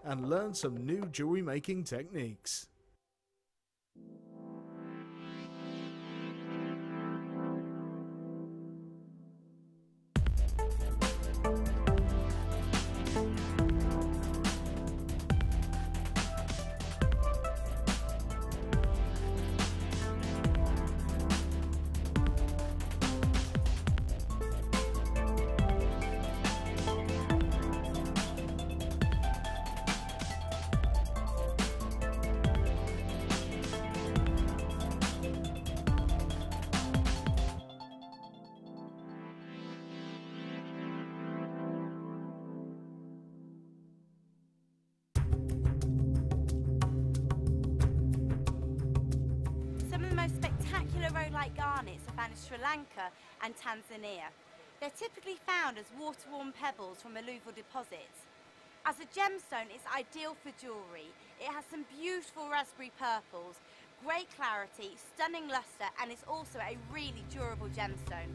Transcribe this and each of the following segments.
and learn some new jewellery making techniques. Spectacular rhodolite garnets are found in Sri Lanka and Tanzania. They're typically found as water-worn pebbles from alluvial deposits. As a gemstone, it's ideal for jewellery. It has some beautiful raspberry purples, great clarity, stunning lustre, and it's also a really durable gemstone.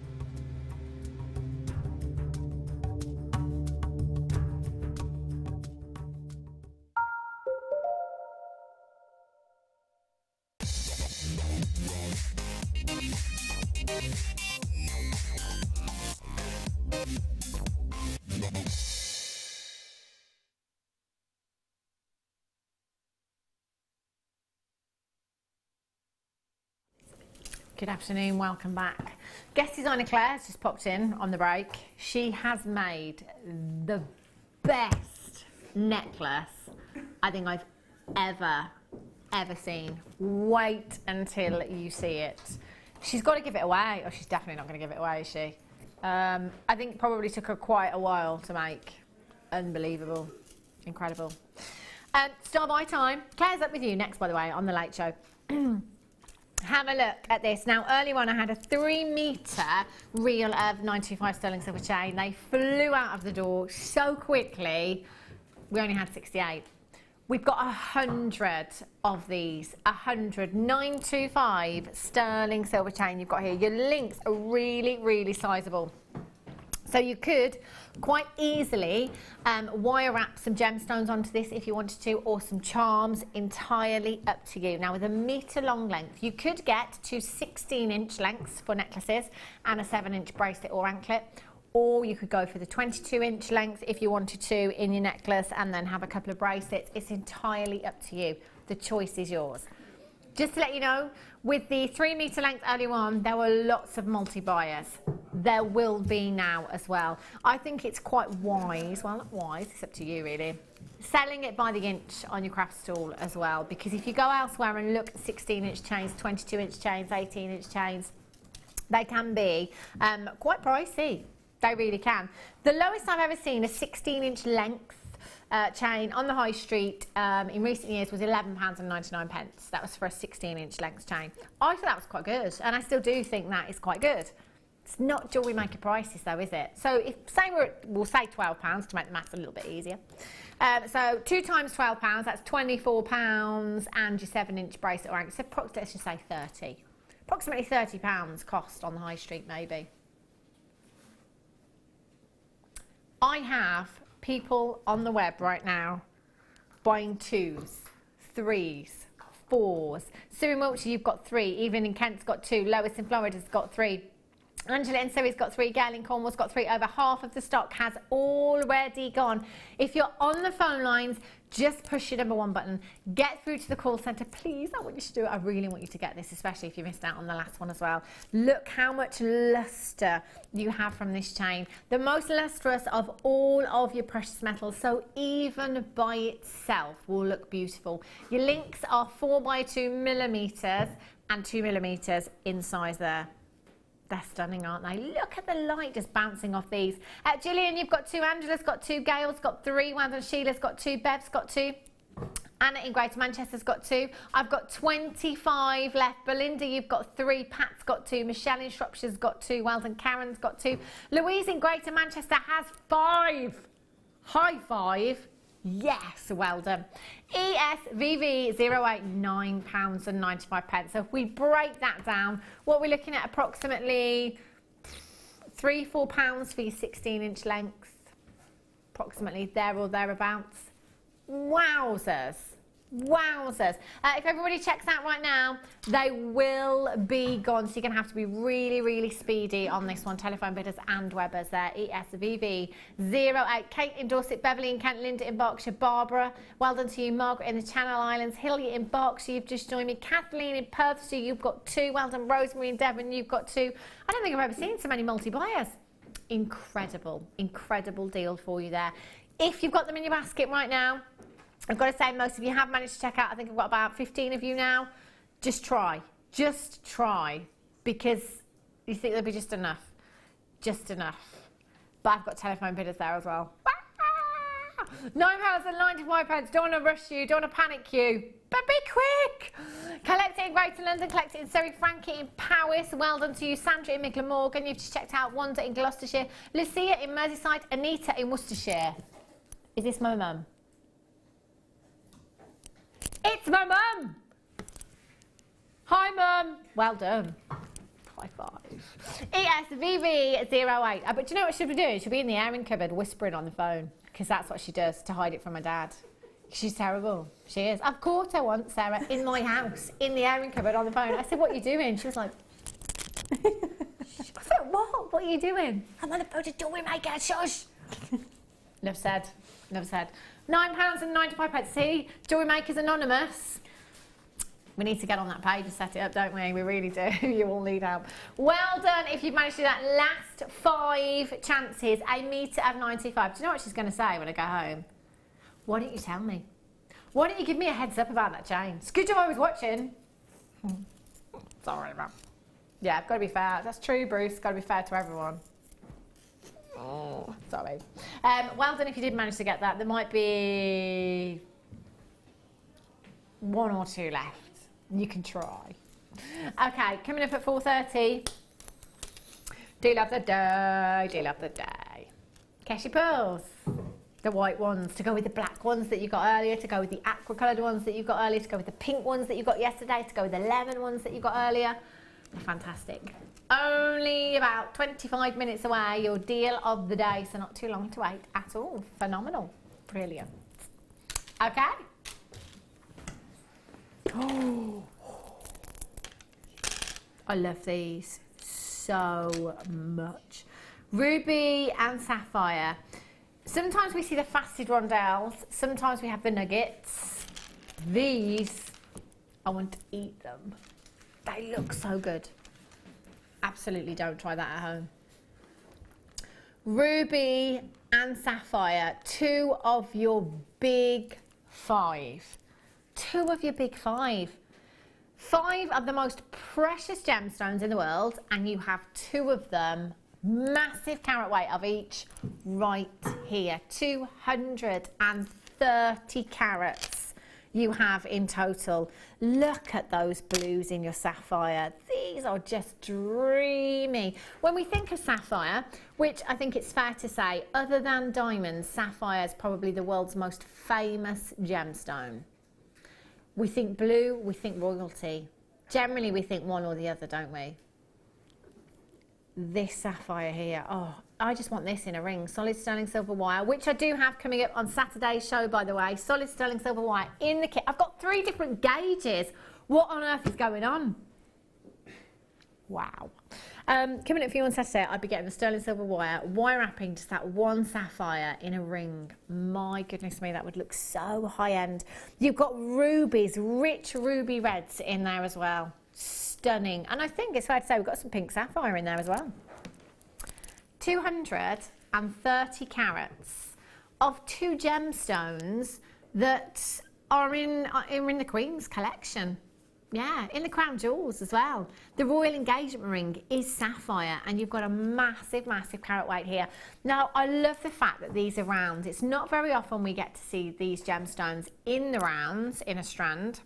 Good afternoon, welcome back. Guest designer Claire's just popped in on the break. She has made the best necklace I think I've ever seen. Wait until you see it. She's got to give it away, or she's definitely not going to give it away, is she? I think probably took her quite a while to make. Unbelievable, incredible. Star by time. Claire's up with you next, by the way, on the Late Show. Have a look at this. Now, earlier on, I had a 3-metre reel of 925 sterling silver chain. They flew out of the door so quickly. We only had 68. We've got 100 of these. 100 925 sterling silver chain you've got here. Your links are really, really sizable. So you could quite easily wire wrap some gemstones onto this if you wanted to, or some charms, entirely up to you. Now, with a metre long length, you could get to 16-inch lengths for necklaces and a 7-inch bracelet or anklet, or you could go for the 22-inch length if you wanted to in your necklace and then have a couple of bracelets. It's entirely up to you. The choice is yours. Just to let you know, with the 3-metre length earlier on, there were lots of multi-buyers. There will be now as well. I think it's quite wise, well, not wise, it's up to you really, selling it by the inch on your craft stall as well, because if you go elsewhere and look at 16-inch chains, 22-inch chains, 18-inch chains, they can be quite pricey. They really can. The lowest I've ever seen a 16-inch length chain on the high street in recent years was £11.99. That was for a 16-inch length chain. I thought that was quite good, and I still do think that is quite good. It's not Jewellery Maker prices though, is it? So if say we'll say £12 to make the maths a little bit easier. So 2 times £12, that's £24, and your 7-inch bracelet or anklet. So let's just say 30. Approximately £30 cost on the high street maybe. I have people on the web right now buying 2s, 3s, 4s. Sue in Wiltshire, you've got 3. Evelyn in Kent's got 2. Lois in Florida's got 3. Angela in Surrey's got 3. Gail in Cornwall's got 3. Over half of the stock has already gone. If you're on the phone lines, just push your number 1 button. Get through to the call centre, please. I want you to do it. I really want you to get this, especially if you missed out on the last one as well. Look how much lustre you have from this chain. The most lustrous of all of your precious metals, so even by itself will look beautiful. Your links are 4 by 2 millimetres and 2 millimetres in size there. They're stunning, aren't they? Look at the light just bouncing off these. Gillian, you've got 2. Angela's got 2. Gail's got 3. Well done. Sheila's got 2. Bev's got 2. Anna in Greater Manchester's got 2. I've got 25 left. Belinda, you've got 3. Pat's got 2. Michelle in Shropshire's got 2. Well done. Karen's got 2. Louise in Greater Manchester has 5. High 5. Yes, well done. ESVV 08, £9.95. So if we break that down, what we're looking at approximately £3–4 for your 16-inch length, approximately there or thereabouts. Wowzers. Wowzers. If everybody checks out right now, they will be gone. So you're going to have to be really, really speedy on this one. Telephone bidders and Webbers there. ESVV08. Kate in Dorset, Beverly in Kent, Linda in Berkshire, Barbara. Well done to you. Margaret in the Channel Islands. Hilly in Berkshire, you've just joined me. Kathleen in Perth, so you've got 2. Well done. Rosemary in Devon, you've got 2. I don't think I've ever seen so many multi-buyers. Incredible, incredible deal for you there. If you've got them in your basket right now, I've got to say most of you have managed to check out. I think I've got about 15 of you now. Just try, because you think there'll be just enough, But I've got telephone bidders there as well. £9.95. Don't want to rush you, don't want to panic you, but be quick. Collect it in Greater London, collect it in Surrey, Frankie in Powys. Well done to you. Sandra in Middle Morgan, you've just checked out. Wanda in Gloucestershire, Lucia in Merseyside, Anita in Worcestershire. Is this my mum? It's my mum! Hi mum! Well done. High five. ESVV08. But do you know what she'll be doing? She'll be in the airing cupboard whispering on the phone, because that's what she does to hide it from my dad. She's terrible. She is. I've caught her once, Sarah, in my house, in the airing cupboard on the phone. I said, what are you doing? She was like... I said, what? What are you doing? I'm on the phone to Jewellery Maker, shush! Never said. Never said. £9.95. See, Jewellery Maker's anonymous. We need to get on that page and set it up, don't we? We really do. You all need help. Well done if you've managed to do that. Last 5 chances. A metre of 95. Do you know what she's going to say when I go home? Why don't you tell me? Why don't you give me a heads up about that chain? It's good job I was watching. Sorry, man. Yeah, I've got to be fair. That's true, Bruce. Got to be fair to everyone. Oh, sorry. Well done if you did manage to get that. There might be 1 or 2 left. You can try. Okay, coming up at 4:30. Do love the day, do love the day. Keshi pearls. The white ones to go with the black ones that you got earlier, to go with the aqua coloured ones that you got earlier, to go with the pink ones that you got yesterday, to go with the lemon ones that you got earlier. They're fantastic. Only about 25 minutes away, your deal of the day, so not too long to wait at all. Phenomenal. Brilliant. Okay. Oh, I love these so much. Ruby and sapphire. Sometimes we see the faceted rondelles, sometimes we have the nuggets. These, I want to eat them. They look so good. Absolutely don't try that at home. Ruby and sapphire, 2 of your big 5. 2 of your big 5. 5 of the most precious gemstones in the world, and you have 2 of them, massive carat weight of each, right here. 230 carats you have in total. Look at those blues in your sapphire. These are just dreamy. When we think of sapphire, which I think it's fair to say, other than diamonds, sapphire is probably the world's most famous gemstone. We think blue, we think royalty. Generally, we think one or the other, don't we? This sapphire here, oh, I just want this in a ring. Solid sterling silver wire, which I do have coming up on Saturday's show, by the way. Solid sterling silver wire in the kit. I've got 3 different gauges. What on earth is going on? Wow. Coming up for you on Saturday, I'll be getting the sterling silver wire wrapping just that 1 sapphire in a ring. My goodness me, that would look so high end. You've got rubies, rich ruby reds in there as well. Stunning. And I think it's fair to say we've got some pink sapphire in there as well. 230 carats of 2 gemstones that are in the Queen's collection. Yeah, in the crown jewels as well. The royal engagement ring is sapphire, and you've got a massive, massive carat weight here. Now, I love the fact that these are round. It's not very often we get to see these gemstones in the rounds, in a strand.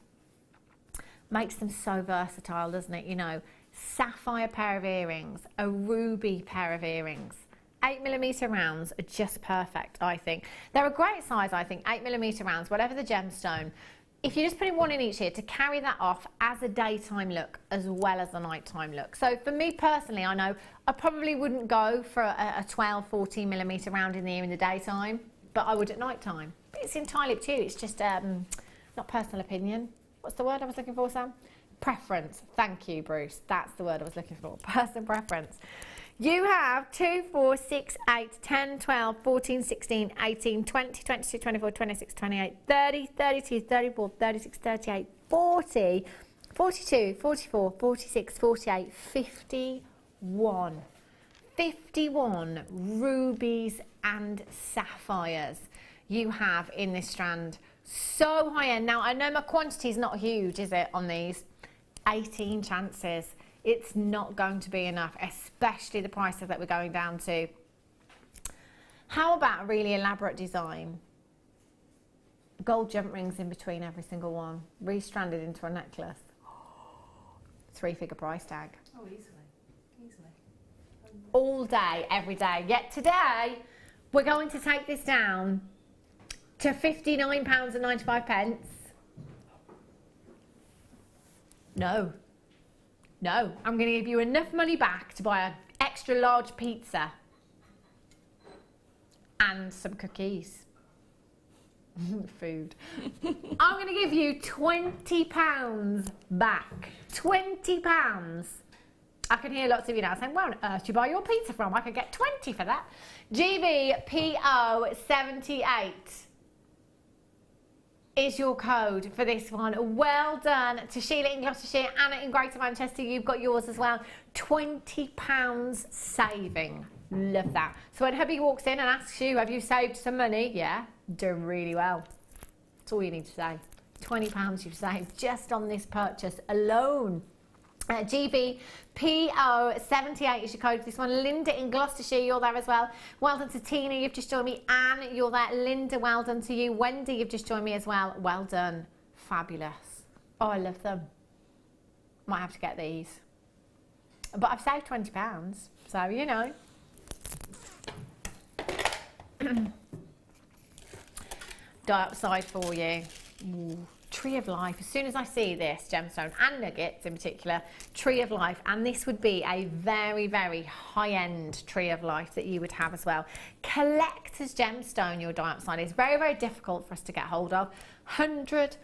Makes them so versatile, doesn't it? You know, sapphire pair of earrings, a ruby pair of earrings. 8mm rounds are just perfect, I think. They're a great size, I think, 8mm rounds, whatever the gemstone. If you're just putting 1 in each here, to carry that off as a daytime look as well as a nighttime look. So for me personally, I know I probably wouldn't go for a 12, 14mm round in the ear in the daytime, but I would at nighttime. it's entirely up to you. It's just not personal opinion. What's the word I was looking for, Sam? Preference. Thank you, Bruce. That's the word I was looking for. Personal preference. You have 2, 4, 6, 8, 10, 12, 14, 16, 18, 20, 22, 24, 26, 28, 30, 32, 34, 36, 38, 40, 42, 44, 46, 48, 51. 51 rubies and sapphires you have in this strand. So high end. Now, I know my quantity is not huge, is it, on these? 18 chances. It's not going to be enough, especially the prices that we're going down to. How about a really elaborate design? Gold jump rings in between every single one, restranded into a necklace. 3-figure price tag. Oh, easily. All day, every day. Yet today, we're going to take this down to £59.95. No, I'm going to give you enough money back to buy an extra large pizza and some cookies. Food. I'm going to give you £20 back. £20. I can hear lots of you now saying, where on earth do you buy your pizza from? I could get 20 for that. GVPO78 is your code for this one. Well done to Sheila in Gloucestershire, Anna in Greater Manchester. You've got yours as well. £20 saving. Love that. So when hubby walks in and asks you, have you saved some money? Yeah, doing really well. That's all you need to say. £20 you've saved just on this purchase alone. GVPO78 is your code for this one. Linda in Gloucestershire, you're there as well. Well done to Tina, you've just joined me. Anne, you're there. Linda, well done to you. Wendy, you've just joined me as well. Well done. Fabulous. Oh, I love them. Might have to get these. But I've saved £20, so you know. Die upside for you. Ooh. Tree of Life. As soon as I see this gemstone and nuggets in particular, Tree of Life, and this would be a very, very high-end Tree of Life that you would have as well. Collector's gemstone, your diopside, is very, very difficult for us to get hold of. 100%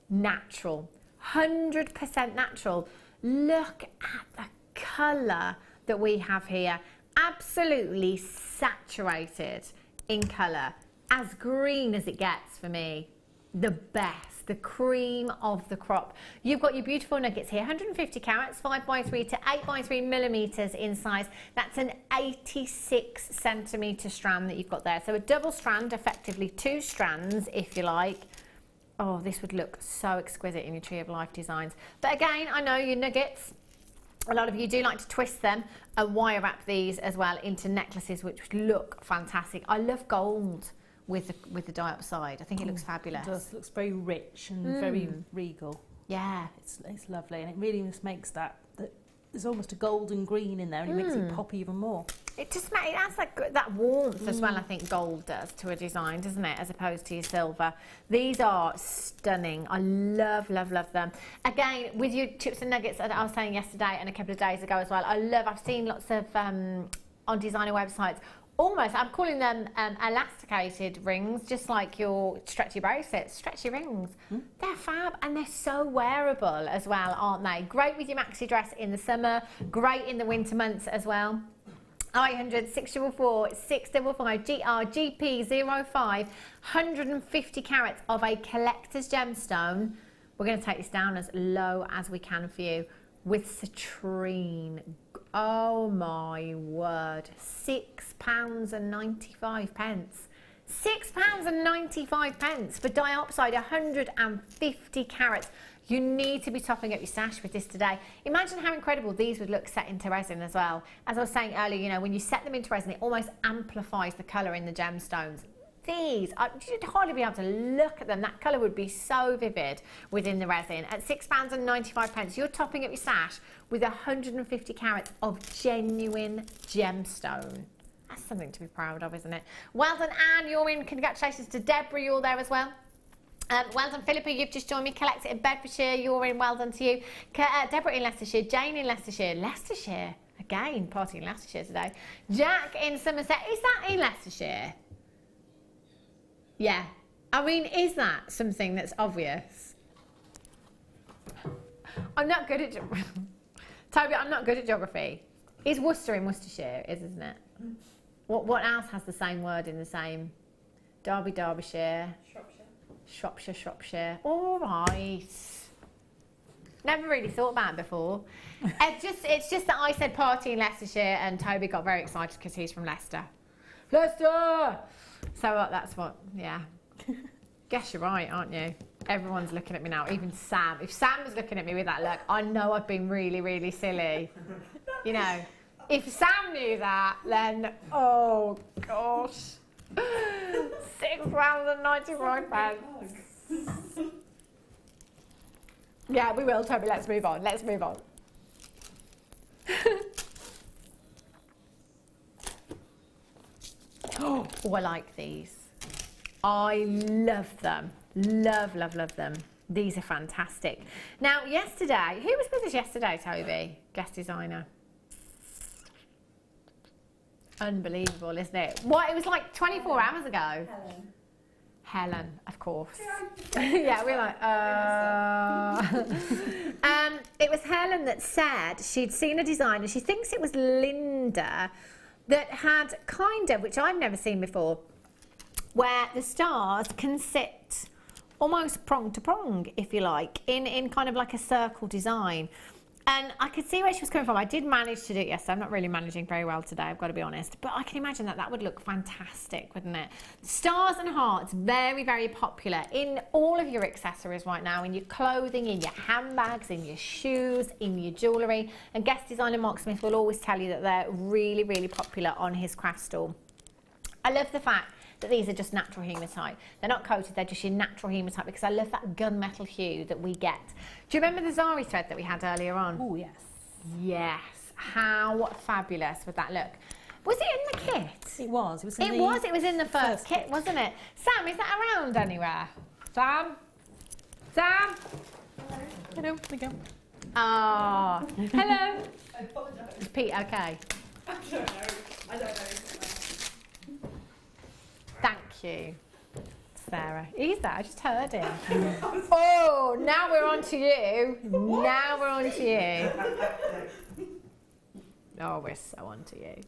natural. 100% natural. Look at the colour that we have here. Absolutely saturated in colour. As green as it gets for me. The best, the cream of the crop. You've got your beautiful nuggets here, 150 carats, 5x3 to 8x3 millimetres in size. That's an 86 centimetre strand that you've got there. So a double strand, effectively 2 strands, if you like. Oh, this would look so exquisite in your Tree of Life designs. But again, I know your nuggets, a lot of you do like to twist them and wire wrap these as well into necklaces, which would look fantastic. I love gold with the diopside. I think it looks fabulous. It does. It looks very rich and very regal. Yeah. It's lovely, and it really just makes that there's almost a golden green in there, and it makes it pop even more. It just it adds that warmth as well, I think gold does to a design, doesn't it, as opposed to your silver. These are stunning. I love, love, love them. Again, with your chips and nuggets that I was saying yesterday and a couple of days ago as well, I've seen lots of, on designer websites, almost, I'm calling them elasticated rings, just like your stretchy bracelets, stretchy rings. They're fab and they're so wearable as well, aren't they? Great with your maxi dress in the summer, great in the winter months as well. 800 644 655 GRGP05, 150 carats of a collector's gemstone. We're going to take this down as low as we can for you with citrine. Oh my word, £6.95. £6.95 for diopside, 150 carats. You need to be topping up your stash with this today. Imagine how incredible these would look set into resin as well. As I was saying earlier, you know, when you set them into resin, it almost amplifies the colour in the gemstones. These, you'd hardly be able to look at them. That colour would be so vivid within the resin. At £6.95, you're topping up your stash with 150 carats of genuine gemstone. That's something to be proud of, isn't it? Well done, Anne, you're in. Congratulations to Deborah, you're there as well. Well done, Philippa, you've just joined me. Collector in Bedfordshire, you're in. Well done to you. Deborah in Leicestershire, Jane in Leicestershire. Leicestershire, again, partying in Leicestershire today. Jack in Somerset, is that in Leicestershire? Yeah. I mean, is that something that's obvious? I'm not good at Toby, I'm not good at geography. Is Worcester in Worcestershire? Isn't it? What else has the same word in the same? Derby, Derbyshire. Shropshire. All right. Never really thought about it before. It's just that I said party in Leicestershire and Toby got very excited because he's from Leicester. Leicester! So that's what, yeah. Guess you're right, aren't you? Everyone's looking at me now, even Sam. If Sam was looking at me with that look, I know I've been really, really silly. You know, if Sam knew that, then, oh gosh. £6.95. Yeah, we will, Toby. Let's move on. Let's move on. Oh, I like these. I love them. Love them. These are fantastic. Now, yesterday, who was with us yesterday, Toby? Guest designer. Unbelievable, isn't it? What? It was like 24 hours ago. Helen, of course. Yeah, we're like, it was Helen that said she'd seen a design, and she thinks it was Linda, that had kind of, which I've never seen before, where the stars can sit almost prong to prong, if you like, in kind of like a circle design. And I could see where she was coming from. I did manage to do it yesterday. I'm not really managing very well today, I've got to be honest. But I can imagine that would look fantastic, wouldn't it? Stars and hearts, very, very popular in all of your accessories right now, in your clothing, in your handbags, in your shoes, in your jewellery. And guest designer Mark Smith will always tell you that they're really, really popular on his craft stall. I love the fact that these are just natural hematite. They're not coated, they're just your natural hematite, because I love that gunmetal hue that we get. Do you remember the Zari thread that we had earlier on? Oh, yes. Yes. How fabulous would that look? Was it in the kit? It was. It was in the first kit, wasn't it? Sam, is that around anywhere? Sam? Sam? Hello. There we go. Oh, hello. I apologise. Is Pete okay? I don't know. Thank you, Sarah. He's there, I just heard him. Oh, now we're on to you. Now we're on to you. Oh, we're so on to you.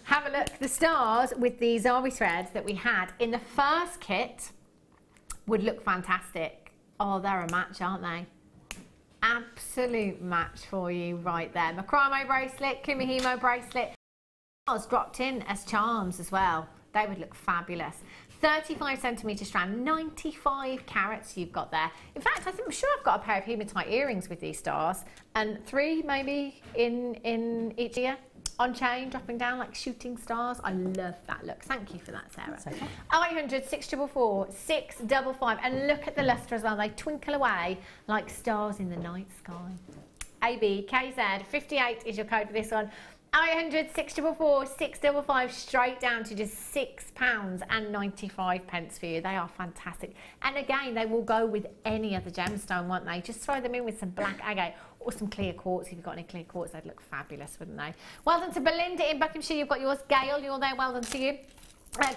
Have a look. The stars with the Zari threads that we had in the first kit would look fantastic. Oh, they're a match, aren't they? Absolute match for you right there. Macrame bracelet, Kumihimo bracelet. Stars dropped in as charms as well. They would look fabulous. 35 centimetre strand, 95 carats you've got there. In fact, I'm sure I've got a pair of hematite earrings with these stars, and 3 maybe in each ear, on chain, dropping down like shooting stars. I love that look. Thank you for that, Sarah. Okay. 0800 644 655, and look at the lustre as well. They twinkle away like stars in the night sky. ABKZ 58 is your code for this one. 0800 644 655, straight down to just £6.95 for you. They are fantastic. And again, they will go with any other gemstone, won't they? Just throw them in with some black agate or some clear quartz. If you've got any clear quartz, they'd look fabulous, wouldn't they? Well done to Belinda in Buckinghamshire. You've got yours. Gail, you're there. Well done to you.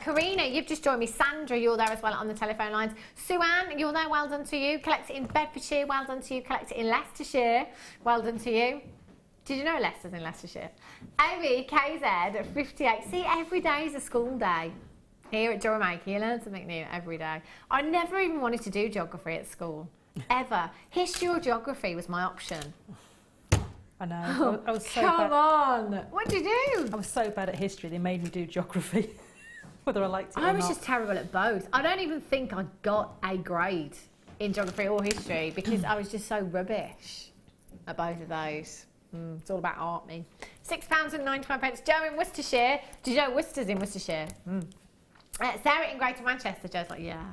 Karina, you've just joined me. Sandra, you're there as well on the telephone lines. Sue-Ann, you're there. Well done to you. Collect it in Bedfordshire. Well done to you. Collect it in Leicestershire. Well done to you. Did you know Leicester's in Leicestershire? Amy, KZ, 58. See, every day is a school day. Here at Jewellery Maker, you learn something new every day. I never even wanted to do geography at school, ever. History or geography was my option. I know. I was so Come bad. on. What did you do? I was so bad at history, they made me do geography, whether I liked it or not. I was just terrible at both. I don't even think I got a grade in geography or history because I was just so rubbish at both of those. It's all about art, me. £6.95. Joe in Worcestershire. Did you know Worcester's in Worcestershire? Sarah in Greater Manchester. Joe's like, yeah,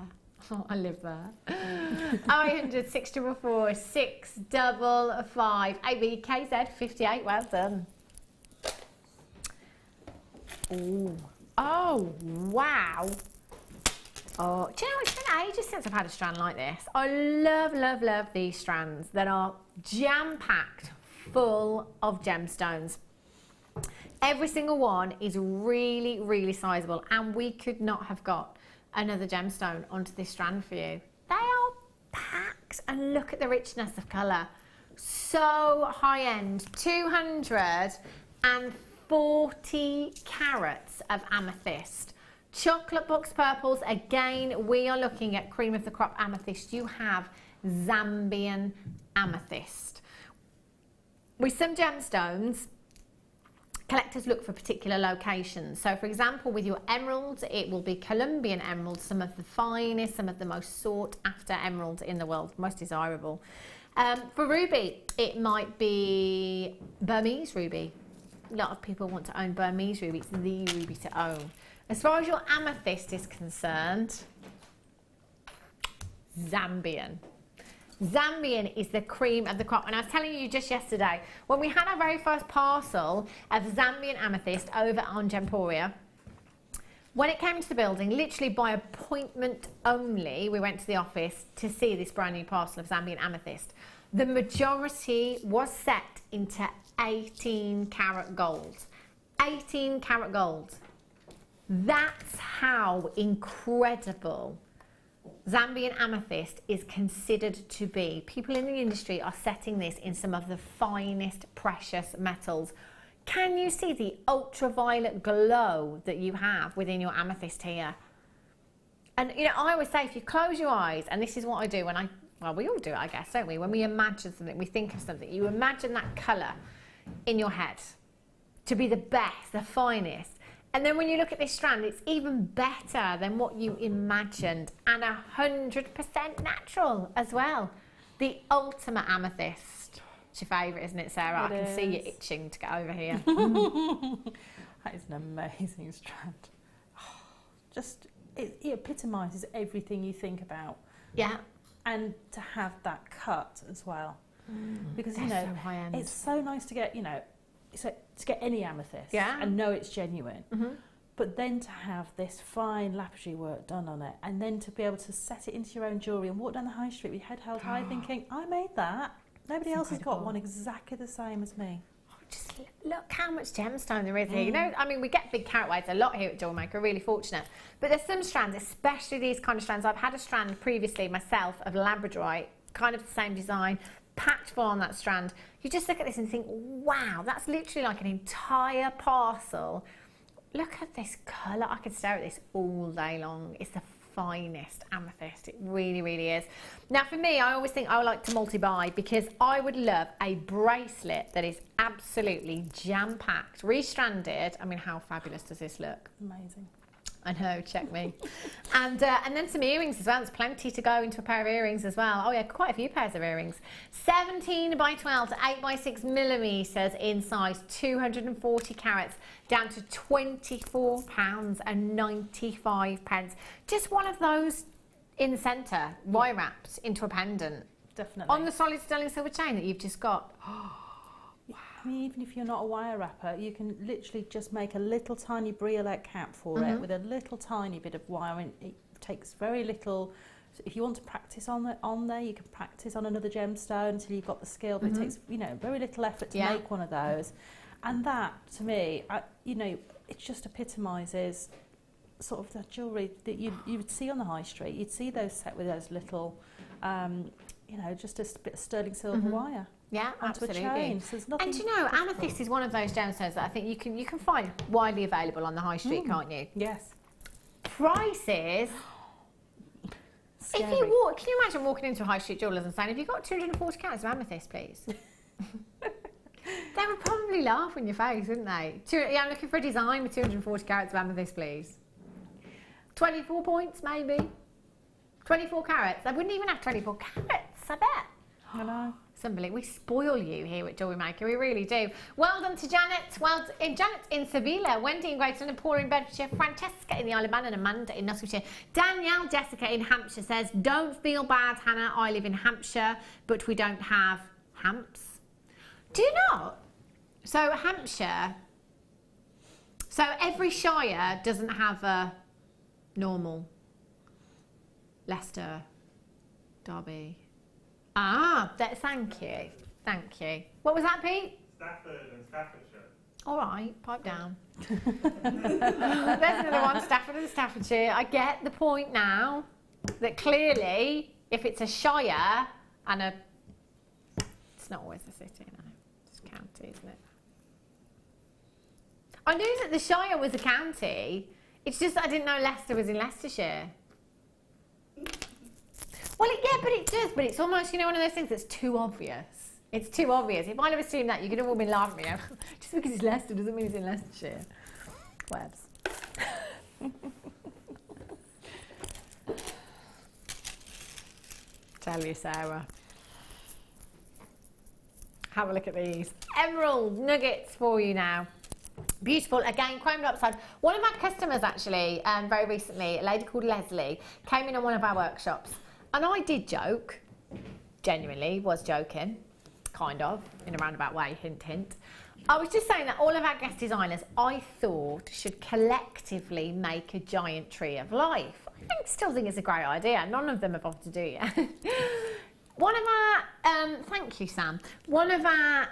I live there. 0800 644 655. ABKZ 58. Well done. Ooh. Oh, wow. Oh, do you know, it's been ages since I've had a strand like this. I love, love, love these strands that are jam-packed full of gemstones. Every single one is really, really sizable, and we could not have got another gemstone onto this strand for you. They are packed, and look at the richness of colour. So high end, 240 carats of amethyst. Chocolate box purples, again, we are looking at cream of the crop amethyst. You have Zambian amethyst. With some gemstones, collectors look for particular locations. So for example, with your emeralds, it will be Colombian emeralds, some of the finest, some of the most sought after emeralds in the world, most desirable. For ruby, it might be Burmese ruby. A lot of people want to own Burmese ruby. It's the ruby to own. As far as your amethyst is concerned, Zambian. Zambian is the cream of the crop. And I was telling you just yesterday, when we had our very first parcel of Zambian amethyst over on Gemporia, when it came into the building, literally by appointment only, we went to the office to see this brand new parcel of Zambian amethyst. The majority was set into 18 karat gold. 18 karat gold. That's how incredible Zambian amethyst is considered to be. People in the industry are setting this in some of the finest precious metals. Can you see the ultraviolet glow that you have within your amethyst here? And you know, I always say, if you close your eyes, and this is what I do when well, we all do it, I guess, don't we? When we imagine something, we think of something, you imagine that colour in your head to be the best, the finest. And then when you look at this strand, it's even better than what you imagined, and 100% natural as well. The ultimate amethyst. It's your favourite, isn't it, Sarah? I can see you itching to get over here. That is an amazing strand. Just, it epitomises everything you think about. Yeah. And to have that cut as well. Because, you know, so high end. It's so nice to get, you know, to get any amethyst and know it's genuine. But then to have this fine lapidary work done on it, and then to be able to set it into your own jewellery and walk down the high street with your head held high thinking, I made that. Nobody else has got one exactly the same as me. Just look how much gemstone there is here. You know, I mean, we get big carat weights a lot here at Jewellery Maker, really fortunate. But there's some strands, especially these kind of strands. I've had a strand previously myself of labradorite, kind of the same design, packed full on that strand. You just look at this and think, wow, that's literally like an entire parcel. Look at this colour. I could stare at this all day long. It's the finest amethyst. It really, really is. Now for me, I always think I would like to multi-buy, because I would love a bracelet that is absolutely jam-packed, restranded. I mean, how fabulous does this look? Amazing. I know, check me. And then some earrings as well. There's plenty to go into a pair of earrings as well. Oh yeah, quite a few pairs of earrings. 17 by 12 to 8 by 6 millimetres in size, 240 carats, down to £24.95. Just one of those in the centre, wire wrapped into a pendant. Definitely. On the solid sterling silver chain that you've just got. I mean, even if you're not a wire wrapper, you can literally just make a little tiny briolette cap for it with a little tiny bit of wire. And it takes very little. So if you want to practice on there, you can practice on another gemstone until you've got the skill. But it takes, you know, very little effort to make one of those. And that, to me, you know, it just epitomises sort of the jewellery that you would see on the high street. You'd see those set with those little, you know, just a bit of sterling silver wire. Yeah, absolutely. A chain. So and you know, amethyst is one of those gemstones that I think you can find widely available on the high street, can't you? Yes. Prices. Scary. If you walk, can you imagine walking into a high street jewellers and saying, "Have you got 240 carats of amethyst, please?" They would probably laugh in your face, wouldn't they? Yeah, I'm looking for a design with 240 carats of amethyst, please. 24 points, maybe. 24 carats. They wouldn't even have 24 carats, I bet. I know. We spoil you here at Jewellery Maker, we really do. Well done to Janet. Janet in Sevilla, Wendy in Great London, Paula in Bedfordshire, Francesca in the Isle of Man, and Amanda in Nottinghamshire. Danielle Jessica in Hampshire says, don't feel bad, Hannah. I live in Hampshire, but we don't have hamps. Do you not? So Hampshire, so every shire doesn't have a normal Leicester, Derby. Ah, thank you. Thank you. What was that, Pete? Stafford and Staffordshire. All right, pipe down. There's another one, Stafford and Staffordshire. I get the point now that clearly, if it's a shire and a... It's not always a city, no. It's a county, isn't it? I knew that the shire was a county. It's just that I didn't know Leicester was in Leicestershire. Well, yeah, but it does. But it's almost, you know, one of those things that's too obvious. It's too obvious. If I'd have assumed that, you could have all been laughing at me. Just because it's Leicester doesn't mean it's in Leicestershire. Webs. Tell you, Sarah. Have a look at these. Emerald nuggets for you now. Beautiful, again, chromed upside. One of our customers actually, very recently, a lady called Leslie, came in on one of our workshops. And I did joke, genuinely was joking, kind of, in a roundabout way, hint, hint. I was just saying that all of our guest designers, I thought, should collectively make a giant tree of life. I still think it's a great idea. None of them have offered to do it yet. One of our, thank you, Sam. One of our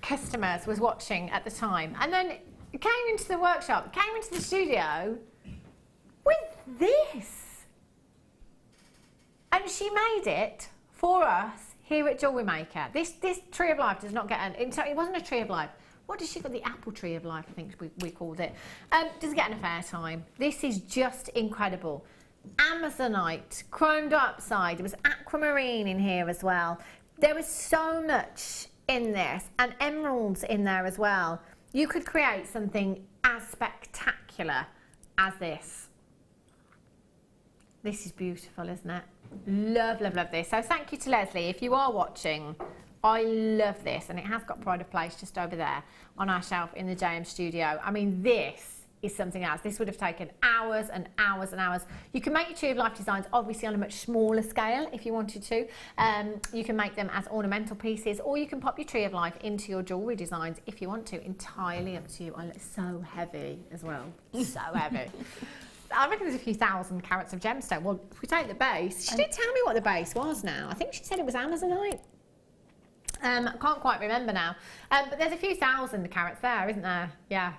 customers was watching at the time and then came into the workshop, came into the studio with this. And she made it for us here at Jewellery Maker. This tree of life does not get an... It wasn't a tree of life. What did she call the apple tree of life, I think we called it. Doesn't get an fair time. This is just incredible. Amazonite, chromed upside. There was aquamarine in here as well. There was so much in this, and emeralds in there as well. You could create something as spectacular as this. This is beautiful, isn't it? Love, love, love this. So thank you to Leslie. If you are watching, I love this, and it has got pride of place just over there on our shelf in the JM studio. I mean, this is something else. This would have taken hours and hours and hours. You can make your tree of life designs obviously on a much smaller scale if you wanted to. You can make them as ornamental pieces, or you can pop your tree of life into your jewellery designs if you want to. Entirely up to you. And it's so heavy as well. So heavy. I reckon there's a few thousand carats of gemstone. Well, if we take the base, she did tell me what the base was now. I think she said it was Amazonite. I can't quite remember now. But there's a few thousand carats there, isn't there? Yeah.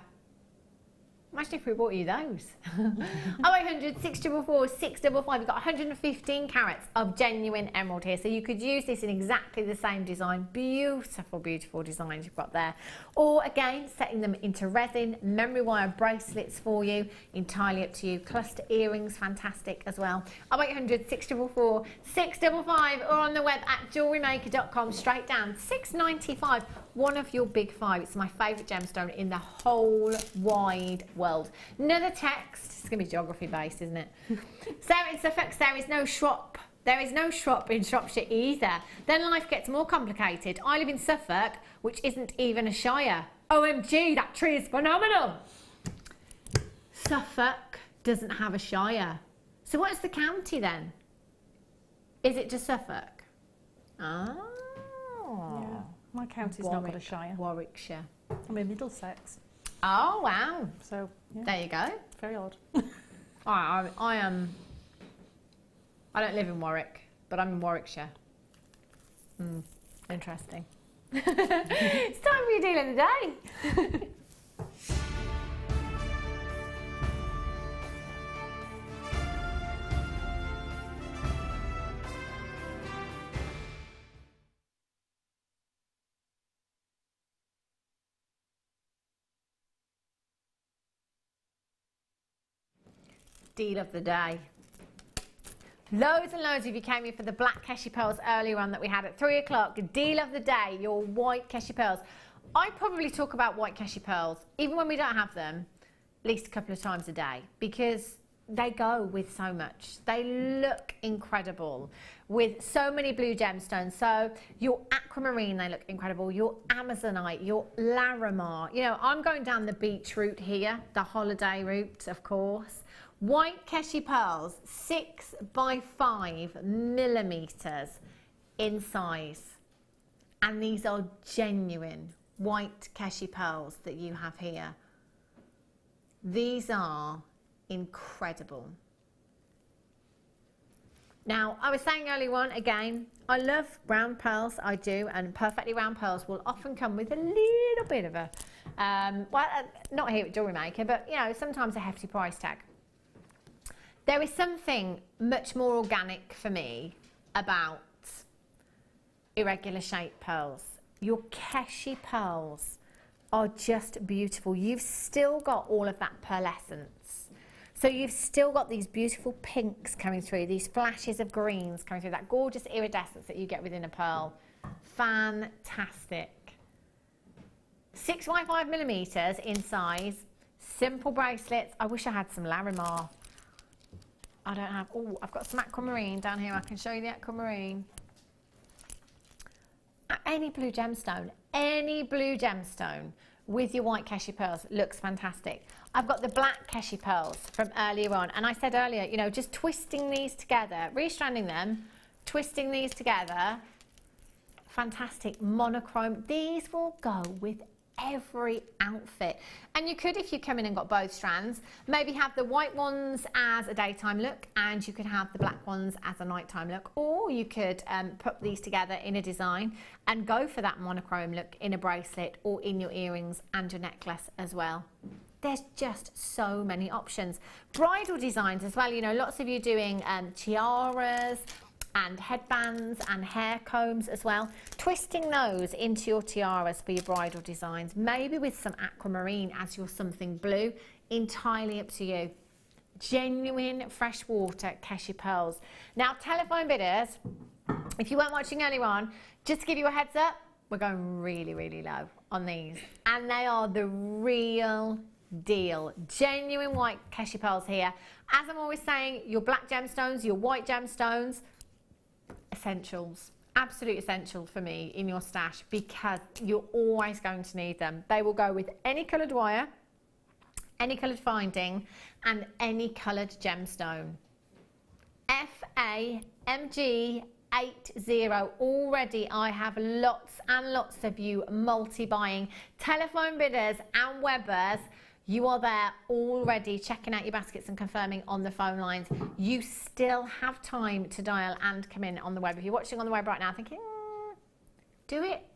Imagine if we bought you those. 0800 644 655. You've got 115 carats of genuine emerald here. So you could use this in exactly the same design. Beautiful, beautiful designs you've got there. Or again, setting them into resin, memory wire bracelets for you. Entirely up to you. Cluster earrings, fantastic as well. 0800 644 655 or on the web at jewellerymaker.com. Straight down, $6.95. One of your big five. It's my favourite gemstone in the whole wide world. Another text. It's going to be geography based, isn't it? Sarah in Suffolk, there is no Shrop. There is no Shrop in Shropshire either. Then life gets more complicated. I live in Suffolk, which isn't even a shire. OMG, that tree is phenomenal. Suffolk doesn't have a shire. So what's the county then? Is it just Suffolk? Oh. Yeah. My county's not got a shire. Warwickshire. I'm in Middlesex. Oh, wow. So, yeah. There you go. Very odd. I don't live in Warwick, but I'm in Warwickshire. Interesting. It's time for your deal of the day. Deal of the day. Loads and loads of you came in for the black Keshi pearls earlier on that we had at 3 o'clock. Deal of the day, your white Keshi pearls. I probably talk about white Keshi pearls, even when we don't have them, at least a couple of times a day, because they go with so much. They look incredible with so many blue gemstones. So your aquamarine, they look incredible. Your Amazonite, your Larimar. You know, I'm going down the beach route here, the holiday route, of course. White Keshi pearls, 6 by 5 millimeters in size. And these are genuine white Keshi pearls that you have here. These are incredible. Now, I was saying earlier on, again, I love round pearls, I do, and perfectly round pearls will often come with a little bit of a Not here at Jewellery Maker, but you know, sometimes a hefty price tag. There is something much more organic for me about irregular shaped pearls. Your Keshi pearls are just beautiful. You've still got all of that pearlescence. So you've still got these beautiful pinks coming through, these flashes of greens coming through, that gorgeous iridescence that you get within a pearl. Fantastic. 6 by 5 millimeters in size, simple bracelets. I wish I had some Larimar. I don't have, oh, I've got some aquamarine down here. I can show you the aquamarine. Any blue gemstone with your white Keshi pearls looks fantastic. I've got the black Keshi pearls from earlier on, and I said earlier, you know, just twisting these together, restranding them, twisting these together, fantastic monochrome. These will go with every outfit. And you could, if you come in and got both strands, maybe have the white ones as a daytime look and you could have the black ones as a nighttime look, or you could put these together in a design and go for that monochrome look in a bracelet or in your earrings and your necklace as well. There's just so many options. Bridal designs as well, you know, lots of you doing tiaras and headbands and hair combs as well. Twisting those into your tiaras for your bridal designs, maybe with some aquamarine as your something blue, entirely up to you. Genuine freshwater Keshi pearls. Now, telephone bidders, if you weren't watching earlier on, just to give you a heads up, we're going really, really low on these. And they are the real deal. Genuine white Keshi pearls here. As I'm always saying, your black gemstones, your white gemstones, essentials, absolute essential for me in your stash, because you're always going to need them. They will go with any coloured wire, any coloured finding and any coloured gemstone. FAMG 80. Already I have lots and lots of you multi-buying. Telephone bidders and webbers, you are there already checking out your baskets and confirming on the phone lines. You still have time to dial and come in on the web. If you're watching on the web right now thinking, do it,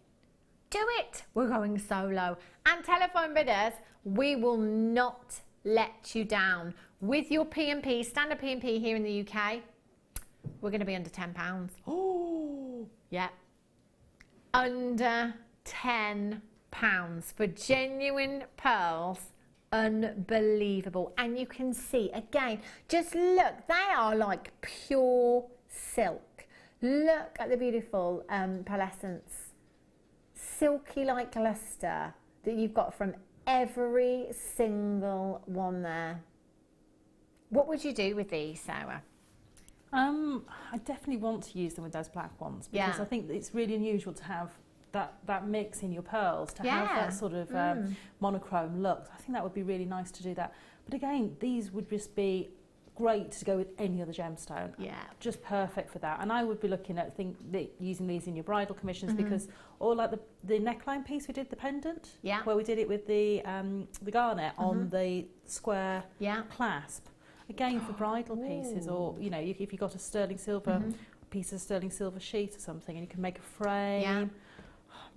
do it. We're going so low. And telephone bidders, we will not let you down. With your P&P, standard P&P here in the UK, we're going to be under £10. Oh, yeah. Under £10 for genuine pearls. Unbelievable. And you can see again, just look, they are like pure silk. Look at the beautiful pearlescence, silky like luster that you've got from every single one there. What would you do with these, Sarah? I definitely want to use them with those black ones, because I think it's really unusual to have that mix in your pearls, to have that sort of monochrome look. I think that would be really nice to do that. But again, these would just be great to go with any other gemstone. Yeah, just perfect for that. And I would be looking at using these in your bridal commissions, because, or like the neckline piece we did, the pendant, where we did it with the garnet on the square clasp. Again, for bridal pieces, or you know, if you got a sterling silver piece of sterling silver sheet or something, and you can make a frame. Yeah.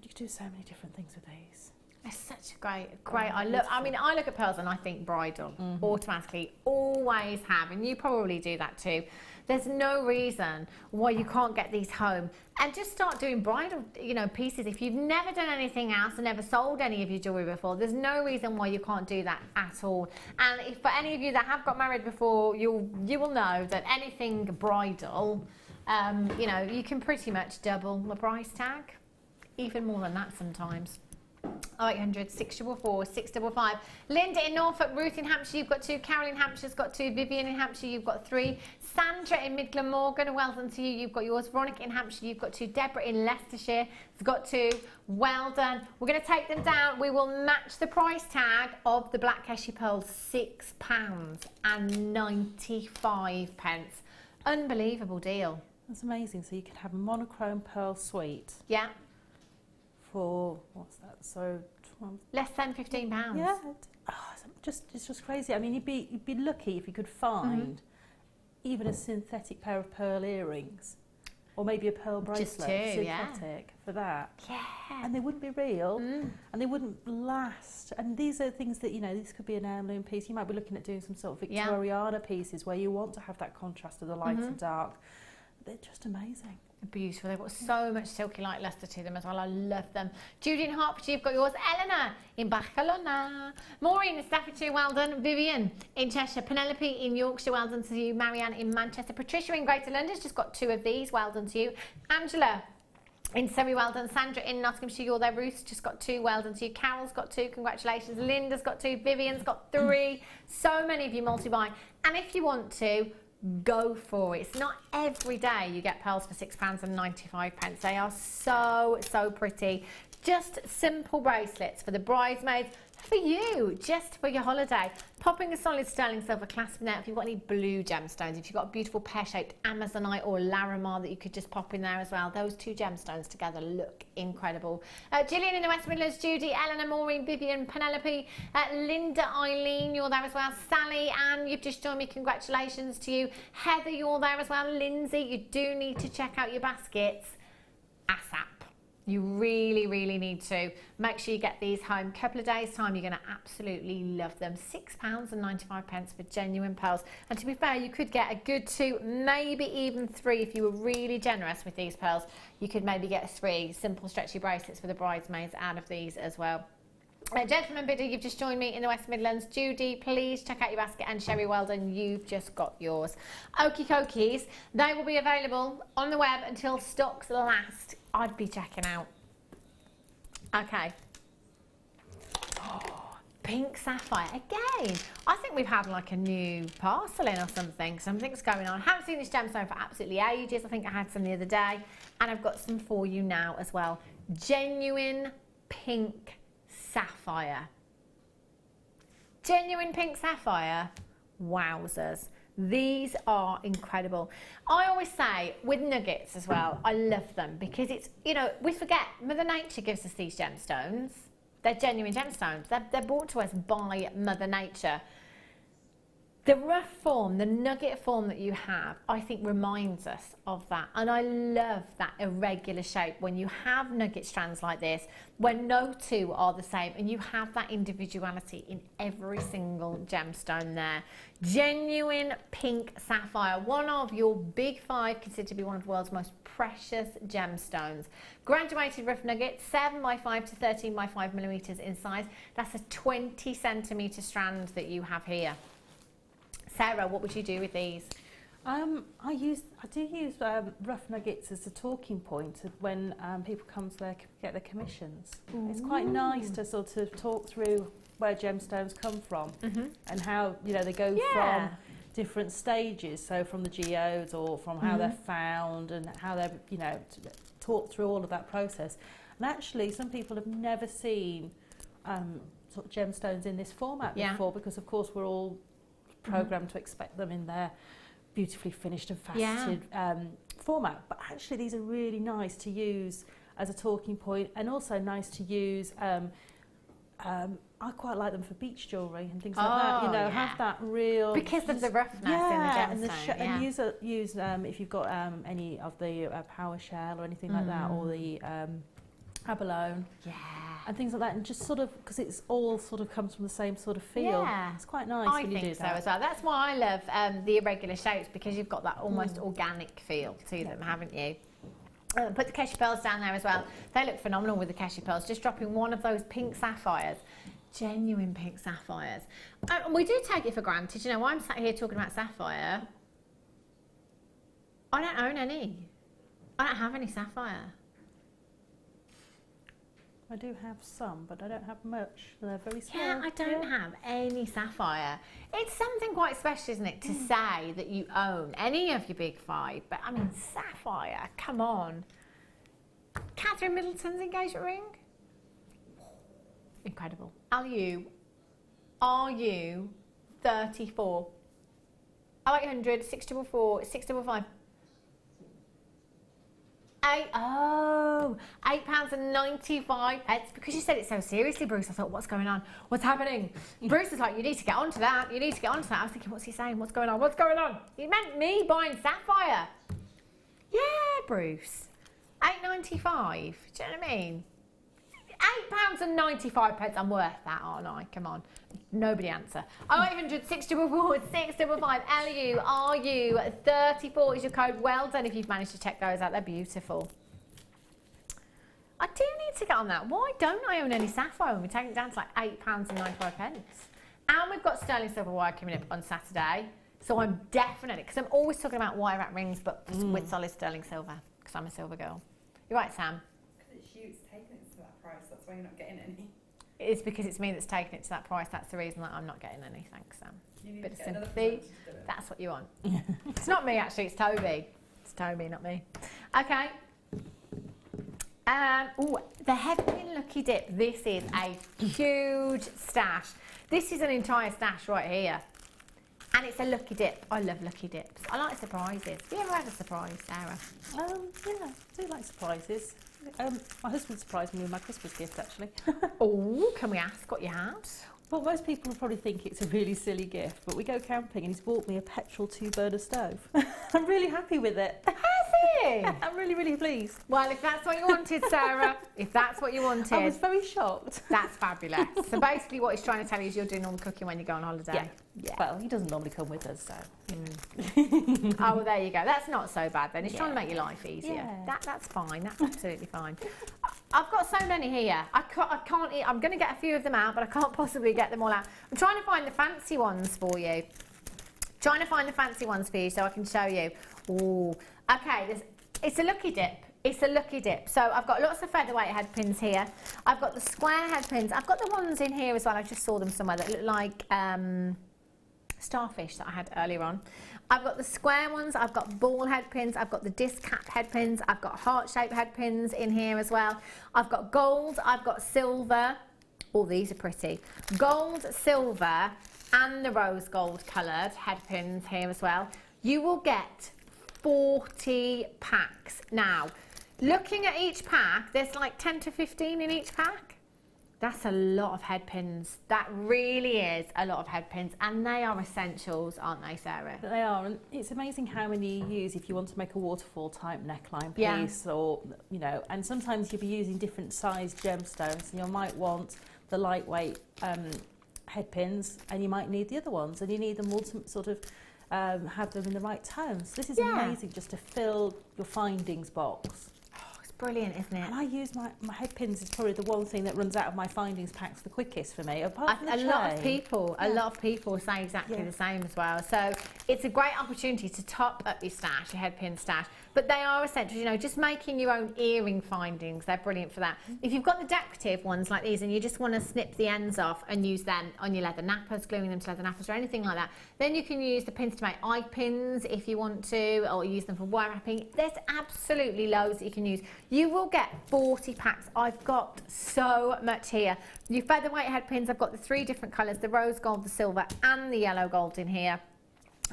You could do so many different things with these. It's such a great. I look at pearls and I think bridal automatically, always have, and you probably do that too. There's no reason why you can't get these home and just start doing bridal, you know, pieces. If you've never done anything else and never sold any of your jewellery before, there's no reason why you can't do that at all. And if for any of you that have got married before, you will know that anything bridal, you know, you can pretty much double the price tag, even more than that sometimes. 0800 644 655. Linda in Norfolk, Ruth in Hampshire, you've got 2. Carol in Hampshire's got 2. Vivian in Hampshire, you've got 3. Sandra in Mid Glamorgan, well done to you, you've got yours. Veronica in Hampshire, you've got 2. Deborah in Leicestershire has got 2. Well done. We're going to take them down. We will match the price tag of the Black Keshi pearls, £6.95. Unbelievable deal. That's amazing. So you could have a monochrome pearl suite. Yeah. For what's that? So less than £15. Yeah, it's just crazy. I mean, you'd be lucky if you could find even a synthetic pair of pearl earrings, or maybe a pearl bracelet, yeah. synthetic for that. Yeah. And they wouldn't be real, and they wouldn't last. And these are things that, you know, this could be an heirloom piece. You might be looking at doing some sort of Victoriana pieces where you want to have that contrast of the light and dark. They're just amazing. Beautiful. They've got so much silky light lustre to them as well. I love them. Judy in Hertfordshire, you've got yours. Eleanor in Barcelona. Maureen in Staffordshire, well done. Vivian in Cheshire. Penelope in Yorkshire, well done to you. Marianne in Manchester. Patricia in Greater London's just got 2 of these, well done to you. Angela in Surrey, well done. Sandra in Nottinghamshire, you're there. Ruth's just got 2, well done to you. Carol's got 2, congratulations. Linda's got 2, Vivian's got 3. So many of you multi-buy. And if you want to, go for it. It's not every day you get pearls for £6.95. They are so pretty. Just simple bracelets for the bridesmaids, for you, just for your holiday. Popping a solid sterling silver clasp in there. If you've got any blue gemstones, if you've got a beautiful pear-shaped Amazonite or Larimar that you could just pop in there as well, those 2 gemstones together look incredible. Gillian in the West Midlands, Judy, Eleanor, Maureen, Vivian, Penelope, Linda, Eileen, you're there as well. Sally, Anne, you've just joined me, congratulations to you. Heather, you're there as well. Lindsay, you do need to check out your baskets ASAP. You really need to. Make sure you get these home. Couple of days time, you're going to absolutely love them. £6.95 for genuine pearls. And to be fair, you could get a good 2, maybe even 3 if you were really generous with these pearls. You could maybe get 3 simple stretchy bracelets for the bridesmaids out of these as well. Gentleman bidder, you've just joined me in the West Midlands. Judy, please check out your basket. And Sherry, well done, you've just got yours. Okie dokies, they will be available on the web until stocks last. I'd be checking out. Okay. Oh, pink sapphire again. I think we've had like a new parcel in or something. Something's going on. I haven't seen this gemstone for absolutely ages. I think I had some the other day, and I've got some for you now as well. Genuine pink sapphire. Genuine pink sapphire. Wowzers. These are incredible. I always say with nuggets as well, I love them because it's, you know, we forget Mother Nature gives us these gemstones. They're genuine gemstones. They're brought to us by Mother Nature. The rough form, the nugget form that you have, I think reminds us of that. And I love that irregular shape when you have nugget strands like this, where no 2 are the same, and you have that individuality in every single gemstone there. Genuine pink sapphire, one of your big 5, considered to be one of the world's most precious gemstones. Graduated rough nugget, 7x5 to 13x5 millimeters in size. That's a 20 centimeter strand that you have here. Sarah, what would you do with these? I do use rough nuggets as a talking point when people come to get their commissions. It's quite nice to sort of talk through where gemstones come from and how, you know, they go from different stages. So from the geodes or from how they're found and how they're, you know, talk through all of that process. And actually, some people have never seen sort of gemstones in this format before, because of course we're all programmed to expect them in their beautifully finished and faceted format. But actually these are really nice to use as a talking point, and also nice to use, I quite like them for beach jewellery and things like that, you know, have that real... Because of the roughness in the gemstone. And use if you've got any of the power shell or anything like that, or the abalone. And things like that, and just sort of, because it's all sort of comes from the same sort of feel. It's quite nice when you do that. I think so as well. That's why I love the irregular shapes, because you've got that almost organic feel to them, haven't you? Put the Keshe pearls down there as well. They look phenomenal with the Keshe pearls. Just dropping one of those pink sapphires. Genuine pink sapphires. We do take it for granted. You know, I'm sat here talking about sapphire. I don't own any. I don't have any sapphire. I do have some, but I don't have much. They're very small. Yeah, I don't have any sapphire. It's something quite special, isn't it, to say that you own any of your big 5. But I mean, sapphire, come on. Catherine Middleton's engagement ring. Incredible. Are you 34? 0800 644 655. £8.95. Because you said it so seriously, Bruce, I thought, what's going on? What's happening? Bruce is like, you need to get onto that. You need to get onto that. I was thinking, what's he saying? What's going on? What's going on? He meant me buying sapphire. Yeah, Bruce? £8.95. Do you know what I mean? £8.95. I'm worth that, aren't I? Come on. Nobody answer. 0800 644 655. LU, RU 34 is your code. Well done if you've managed to check those out. They're beautiful. I do need to get on that. Why don't I own any sapphire when we're taking it down to like £8.95? And we've got sterling silver wire coming up on Saturday. So I'm definitely, because I'm always talking about wire wrap rings, but with solid sterling silver, because I'm a silver girl. You're right, Sam. Because it's you, it's taken it to that price, that's why you're not getting any. It's because it's me that's taken it to that price. That's the reason that I'm not getting any. Thanks, Sam. You need Bit of to get another sympathy. person to do it. That's what you want. It's not me, actually. It's Toby. It's Toby, not me. Okay. Ooh, the Headpin Lucky Dip. This is a huge stash. This is an entire stash right here. And it's a lucky dip. I love lucky dips. I like surprises. Have you ever had a surprise, Sarah? Yeah, I do like surprises. My husband surprised me with my Christmas gift, actually. Oh, can we ask what you had? Well, most people will probably think it's a really silly gift, but we go camping and he's bought me a petrol 2-burner stove. I'm really happy with it. Has he? I'm really, really pleased. Well, if that's what you wanted, Sarah, if that's what you wanted, I was very shocked. that's fabulous. So basically what he's trying to tell you is you're doing all the cooking when you go on holiday. Yeah. Well, he doesn't normally come with us, so. Oh, well, there you go. That's not so bad then. He's trying to make your life easier. Yeah. That's fine. That's absolutely fine. I've got so many here. I can't eat. I'm going to get a few of them out, but I can't possibly get them all out. I'm trying to find the fancy ones for you. Trying to find the fancy ones for you so I can show you. Ooh. Okay, it's a lucky dip. It's a lucky dip. So I've got lots of featherweight head pins here. I've got the square head pins. I've got the ones in here as well. I just saw them somewhere that look like starfish that I had earlier on. I've got the square ones. I've got ball head pins. I've got the disc cap head pins. I've got heart-shaped head pins in here as well. I've got gold. I've got silver. Oh, these are pretty. Gold, silver, and the rose gold coloured head pins here as well. You will get 40 packs. Now, looking at each pack, there's like 10 to 15 in each pack. That's a lot of head pins. That really is a lot of head pins, and they are essentials, aren't they, Sarah? They are, and it's amazing how many you use if you want to make a waterfall type neckline piece, or, you know, and sometimes you'll be using different sized gemstones, and you might want the lightweight head pins, and you might need the other ones, and you need them all to sort of have them in the right tones. This is amazing just to fill your findings box. Brilliant, isn't it? And I use my head pins is probably the one thing that runs out of my findings packs the quickest for me. Apart from the a lot of people say exactly the same as well. So it's a great opportunity to top up your stash, your head pin stash. But they are essential, you know, just making your own earring findings. They're brilliant for that. If you've got the decorative ones like these and you just want to snip the ends off and use them on your leather nappers, gluing them to leather nappers or anything like that, then you can use the pins to make eye pins if you want to, or use them for wire wrapping. There's absolutely loads that you can use. You will get 40 packs. I've got so much here. Your featherweight head pins, I've got the 3 different colours, the rose gold, the silver and the yellow gold in here.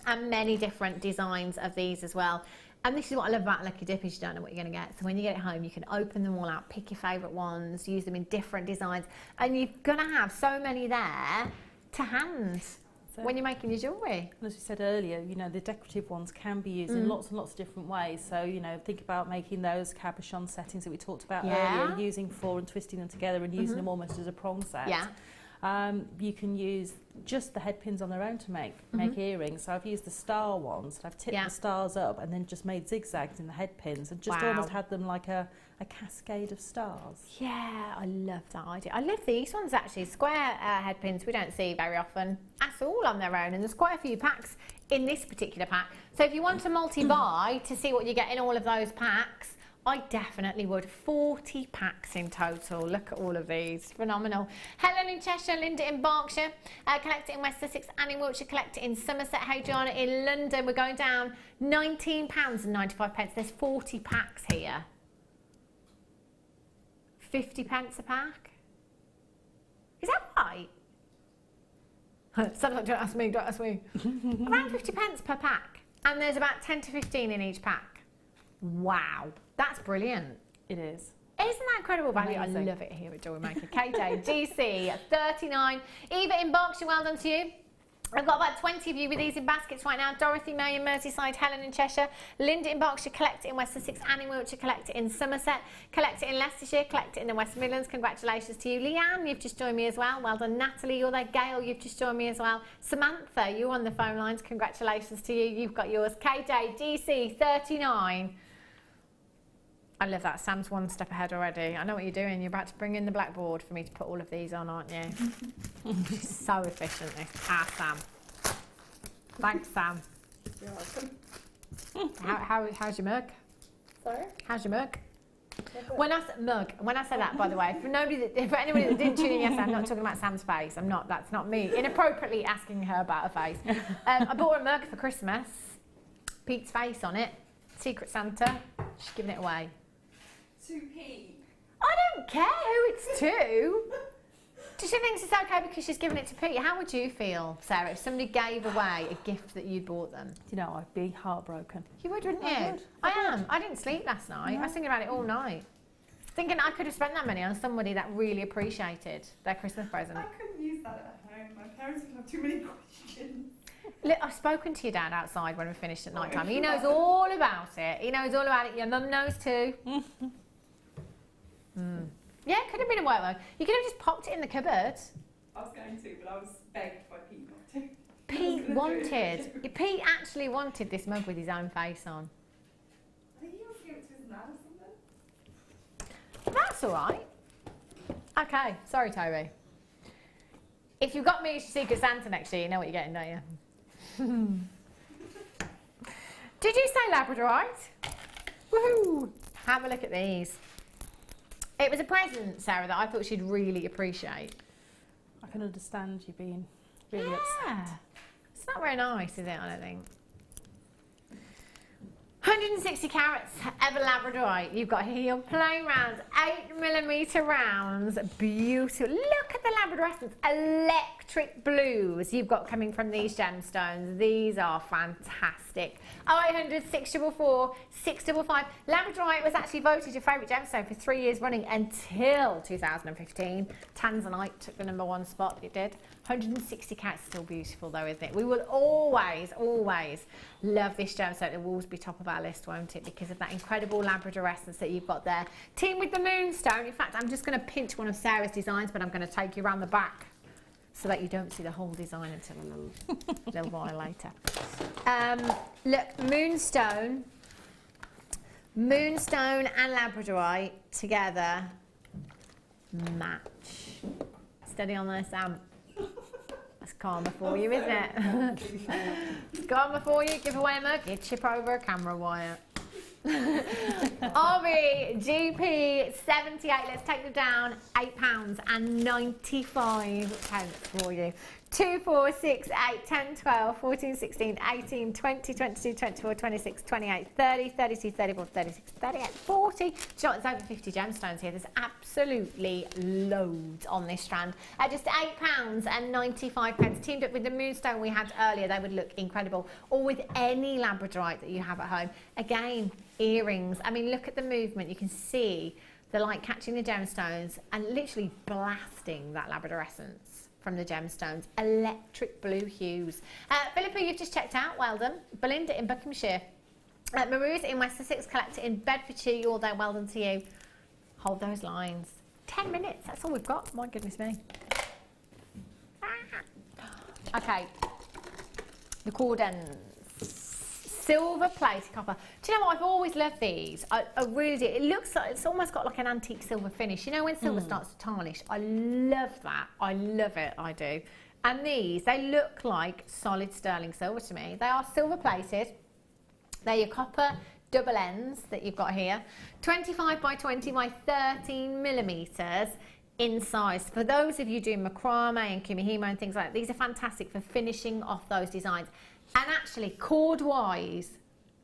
And many different designs of these as well. And this is what I love about Lucky Dip, is you don't know what you're going to get. So when you get it home, you can open them all out, pick your favourite ones, use them in different designs. And you're going to have so many there to hand when you're making your jewellery. As we said earlier, you know, the decorative ones can be used in lots and lots of different ways. So, you know, think about making those cabochon settings that we talked about earlier, using 4 and twisting them together and using them almost as a prong set. You can use just the head pins on their own to make earrings. So I've used the star ones, I've tipped the stars up and then just made zigzags in the head pins and just almost had them like a cascade of stars. Yeah, I love that idea. I love these ones actually, square head pins we don't see very often at all on their own, and there's quite a few packs in this particular pack. So if you want to multi-buy to see what you get in all of those packs, I definitely would. 40 packs in total. Look at all of these. Phenomenal. Helen in Cheshire, Linda in Berkshire, collect it in West Sussex, Annie in Wiltshire, collect it in Somerset, Hadriana in London. We're going down £19.95. There's 40 packs here. 50p a pack. Is that right? Sometimes don't ask me, don't ask me. Around 50p per pack. And there's about 10 to 15 in each pack. Wow. That's brilliant. It is. Isn't that incredible value? Amazing. I love it here at Jewellery Maker. KJ, GC, 39. Eva in Berkshire, well done to you. I've got about 20 of you with these in baskets right now. Dorothy, May in Merseyside, Helen in Cheshire, Linda in Berkshire, collect it in West Sussex, Annie in Wiltshire, collect it in Somerset, collect it in Leicestershire, collect it in the West Midlands. Congratulations to you. Leanne, you've just joined me as well. Well done. Natalie, you're there. Gail, you've just joined me as well. Samantha, you're on the phone lines. Congratulations to you. You've got yours. KJ, DC, 39. I love that. Sam's one step ahead already. I know what you're doing. You're about to bring in the blackboard for me to put all of these on, aren't you? She's so efficient, this. Sam. Thanks, Sam. You're welcome. How's your mug? Sorry? How's your mug? When I say that, by the way, for anybody that didn't tune in yesterday, I'm not talking about Sam's face. That's not me. Inappropriately asking her about her face. I bought her a mug for Christmas. Pete's face on it. Secret Santa. She's giving it away. To Pete. I don't care who it's to. Does she think it's okay because she's giving it to Pete? How would you feel, Sarah, if somebody gave away a gift that you bought them? You know, I'd be heartbroken. You would, wouldn't you? I would. I am. I didn't sleep last night. No. I was thinking about it all night. Thinking I could have spent that money on somebody that really appreciated their Christmas present. I couldn't use that at home. My parents would have too many questions. Look, I've spoken to your dad outside when we finished at night time. He knows all about it. He knows all about it. Your mum knows too. Yeah, it could have been a work mug. You could have just popped it in the cupboard. I was going to, but I was begged by Pete not to. Pete actually wanted this mug with his own face on. I think he was giving it to his nan or something. That's all right. Okay, sorry, Toby. If you've got me as your Secret Santa next year, you know what you're getting, don't you? Did you say Labradorite? Woohoo! Have a look at these. It was a present, Sarah, that I thought she'd really appreciate. I can understand you being really upset. It's not very nice, is it, I don't think. 160 carats, ever Labradorite. You've got here your plain rounds, 8mm rounds. Beautiful. Look at the Labradorescence. Electric blues you've got coming from these gemstones. These are fantastic. 0800 644 655. Labradorite was actually voted your favourite gemstone for 3 years running until 2015. Tanzanite took the #1 spot, it did. 160 carats, still beautiful though, isn't it? We will always, always love this gemstone. It will always be top of our list, won't it? Because of that incredible Labradorescence that you've got there. Team with the moonstone. In fact, I'm just going to pinch one of Sarah's designs, but I'm going to take you around the back so that you don't see the whole design until a little while later. Look, moonstone and Labradorite together match. Steady on there, Sam. That's karma for you, isn't it? It's karma for you. Give away a mug, you chip over a camera wire. RBGP 78. Let's take them down. £8.95 for you. 2, 4, 6, 8, 10, 12, 14, 16, 18, 20, 22, 24, 26, 28, 30, 32, 34, 36, 38, 40. Do you know what? There's over 50 gemstones here. There's absolutely loads on this strand. At just £8.95. Teamed up with the moonstone we had earlier, they would look incredible. Or with any Labradorite that you have at home. Again, earrings. I mean, look at the movement. You can see the light catching the gemstones and literally blasting that Labradorescence from the gemstones. Electric blue hues. Philippa, you've just checked out. Well done. Belinda in Buckinghamshire. Maroos in West Sussex. Collector in Bedfordshire. You're there. Well done to you. Hold those lines. 10 minutes. That's all we've got. My goodness me. Okay. The cordons. Silver plated copper. Do you know what? I've always loved these. I really do. It looks like it's almost got like an antique silver finish. You know when silver starts to tarnish? I love that. I love it. I do. And these, they look like solid sterling silver to me. They are silver plated. They're your copper double ends that you've got here. 25 by 20 by 13mm in size. For those of you doing macrame and kumihimo and things like that, these are fantastic for finishing off those designs. And actually, cord-wise,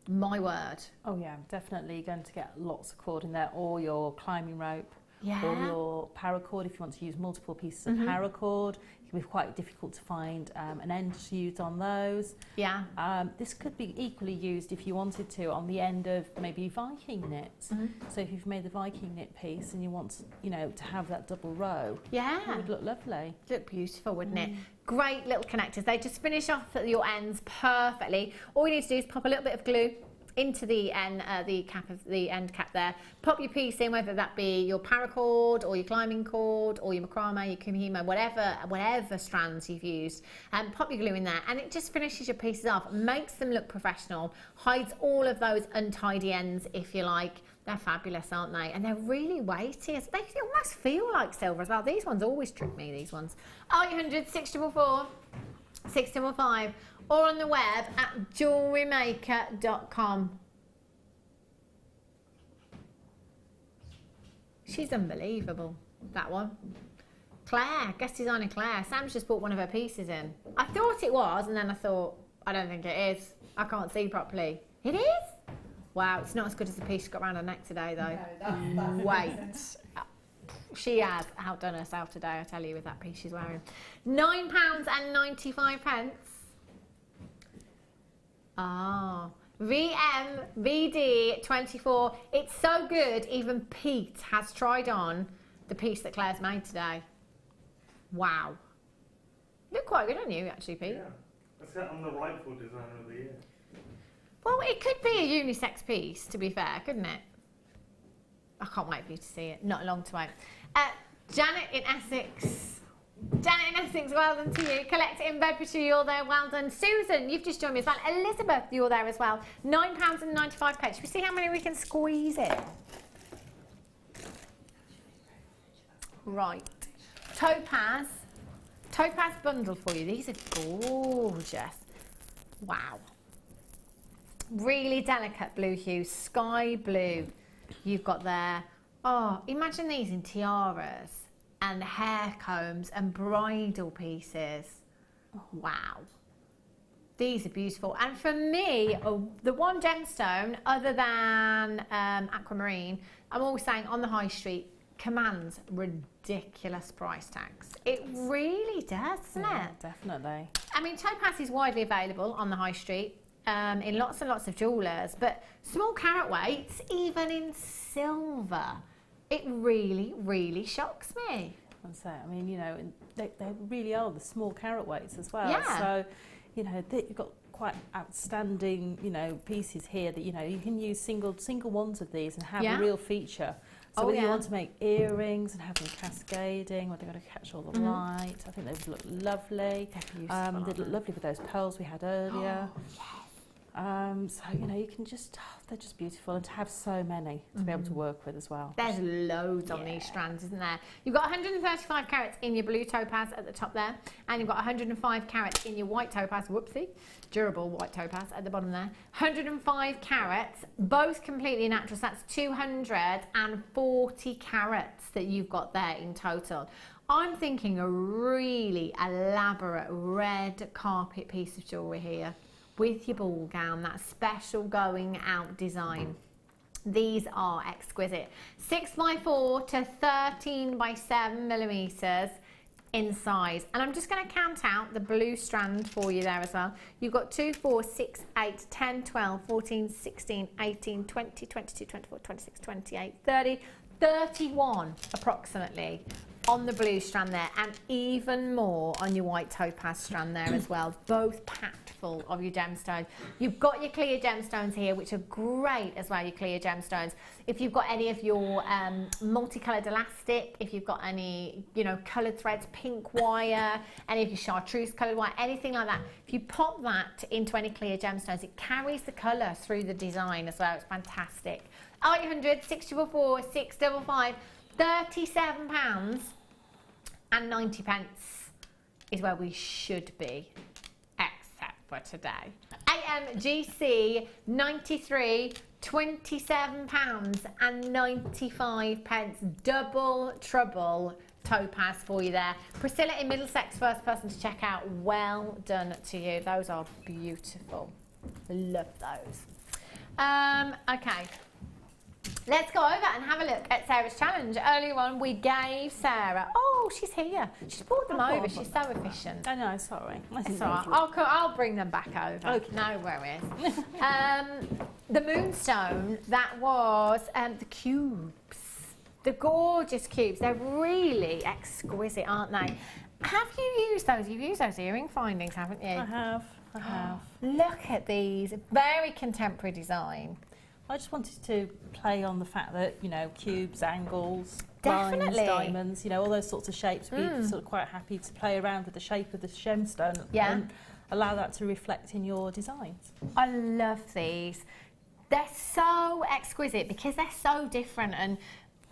my word. Oh yeah, definitely going to get lots of cord in there, or your climbing rope, Yeah. or your paracord if you want to use multiple pieces of paracord. It can be quite difficult to find an end to use on those. Yeah. This could be equally used if you wanted to on the end of maybe Viking knit. So if you've made the Viking knit piece and you want, you know, to have that double row, Yeah. it would look lovely. Look beautiful, wouldn't it? Great little connectors. They just finish off at your ends perfectly. All you need to do is pop a little bit of glue into the end, the end cap there. Pop your piece in, whether that be your paracord or your climbing cord or your macrame, your kumihimo, whatever strands you've used, and pop your glue in there, and it just finishes your pieces off, makes them look professional, hides all of those untidy ends, if you like. They're fabulous, aren't they? And they're really weighty. They almost feel like silver as well. These ones always trick me, these ones. 0800 644 655, or on the web at JewelleryMaker.com. She's unbelievable, that one. Claire, guest designer Claire. Sam's just bought one of her pieces in. I thought it was, and then I thought, I don't think it is. I can't see properly. It is? Wow, it's not as good as the piece she got around her neck today, though. No, that's Wait. She has outdone herself today, I tell you, with that piece she's wearing. £9.95. Ah, VMVD24. It's so good, even Pete has tried on the piece that Claire's made today. Wow. You look quite good on you, actually, Pete. Yeah. I'm the rightful designer of the year. Well, it could be a unisex piece, to be fair, couldn't it? I can't wait for you to see it. Not long to wait. Janet in Essex. Janet in Essex, well done to you. Collect in Bedfordshire, you're there, well done. Susan, you've just joined me as well. Elizabeth, you're there as well. £9.95. Should we see how many we can squeeze in? Right. Topaz. Topaz bundle for you. These are gorgeous. Wow. Really delicate blue hue, sky blue. You've got there. Oh, imagine these in tiaras and hair combs and bridal pieces. Wow. These are beautiful. And for me, the one gemstone, other than aquamarine, I'm always saying on the high street, commands ridiculous price tags. It really does, doesn't it? Definitely. I mean, topaz is widely available on the high street in lots and lots of jewellers, but small carat weights, even in silver, it really, really shocks me. And so, I mean, you know, they really are the small carat weights as well. Yeah. So, you know, you've got quite outstanding, you know, pieces here that, you know, you can use single ones of these and have a real feature. So whether you want to make earrings and have them cascading, or they've got to catch all the light, I think they would look lovely. They'd look lovely with those pearls we had earlier. Oh, yes. So, you know, you can just, they're just beautiful, and to have so many to be able to work with as well. There's loads on these strands, isn't there? You've got 135 carats in your blue topaz at the top there, and you've got 105 carats in your white topaz, whoopsie, durable white topaz at the bottom there. 105 carats, both completely natural, so that's 240 carats that you've got there in total. I'm thinking a really elaborate red carpet piece of jewellery here, with your ball gown, that special going out design. These are exquisite. 6x4 to 13x7 millimeters in size. And I'm just going to count out the blue strand for you there as well. You've got 2, 4, 6, 8, 10, 12, 14, 16, 18, 20, 22, 24, 26, 28, 30, 31 approximately on the blue strand there, and even more on your white topaz strand there as well, both packed full of your gemstones. You've got your clear gemstones here, which are great as well, your clear gemstones. If you've got any of your multicoloured elastic, if you've got any, you know, coloured threads, pink wire, any of your chartreuse coloured wire, anything like that, if you pop that into any clear gemstones, it carries the colour through the design as well. It's fantastic. 0800 644 655. £37.90 is where we should be, except for today. AMGC 93, £27.95. Double trouble topaz for you there. Priscilla in Middlesex, first person to check out. Well done to you. Those are beautiful. Love those. Okay. Let's go over and have a look at Sarah's challenge. Earlier on, we gave Sarah... Oh, she's here. She's brought them over. She's so efficient. I know, sorry. It's all right. I'll bring them back over. Okay. No worries. The moonstone, that was the cubes. The gorgeous cubes. They're really exquisite, aren't they? Have you used those? You've used those earring findings, haven't you? I have. Look at these. Very contemporary design. I just wanted to play on the fact that, you know, cubes, angles, Definitely. lines, diamonds, you know, all those sorts of shapes. We're sort of quite happy to play around with the shape of the gemstone and allow that to reflect in your designs. I love these. They're so exquisite because they're so different, and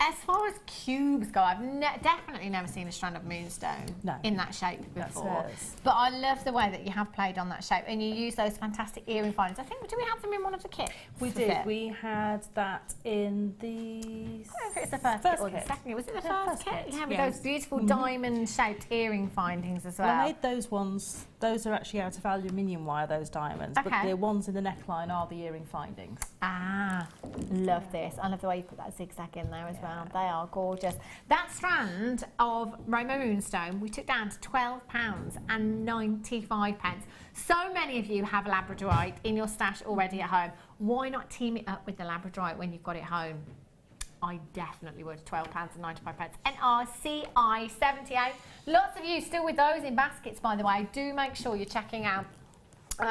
as far as cubes go, I've definitely never seen a strand of moonstone in that shape before. But I love the way that you have played on that shape, and you use those fantastic earring findings. I think, do we have them in one of the kits? We did. We had that in the... I don't know if it's the first kit or the second. Was it the first kit? Yeah, with those beautiful diamond-shaped earring findings as well. Well, I made those ones. Those are actually out of aluminium wire, those diamonds. Okay. But the ones in the neckline are the earring findings. Ah, love this. I love the way you put that zigzag in there as well. They are gorgeous. That strand of Roma Moonstone we took down to £12.95. So many of you have labradorite in your stash already at home. Why not team it up with the labradorite when you've got it home? I definitely would. £12.95. NRCI 78. Lots of you still with those in baskets, by the way. Do make sure you're checking out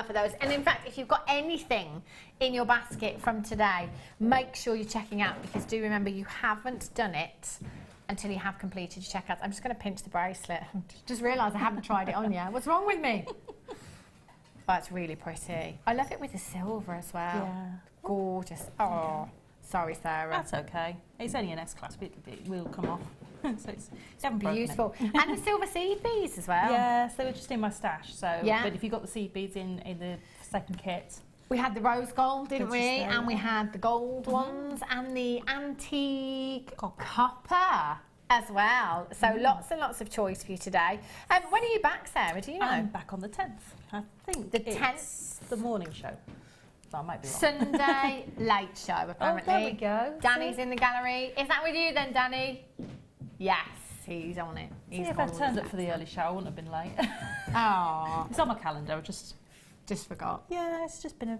for those. And in fact, if you've got anything in your basket from today, make sure you're checking out, because do remember, you haven't done it until you have completed your checkouts. I'm just going to pinch the bracelet. Just realised I haven't tried it on yet. What's wrong with me? Oh, it's really pretty. I love it with the silver as well. Yeah. Gorgeous. Oh, sorry, Sarah. That's okay. It's only an S-class, but it will come off. So it's beautiful. And the silver seed beads as well. Yes, they were just in my stash. So, yeah. But if you got the seed beads in the second kit. We had the rose gold, didn't we? And we had the gold ones and the antique copper as well. So lots and lots of choice for you today. When are you back, Sarah? Do you know? I'm back on the 10th. I think the 10th, the morning show. So I might be wrong. Sunday late show, apparently. Oh, there we go. Danny's in the gallery. Is that with you then, Danny? Yes, he's on it. He's if I turned up for the early show, I wouldn't have been late. Oh, it's on my calendar. I just forgot. Yeah, it's just been a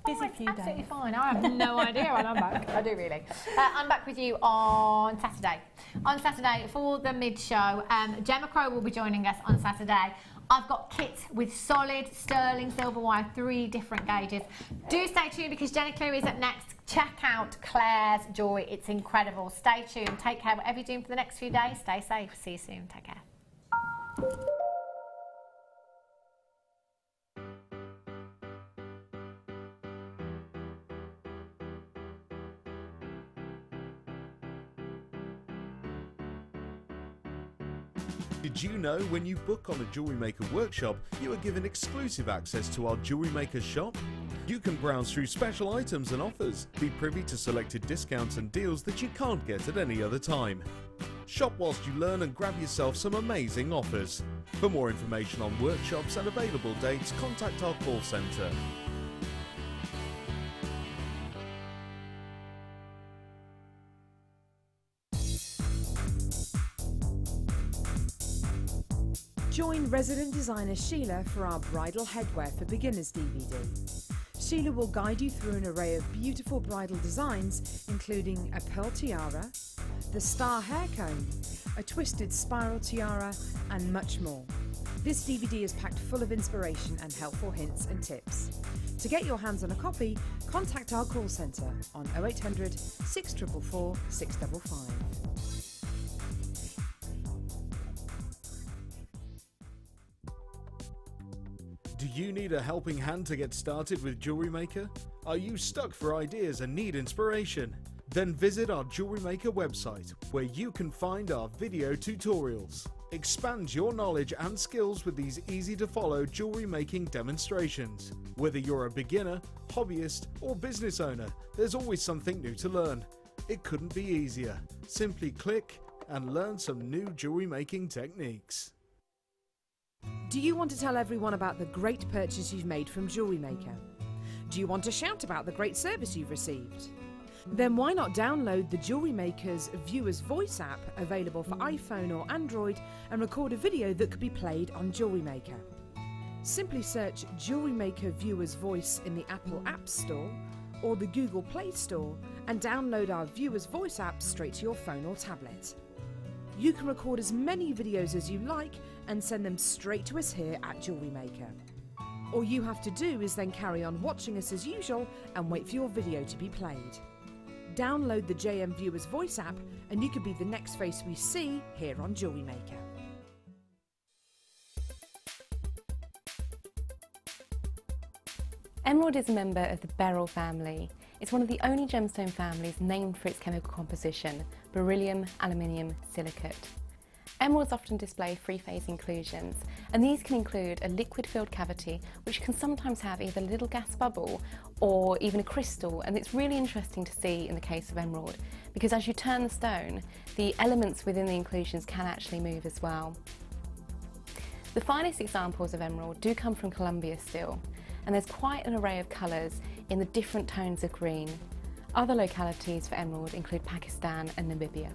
busy few days. Absolutely fine. I have no idea when I'm back. I do really. I'm back with you on Saturday. On Saturday for the mid show. Gemma Crow will be joining us on Saturday. I've got kits with solid sterling silver wire, 3 different gauges. Do stay tuned, because Jenny Cleary is up next. Check out Claire's jewellery. It's incredible. Stay tuned. Take care. Whatever you're doing for the next few days, stay safe. See you soon. Take care. Did you know when you book on a Jewellery Maker workshop, you are given exclusive access to our Jewellery Maker shop? You can browse through special items and offers, be privy to selected discounts and deals that you can't get at any other time. Shop whilst you learn and grab yourself some amazing offers. For more information on workshops and available dates, contact our call centre. Join resident designer Sheila for our Bridal Headwear for Beginners DVD. Sheila will guide you through an array of beautiful bridal designs, including a pearl tiara, the star hair comb, a twisted spiral tiara, and much more. This DVD is packed full of inspiration and helpful hints and tips. To get your hands on a copy, contact our call centre on 0800 644 655. Do you need a helping hand to get started with Jewellery Maker? Are you stuck for ideas and need inspiration? Then visit our Jewellery Maker website, where you can find our video tutorials. Expand your knowledge and skills with these easy-to-follow jewellery making demonstrations. Whether you're a beginner, hobbyist, or business owner, there's always something new to learn. It couldn't be easier. Simply click and learn some new jewellery making techniques. Do you want to tell everyone about the great purchase you've made from Jewellery Maker? Do you want to shout about the great service you've received? Then why not download the Jewellery Maker's Viewer's Voice app, available for iPhone or Android, and record a video that could be played on Jewellery Maker. Simply search Jewellery Maker Viewer's Voice in the Apple App Store or the Google Play Store and download our Viewer's Voice app straight to your phone or tablet. You can record as many videos as you like and send them straight to us here at Jewellery Maker. All you have to do is then carry on watching us as usual and wait for your video to be played. Download the JM Viewers Voice app and you could be the next face we see here on Jewellery Maker. Emerald is a member of the beryl family. It's one of the only gemstone families named for its chemical composition, beryllium, aluminium, silicate. Emeralds often display three-phase inclusions, and these can include a liquid-filled cavity, which can sometimes have either a little gas bubble or even a crystal, and it's really interesting to see in the case of emerald, because as you turn the stone, the elements within the inclusions can actually move as well. The finest examples of emerald do come from Colombia still, and there's quite an array of colours in the different tones of green. Other localities for emerald include Pakistan and Namibia.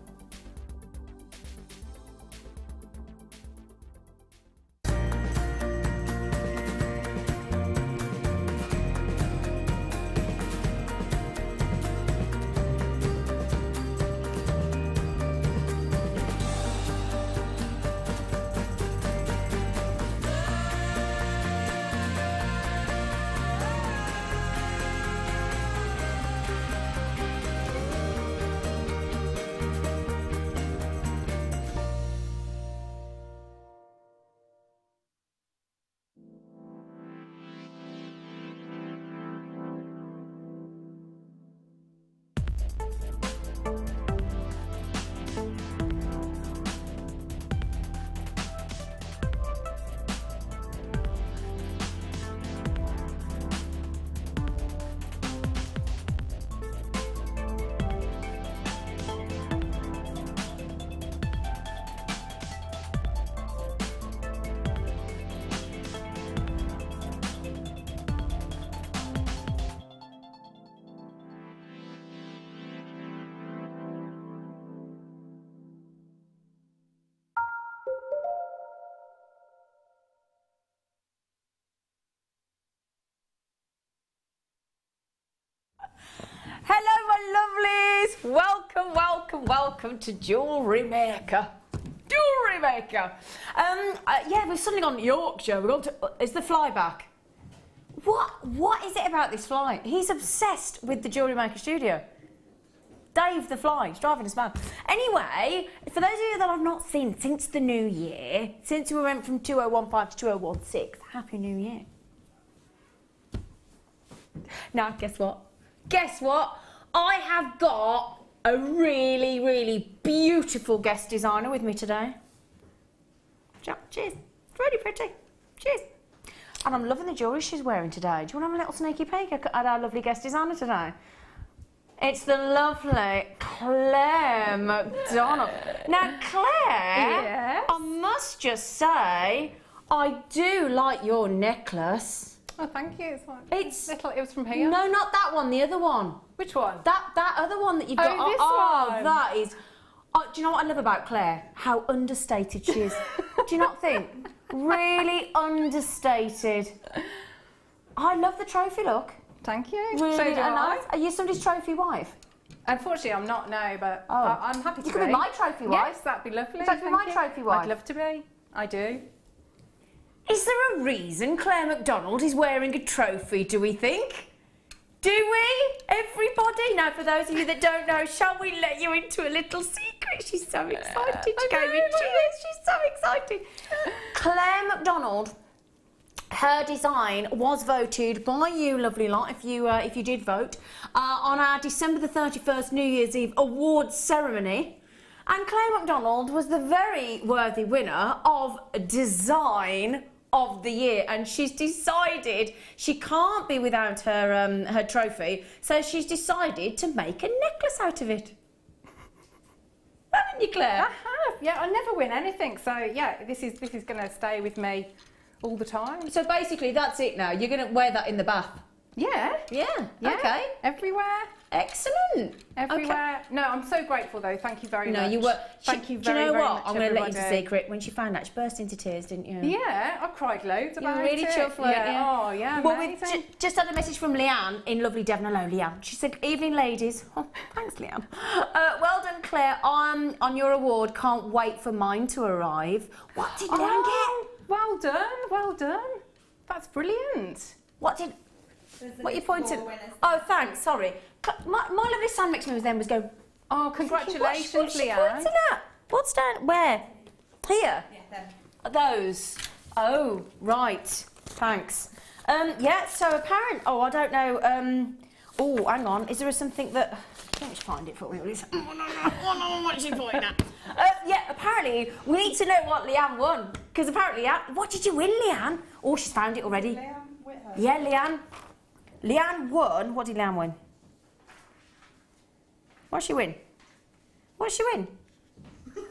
Hello my lovelies! Welcome, welcome, welcome to Jewellery Maker. Jewellery Maker! Yeah, we've suddenly gone to Yorkshire. We've gone to... Is the fly back? What is it about this fly? He's obsessed with the Jewellery Maker studio. Dave the fly, he's driving us mad. Anyway, for those of you that I've not seen since the new year, since we went from 2015 to 2016, Happy New Year. Now, guess what? Guess what? I have got a really, really beautiful guest designer with me today. Cheers. It's really pretty. Cheers. And I'm loving the jewellery she's wearing today. Do you want to have a little sneaky peek at our lovely guest designer today? It's the lovely Claire McDonald. Now, Claire, yes? I must just say, I do like your necklace. Oh, thank you. It's little. It was from here. No, not that one. The other one. Which one? That other one that you've got. Oh, this one. That is. Oh, do you know what I love about Claire? How understated she is. Do you not think? Really understated. I love the trophy look. Thank you. Really so do nice. Are you somebody's trophy wife? Unfortunately, I'm not now, but I'm happy to You could be my trophy wife. Yes, that'd be lovely. Would you like to be my trophy wife? I'd love to be. I do. Is there a reason Claire McDonald is wearing a trophy, do we think? Do we? Everybody? Now, for those of you that don't know, shall we let you into a little secret? She's so excited. She gave me cheers. She's so excited. Claire McDonald, her design was voted by you, lovely lot, if you did vote, on our December the 31st New Year's Eve awards ceremony. And Claire McDonald was the very worthy winner of Design of the Year, and she's decided she can't be without her her trophy, so she's decided to make a necklace out of it. Haven't you, Claire? I have. Yeah, I never win anything, so yeah, this is going to stay with me all the time. So basically, that's it now. You're going to wear that in the bath. Yeah. Yeah. Yeah. Okay. Everywhere. Excellent. Everywhere. Okay. No, I'm so grateful though. Thank you very much. No, you were. Thank you Do very, you know very what? much, I'm going to let you the everybody. secret. When she found out, she burst into tears, didn't you? Yeah, I cried loads You were about really it. chuffed, weren't you? Oh, yeah, Well, we've amazing. just had a message from Leanne in lovely Devon. Hello, Leanne. She said, "Evening, ladies." Oh, thanks, Leanne. Well done, Claire. On your award. Can't wait for mine to arrive. What did Leanne get? Well done, well done. That's brilliant. What did? What you pointed? Oh, thanks. Sorry. My lovely sandwich members then was going. Oh, congratulations, What's she Leanne. pointing at? What's down? Where? Here. Yeah, Those. Oh, right. Thanks. Yeah. So apparent. Oh, I don't know. Oh, hang on. Is there something that? Let me find it for me. What's she pointing at? Yeah. Apparently, we need to know what Leanne won because apparently, what did you win, Leanne? Oh, she's found it already. Leanne with her. Yeah, Leanne. Leanne won. What did Leanne win? What did she win? What did she win? Give me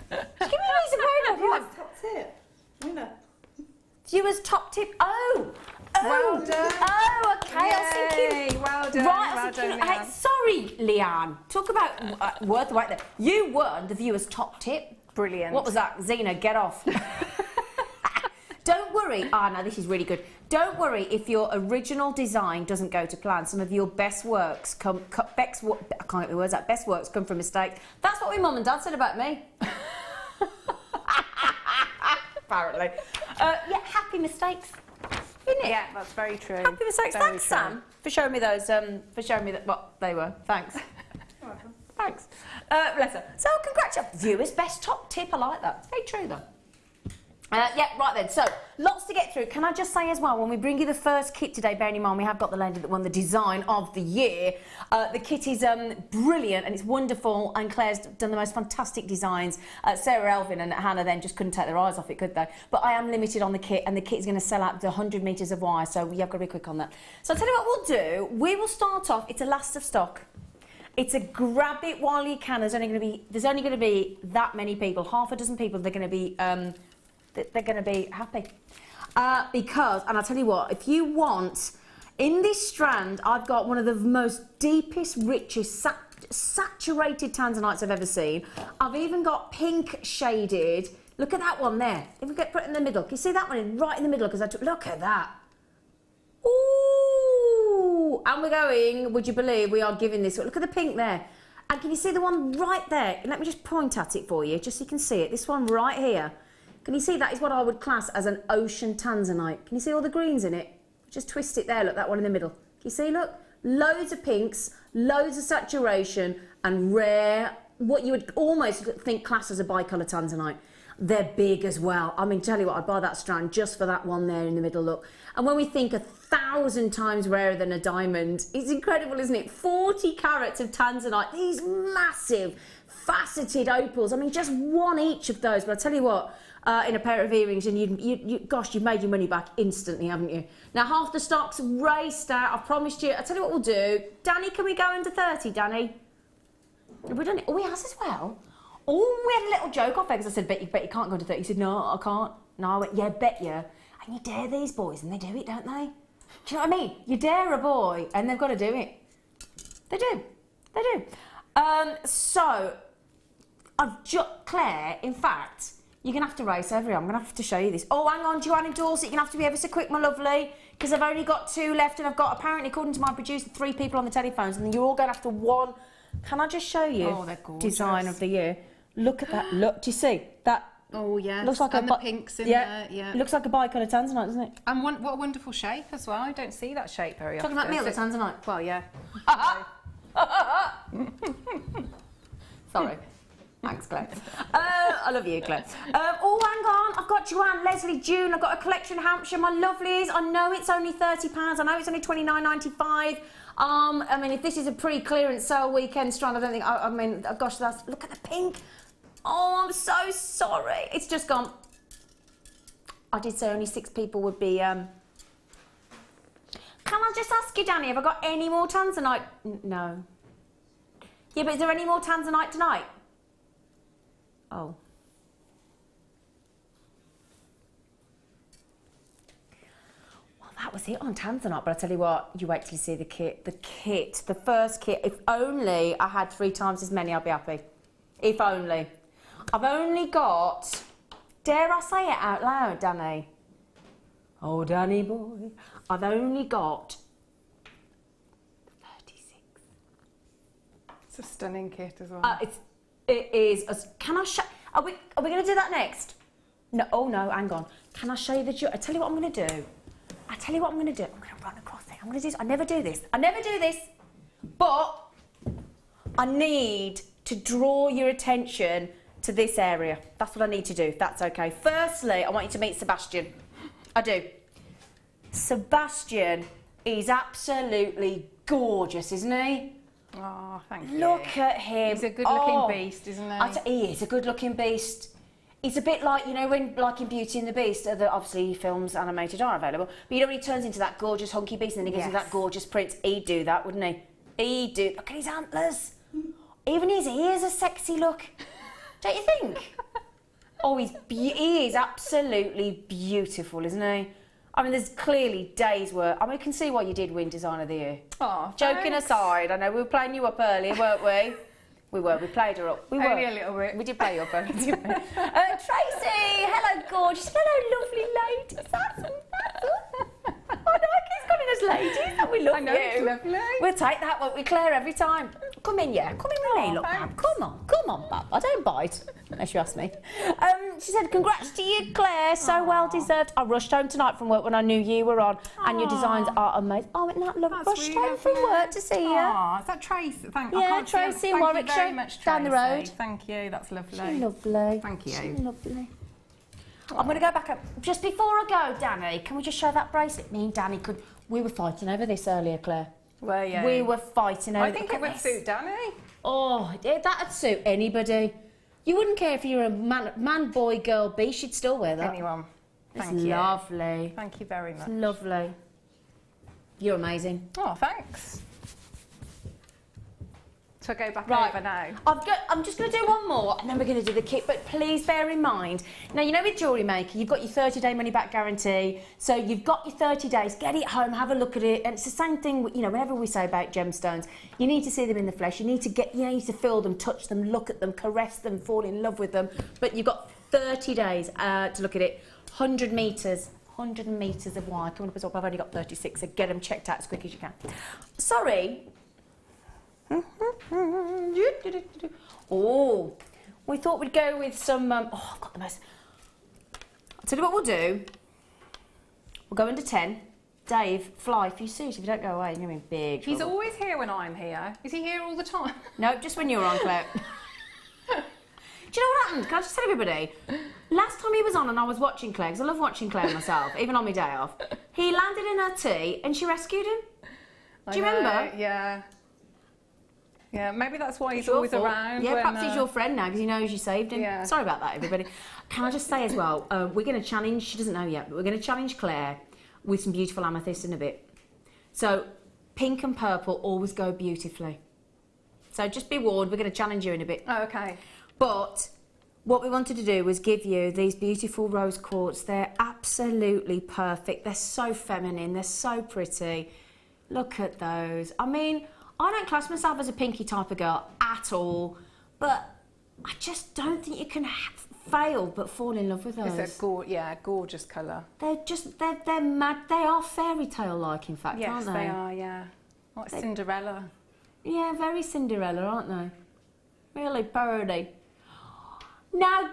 a reason why not. Top tip. Winner. You was top tip. Oh. Well done. Oh, okay. I was thinking. Yay, well done. Right, I well was thinking. done, Leanne. Sorry, Leanne. Talk about worth the wait there. You won the viewer's top tip. Brilliant. What was that? Xena, get off. Don't worry. Ah, no, this is really good. Don't worry if your original design doesn't go to plan. Some of your best works I can't get the words out. Best works come from mistakes. That's what my mum and dad said about me. Apparently. Yeah, happy mistakes. Isn't it? Yeah, that's very true. Happy mistakes. Very Thanks, true. Sam, for showing me those. For showing me what they were. Thanks. You're welcome. Thanks. Bless her. So, congratulations. Viewers' best top tip. I like that. It's very true, though. Yeah, right then. So, lots to get through. Can I just say as well, when we bring you the first kit today, bearing in mind we have got the lady that won the design of the year. The kit is brilliant and it's wonderful, and Claire's done the most fantastic designs. Sarah, Elvin and Hannah then just couldn't take their eyes off it, could they? But I am limited on the kit, and the kit is going to sell out to 100 metres of wire, so you've got to be quick on that. So I'll tell you what we'll do. We will start off. It's a last of stock. It's a grab it while you can. There's only going to be that many people, half a dozen people. They're going to be happy because, and I'll tell you what, if you want, in this strand, I've got one of the most deepest, richest, saturated tanzanites I've ever seen. I've even got pink shaded. Look at that one there. If we get put it in the middle, can you see that one right in the middle? Because look at that. Ooh, and we're going. Would you believe we are giving this? Look at the pink there. And can you see the one right there? Let me just point at it for you, just so you can see it. This one right here. Can you see that is what I would class as an ocean tanzanite? Can you see all the greens in it? Just twist it there, look, that one in the middle. Can you see, look? Loads of pinks, loads of saturation, and rare, what you would almost think class as a bicolour tanzanite. They're big as well. I mean, tell you what, I'd buy that strand just for that one there in the middle, look. And when we think 1,000 times rarer than a diamond, it's incredible, isn't it? 40 carats of tanzanite, these massive, faceted opals. I mean, just one each of those, but I tell you what, in a pair of earrings, and gosh, you've made your money back instantly, haven't you? Now, half the stock's raced out. I've promised you. I'll tell you what we'll do. Danny, can we go under 30, Danny? Have we done it? Oh, he has as well. Oh, we had a little joke off there because I said, bet you can't go under 30. He said, no, I can't. No, I went, yeah, bet you. And you dare these boys, and they do it, don't they? Do you know what I mean? You dare a boy, and they've got to do it. They do. They do. So, Claire, in fact, you're going to have to race over here. I'm going to have to show you this. Oh, hang on, Joanne and Dorset, you're going to have to be ever so quick, my lovely, because I've only got 2 left, and I've got, apparently, according to my producer, 3 people on the telephones, and then you're all going to have to one. Can I just show you? Oh, they're gorgeous. Design of the year. Look at that. Look, do you see? That Oh, yes. looks like and a the pinks in there, yeah. It looks like a bicolour tanzanite, doesn't it? And what a wonderful shape as well. I don't see that shape very Talking often. about me or the tanzanite? Well, yeah. Sorry. Thanks, Claire. I love you, Claire. Oh, hang on. I've got Joanne, Leslie, June. I've got a collection Hampshire. My lovelies. I know it's only £30. I know it's only $29.95. I mean, if this is a pre-clearance sale weekend strand, I don't think... I mean, gosh, that's... Look at the pink. Oh, I'm so sorry. It's just gone. I did say only 6 people would be... Can I just ask you, Danny, have I got any more tanzanite? No. Yeah, but is there any more tanzanite tonight? Oh. Well, was it on Tanzanite? But I tell you what, you wait till you see the kit. The first kit. If only I had 3 times as many, I'd be happy. If only. I've only got, dare I say it out loud, Danny? Oh, Danny boy. I've only got 36. It's a stunning kit as well. It is. Can I show? Are we going to do that next? No. Oh no. Hang on. Can I show you the? I tell you what I'm going to do. I tell you what I'm going to do. I'm going to run across it. I'm going to do this. I never do this. But I need to draw your attention to this area. That's what I need to do. If that's okay. Firstly, I want you to meet Sebastian. I do. Sebastian is absolutely gorgeous, isn't he? Oh, thank you. Look at him. He's a good-looking beast, isn't he? He is a good-looking beast. He's a bit like, you know, when, like in Beauty and the Beast, obviously films animated are available, but you know when he turns into that gorgeous hunky beast and then he goes into that gorgeous prince, he'd do that, wouldn't he? He'd do. Look at his antlers. Even his ears are sexy, look. Don't you think? Oh, he is absolutely beautiful, isn't he? I mean, there's clearly days work. I mean, I can see why you did win Design of the Year. Oh, joking aside, I know we were playing you up earlier, weren't we? We played her up. We Only a little bit. We did play you up earlier, didn't we? Tracy, hello, gorgeous. Hello, lovely ladies. That's I know, he's got in as ladies, and we love you. I know, it's lovely. We'll take that, won't we, Claire, every time. Come in, yeah. Come in with me, look, Bab. Come on, Bab. I don't bite, unless you ask me. She said, congrats to you, Claire. So well deserved. I rushed home tonight from work when I knew you were on, and your designs are amazing. Oh, isn't that lovely? Rushed home from work to see you. Oh, is that Tracy? Tracy in Warwickshire. Thank you very much, Tracy. Down the road. Thank you, that's lovely. She's lovely. Thank you. She's lovely. I'm going to go back up. Just before I go, Danny, can we just show that bracelet? Me and Danny we were fighting over this earlier, Claire. Were you? We were fighting over I think it would suit Danny. Oh, that'd suit anybody. You wouldn't care if you're a man, boy, girl, beast, you'd still wear that. Anyone. Thank it's you. Lovely. Thank you very much. It's lovely. You're amazing. Oh, thanks. So I go back over now. I'm just going to do one more and then we're going to do the kit, but please bear in mind, now you know with Jewellery Maker you've got your 30-day money-back guarantee, so you've got your 30 days, get it home, have a look at it, and it's the same thing, you know, whenever we say about gemstones, you need to see them in the flesh, you need to feel them, touch them, look at them, caress them, fall in love with them, but you've got 30 days to look at it. 100 metres of wire coming up as well. I've only got 36, so get them checked out as quick as you can. Sorry. Oh, we thought we'd go with some. I've got the most. I'll tell you what we'll do. We'll go under 10. Dave, fly for your suit. If you don't go away, you're going to be in big trouble. He's always here when I'm here. Is he here all the time? No, just when you're on, Claire. Do you know what happened? Can I just tell everybody? Last time he was on and I was watching Claire, because I love watching Claire myself, even on my day off, he landed in her tea and she rescued him. Do you remember? Yeah. Yeah, maybe that's why he's always around. Yeah, perhaps he's your friend now because he knows you saved him. Yeah. Sorry about that, everybody. Can I just say as well, we're going to challenge, she doesn't know yet, but we're going to challenge Claire with some beautiful amethyst in a bit. So, pink and purple always go beautifully. So just be warned, we're going to challenge you in a bit. Oh, okay. But what we wanted to do was give you these beautiful rose quartz. They're absolutely perfect. They're so feminine. They're so pretty. Look at those. I mean, I don't class myself as a pinky type of girl at all, but I just don't think you can fail but fall in love with those. It's a gorgeous colour. They're mad. They are fairy tale-like, in fact, aren't they? Yes, they are, yeah. Like Cinderella. Yeah, very Cinderella, aren't they? Really pretty. Now,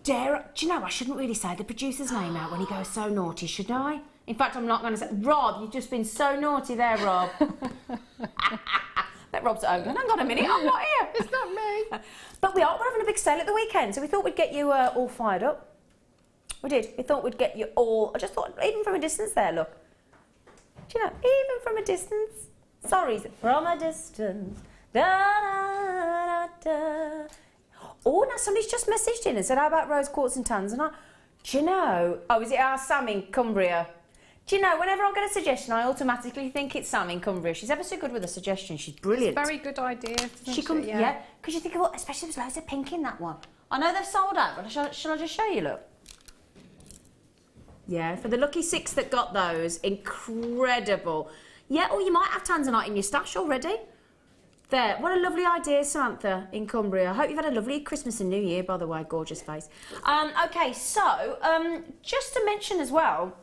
do you know, I shouldn't really say the producer's name out when he goes so naughty, should I? In fact, I'm not going to say... Rob, you've just been so naughty there, Rob. That Rob's at home. Hang on a minute, I'm not here. It's not me. But we're having a big sale at the weekend, so we thought we'd get you all fired up. We did. We thought we'd get you all... I just thought, even from a distance there, look. Do you know, even from a distance... Sorry, from a distance... Da, da, da, da. Oh, now somebody's just messaged in and said, how about rose quartz and Tanzanite? Do you know... Oh, is it our Sam in Cumbria? Do you know, whenever I get a suggestion, I automatically think it's Sam in Cumbria. She's ever so good with a suggestion. She's brilliant. It's a very good idea, isn't she? Comes, yeah, because you think, well, especially there's loads of pink in that one. I know they've sold out, but shall I just show you, look? Yeah, for the lucky 6 that got those, incredible. Yeah, or you might have tanzanite in your stash already. There, what a lovely idea, Samantha in Cumbria. I hope you've had a lovely Christmas and New Year, by the way, gorgeous face. Okay, so, just to mention as well,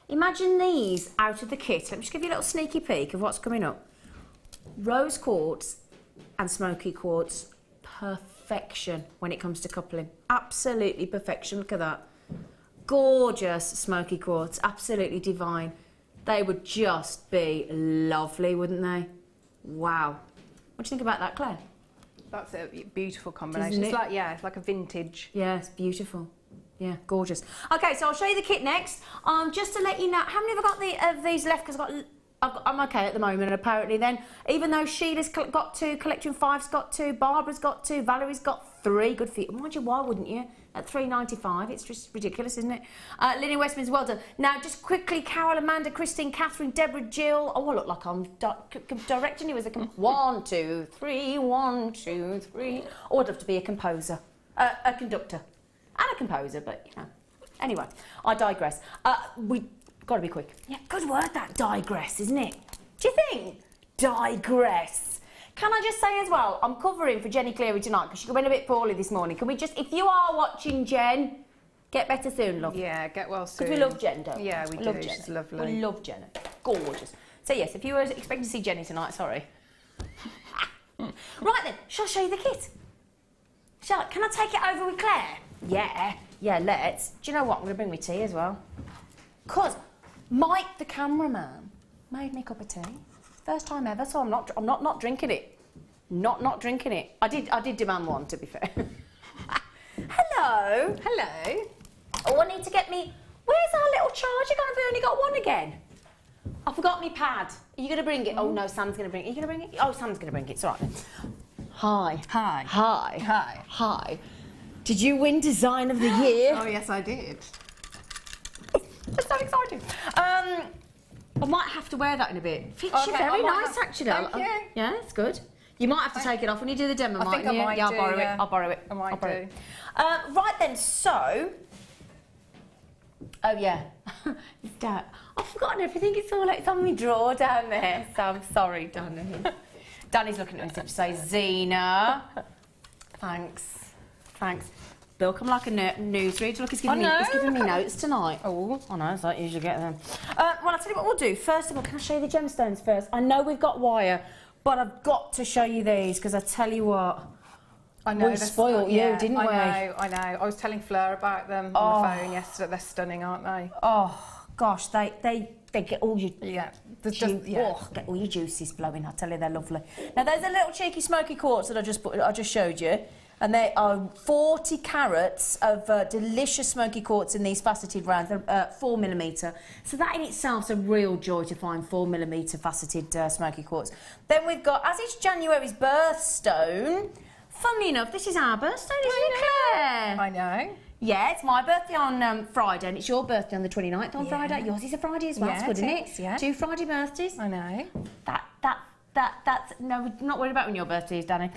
imagine these out of the kit. Let me just give you a little sneaky peek of what's coming up. Rose quartz and smoky quartz, perfection when it comes to coupling. Absolutely perfection, look at that. Gorgeous smoky quartz, absolutely divine. They would just be lovely, wouldn't they? Wow. What do you think about that, Claire? That's a beautiful combination. Isn't It's it? like, yeah, it's like a vintage. Yeah, it's beautiful. Yeah, gorgeous. Okay, so I'll show you the kit next. Just to let you know, how many have I got of these left? Because I'm okay at the moment, apparently then. Even though Sheila's got 2, Collection 5's got 2, Barbara's got 2, Valerie's got 3. Good for you. Mind you, why wouldn't you? At $3.95, it's just ridiculous, isn't it? Lynn Westminster, well done. Now, just quickly, Carol, Amanda, Christine, Catherine, Deborah, Jill. Oh, I look like I'm directing you as a... 1, 2, 3, 1, 2, 3. Oh, I'd love to be a composer. A conductor. And a composer, but, you know. Anyway, I digress. We got to be quick. Yeah, good word, that digress, isn't it? Do you think? Digress. Can I just say as well, I'm covering for Jenny Cleary tonight because she went a bit poorly this morning. Can we just, if you are watching Jen, get better soon, love. Yeah, get well soon. Because we love Jen, don't we? Yeah, we do. Love She's Jenny. lovely. We love Jenny. Gorgeous. So yes, if you were expecting to see Jenny tonight, sorry. Right then, shall I show you the kit? Can I take it over with Claire? Yeah, let's. Do you know what? I'm going to bring my tea as well. Because Mike, the cameraman, made me a cup of tea. First time ever, so I'm not drinking it. Not drinking it. I did demand one, to be fair. Hello. Hello. Oh, I need to get me... Where's our little charger gone? Have we only got one again? I forgot my pad. Are you going to bring it? Oh, no, Sam's going to bring it. Are you going to bring it? Oh, Sam's going to bring it. It's all right then. Hi. Hi. Hi. Hi. Hi. Did you win Design of the Year? Oh, yes, I did. That's so exciting. I might have to wear that in a bit. Fits you Okay, very I might nice, have- actually. Thank you. Yeah, it's good. You might have to take it off when you do the demo, I think I mightn't you? might Yeah, I'll do, borrow yeah. it. I'll borrow it. I might I'll borrow do. it. Right then, so... Oh, yeah. I've forgotten everything. It's on my drawer down there. So I'm sorry, Danny. Danny's looking at me to say, Zena. Thanks. Look, I'm like a newsreader. Look, he's giving me notes tonight. Oh, I know, so I usually get them. Well, I'll tell you what we'll do. First of all, can I show you the gemstones first? I know we've got wire, but I've got to show you these, because I tell you what, I know. we spoiled you, didn't we? I know. I was telling Fleur about them on the phone yesterday. They're stunning, aren't they? Oh, gosh, they get all your... Yeah. Get all your juices flowing, I tell you, they're lovely. Now, there's a little cheeky smoky quartz that I just showed you. And they are 40 carats of delicious smoky quartz in these faceted rounds. They're 4mm. So that in itself is a real joy to find 4mm faceted smoky quartz. Then we've got, as it's January's birthstone, funnily enough, this is our birthstone, isn't it, Claire? I know. Yeah, it's my birthday on Friday, and it's your birthday on the 29th on Friday. Yours is a Friday as well, Yeah, it's good, isn't it it? is, yeah. 2 Friday birthdays. I know. That's no, we're not worried about when your birthday is, Danny.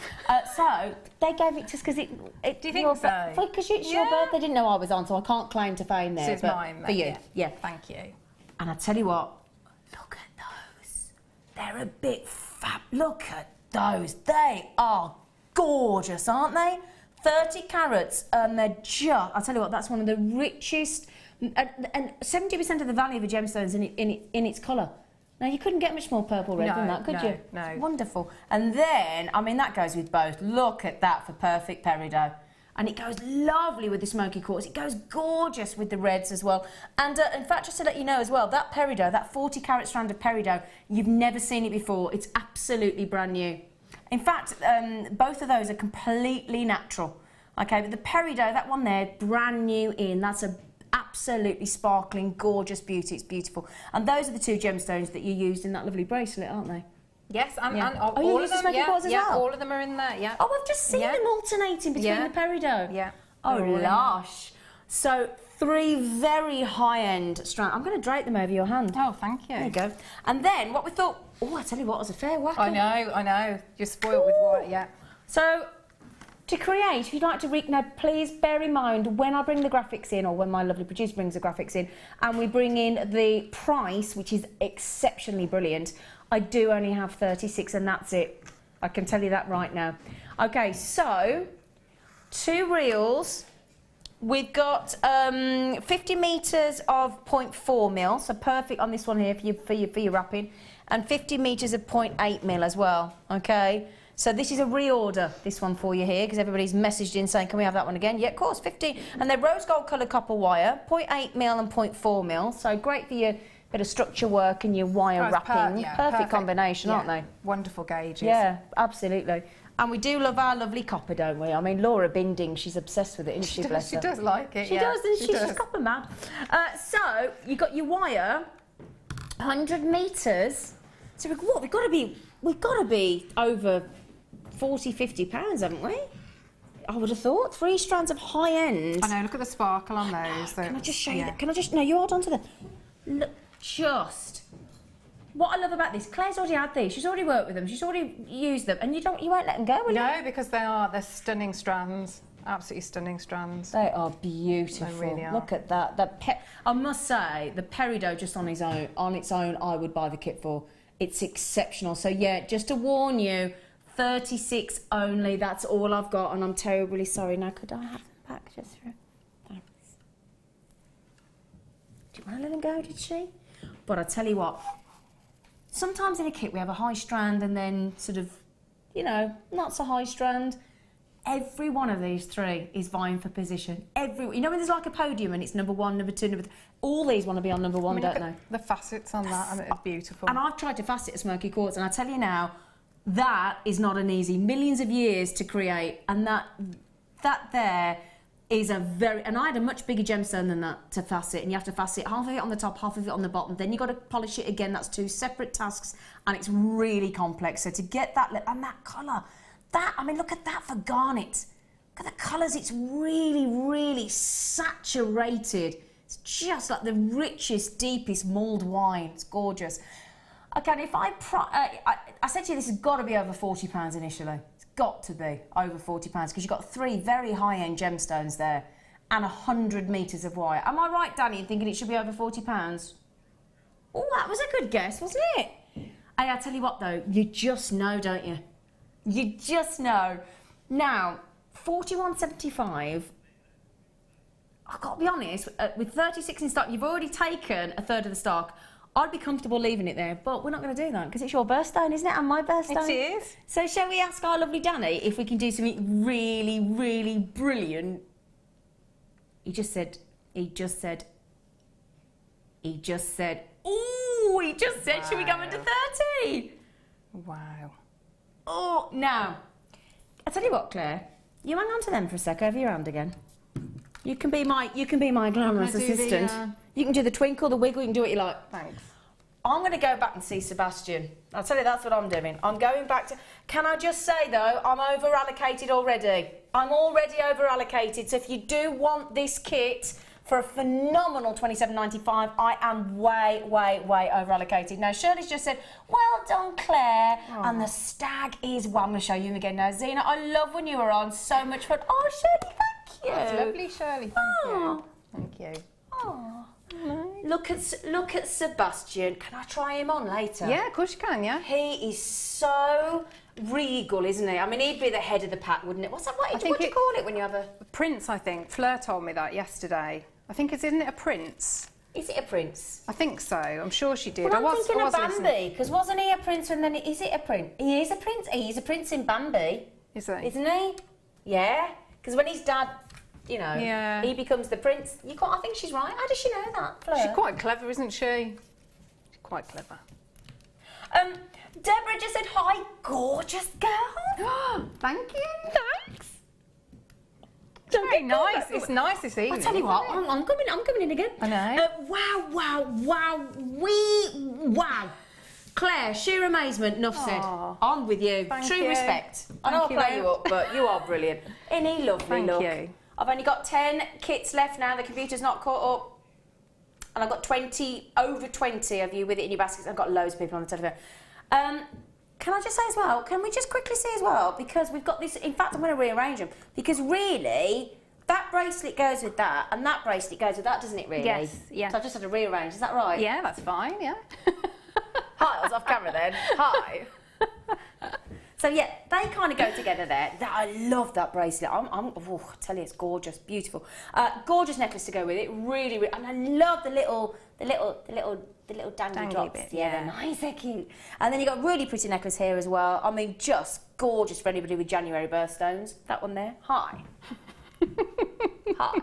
So they gave it to us because it. Do you think so? Because it's your birthday. I didn't know I was on, so I can't claim to fame there. So it's but mine, for you. then, Yeah. Thank you. And I tell you what, look at those. They're a bit fab. Look at those. They are gorgeous, aren't they? 30 carats, and they're just. I tell you what, that's one of the richest, and 70% of the value of a gemstone is in its colour. Now, you couldn't get much more purple red than that, could you? No. It's wonderful. And then, I mean, that goes with both. Look at that for perfect peridot. And it goes lovely with the smoky quartz. It goes gorgeous with the reds as well. And in fact, just to let you know as well, that peridot, that 40 carat strand of peridot, you've never seen it before. It's absolutely brand new. In fact, both of those are completely natural. Okay, but the peridot, that one there, brand new in. That's a absolutely sparkling, gorgeous beauty. It's beautiful. And those are the 2 gemstones that you used in that lovely bracelet, aren't they? Yes, and Yeah. all you of used the them. smoky quartz as well? All of them are in there. Yeah. Oh, I've just seen them alternating between the peridot. Yeah. Oh, They're all in lush. So 3 very high-end strands. I'm going to drape them over your hand. Oh, thank you. There you go. And then what we thought... Oh, I tell you what, it was a fair whack. I know. You're spoilt with what? Yeah. So to create. If you'd like to read, now please bear in mind when I bring the graphics in, or when my lovely producer brings the graphics in, and we bring in the price, which is exceptionally brilliant, I do only have 36 and that's it. I can tell you that right now. Okay, so 2 reels. We've got 50 metres of 0.4 mil, so perfect on this one here for your wrapping, and 50 metres of 0.8 mil as well, okay? So this is a reorder, this one for you here, because everybody's messaged in saying, can we have that one again? Yeah, of course, 50. And they're rose gold coloured copper wire, 0.8 mil and 0.4 mil, so great for your bit of structure work and your wire wrapping. Perfect combination, aren't they? Wonderful gauges. Yeah, absolutely. And we do love our lovely copper, don't we? I mean, Laura Binding, she's obsessed with it, isn't she? Bless her. She does like it, She does, and she's copper mad. So, you've got your wire, 100 metres. So, we've got to be over 40, 50 pounds, haven't we? I would have thought. 3 strands of high end. I know, look at the sparkle on those. Can I just show you that? Can I just, no, you hold on to them. Look, what I love about this, Claire's already had these. She's already worked with them. She's already used them, and you won't let them go, will you? No, because they're stunning strands. Absolutely stunning strands. They are beautiful. They really are. Look at that. I must say, the peridot just on its own, I would buy the kit for. It's exceptional. So yeah, just to warn you, 36 only. That's all I've got, and I'm terribly sorry. Now, could I have them back just for? Thanks. Do you want to let them go? Did she? But I tell you what. Sometimes in a kit we have a high strand and then sort of, you know, not so high strand. Every one of these 3 is vying for position. You know when there's like a podium and it's number 1, number 2, number 3. All these want to be on number 1, don't they? The facets on that, and it's beautiful. And I've tried to facet a smoky quartz, and I tell you now, that is not an easy. Millions of years to create, and that there is a very, and I had a much bigger gemstone than that to facet, and you have to facet half of it on the top, half of it on the bottom, then you've got to polish it again. That's 2 separate tasks, and it's really complex. So to get that, and that colour, I mean, look at that for garnet. Look at the colours, it's really, really saturated. It's just like the richest, deepest mulled wine. It's gorgeous. Okay, and if I said to you this has got to be over £40 initially. Got to be over £40 because you've got 3 very high-end gemstones there and 100 metres of wire. Am I right, Danny, in thinking it should be over £40? Oh, that was a good guess, wasn't it? Hey, I tell you what though, you just know, don't you? You just know. Now, 41.75. I've got to be honest, with 36 in stock, you've already taken a third of the stock. I'd be comfortable leaving it there, but we're not going to do that because it's your birthstone, isn't it? And my birthstone. It is. So shall we ask our lovely Danny if we can do something really, really brilliant? He just said, ooh, he just said, should we go under 30? Wow. Oh, now, I'll tell you what, Claire, you hang on to them for a sec, over your hand again. You can be my glamorous assistant. You can do the twinkle, the wiggle, you can do what you like. Thanks. I'm going to go back and see Sebastian. I'll tell you, that's what I'm doing. I'm going back to... Can I just say, though, I'm over-allocated already. I'm already over-allocated, so if you do want this kit for a phenomenal $27.95, I am way, way, way over-allocated. Now, Shirley's just said, well done, Claire, and the stag is... Well, I'm going to show you him again now. Zena, I love when you were on. So much fun. Oh, Shirley, thank you. That's lovely, Shirley. Thank you. Thank you. Oh. Look at Sebastian. Can I try him on later? Yeah, of course you can, yeah. He is so regal, isn't he? I mean, he'd be the head of the pack, wouldn't it? What do you call it when you have a... Prince, I think. Fleur told me that yesterday. I think isn't it a prince? Is it a prince? I think so. I'm sure she did. Well, I'm thinking of Bambi, because wasn't he a prince and then... Is it a prince? He is a prince. He's a prince in Bambi. Is he? Isn't he? Yeah. Because when his dad... You know, he becomes the prince. I think she's right. How does she know that, Fleur? She's quite clever, isn't she? She's quite clever. Deborah just said, hi, gorgeous girl. Thank you. Thanks. Very nice. It's nice this evening. I'll tell you what, I'm coming in again. I know. Wow. Claire, sheer amazement, enough said. I'm with you. True respect. I know I'll play you up, but you are brilliant. Any lovely look. Thank you. I've only got 10 kits left now. The computer's not caught up. And I've got over 20 of you with it in your baskets. I've got loads of people on the telephone. Can I just say as well, can we just quickly see as well, because we've got this, in fact I'm going to rearrange them, because really, that bracelet goes with that, and that bracelet goes with that, doesn't it really? Yes, yeah. So I just had to rearrange, is that right? Yeah, that's fine, yeah. Hi, I was off camera then. Hi. So yeah, they kind of go together there. I love that bracelet. Oh, I tell you, it's gorgeous, beautiful. Gorgeous necklace to go with it, really, really, and I love the little dangly drops. bit, Yeah, they're nice, they're cute. And then you've got a really pretty necklace here as well. I mean, just gorgeous for anybody with January birthstones. That one there. Hi. Hi.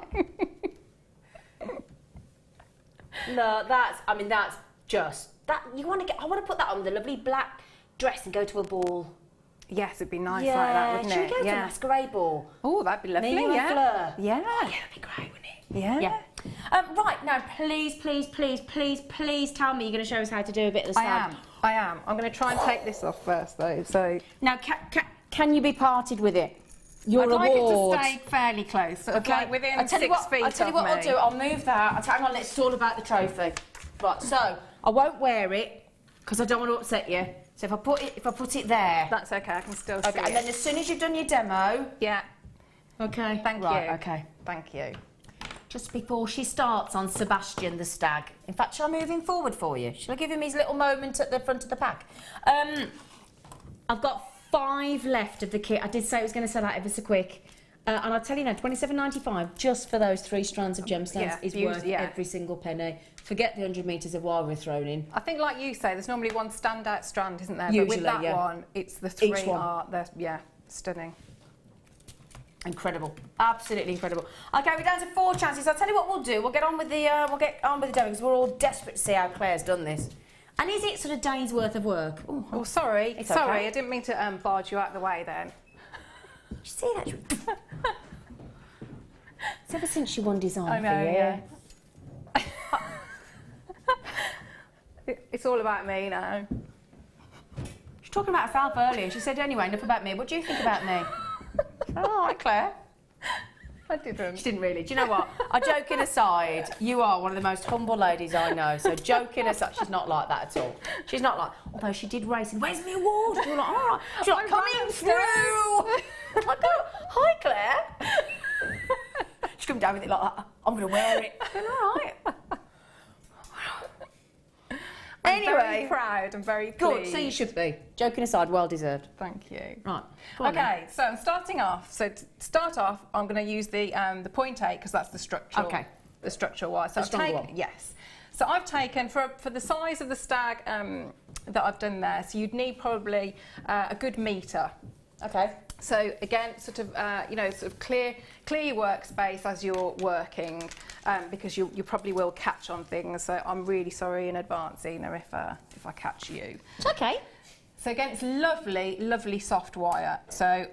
No, that's just that. I want to put that on with a lovely black dress and go to a ball. Yes, it'd be nice Yeah, like that, wouldn't should it? we go to a masquerade ball? Oh, that'd be lovely, Me and yeah. Fleur. Yeah. Oh, yeah, that'd be great, wouldn't it? Yeah. Yeah. Right, now please tell me you're going to show us how to do a bit of the slag. I am. I'm going to try and take this off first, though. So Now, can you be parted with it? Your I'd like reward. it to stay fairly close, sort of like within 6 feet I'll tell you what I'll do. I'll move that. Hang on, it's all about the trophy. Right, so I won't wear it because I don't want to upset you. So if I put it there. That's okay. I can still see Okay, it. and then as soon as you've done your demo. Yeah. Okay. Thank right, you. Okay. Thank you. Just before she starts on Sebastian the stag. In fact, shall I move him forward for you? Shall I give him his little moment at the front of the pack? I've got 5 left of the kit. I did say it was going to sell out ever so quick. And I'll tell you now, $27.95 just for those 3 strands of gemstones is worth every single penny. Forget the 100 metres of wire we're thrown in. I think, like you say, there's normally one standout strand, isn't there? Usually, but with that yeah. one, it's the 3 Each one. are, they're stunning. Incredible, absolutely incredible. Okay, we're down to 4 chances. I'll tell you what we'll do. We'll get on with the demo because we're all desperate to see how Claire's done this. And is it sort of days worth of work? Oh, sorry, It's sorry, okay. I didn't mean to barge you out of the way then. Did you see that? It's ever since she won design I know, for you. yeah. It's all about me now. She was talking about herself earlier and she said, anyway, enough about me. What do you think about me? Oh, hi, Claire. I didn't. She didn't really. Do you know what? Joking aside, you are one of the most humble ladies I know. So joking aside, she's not like that at all. She's not like, although she did race and where's my award? You're like, all right. She's like, coming through. Like, oh, hi, Claire. She come down with it like that. I'm going to wear it. All right. I'm Anyway, very proud and very good. pleased. So you should be. Joking aside, well deserved. Thank you. Right. Go on then. Okay, so I'm starting off. So to start off, I'm going to use the 0.8 because that's the structural. Okay. The structural wire. So The stronger one. yes. So I've taken for the size of the stag that I've done there. So you'd need probably a good metre. Okay. So again, sort of sort of clear your workspace as you're working, because you probably will catch on things. So I'm really sorry in advance, Ina, if I catch you. It's okay. So again, it's lovely soft wire. So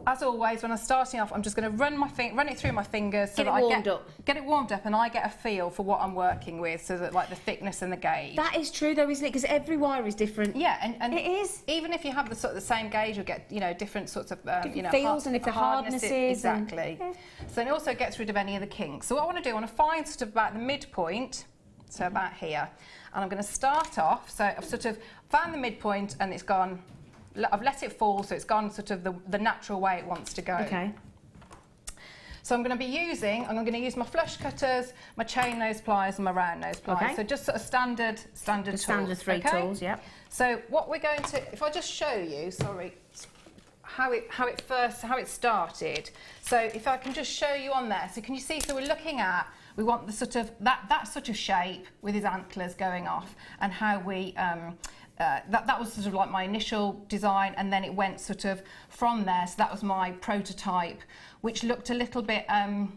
as always, when I'm starting off, I'm just going to run it through my fingers so Get it warmed up, and I get a feel for what I'm working with, so that like the thickness and the gauge. That is true though, isn't it? Because every wire is different. Yeah, and it is. Even if you have the same gauge, you'll get different sorts of feels and if the hardness is exactly. So it also gets rid of any of the kinks. So what I want to do, I want to find sort of about the midpoint, so about here, and I'm going to start off. So I've sort of found the midpoint and it's gone. I've let it fall, so it's gone sort of the natural way it wants to go. Okay. So I'm going to use my flush cutters, my chain nose pliers and my round nose pliers. Okay. So just sort of standard tools. Standard 3 tools, yep. So what we're going to, if I just show you, sorry, how it started. So if I can just show you on there. So can you see, so we're looking at, we want the sort of, that sort of shape with his antlers going off, and how we, that was sort of like my initial design, and then it went sort of from there. So that was my prototype, which looked a little bit, a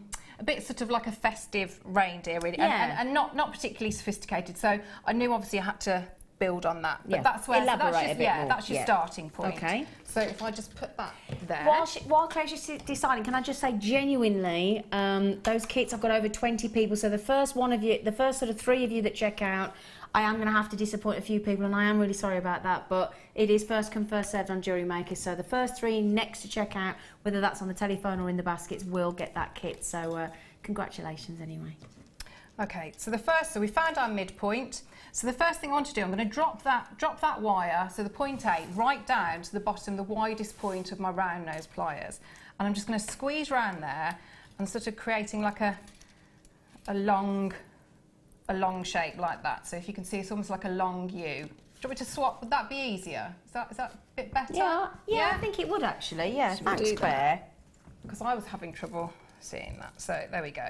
bit sort of like a festive reindeer, really, Yeah. and not particularly sophisticated. So I knew obviously I had to build on that. But Yeah. that's where Elaborate that's a just, bit more. that's your Yeah. starting point. Okay. So if I just put that there. While Claire's just deciding, can I just say genuinely, those kits, I've got over 20 people. So the first sort of 3 of you that check out, I am going to have to disappoint a few people, and I am really sorry about that, but it is first come, first served on Jewellery Maker. So the first 3 next to check out, whether that's on the telephone or in the baskets, will get that kit. So congratulations anyway. Okay, so we found our midpoint. So the first thing I want to do, I'm going to drop that wire, so the 0.8, right down to the bottom, the widest point of my round nose pliers. And I'm just going to squeeze around there and sort of creating like a long shape like that. So if you can see, it's almost like a long U. Do you want me to swap? Would that be easier? Is that a bit better? Yeah, I think it would actually. Yeah, thanks, Claire. Because I was having trouble seeing that. So there we go.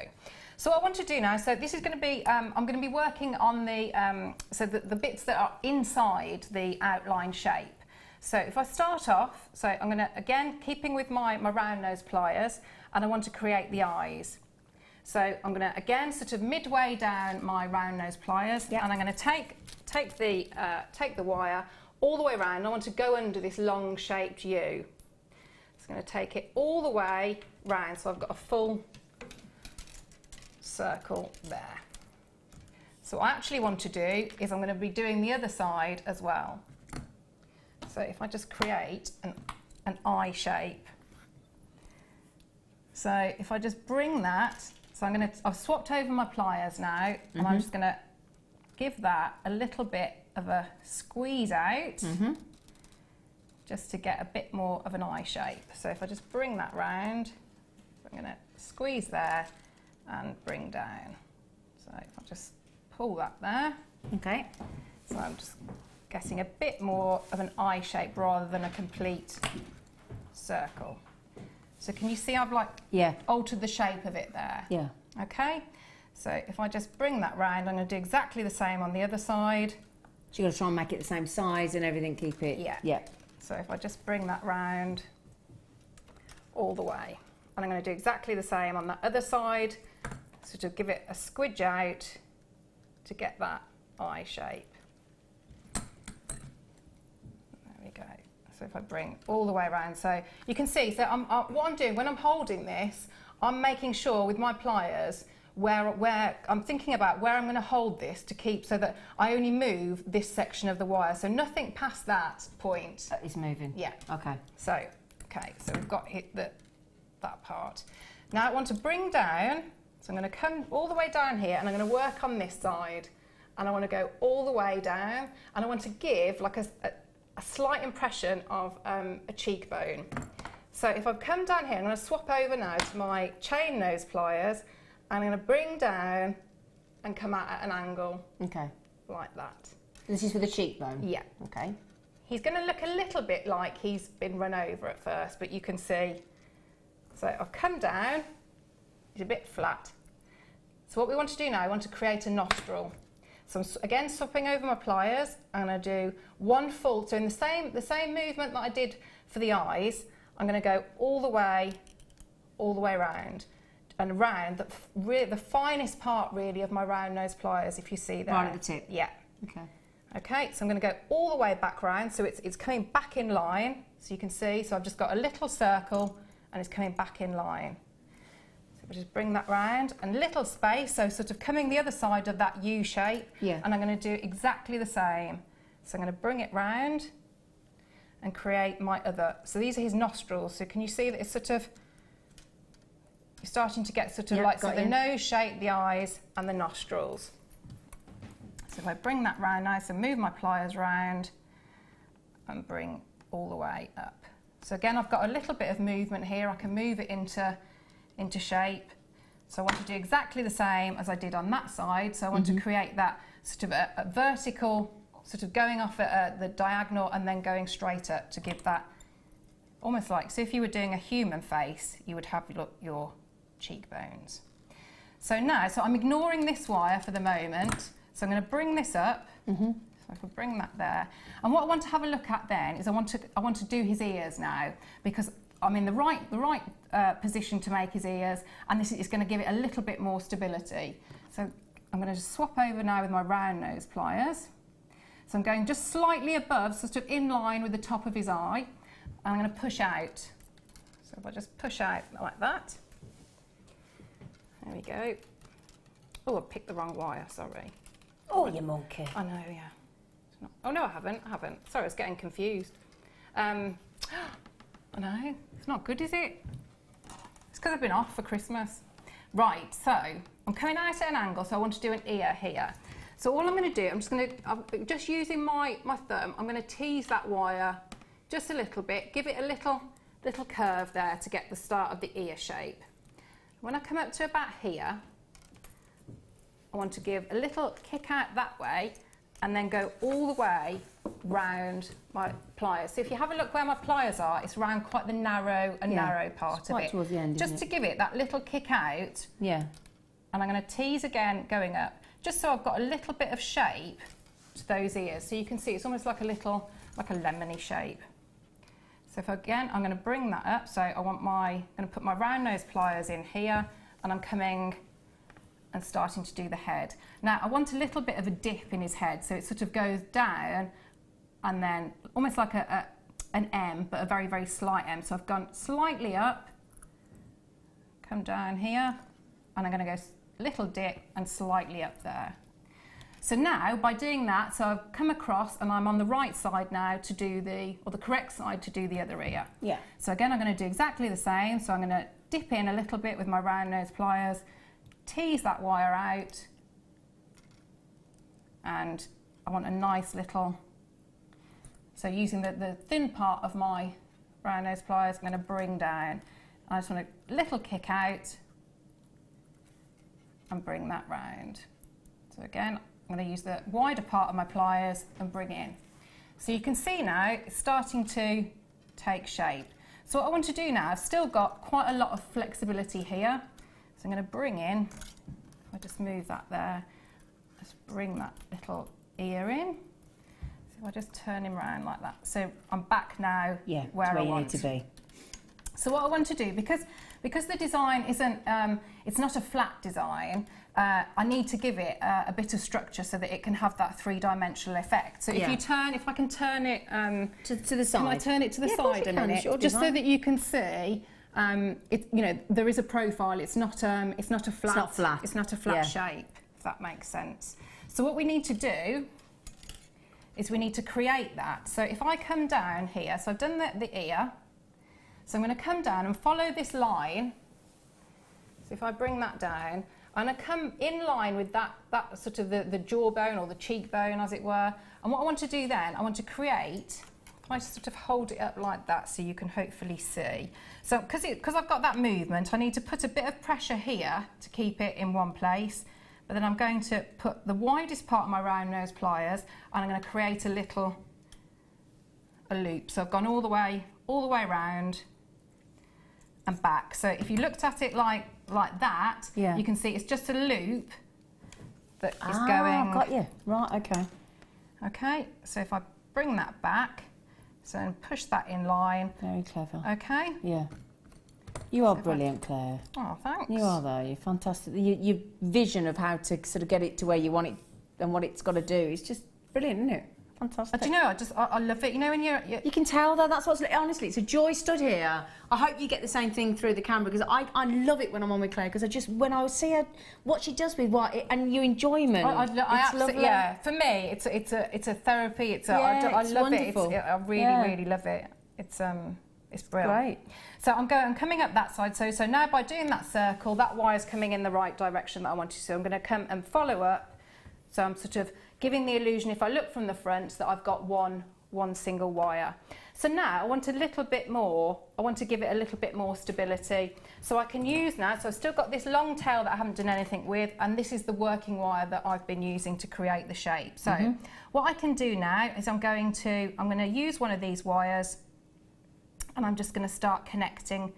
So what I want to do now, so this is going to be, I'm going to be working on the bits that are inside the outline shape. So if I start off, so I'm going to, again, keeping with my round nose pliers, and I want to create the eyes. So I'm going to, again, sort of midway down my round nose pliers, and I'm going to take the wire all the way around. I want to go under this long shaped U. Just going to take it all the way round, so I've got a full circle there. So what I actually want to do is I'm going to be doing the other side as well. So if I just create an eye shape. So if I just bring that, so I've swapped over my pliers now, and I'm just going to give that a little bit of a squeeze out, just to get a bit more of an eye shape. So if I just bring that round, I'm going to squeeze there and bring down. So if I just pull that there. Okay. So I'm just getting a bit more of an eye shape rather than a complete circle. So can you see I've altered the shape of it there? Yeah. Okay. So if I just bring that round, I'm going to do exactly the same on the other side. So you've got to try and make it the same size and everything, keep it... Yeah. So if I just bring that round all the way. And I'm going to do exactly the same on that other side. Sort of give it a squidge out to get that eye shape. There we go. So if I bring all the way around, so you can see, so what I'm doing when I'm holding this, I'm making sure with my pliers where I'm thinking about where I'm going to hold this to keep, so that I only move this section of the wire, so nothing past that point is moving. Yeah. Okay. So we've got that part. Now I want to bring down, so I'm going to come all the way down here, and I'm going to work on this side, and I want to go all the way down, and I want to give like a slight impression of a cheekbone. So if I've come down here, I'm going to swap over now to my chain nose pliers. I'm going to bring down and come out at an angle. Okay. Like that. This is for the cheekbone? Yeah. Okay. He's going to look a little bit like he's been run over at first, but you can see. So I've come down, he's a bit flat. So what we want to do now, I want to create a nostril. So I'm again swapping over my pliers, and I do one full, so in the same movement that I did for the eyes, I'm going to go all the way around. And around the finest part really of my round nose pliers, if you see there. Right at the tip? Yeah. Okay. Okay, so I'm going to go all the way back round, so it's coming back in line, so you can see, so I've just got a little circle and it's coming back in line. So we'll just bring that round, and little space, so sort of coming the other side of that U shape, and I'm going to do exactly the same. So I'm going to bring it round and create my other, so these are his nostrils, so can you see that it's sort of, you're starting to get sort of like the nose shape, the eyes and the nostrils. So if I bring that round nice and move my pliers round and bring all the way up. So again, I've got a little bit of movement here. I can move it into shape. So I want to do exactly the same as I did on that side. So I want to create that sort of a vertical, sort of going off at the diagonal and then going straight up to give that almost like, so if you were doing a human face, you would have your cheekbones. So now, so I'm ignoring this wire for the moment. So I'm going to bring this up. So I can bring that there. And what I want to have a look at then is I want to do his ears now, because I'm in the right position to make his ears, and this is going to give it a little bit more stability. So I'm going to just swap over now with my round nose pliers. So I'm going just slightly above, sort of in line with the top of his eye. And I'm going to push out. So if I just push out like that. There we go. Oh, I picked the wrong wire, sorry. Oh, you monkey. I know, yeah. It's not, oh, no, I haven't. Sorry, I was getting confused. I know, it's not good, is it? It's because I've been off for Christmas. Right, so I'm coming out at an angle, so I want to do an ear here. So all I'm going to do, I'm just using my thumb, I'm going to tease that wire just a little bit, give it a little curve there to get the start of the ear shape. When I come up to about here, I want to give a little kick out that way and then go all the way round my pliers. So if you have a look where my pliers are, it's around quite the narrow part of it. Towards the end, just to give it that little kick out. Yeah. And I'm going to tease again going up, just so I've got a little bit of shape to those ears. So you can see it's almost like a lemony shape. So if again, I'm going to bring that up. So I'm going to put my round nose pliers in here, and I'm coming and starting to do the head. Now I want a little bit of a dip in his head, so it sort of goes down and then almost like an M, but a very, very slight M. So I've gone slightly up, come down here, and I'm going to go little dip and slightly up there. So now by doing that, so I've come across and I'm on the right side now to do the correct side to do the other ear. Yeah. So again, I'm going to do exactly the same. So I'm going to dip in a little bit with my round nose pliers, tease that wire out, and I want a nice little, so using the thin part of my round nose pliers, I'm going to bring down. I just want a little kick out and bring that round. So again, I'm going to use the wider part of my pliers and bring it in. So you can see now it's starting to take shape. So what I want to do now, I've still got quite a lot of flexibility here. So I'm going to bring in, if I just move that there, just bring that little ear in. So if I just turn him around like that. So I'm back now where I want to be. So what I want to do, because the design isn't, it's not a flat design, I need to give it a bit of structure so that it can have that three-dimensional effect. So if I can turn it to the side. Can I turn it to the side a minute, just so that you can see? There is a profile. It's not a flat. It's not a flat shape. If that makes sense. So what we need to do is we need to create that. So if I come down here, so I've done the ear. So I'm going to come down and follow this line. So if I bring that down, and I come in line with that sort of the jawbone or the cheekbone, as it were. And what I want to do then, I want to create, if I sort of hold it up like that so you can hopefully see. So because I've got that movement, I need to put a bit of pressure here to keep it in one place. But then I'm going to put the widest part of my round nose pliers, and I'm going to create a loop. So I've gone all the way around and back. So if you looked at it like that, you can see it's just a loop that is going. Got you. Right, okay. Okay, so if I bring that back, so push that in line. Very clever. Okay. Yeah. You are brilliant, Claire. Oh, thanks. You are, though. You're fantastic. Your vision of how to sort of get it to where you want it and what it's got to do is just brilliant, isn't it? Fantastic. Do you know, I love it. You know, when you're... You can tell, though, that's what's... Honestly, it's a joy stood here. I hope you get the same thing through the camera, because I love it when I'm on with Claire, because when I see her, what she does with and your enjoyment, it's lovely. Yeah, for me, it's a therapy. I love wonderful. it. I really love it. It's brilliant. Great. So I'm coming up that side. So now by doing that circle, that wire's coming in the right direction that I want to. So I'm going to come and follow up. So I'm sort of giving the illusion, if I look from the front, that I've got one single wire. So now I want a little bit more, I want to give it a little bit more stability. So I can use now, so I've still got this long tail that I haven't done anything with, and this is the working wire that I've been using to create the shape. So what I can do now is I'm going to use one of these wires, and I'm just going to start connecting.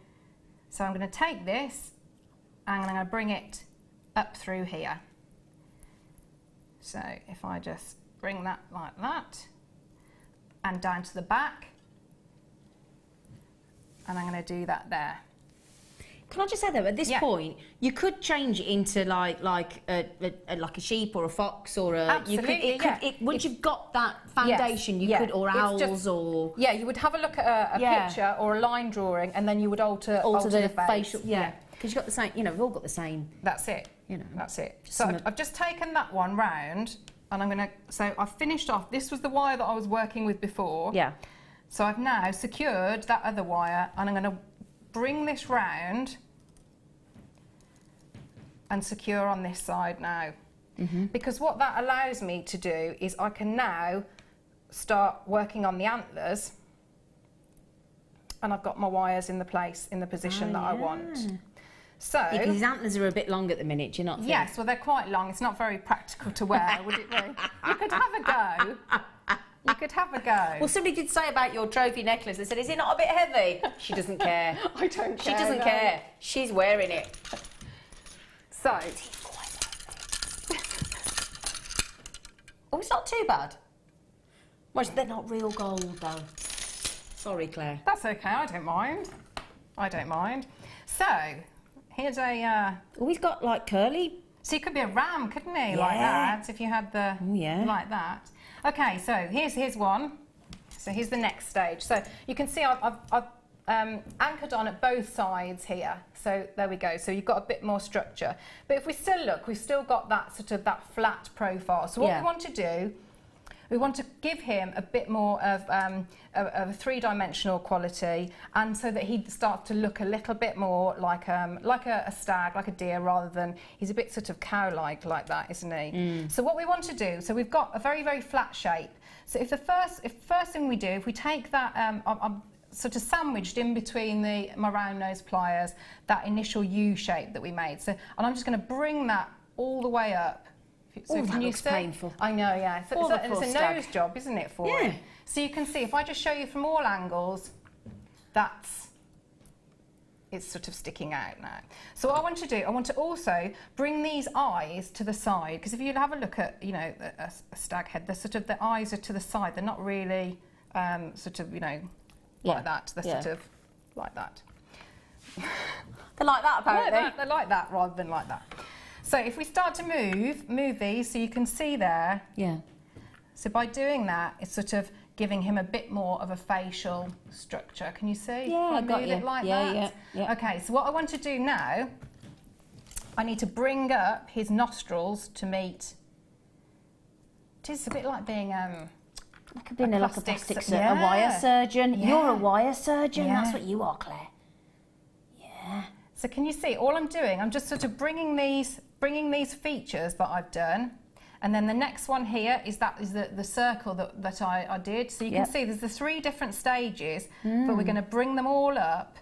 So I'm going to take this, and I'm going to bring it up through here. So if I just bring that like that and down to the back, and I'm going to do that there. Can I just say though, at this point, you could change it into like a sheep or a fox or a. Absolutely, once you've got that foundation, you could, or owls or. Yeah, you would have a look at a picture or a line drawing, and then you would alter the face. Facial. Yeah, because you've got the same. You know, we've all got the same. That's it. You know, that's it. So I've just taken that one round, and I'm going to. So I've finished off. This was the wire that I was working with before. Yeah. So I've now secured that other wire, and I'm going to bring this round and secure on this side now. Because what that allows me to do is I can now start working on the antlers, and I've got my wires in the position that I want. So because his antlers are a bit long at the minute, do you not think? Yes, well, they're quite long. It's not very practical to wear, would it be? You could have a go. You could have a go. Well, somebody did say about your trophy necklace, they said, is it not a bit heavy? She doesn't care. I don't care. She doesn't care. She's wearing it. So, oh, it's not too bad. Well, they're not real gold, though. Sorry, Claire. that's okay. I don't mind. I don't mind. So, here's a... Oh, he's got, like, curly... So, he could be a ram, couldn't he? Like that, if you had the... Oh, yeah. Like that. Okay, so here's one. So, here's the next stage. So, you can see I've anchored on at both sides here. So, there we go. So, you've got a bit more structure. But if we still look, we've still got that sort of that flat profile. So, what we want to do... We want to give him a bit more of a three-dimensional quality, and so that he starts to look a little bit more like a stag, like a deer, rather than he's a bit sort of cow-like like that, isn't he? So what we want to do, so we've got a very, very flat shape. So if first thing we do, if we take that, I'm sort of sandwiched in between my round nose pliers, that initial U shape that we made. So, and I'm just going to bring that all the way up. So that looks painful. I know, yeah. So it's a nose job, isn't it, for it? So you can see, if I just show you from all angles, it's sort of sticking out now. So what I want to do, I want to also bring these eyes to the side, because if you have a look at, you know, a stag head, the eyes are to the side. They're not really sort of, you know, like that. They're sort of like that. They're like that, apparently. They're like that rather than like that. So if we start to move these, so you can see there. Yeah. So by doing that, it's sort of giving him a bit more of a facial structure. Can you see? Yeah, I got move you. it like that? Yeah. Okay, so what I want to do now, I need to bring up his nostrils to meet. It is a bit like being like being a plastic surgeon, a wire surgeon. Yeah. You're a wire surgeon. Yeah. That's what you are, Claire. Yeah. So can you see? All I'm doing, I'm just sort of bringing these features that I've done, and then the next one here is the circle that I did. So you can see there's the 3 different stages, but we're going to bring them all up.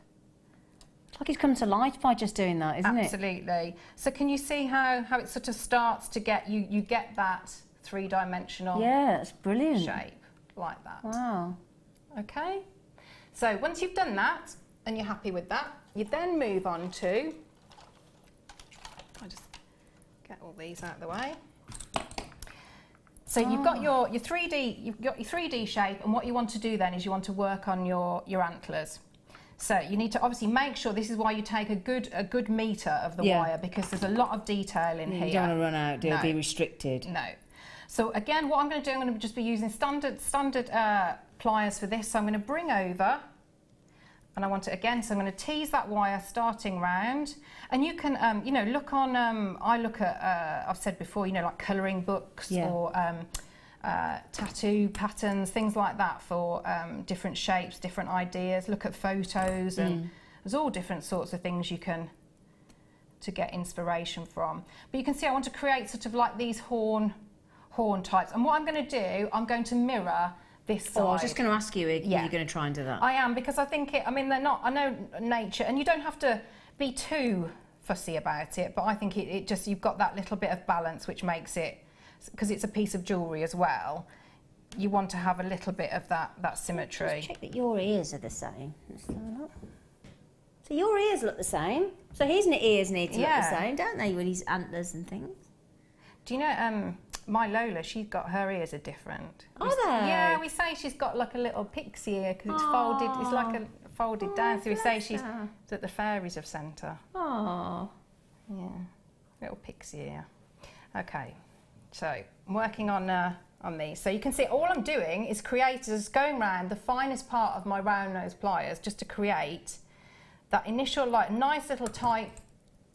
It's like he's come to life by just doing that, isn't it? Absolutely. So can you see how it sort of starts to get you get that 3-dimensional it's brilliant shape like that. Wow. Okay. So once you've done that and you're happy with that, you then move on to, I'll just get all these out of the way. So you've got your 3D shape, and what you want to do then is you want to work on your antlers. So you need to obviously make sure, this is why you take a good metre of the wire, because there's a lot of detail in here. You don't want to run out, it'll be restricted. No. So again, what I'm going to do, I'm going to just be using standard pliers for this. So I'm going to bring over, and I want it again, so I'm going to tease that wire starting round. And you can, you know, look on, I look at, I've said before, you know, like colouring books or tattoo patterns, things like that for different shapes, different ideas. Look at photos, and there's all different sorts of things you can, to get inspiration from. But you can see I want to create sort of like these horn types. And what I'm going to do, I'm going to mirror this side. Oh, I was just going to ask you, are you going to try and do that? I am, because I think I mean, they're not, I know nature, and you don't have to be too fussy about it, but I think it just, you've got that little bit of balance, which makes it, because it's a piece of jewellery as well, you want to have a little bit of that symmetry. Just check that your ears are the same. Let's have a look. So your ears look the same. So his ears need to look the same, don't they, with his antlers and things? Do you know, my Lola, she's got, her ears are different. Are they? Yeah, we say she's got like a little pixie ear, because it's folded, it's like a folded down, so we say she's that the fairies have sent her. Oh. Yeah, little pixie ear. Okay, so I'm working on these. So you can see all I'm doing is going round the finest part of my round nose pliers, just to create that initial like nice little tight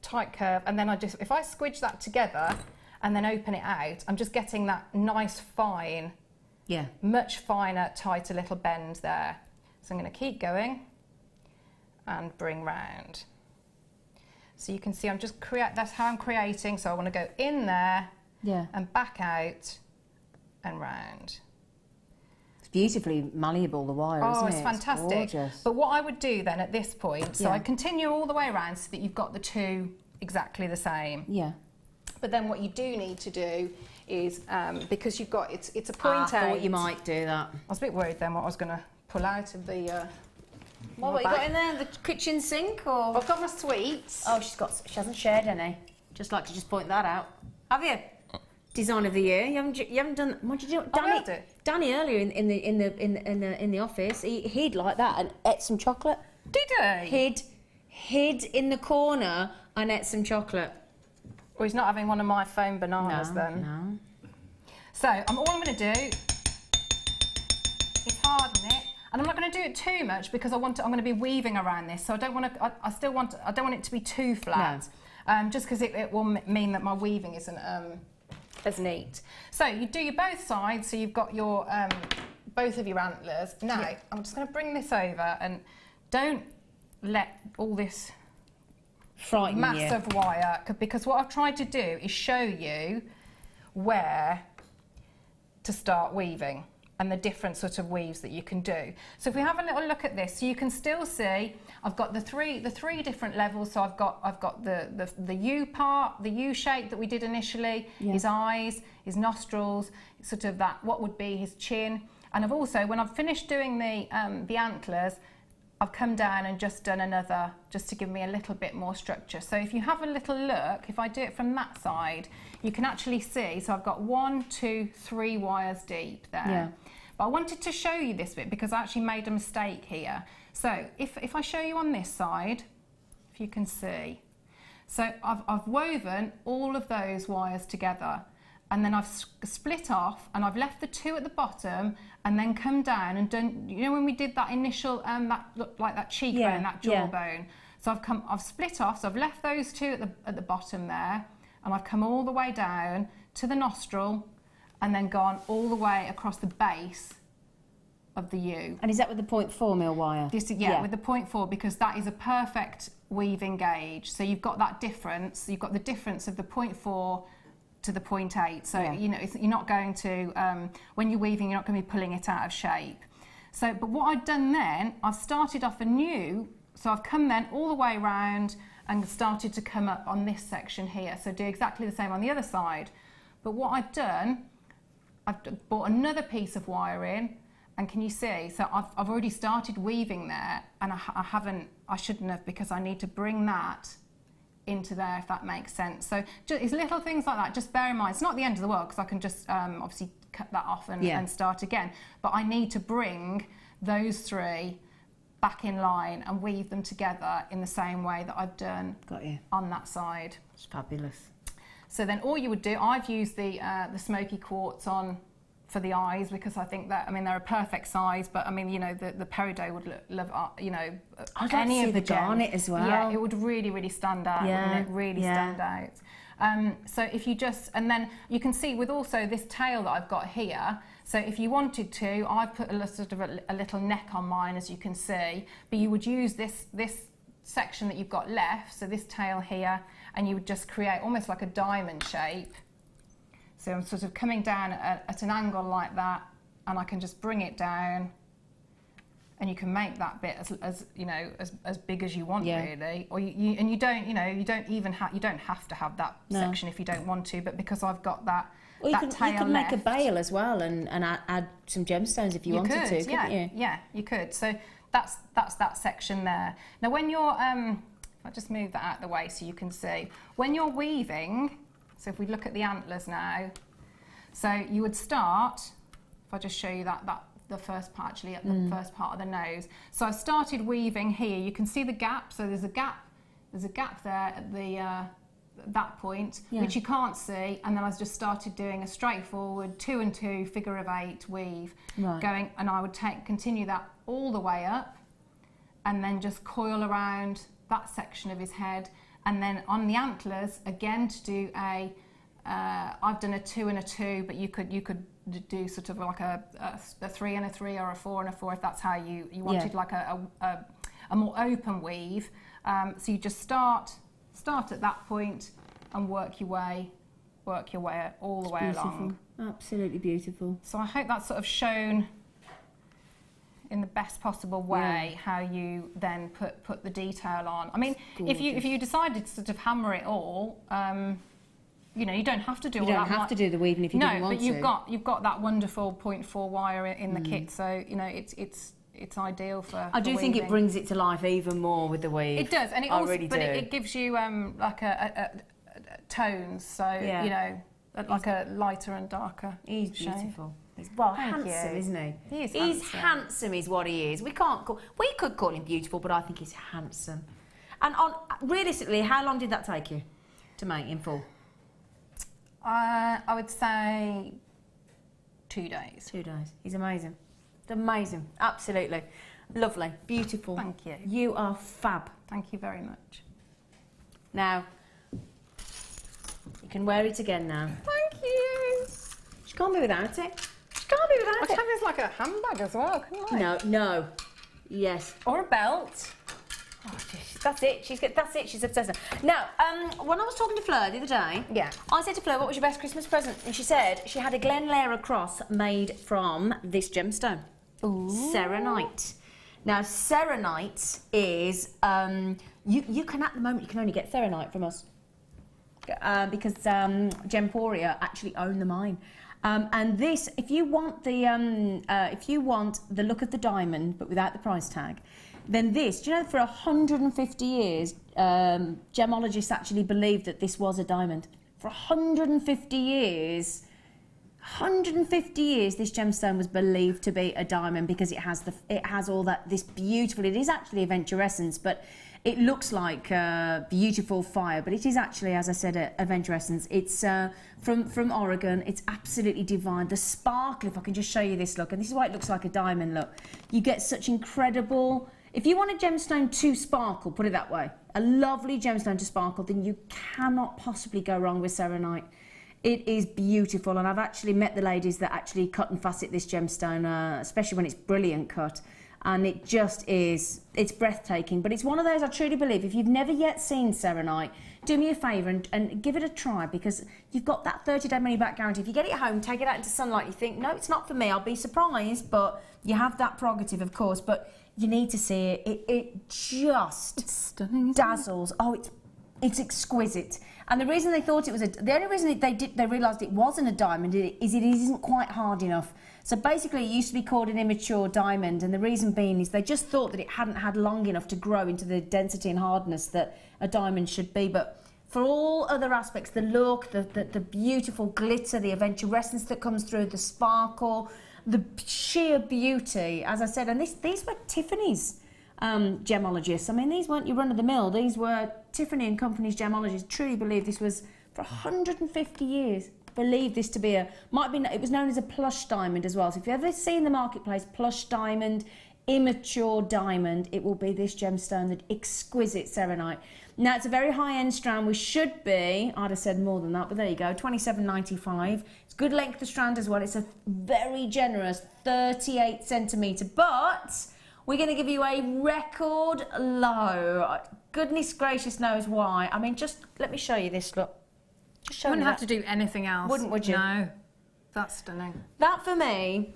curve, and then if I squidge that together and then open it out, I'm just getting that nice fine, much finer, tighter little bend there. So I'm going to keep going and bring round. So you can see I'm just that's how I'm creating. So I want to go in there and back out and round. It's beautifully malleable, the wire, isn't it? Oh, it's fantastic. Gorgeous. But what I would do then at this point, so I continue all the way around so that you've got the two exactly the same. Yeah. But then what you do need to do is, because you've got, it's a point I thought you might do that. I was a bit worried then what I was going to pull out of the... What you got in there? The kitchen sink, or...? I've got my sweets. Oh, she hasn't shared any. Just like to just point that out. Have you? Design of the year. You haven't done. What did you do? Danny earlier in the office, he'd like that and ate some chocolate. Did he? Hid in the corner and ate some chocolate. Well, he's not having one of my foam bananas then. No. So all I'm going to do is harden it. And I'm not going to do it too much because I'm going to be weaving around this, so I don't want to. I don't want it to be too flat, just because it will mean that my weaving isn't as neat. So you do your both sides, so you've got your both of your antlers. Now I'm just going to bring this over, and don't let all this frighten massive wire, because what I've tried to do is show you where to start weaving and the different sort of weaves that you can do. So if we have a little look at this, so you can still see I've got the three different levels. So I've got the U part, the U shape that we did initially, his eyes, his nostrils, sort of that what would be his chin. And I've also, when I've finished doing the antlers, I've come down and just done another, just to give me a little bit more structure. So if you have a little look, if I do it from that side, you can actually see, so I've got 1, 2, 3 wires deep there. Yeah. But I wanted to show you this bit because I actually made a mistake here. So if I show you on this side, if you can see, so I've woven all of those wires together, and then I've split off and I've left the 2 at the bottom and then come down and done, you know, when we did that initial, that looked like that cheekbone, that jawbone. So I've split off, so I've left those 2 at the bottom there, and I've come all the way down to the nostril and then gone all the way across the base of the U. And is that with the 0.4 mil wire? This, with the 0.4, because that is a perfect weaving gauge. So you've got that difference, you've got the difference of the 0.4 to the 0.8, so you know you're not going to when you're weaving, you're not going to be pulling it out of shape. So, but what I've done then, I've started off anew, so I've come then all the way around and started to come up on this section here. So do exactly the same on the other side. But what I've done, I've brought another piece of wire in, and can you see? So I've already started weaving there, and I shouldn't have, because I need to bring that into there, if that makes sense. So just, it's little things like that, just bear in mind, it's not the end of the world because I can just obviously cut that off and start again, but I need to bring those 3 back in line and weave them together in the same way that I've done on that side. It's fabulous. So then all you would do, I've used the smoky quartz on for the eyes, because I think that, I mean, they're a perfect size, but I mean, you know, the peridot would love, you know, I'd any like to see of the garnet as well. Yeah, it would really stand out. Wouldn't it? Really stand out. So if you just, and then you can see with also this tail that I've got here, so if you wanted to, I've put a sort of a little neck on mine, as you can see, but you would use this section that you've got left, so this tail here, and you would just create almost like a diamond shape. So I'm sort of coming down at an angle like that, and I can just bring it down, and you can make that bit as you know, as big as you want, really. Or you don't, you know, you don't have to have that section if you don't want to, but because I've got that. Well, you could make a left, bail as well and add some gemstones if you wanted to, couldn't you? Yeah, you could. So that's that section there. Now when you're I'll just move that out of the way so you can see. When you're weaving, so if we look at the antlers now, so you would start, if I just show you the first part actually, at the first part of the nose. So I've started weaving here, you can see the gap, so there's a gap there at the that point, which you can't see, and then I just started doing a straightforward 2 and 2 figure of 8 weave, going, and I would continue that all the way up, and then just coil around that section of his head, and then on the antlers again to do a I've done a 2 and a 2, but you could do sort of like a 3 and a 3 or a 4 and a 4 if that's how you wanted, like a more open weave. So you just start start at that point and work your way all the way Beautiful. along. Absolutely beautiful. So I hope that's sort of shown in the best possible way how you then put the detail on. I mean, if you decided to sort of hammer it all, you know, you don't have to do all that. You don't have to do the weaving if you didn't want to. No, but you've got that wonderful 0.4 wire in the kit, so you know it's ideal for. I do think it brings it to life even more with the weave. It does, and it I also, really but do. it gives you like a tones, so you know, like a lighter and darker. He's shade. beautiful. He's handsome, isn't he? He's handsome is what he is. We could call him beautiful, but I think he's handsome. And realistically, how long did that take you to make in full? I would say 2 days. 2 days. He's amazing. It's amazing. Absolutely. Lovely. Beautiful. Thank you. You are fab. Thank you very much. Now, you can wear it again now. Thank you. She can't be without it. She can't be without I it. could have this like a handbag as well, couldn't I? No. Yes. Or a belt. Oh, that's it. That's it. She's obsessed. Now, when I was talking to Fleur the other day, I said to Fleur, "What was your best Christmas present?" And she said she had a Glenlera cross made from this gemstone, Serenite. Now, Serenite is you can at the moment you can only get Serenite from us because Gemporia actually own the mine. And this, if you want the look of the diamond but without the price tag, then this, do you know, for 150 years, gemologists actually believed that this was a diamond. For 150 years, this gemstone was believed to be a diamond because it has all this beautiful. It is actually a venturescence, but it looks like beautiful fire, but it is actually, as I said, a venturescence. It's from Oregon. It's absolutely divine. The sparkle, if I can just show you this look, and this is why it looks like a diamond look. You get such incredible. If you want a gemstone to sparkle, put it that way, a lovely gemstone to sparkle, then you cannot possibly go wrong with Serenite. It is beautiful, and I've actually met the ladies that actually cut and facet this gemstone, especially when it's brilliant cut. And it just is, it's breathtaking. But it's one of those, I truly believe, if you've never yet seen Serenite, do me a favour and give it a try, because you've got that 30-day money-back guarantee. If you get it home, take it out into sunlight, you think, no, it's not for me, I'll be surprised, but you have that prerogative, of course, but you need to see it. It just it's stunning, dazzles. Oh, it's exquisite. And the reason they thought it was the only reason they realised it wasn't a diamond is it isn't quite hard enough. So basically it used to be called an immature diamond, and the reason being is they just thought that it hadn't had long enough to grow into the density and hardness that a diamond should be. But for all other aspects, the look, the beautiful glitter, the aventurescence that comes through, the sparkle, the sheer beauty, as I said, and these were Tiffany's gemologists. I mean, these weren't your run-of-the-mill. These were Tiffany and Company's gemologists. Truly believe this was, for 150 years, believed this to be it was known as a plush diamond as well. So if you ever see in the marketplace plush diamond, immature diamond, it will be this gemstone, the exquisite Serenite. Now, it's a very high-end strand. We should be, I'd have said more than that, but there you go, $27.95. It's good length of strand as well. It's a very generous 38 centimetre, but we're going to give you a record low. Goodness gracious knows why. I mean, just let me show you this, look. Just show Wouldn't you have to do anything else. Would you? No. That's stunning. That, for me,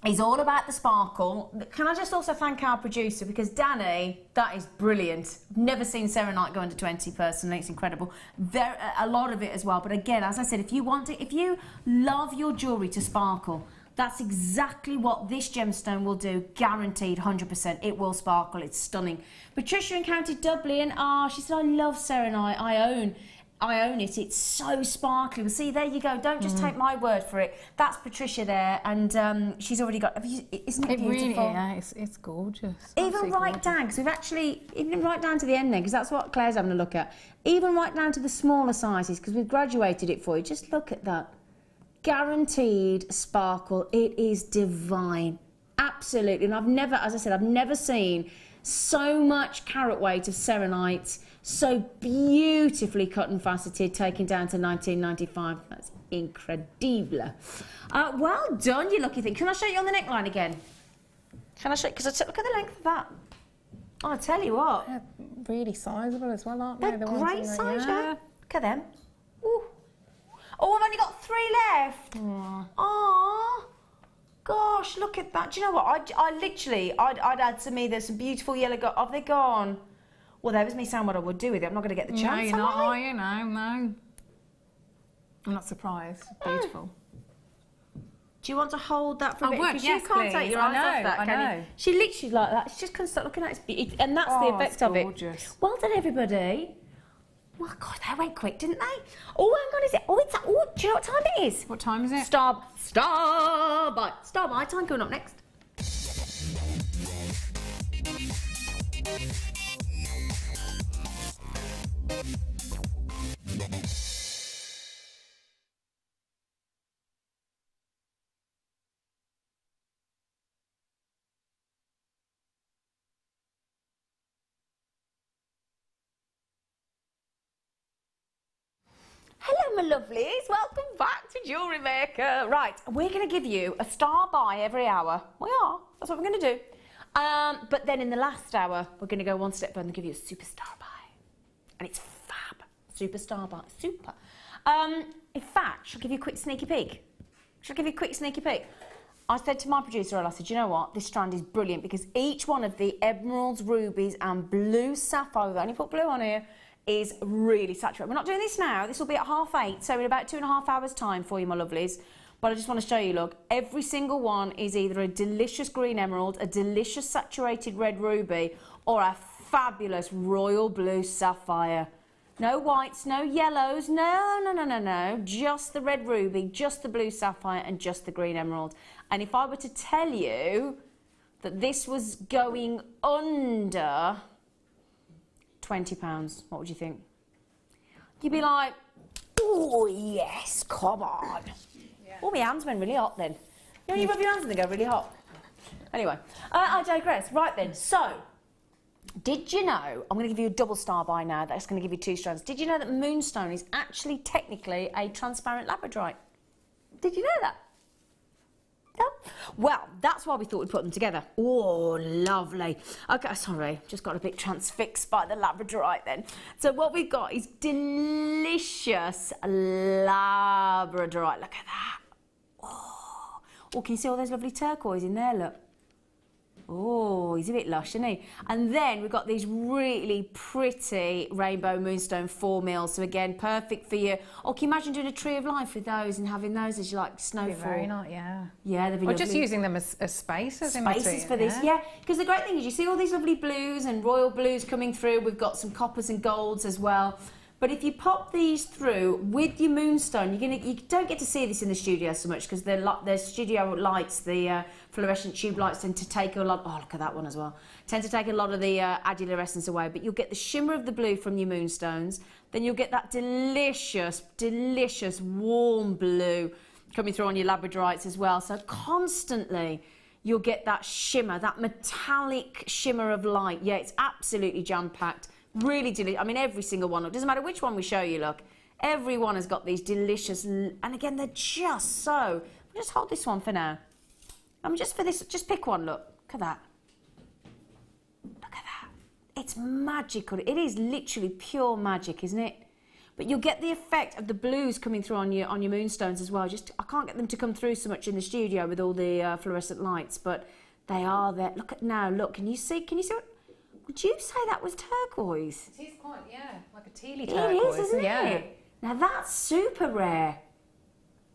is all about the sparkle. Can I just also thank our producer, because Danny, that is brilliant. I've never seen Serenite go under 20 personally. It's incredible. A lot of it as well. But again, as I said, if you love your jewellery to sparkle, that's exactly what this gemstone will do, guaranteed, 100%. It will sparkle. It's stunning. Patricia in County Dublin, she said, I love Serenite. I own it. It's so sparkly. Well, see, there you go. Don't just take my word for it. That's Patricia there, and she's already got. Isn't it beautiful? Really, yeah, it's gorgeous. Even right down, because we've actually even right down to the end there, because that's what Claire's having a look at. Even right down to the smaller sizes, because we've graduated it for you. Just look at that. Guaranteed sparkle. It is divine. Absolutely. And I've never, as I said, I've never seen so much carat weight of Serenite, so beautifully cut and faceted, taken down to 1995. That's incredible. Well done, you lucky thing. Can I show you on the neckline again? Can I show you? Because look at the length of that. Oh, I tell you what. Yeah, really sizable as well, aren't they? They're The ones great in the- size, yeah. yeah. Look at them. Ooh. Oh, I've only got 3 left. Oh, gosh, look at that. Do you know what? I'd add some either some beautiful yellow gold. Have they gone? Well, that was me saying what I would do with it. I'm not going to get the chance. No, you're not, are you? No, no. I'm not surprised. Beautiful. Do you want to hold that for a I bit? would, Because yes, you can't please. take your I eyes know, off that, I can know. you? She literally like that. She just can't stop looking at it. And that's the effect it's of it. gorgeous. Well done, everybody. Well, God, they went quick, didn't they? Oh, hang on, is it? Oh, it's... Oh, do you know what time it is? What time is it? Star by time coming up next. Hello, my lovelies. Welcome back to Jewellery Maker. Right, we're going to give you a star buy every hour. We are. That's what we're going to do. But then in the last hour, we're going to go one step further and give you a superstar buy. And it's fab. Superstar buy. Super. In fact, shall I give you a quick sneaky peek? I said to my producer, I said, you know what? This strand is brilliant because each one of the emeralds, rubies and blue sapphire, we've only put blue on here, is really saturated. We're not doing this now. This will be at 8:30, so in about 2.5 hours time for you, my lovelies. But I just want to show you, look, every single one is either a delicious green emerald, a delicious saturated red ruby, or a fabulous royal blue sapphire. No whites, no yellows, no. Just the red ruby, just the blue sapphire, and just the green emerald. And if I were to tell you that this was going under £20, what would you think? You'd be like, oh yes, come on. Yeah. Oh, my hands went really hot then. You know, you rub your hands and they go really hot. Anyway, I digress. Right then, so, did you know, I'm going to give you a double star buy now, that's going to give you 2 strands. Did you know that moonstone is actually technically a transparent labradorite? Did you know that? No? Well, that's why we thought we'd put them together. Oh, lovely. Okay, sorry, just got a bit transfixed by the labradorite then. So what we've got is delicious labradorite. Look at that. Oh, can you see all those lovely turquoise in there? Look. Oh, he's a bit lush, isn't he? And then we've got these really pretty rainbow moonstone 4 mils. So again, perfect for you. Oh, can you imagine doing a tree of life with those and having those as your like snowfall? Very nice, yeah. Yeah, they'd be Or lovely. just using them as spaces in Spaces between, for this, yeah. Because the great thing is you see all these lovely blues and royal blues coming through. We've got some coppers and golds as well. But if you pop these through with your moonstone, you don't get to see this in the studio so much because the studio lights, the fluorescent tube lights tend to take a lot. Oh, look at that one as well. Tend to take a lot of the added essence away. But you'll get the shimmer of the blue from your moonstones. Then you'll get that delicious, delicious warm blue coming through on your labradorites as well. So constantly you'll get that shimmer, that metallic shimmer of light. Yeah, it's absolutely jam-packed. Really delicious. I mean, every single one. It doesn't matter which one we show you, look. Every one has got these delicious... And again, they're just so... I'll just hold this one for now. Just for this, just pick one, look. Look at that. Look at that. It's magical. It is literally pure magic, isn't it? But you'll get the effect of the blues coming through on your moonstones as well. Just I can't get them to come through so much in the studio with all the fluorescent lights, but they are there. Look at now, look. Can you see what... Would you say that was turquoise? It is quite, yeah, like a tealy turquoise. It is, isn't it? Now that's super rare.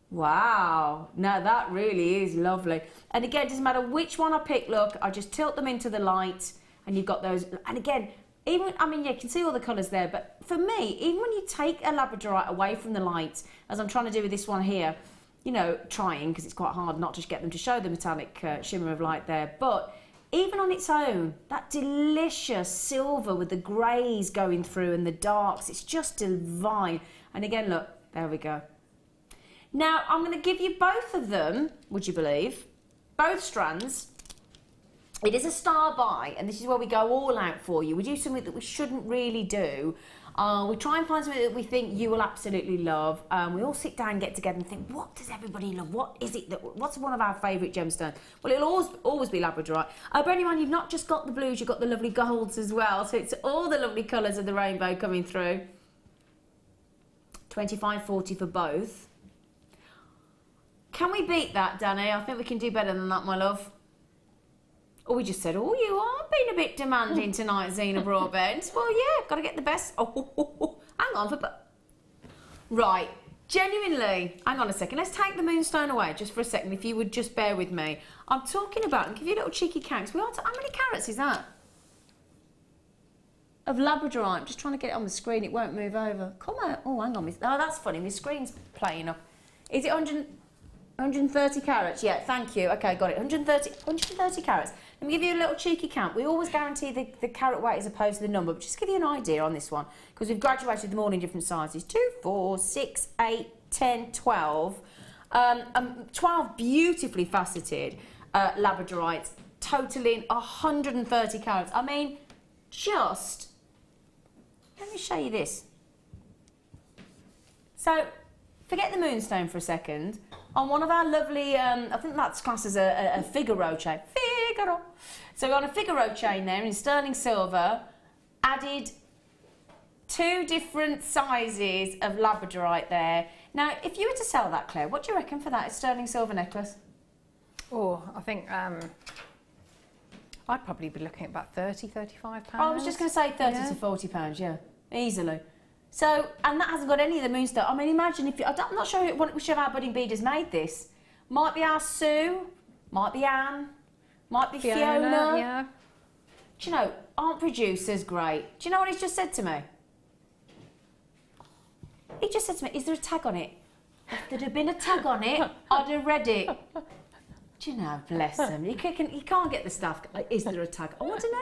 Wow. Now that really is lovely. And again, it doesn't matter which one I pick, look, I just tilt them into the light and you've got those. And again, even, I mean, yeah, you can see all the colours there, but for me, even when you take a labradorite away from the light, as I'm trying to do with this one here, you know, trying, because it's quite hard not to get them to show the metallic shimmer of light there, but even on its own, that delicious silver with the greys going through and the darks, it's just divine. And again, look, there we go. Now, I'm going to give you both of them, would you believe, both strands, It is a star buy, and this is where we go all out for you. We do something that we shouldn't really do. We try and find something that we think you will absolutely love. We all sit down and get together and think, what does everybody love? What is it what's one of our favourite gemstones? Well, it'll always be labradorite. Bear in mind, you've not just got the blues, you've got the lovely golds as well. So it's all the lovely colours of the rainbow coming through. 25.40 for both. Can we beat that, Danny? I think we can do better than that, my love. Oh, we just said, oh, you are being a bit demanding tonight, Zena Broadbent. Well, yeah, got to get the best. Oh, hang on. Right, genuinely, hang on a second. Let's take the moonstone away just for a second, if you would just bear with me. I'm talking about, and give you a little cheeky counts. How many carats is that? Of labradorite. I'm just trying to get it on the screen. It won't move over. Come on. Oh, hang on. Oh, that's funny. My screen's playing up. Is it 130 carats? Yeah, thank you. Okay, got it. 130 carats. Let me give you a little cheeky count. We always guarantee the carat weight as opposed to the number, but just to give you an idea on this one, because we've graduated them all in different sizes. 2, 4, 6, 8, 10, 12. 12 beautifully faceted labradorites, totaling 130 carats. I mean, just... Let me show you this. So, forget the moonstone for a second. On one of our lovely, I think that's classed as a Figaro chain. Figaro. So on a Figaro chain there in sterling silver, added 2 different sizes of labradorite there. Now, if you were to sell that, Claire, what do you reckon for that sterling silver necklace? Oh, I think I'd probably be looking at about 30, 35 pounds. I was just going to say 30 to 40 pounds, yeah, easily. So, and that hasn't got any of the moonstone. I mean, imagine if I'm not sure which of our budding beaders made this. Might be our Sue, might be Anne, might be Fiona. Yeah. Do you know, aren't producers great? Do you know what he's just said to me? He just said to me, is there a tag on it? If there'd have been a tag on it, I'd have read it. Do you know, bless him. You can't get the stuff. Like, is there a tag? I want to know.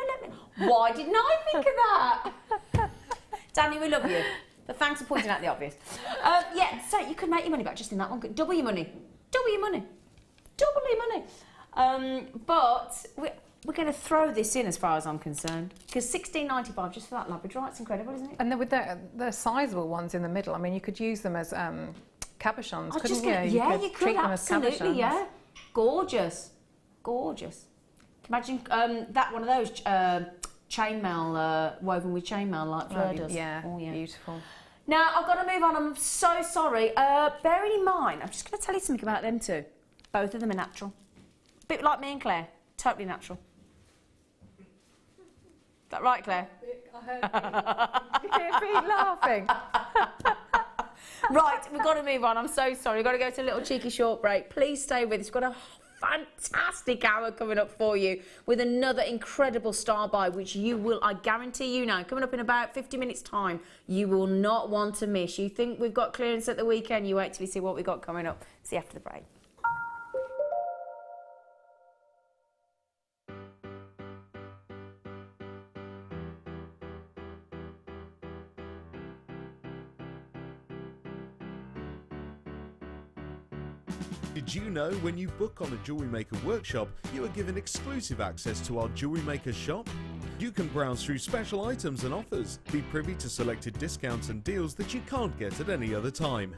Why didn't I think of that? Danny, we love you. But thanks for pointing out the obvious. Yeah, so you could make your money back just in that one. Double your money. Double your money. Double your money. But we're going to throw this in as far as I'm concerned. Because $16.95 just for that labradorite, it's incredible, isn't it? And then with the sizable ones in the middle, I mean, you could use them as cabochons, couldn't you? Yeah, you could, treat them absolutely, as cabochons. yeah. Gorgeous. Gorgeous. Imagine that one of those chainmail, woven with chainmail like Fleur does. Yeah, oh, yeah, beautiful. Now, I've got to move on. I'm so sorry. Bearing in mind, I'm just going to tell you something about them too. Both of them are natural. A bit like me and Claire. Totally natural. Is that right, Claire? I heard you. You hear me laughing. Right, we've got to move on. I'm so sorry. We've got to go to a little cheeky short break. Please stay with us. We've got a fantastic hour coming up for you with another incredible star buy, which you will, I guarantee you now, coming up in about 50 minutes time, you will not want to miss. You think we've got clearance at the weekend, you wait till you see what we've got coming up. See you after the break. Did you know when you book on a Jewellery Maker workshop, you are given exclusive access to our Jewellery Maker shop? You can browse through special items and offers, be privy to selected discounts and deals that you can't get at any other time.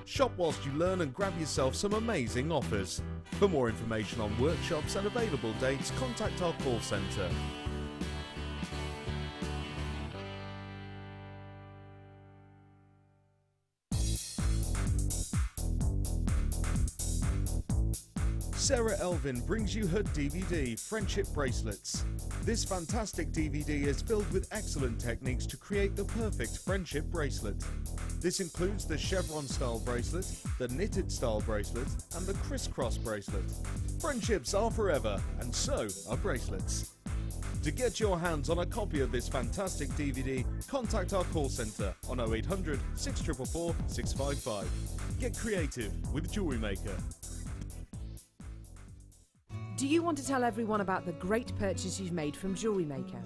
Shop whilst you learn and grab yourself some amazing offers. For more information on workshops and available dates, contact our call centre. Sarah Elvin brings you her DVD, Friendship Bracelets. This fantastic DVD is filled with excellent techniques to create the perfect friendship bracelet. This includes the chevron style bracelet, the knitted style bracelet, and the crisscross bracelet. Friendships are forever, and so are bracelets. To get your hands on a copy of this fantastic DVD, contact our call centre on 0800 644 655. Get creative with Jewellery Maker. Do you want to tell everyone about the great purchase you've made from Jewellery Maker?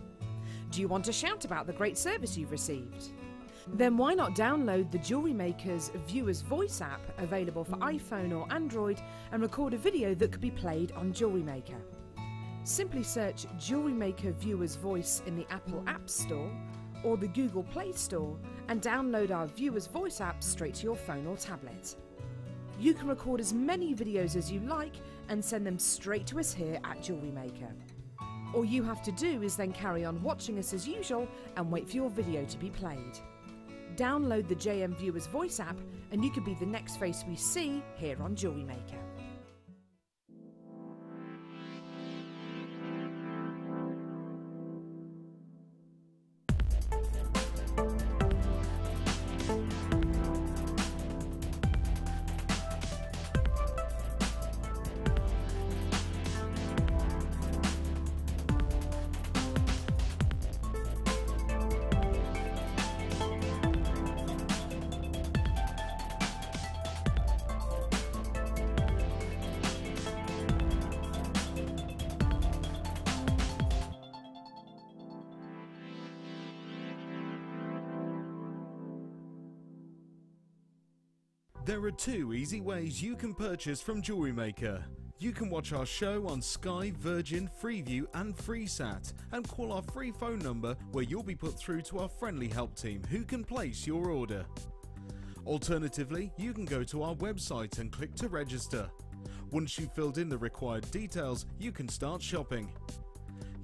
Do you want to shout about the great service you've received? Then why not download the Jewellery Maker's Viewer's Voice app, available for iPhone or Android, and record a video that could be played on Jewellery Maker. Simply search Jewellery Maker Viewer's Voice in the Apple App Store or the Google Play Store and download our Viewer's Voice app straight to your phone or tablet. You can record as many videos as you like and send them straight to us here at Jewellery Maker. All you have to do is then carry on watching us as usual and wait for your video to be played. Download the JM Viewer's Voice app and you could be the next face we see here on Jewellery Maker. There are 2 easy ways you can purchase from Jewellery Maker. You can watch our show on Sky, Virgin, Freeview and FreeSat and call our free phone number where you'll be put through to our friendly help team who can place your order. Alternatively, you can go to our website and click to register. Once you've filled in the required details, you can start shopping.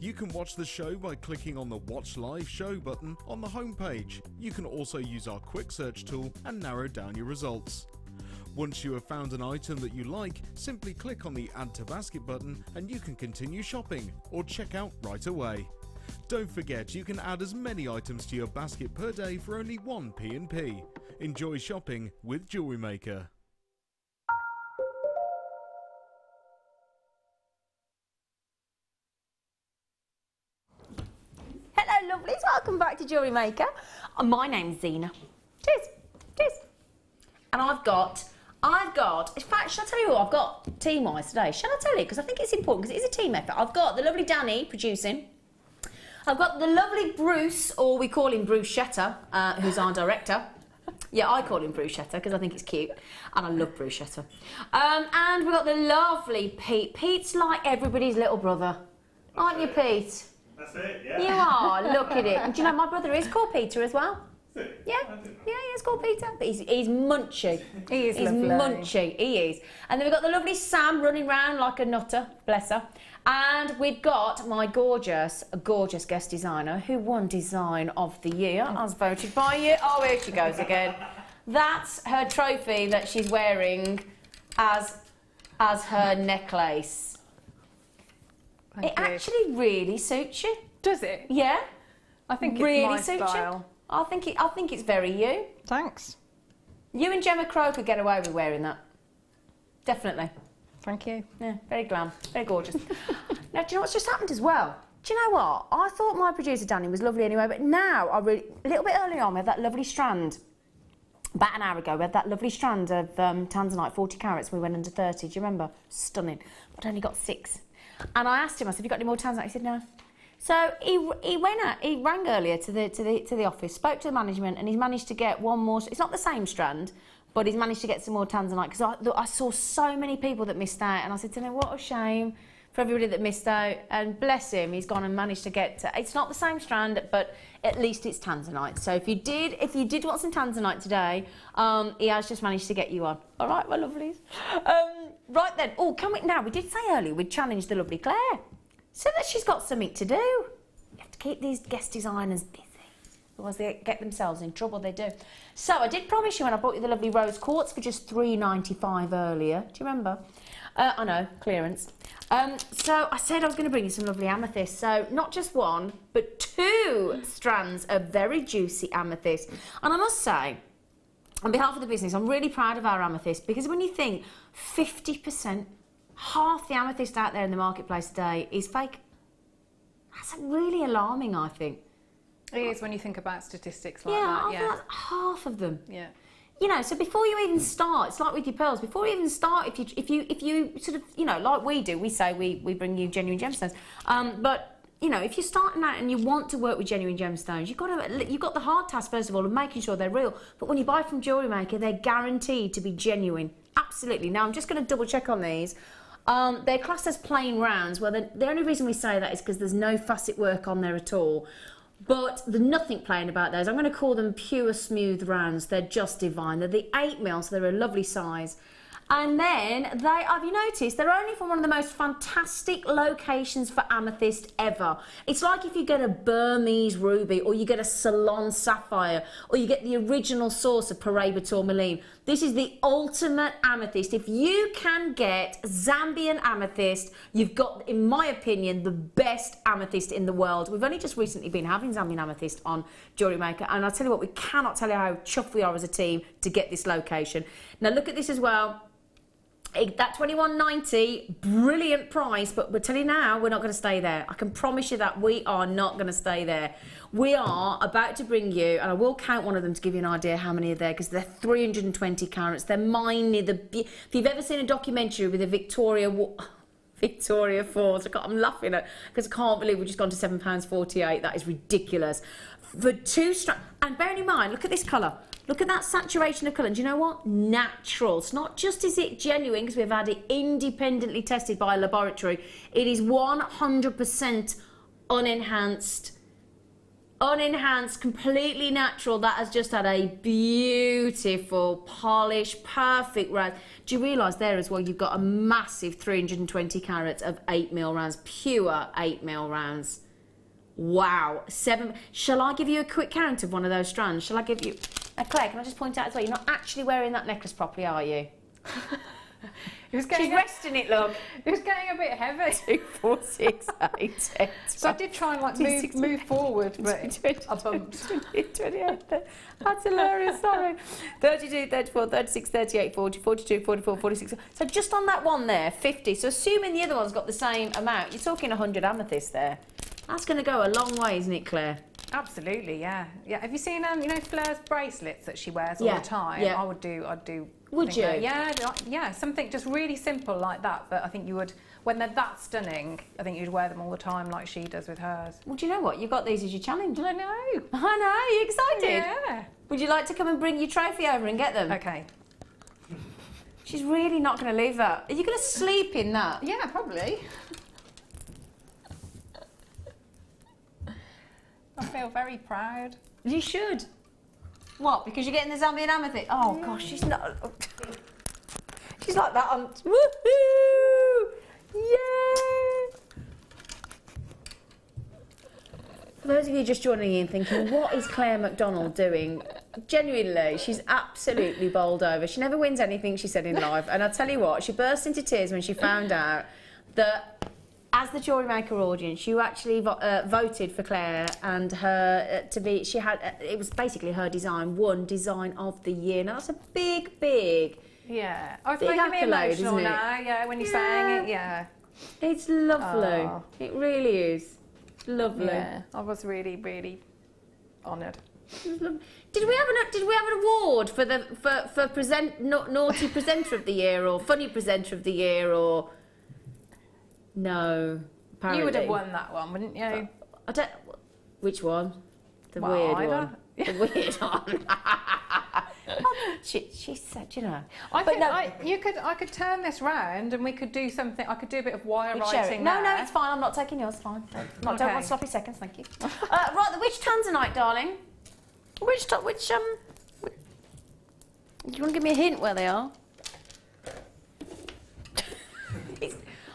You can watch the show by clicking on the Watch Live Show button on the homepage. You can also use our quick search tool and narrow down your results. Once you have found an item that you like, simply click on the Add to Basket button and you can continue shopping or check out right away. Don't forget you can add as many items to your basket per day for only 1 P&P. Enjoy shopping with Jewellery Maker. Hello lovelies, welcome back to Jewellery Maker. My name's Zena. Cheers, cheers. And I've got, in fact, shall I tell you what I've got team-wise today? Shall I tell you? Because I think it's important, because it is a team effort. I've got the lovely Danny producing. I've got the lovely Bruce, or we call him Bruschetta, who's our director. Yeah, I call him Bruschetta because I think it's cute, and I love Bruschetta. And we've got the lovely Pete. Pete's like everybody's little brother, aren't you, Pete? That's it, yeah. You are, look at it. And do you know, my brother is called Peter as well. Yeah, he is called Peter, but he's munchy. He is he's lovely. Munchy, he is. And then we've got the lovely Sam running around like a nutter, bless her. And we've got my gorgeous guest designer who won Design of the Year, as voted by you. Oh, here she goes again. That's her trophy that she's wearing as her necklace. Thank you. Actually really suits you. Does it? Yeah. I think it's really my suits style. you. I think it's very you. Thanks. You and Gemma Crow could get away with wearing that. Definitely. Thank you. Yeah, very glam, very gorgeous. Now, do you know what's just happened as well? Do you know what? I thought my producer Danny was lovely anyway, but now a little bit earlier on, we had that lovely strand. About an hour ago, we had that lovely strand of tanzanite, 40 carats. We went under 30. Do you remember? Stunning. But I only got 6. And I asked him, I said, have you got any more tanzanite? He said, no. So he rang earlier to the office, spoke to the management, and he's managed to get one more. It's not the same strand, but he's managed to get some more tanzanite because I saw so many people that missed out, and I said to him, what a shame for everybody that missed out. And bless him, he's gone and managed to get. It's not the same strand, but at least it's tanzanite. So if you did want some tanzanite today, he has just managed to get you on. All right, my lovelies. Right then. Oh, can we now? We did say earlier we'd challenge the lovely Claire, so that she's got something to do. You have to keep these guest designers busy, otherwise they get themselves in trouble. They do. So I did promise you when I bought you the lovely rose quartz for just $3.95 earlier. Do you remember? I know, clearance. So I said I was going to bring you some lovely amethyst. So not just one, but 2 strands of very juicy amethyst. And I must say, on behalf of the business, I'm really proud of our amethyst, because when you think 50%, half the amethyst out there in the marketplace today is fake. That's really alarming, I think. It is when you think about statistics like that. that. Yeah, I think that's half of them. Yeah. You know, so before you even start, it's like with your pearls. Before you even start, if you sort of, you know, like we do, we say we bring you genuine gemstones. But you know, if you're starting out and you want to work with genuine gemstones, you've got the hard task first of all of making sure they're real. But when you buy from Jewellery Maker, they're guaranteed to be genuine. Absolutely. Now I'm just going to double check on these. They're classed as plain rounds. Well, the only reason we say that is because there's no facet work on there at all. But there's nothing plain about those. I'm going to call them pure smooth rounds. They're just divine. They're the 8mm, so they're a lovely size. And then, have you noticed, they're only from one of the most fantastic locations for amethyst ever. It's like if you get a Burmese ruby, or you get a Ceylon sapphire, or you get the original source of Paraiba tourmaline. This is the ultimate amethyst. If you can get Zambian amethyst, you've got, in my opinion, the best amethyst in the world. We've only just recently been having Zambian amethyst on Jewellery Maker, and I'll tell you what, we cannot tell you how chuffed we are as a team to get this location. Now look at this as well. That $21.90, brilliant price, but we're telling you now, we're not going to stay there. I can promise you that we are not going to stay there. We are about to bring you, and I will count one of them to give you an idea how many are there, because they're 320 carats. They're miney. If you've ever seen a documentary with a Victoria Falls, I'm laughing at, because I can't believe we've just gone to £7.48. That is ridiculous. For 2 strands, and bearing in mind, look at this colour. Look at that saturation of colour. And do you know what? Natural. It's not just is it genuine, because we've had it independently tested by a laboratory. It is 100% unenhanced, completely natural. That has just had a beautiful, polished, perfect round. Do you realise there as well, you've got a massive 320 carats of 8mm rounds, pure 8mm rounds. Wow. 7. Shall I give you a quick count of one of those strands? Shall I give you... Claire, can I just point out as well, you're not actually wearing that necklace properly, are you? She's resting it, look. It was getting a bit heavy. 2, 4, 6, 8, 10. So I did try and like move forward, but I bumped. 28, that's hilarious, sorry. 32, 34, 36, 38, 40, 42, 44, 46. So just on that one there, 50. So assuming the other one's got the same amount, you're talking 100 amethysts there. That's going to go a long way, isn't it, Claire? Absolutely, yeah. Yeah. Have you seen you know, Flair's bracelets that she wears all the time? Yeah. I'd do. Would you? Yeah, something just really simple like that. But I think you would, when they're that stunning, I think you'd wear them all the time like she does with hers. Well, do you know what? You've got these as your challenge. I know. I know. You're excited. Yeah. Would you like to come and bring your trophy over and get them? Okay. She's really not going to leave that. Are you going to sleep in that? Yeah, probably. I feel very proud. You should. What? Because you're getting the Zambian amethyst? Oh, yeah. Gosh, she's not... She's like that on... Woohoo! Yay! For those of you just joining in thinking, what is Claire McDonald doing? Genuinely, she's absolutely bowled over. She never wins anything, she said in life. And I'll tell you what, she burst into tears when she found out that... As the Jewellery Maker audience, you actually voted for Claire and her to be. She had it was basically her design won Design of the Year. Now that's a big. Yeah, I was big making me accolade, emotional isn't it? now. Yeah, when you sang it, yeah. It's lovely. Oh. It really is. It's lovely. Yeah, I was really honoured. Did we have an award for the naughty presenter of the year or funny presenter of the year or? No, apparently. You would have won that one, wouldn't you? I don't... Which one? The well, weird either. one. The weird one. She said, you know. I could turn this round and we could do something. I could do a bit of wire writing. No, it's fine. I'm not taking yours. Fine. Don't want sloppy seconds. Thank you. Right, which tanzanite, darling? Which? Do you want to give me a hint where they are?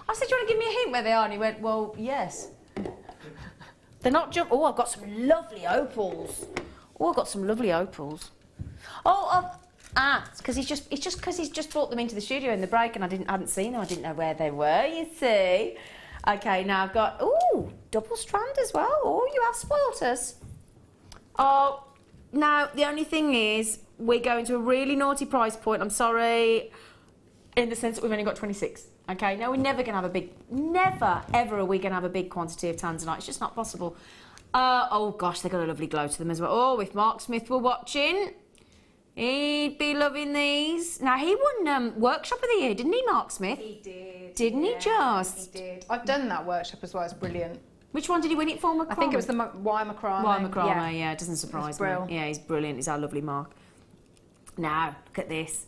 I said, do you want to give me a hint where they are? And he went, well, yes. They're not just... Oh, I've got some lovely opals. Oh, I've got some lovely opals. It's because he's just brought them into the studio in the break and I hadn't seen them. I didn't know where they were, you see. Okay, now I've got... Oh, double strand as well. Oh, you have spoilt us. Oh, now, the only thing is, we're going to a really naughty price point. I'm sorry, in the sense that we've only got 26. Okay, no, we're never going to have a big... Never, ever are we going to have a big quantity of tanzanite. It's just not possible. Oh, gosh, they've got a lovely glow to them as well. Oh, if Mark Smith were watching, he'd be loving these. Now, he won Workshop of the Year, didn't he, Mark Smith? He did. Didn't he just? He did. I've done that workshop as well. It's brilliant. Which one did he win it for, Macrame? I think it was the Y Macrame. Y Macrame, yeah, it doesn't surprise me. Yeah, he's brilliant. He's our lovely Mark. Now, look at this.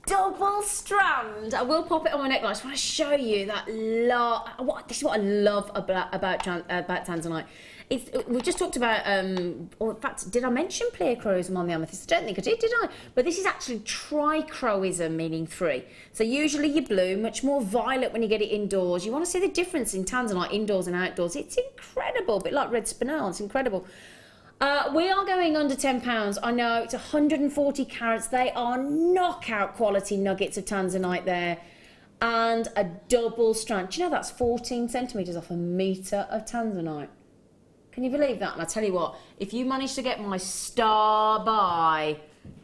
double strand. I will pop it on my neckline. I just want to show you that. This is what I love about Tanzanite. We've just talked about, or in fact, did I mention pleochroism on the amethyst? I don't think I did I? But this is actually trichroism, meaning 3. So usually you're blue, much more violet when you get it indoors. You want to see the difference in Tanzanite indoors and outdoors. It's incredible, a bit like red spinel, it's incredible. We are going under £10. I know it's 140 carats. They are knockout quality nuggets of Tanzanite there. And a double strand. Do you know that's 14 centimetres off a metre of Tanzanite? Can you believe that? And I tell you what, if you manage to get my star buy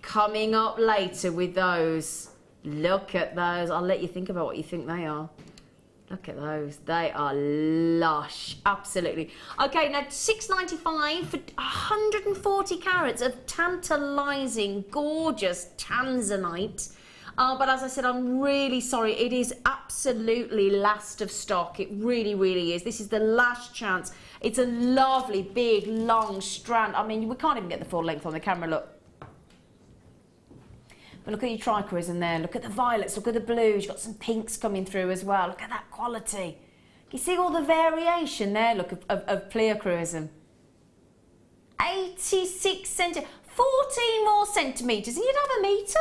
coming up later with those, look at those. I'll let you think about what you think they are. Look at those. They are lush. Absolutely. Okay, now $6.95 for 140 carats of tantalising, gorgeous Tanzanite. But as I said, I'm really sorry. It is absolutely last of stock. It really, really is. This is the last chance. It's a lovely, big, long strand. I mean, we can't even get the full length on the camera, look. But look at your trichroism there. Look at the violets. Look at the blues. You've got some pinks coming through as well. Look at that quality. You see all the variation there, look, of pleochroism. 86 centimetres. 14 more centimetres and you'd have a metre.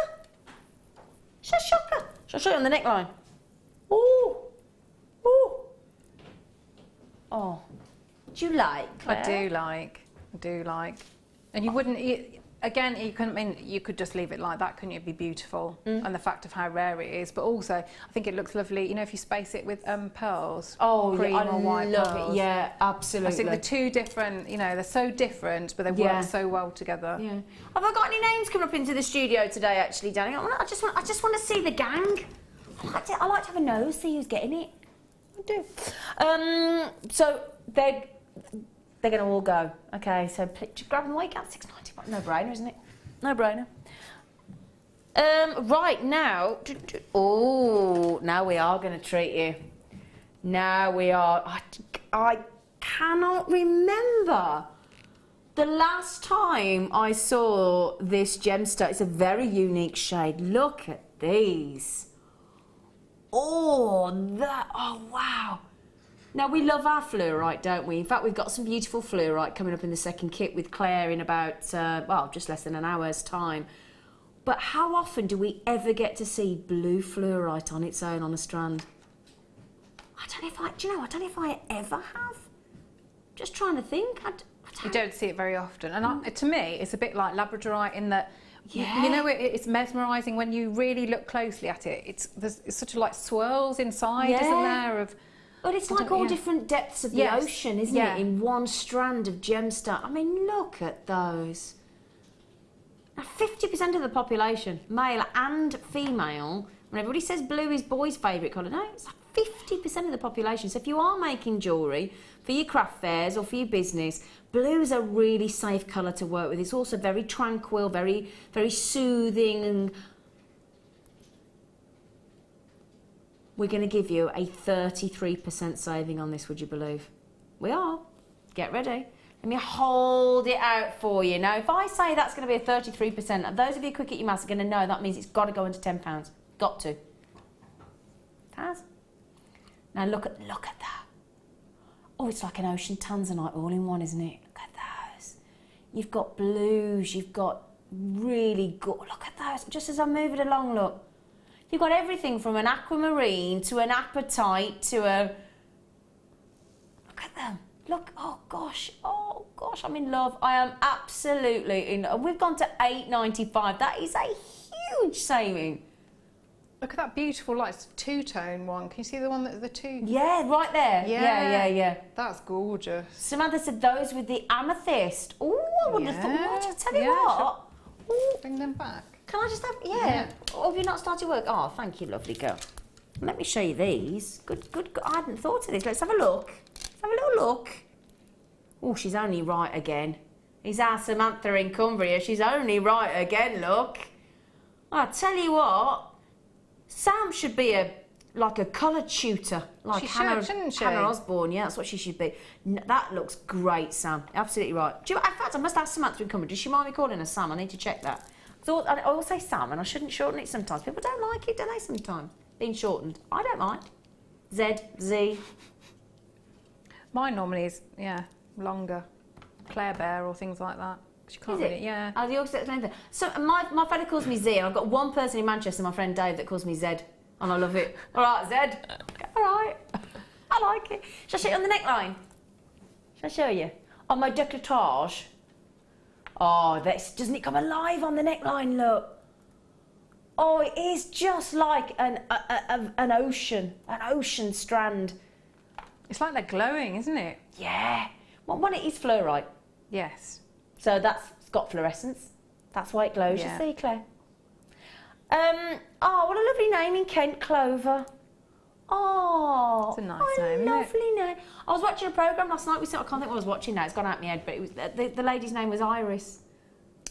Shall I shocker? Shall I show you on the neckline? Ooh. Ooh. Oh. Do you like, Claire? I do like. And you wouldn't, again, you could just leave it like that, couldn't you? It'd be beautiful. And the fact of how rare it is. But also, I think it looks lovely, you know, if you space it with pearls. Oh, cream yeah, or white love pearls. it. Yeah, absolutely. I think the two different, you know, they're so different, but they work so well together. Yeah. Have I got any names coming up into the studio today, actually, Danny? I just want to see the gang. I like to have a nose, see who's getting it. I do. So they're going to all go. Okay, so grab them like at $6.95. No brainer, isn't it? No brainer. Right now, now we are going to treat you. Now we are. I cannot remember the last time I saw this gemstone. It's a very unique shade. Look at these. Oh, wow. Now, we love our fluorite, don't we? In fact, we've got some beautiful fluorite coming up in the second kit with Claire in about, well, just less than an hour's time. But how often do we ever get to see blue fluorite on its own on a strand? I don't know if I ever have. Just trying to think. You don't see it very often. And to me, it's a bit like labradorite in that, you know, it's mesmerising when you really look closely at it. It's sort of like swirls inside, isn't there, of... But it's like all different depths of the ocean, isn't it, in one strand of gemstone. I mean, look at those. Now, 50% of the population, male and female, when everybody says blue is boys' favourite colour, no, it's 50% of the population. So if you are making jewellery for your craft fairs or for your business, blue is a really safe colour to work with. It's also very tranquil, very, very soothing, and we're going to give you a 33% saving on this, would you believe? We are. Get ready. Let me hold it out for you. Now, if I say that's going to be a 33%, those of you quick at your maths are going to know that means it's got to go into £10. Got to. It has. Now, look at that. Oh, it's like an ocean tanzanite all in one, isn't it? Look at those. You've got blues. You've got really good... Look at those. Just as I move it along, look. You've got everything from an aquamarine to an apatite to a... Look at them. Look, oh gosh, I'm in love. I am absolutely in love. We've gone to $8.95. That is a huge saving. Look at that beautiful, like, two-tone one. Can you see the one that the two? Yeah, right there. Yeah. That's gorgeous. Samantha said those with the amethyst. Oh, I wouldn't have thought. I'll tell you what. Ooh. Bring them back. Can I just have... Yeah. Or have you not started work? Oh, thank you, lovely girl. Let me show you these. Good. I hadn't thought of this. Let's have a look. Let's have a little look. Oh, she's only right again. Is our Samantha in Cumbria? She's only right again, look. I'll tell you what. Sam should be like a colour tutor. Like Hannah Osborne. Yeah, that's what she should be. That looks great, Sam. Absolutely right. In fact, I must ask Samantha in Cumbria. Does she mind me calling her Sam? I need to check that. So I always say Sam, and I shouldn't shorten it sometimes. People don't like it, do they, sometimes? Being shortened. I don't mind. Z, Z. Mine normally is, yeah, longer. Claire Bear or things like that. 'Cause you can't Is it? really, yeah. Oh, the Yorkshire name. So my friend calls me Z, and I've got one person in Manchester, my friend Dave, that calls me Z, and I love it. All right, Z. All right. I like it. Shall I show you on the neckline? Shall I show you? On my décolletage. Oh, doesn't it come alive on the neckline, look? Oh, it is just like an ocean strand. It's like they're glowing, isn't it? Yeah. Well, one, it is fluorite. Yes. So it's got fluorescence. That's why it glows, Yeah. you see, Claire. Oh, what a lovely name in Kent, Clover. Oh, It's a nice name, isn't it? lovely name. I was watching a programme last night. I can't think what I was watching now. It's gone out of my head, but it was the lady's name was Iris.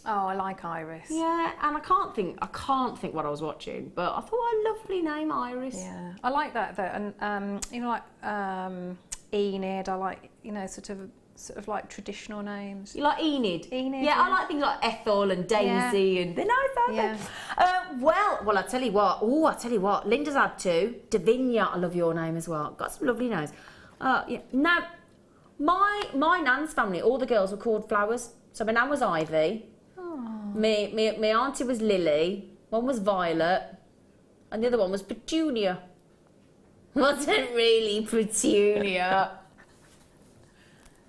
Oh, I like Iris. Yeah, and I can't think what I was watching, but I thought, what a lovely name, Iris. Yeah, I like that though, and you know, like Enid. I like, you know, sort of like traditional names. You like Enid? Enid. Yeah, I like things like Ethel and Daisy, and they're nice, aren't Yeah. they? Well, I tell you what. Oh, I tell you what. Linda's had two. Davinia, I love your name as well. Got some lovely names. Yeah. Now, my nan's family, all the girls were called flowers. So my nan was Ivy. My auntie was Lily. One was Violet, and the other one was Petunia. Wasn't really Petunia.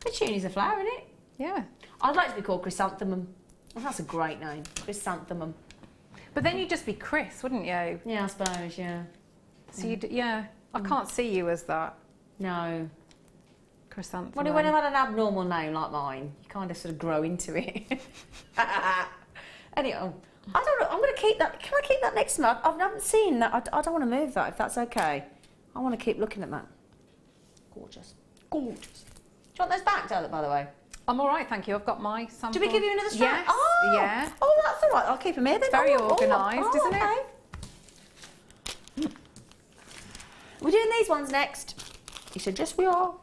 Petunia's a flower, isn't it? Yeah. I'd like to be called Chrysanthemum. Oh, that's a great name, Chrysanthemum. But then you'd just be Chris, wouldn't you? Yeah, I suppose, yeah. So yeah. I can't see you as that. No. Chrysanthemum. When I've had an abnormal name like mine, you kind of sort of grow into it. Anyway, I don't know. I'm going to keep that. Can I keep that next to me? I haven't seen that. I don't want to move that, if that's okay. I want to keep looking at that. Gorgeous. Gorgeous. Do you want those back, by the way? I'm all right, thank you. I've got my sample. Did we give you another strap? Yes. Oh, Yeah. Oh, that's all right. I'll keep them here then. It's very Oh, organised, isn't it? it? We're doing these ones next. He said, yes, we are.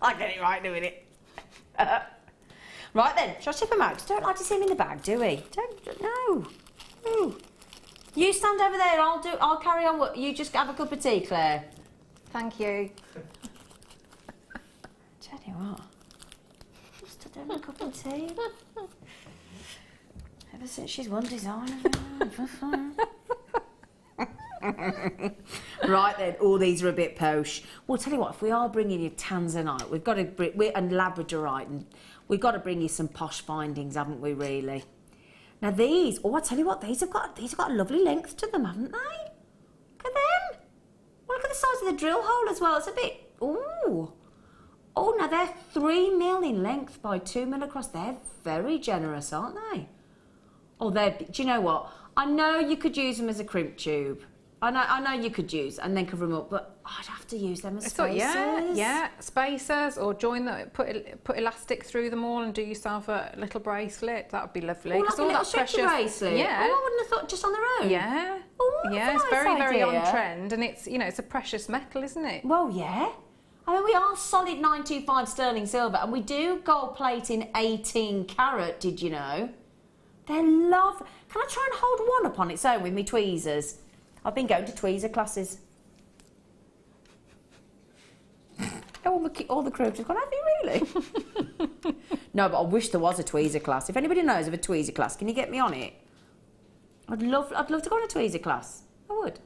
I get it right doing it. Right then, shall I ship them out? 'Cause I don't like to see them in the bag, do we? No. You stand over there. I'll carry on. You just have a cup of tea, Claire. Thank you. Tell you what, just having a cup of tea. Ever since she's one designer. Right then, all these are a bit posh. Well, tell you what, if we are bringing you Tanzanite, we've got to and Labradorite, and we've got to bring you some posh findings, haven't we? Really. Now these, I tell you what, these have got a lovely length to them, haven't they? Look at them. Well, look at the size of the drill hole as well. It's a bit. Ooh. Oh, now they're 3 mil in length by 2 mil across. They're very generous, aren't they? Oh, do you know what? I know you could use them as a crimp tube. I know you could use and then cover them up, but I'd have to use them as spacers. Yeah, spacers, or join them, put elastic through them all and do yourself a little bracelet. That would be lovely. Oh, like a all little that stretchy bracelet? Yeah. Oh, I wouldn't have thought just on their own. Yeah. Oh, that's yeah, a it's nice very, very idea. on trend, and it's, you know, it's a precious metal, isn't it? Well, yeah. I mean, we are solid 925 sterling silver, and we do gold plate in 18 carat, did you know? They're lovely. Can I try and hold one up on its own with me tweezers? I've been going to tweezer classes. all the crew have gone, have you really? No, but I wish there was a tweezer class. If anybody knows of a tweezer class, can you get me on it? I'd love to go on a tweezer class. I would.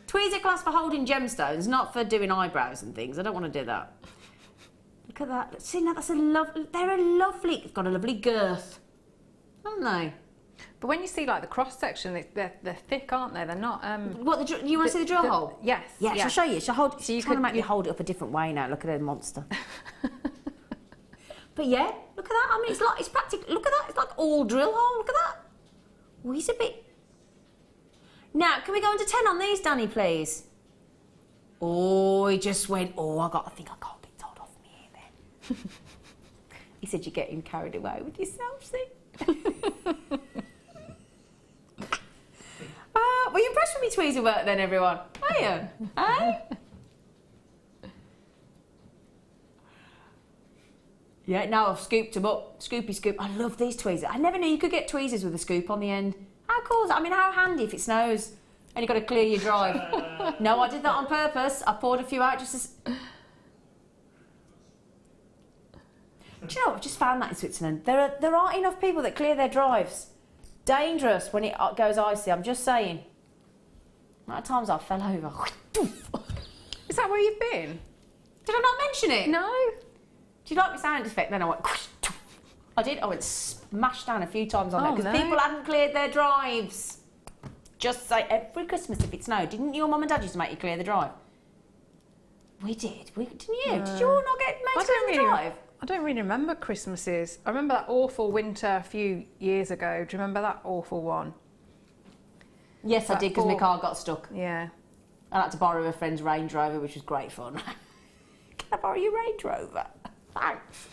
Tweezer class for holding gemstones, not for doing eyebrows and things. I don't want to do that. Look at that. See, now that's they're a lovely, it's got a lovely girth, aren't they? But when you see like the cross section, they're thick, aren't they? They're not. What you want to see the drill hole? Yes. Yeah. Shall I show you? Shall I hold? So you trying to could- make me hold it up a different way now. Look at that monster. But yeah, look at that. I mean, it's practically. Look at that. It's like all drill hole. Look at that. Oh, he's a bit. Now, can we go into 10 on these, Danny, please? Oh, he just went. Oh, I think I got a bit told off me here then. He said you're getting carried away with yourself, see? Were you impressed with me tweezer work then, everyone? Are you? Eh? Yeah, now I've scooped them up. Scoopy scoop. I love these tweezers. I never knew you could get tweezers with a scoop on the end. How cool is that? I mean, how handy if it snows and you've got to clear your drive. No, I did that on purpose. I poured a few out just as... Do you know what? I've just found that in Switzerland. There aren't enough people that clear their drives. Dangerous when it goes icy, I'm just saying. The amount of times I fell over. Is that where you've been? Did I not mention it? No. Do you like my sound effect? Then I went... I did. I went smashed down a few times on it because people hadn't cleared their drives. Just say every Christmas if it snowed, didn't your mum and dad used to make you clear the drive? We did. Didn't you? Did you all not get made to clear the drive? I don't really remember Christmases. I remember that awful winter a few years ago. Do you remember that awful one? Yes, I did, because my car got stuck. Yeah. I had to borrow a friend's Range Rover, which was great fun. Can I borrow your Range Rover? Thanks.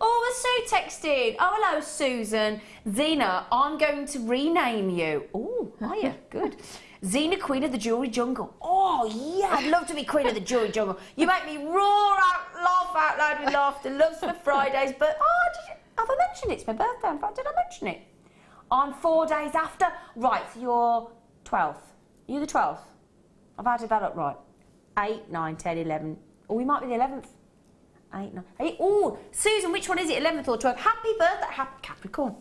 Oh, Sue texted. Oh, hello, Susan. Zena, I'm going to rename you. Oh, are you? Good. Zena, Queen of the Jewellery Jungle. Oh, yeah, I'd love to be Queen of the Jewellery Jungle. You make me roar out, laugh out loud with laughter. Loves the Fridays, but, have I mentioned it? It's my birthday. In fact, did I mention it? I'm 4 days after. Right, so you're 12th. You're the 12th. I've added that up right. 8, 9, 10, 11. Oh, we might be the 11th. 8, 9. 8. Oh, Susan, which one is it? 11th or 12th? Happy birthday, happy Capricorn.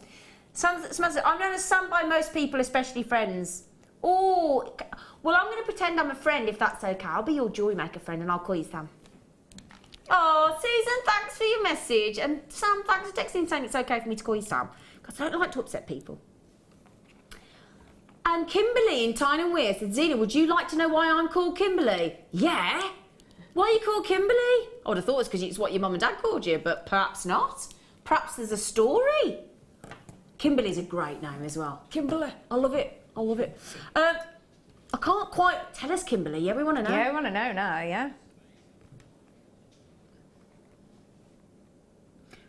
I'm known as Sam by most people, especially friends. Oh, well, I'm going to pretend I'm a friend if that's okay. I'll be your Jewellery Maker friend and I'll call you Sam. Oh, Susan, thanks for your message. And Sam, thanks for texting saying it's okay for me to call you Sam. Because I don't like to upset people. And Kimberly in Tyne and Weir said, Zena, would you like to know why I'm called Kimberly? Yeah. Why are you called Kimberly? I would have thought it's because it's what your mum and dad called you, but perhaps not. Perhaps there's a story. Kimberly's a great name as well. Kimberly, I love it. I love it. I can't quite... Tell us, Kimberly. Yeah, we want to know. Yeah, we want to know now, yeah.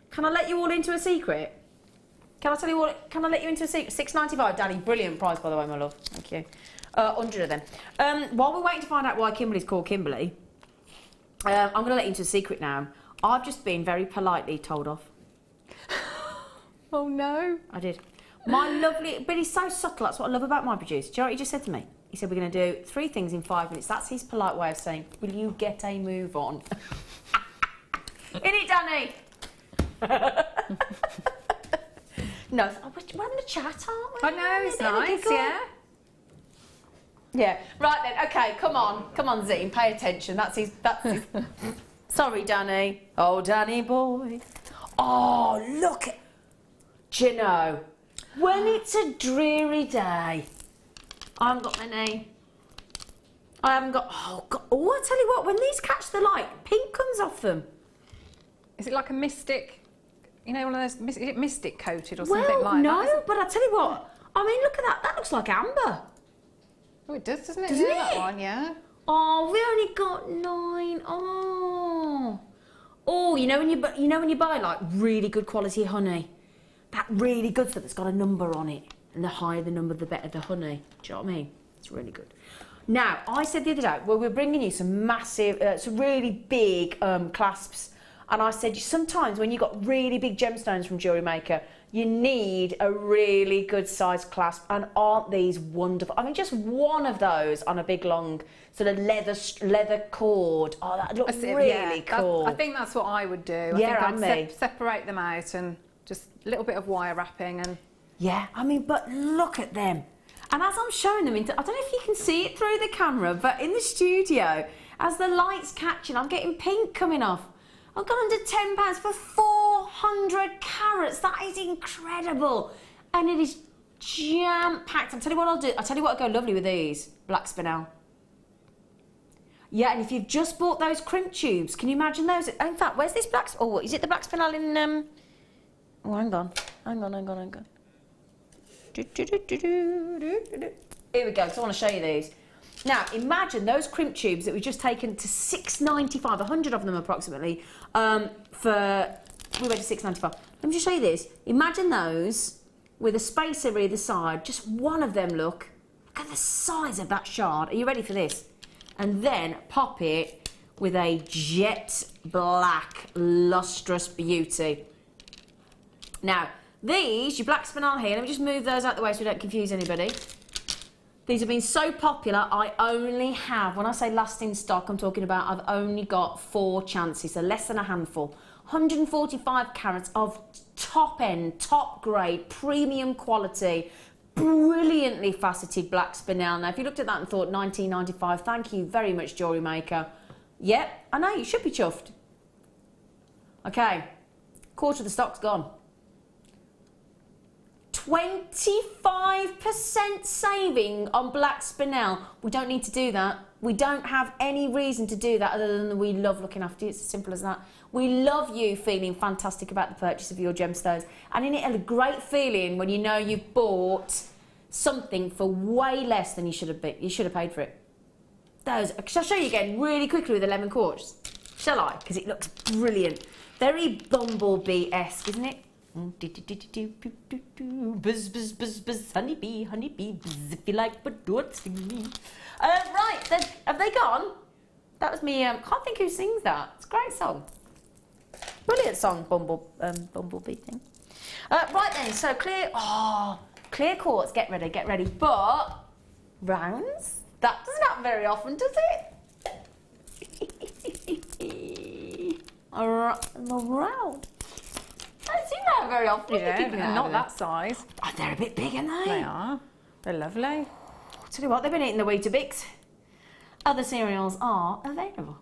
Can I let you all into a secret? Can I tell you what? Can I let you into a secret? $6.95, Danny. Brilliant price, by the way, my love. Thank you. 100 of them. While we're waiting to find out why Kimberly's called Kimberly, I'm going to let you into a secret now. I've just been very politely told off. Oh, no. I did. My lovely... But he's so subtle. That's what I love about my producer. Do you know what he just said to me? He said, we're going to do 3 things in 5 minutes. That's his polite way of saying, will you get a move on? In it, Danny? No, we're having a chat, aren't we? I know, it's nice, yeah. Yeah, right then, okay, come on, Zine, pay attention, that's his... Sorry, Danny. Oh, Danny boy. Oh, look. Do you know, when it's a dreary day, I haven't got any... I haven't got... Oh, God. Oh, I tell you what, when these catch the light, pink comes off them. Is it like a mystic... You know, one of those, is it mystic coated or something like that? No, but I tell you what, I mean, look at that. That looks like amber. Oh, it does, doesn't it? Doesn't it? That one, yeah. Oh, we only got 9. Oh, oh, you know when you buy like really good quality honey, that really good stuff that's got a number on it, and the higher the number, the better the honey. Do you know what I mean? It's really good. Now, I said the other day, well, we're bringing you some massive, some really big clasps. And I said, sometimes when you've got really big gemstones from Jewellery Maker, you need a really good sized clasp. And aren't these wonderful? I mean, just one of those on a big, long sort of leather cord. Oh, that looks really cool. I think that's what I would do. Yeah, I think I'd separate them out and just a little bit of wire wrapping and... Yeah, I mean, but look at them. And as I'm showing them, I don't know if you can see it through the camera, but in the studio, as the light's catching, I'm getting pink coming off. I've got under £10 for 400 carats. That is incredible. And it is jam-packed. I'll tell you what I'll do. I'll tell you what will go lovely with these. Black spinel. Yeah, and if you've just bought those crimp tubes, can you imagine those? In fact, where's this black... Oh, is it the black spinel in... Oh, hang on. Hang on. Here we go, because I want to show you these. Now, imagine those crimp tubes that we've just taken to $6.95, 100 of them approximately, we went to $6.95. Let me just show you this. Imagine those with a spacer either side, just one of them, look at the size of that shard. Are you ready for this? And then pop it with a jet black lustrous beauty. Now, these, your black spinel here, let me just move those out the way so we don't confuse anybody. These have been so popular, I only have, when I say last in stock, I'm talking about I've only got 4 chances, so less than a handful. 145 carats of top end, top grade, premium quality, brilliantly faceted black spinel. Now, if you looked at that and thought 1995, thank you very much, Jewellery Maker. Yep, I know, you should be chuffed. Okay, quarter of the stock's gone. 25% saving on black spinel. We don't need to do that. We don't have any reason to do that other than we love looking after you. It's as simple as that. We love you feeling fantastic about the purchase of your gemstones. And isn't it a great feeling when you know you've bought something for way less than you should have paid for it? Those, shall I show you again really quickly with the lemon quartz? Shall I? Because it looks brilliant. Very Bumblebee-esque, isn't it? Buzz, buzz, buzz, buzz, honeybee, honeybee, buzz, if you like, but don't sing me. Right, then, have they gone? That was me, can't think who sings that. It's a great song. Brilliant song, Bumblebee thing. Right then, so clear quartz, get ready. But, rounds? That doesn't happen very often, does it? A round. I don't see that very often. Yeah, not that size. Oh, they're a bit big, aren't they? They are. They're lovely. I'll tell you what, they've been eating the Weetabix. Other cereals are available.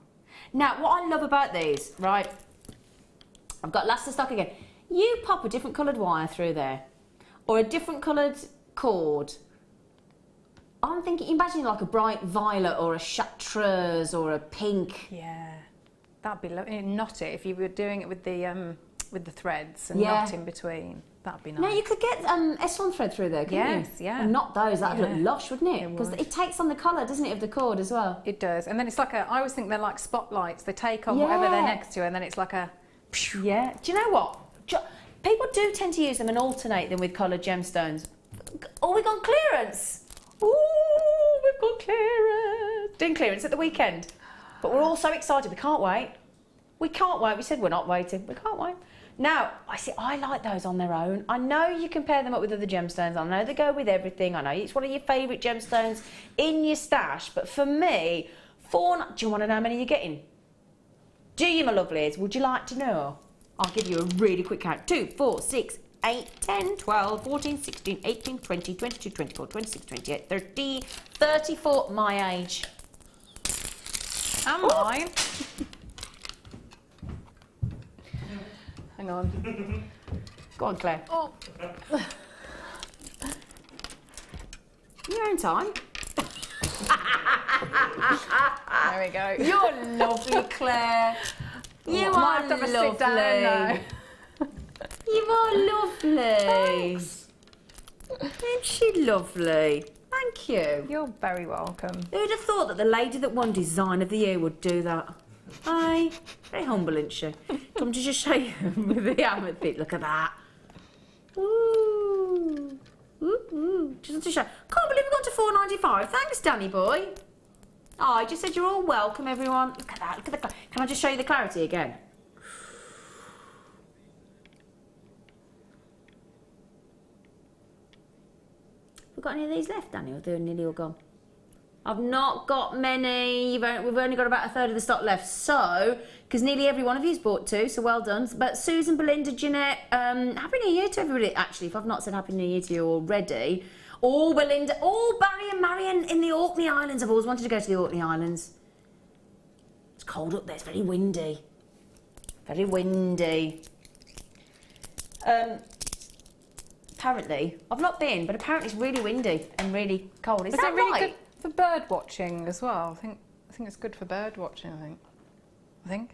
Now, what I love about these, right, I've got last of stock again. You pop a different coloured wire through there, or a different coloured cord. I'm thinking, imagine like a bright violet or a chartreuse or a pink. Yeah, that'd be lovely. Knot it if you were doing it with the threads and knot in between. That'd be nice. Now you could get Esson thread through there, couldn't you? Yes, yeah. And not those. That'd look lush, wouldn't it? Because it takes on the colour, doesn't it, of the cord as well? It does. And then it's like I always think they're like spotlights. They take on whatever they're next to, and then it's like a. Yeah. Do you know what? People do tend to use them and alternate them with coloured gemstones. Oh, we've got clearance. Ooh, we've got clearance. Doing clearance at the weekend. But we're all so excited. We can't wait. We can't wait. We said we're not waiting. We can't wait. Now, I like those on their own. I know you compare them up with other gemstones. I know they go with everything. I know it's one of your favourite gemstones in your stash. But for me, do you want to know how many you're getting? Do you, my lovelies? Would you like to know? I'll give you a really quick count. 2, 4, 6, 8, 10, 12, 14, 16, 18, 20, 22, 24, 26, 28, 30, 34, my age. And mine. Hang on. Go on, Claire. Oh. Your own time. There we go. You're lovely, Claire. You are lovely. You are lovely. Isn't she lovely? Thank you. You're very welcome. Who'd have thought that the lady that won Design of the Year would do that? Aye, very humble, isn't she? Come to just show you with the amethyst. Look at that. Ooh. Ooh, ooh. Just to show. Can't believe we got to £4.95. Thanks, Danny boy. Oh, I just said you're all welcome, everyone. Look at that. Look at the. Can I just show you the clarity again? Have we got any of these left, Danny, or they're nearly all gone? I've not got many. We've only got about a third of the stock left. So, because nearly every one of you's bought 2, so well done. But Susan, Belinda, Jeanette, Happy New Year to everybody. Actually, if I've not said Happy New Year to you already. Oh, Belinda. Oh, Barry and Marion in the Orkney Islands. I've always wanted to go to the Orkney Islands. It's cold up there. It's very windy. Very windy. Apparently, I've not been, but apparently it's really windy and really cold. Is that it really right? good for bird watching as well? I think it's good for bird watching. I think.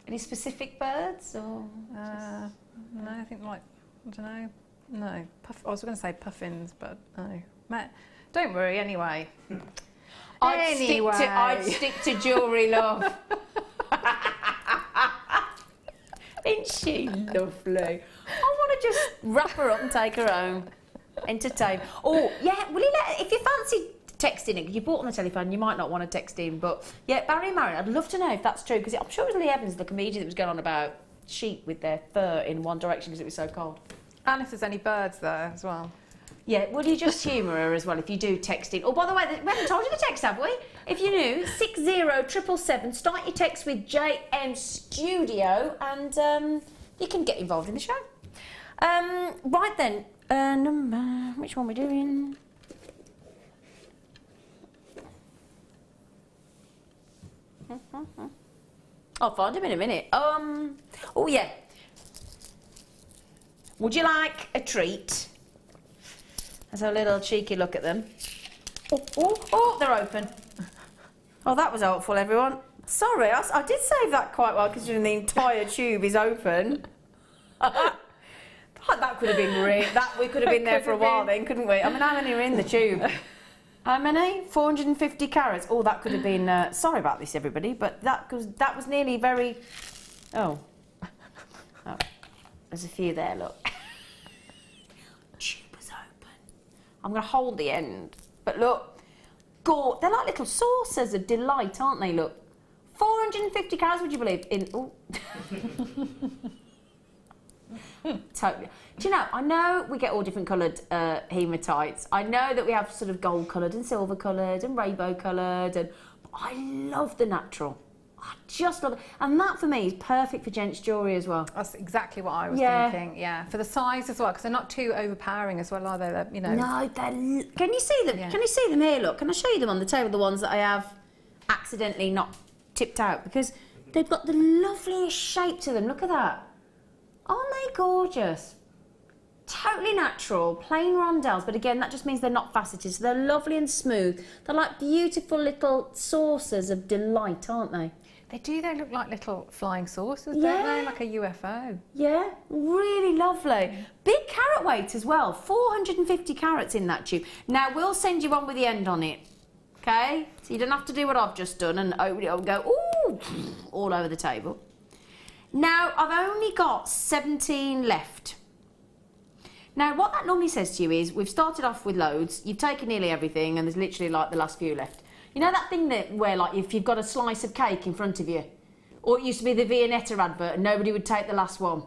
Any specific birds or? No, I think I don't know. No, I was going to say puffins, but no. Matt, don't worry. Anyway. I'd stick to jewellery, love. Isn't she lovely? I want to just wrap her up and take her home. Entertain. Oh, yeah, will you if you fancy text in it. You bought on the telephone, you might not want to text in, but yeah, Barry and Marion, I'd love to know if that's true, because I'm sure it was Lee Evans, the comedian, that was going on about sheep with their fur in one direction because it was so cold. And if there's any birds there as well. Yeah, would you just humour her as well if you do text in? Oh, by the way, we haven't told you the text, have we? If you're new, 60777, start your text with JM Studio, and you can get involved in the show. Right then, number, which one are we doing? I'll find him in a minute. Oh yeah. Would you like a treat? Let's have a little cheeky look at them. Oh, they're open. Oh, that was helpful, everyone. Sorry, I did save that quite well, considering the entire tube is open. That could have been we could have been there for a while then, couldn't we? I mean, how many are in the tube? How many? 450 carats. Oh, that could have been... sorry about this, everybody, but that was nearly very... Oh. There's a few there, look. Tube was open. I'm going to hold the end. But look, they're like little saucers of delight, aren't they? Look. 450 carats, would you believe? Oh. Totally. Do you know, I know we get all different coloured hematites. I know that we have sort of gold coloured and silver coloured and rainbow coloured, but I love the natural. I just love it. And that for me is perfect for gents jewellery as well. That's exactly what I was thinking, yeah. For the size as well, because they're not too overpowering as well, are they? They're, you know. No, can you see them? Yeah. Can you see them here? Look, can I show you them on the table, the ones that I have accidentally not tipped out? Because they've got the loveliest shape to them. Look at that. Aren't they gorgeous? Totally natural, plain rondelles, but again, that just means they're not faceted, so they're lovely and smooth. They're like beautiful little saucers of delight, aren't they? They do, they look like little flying saucers, don't they? Like a UFO. Yeah, really lovely. Big carat weight as well, 450 carats in that tube. Now, we'll send you one with the end on it, okay? So you don't have to do what I've just done and open it up and go, ooh, all over the table. Now, I've only got 17 left. Now, what that normally says to you is, we've started off with loads, you've taken nearly everything, and there's literally like the last few left. You know that thing where like if you've got a slice of cake in front of you, or it used to be the Viennetta advert and nobody would take the last one,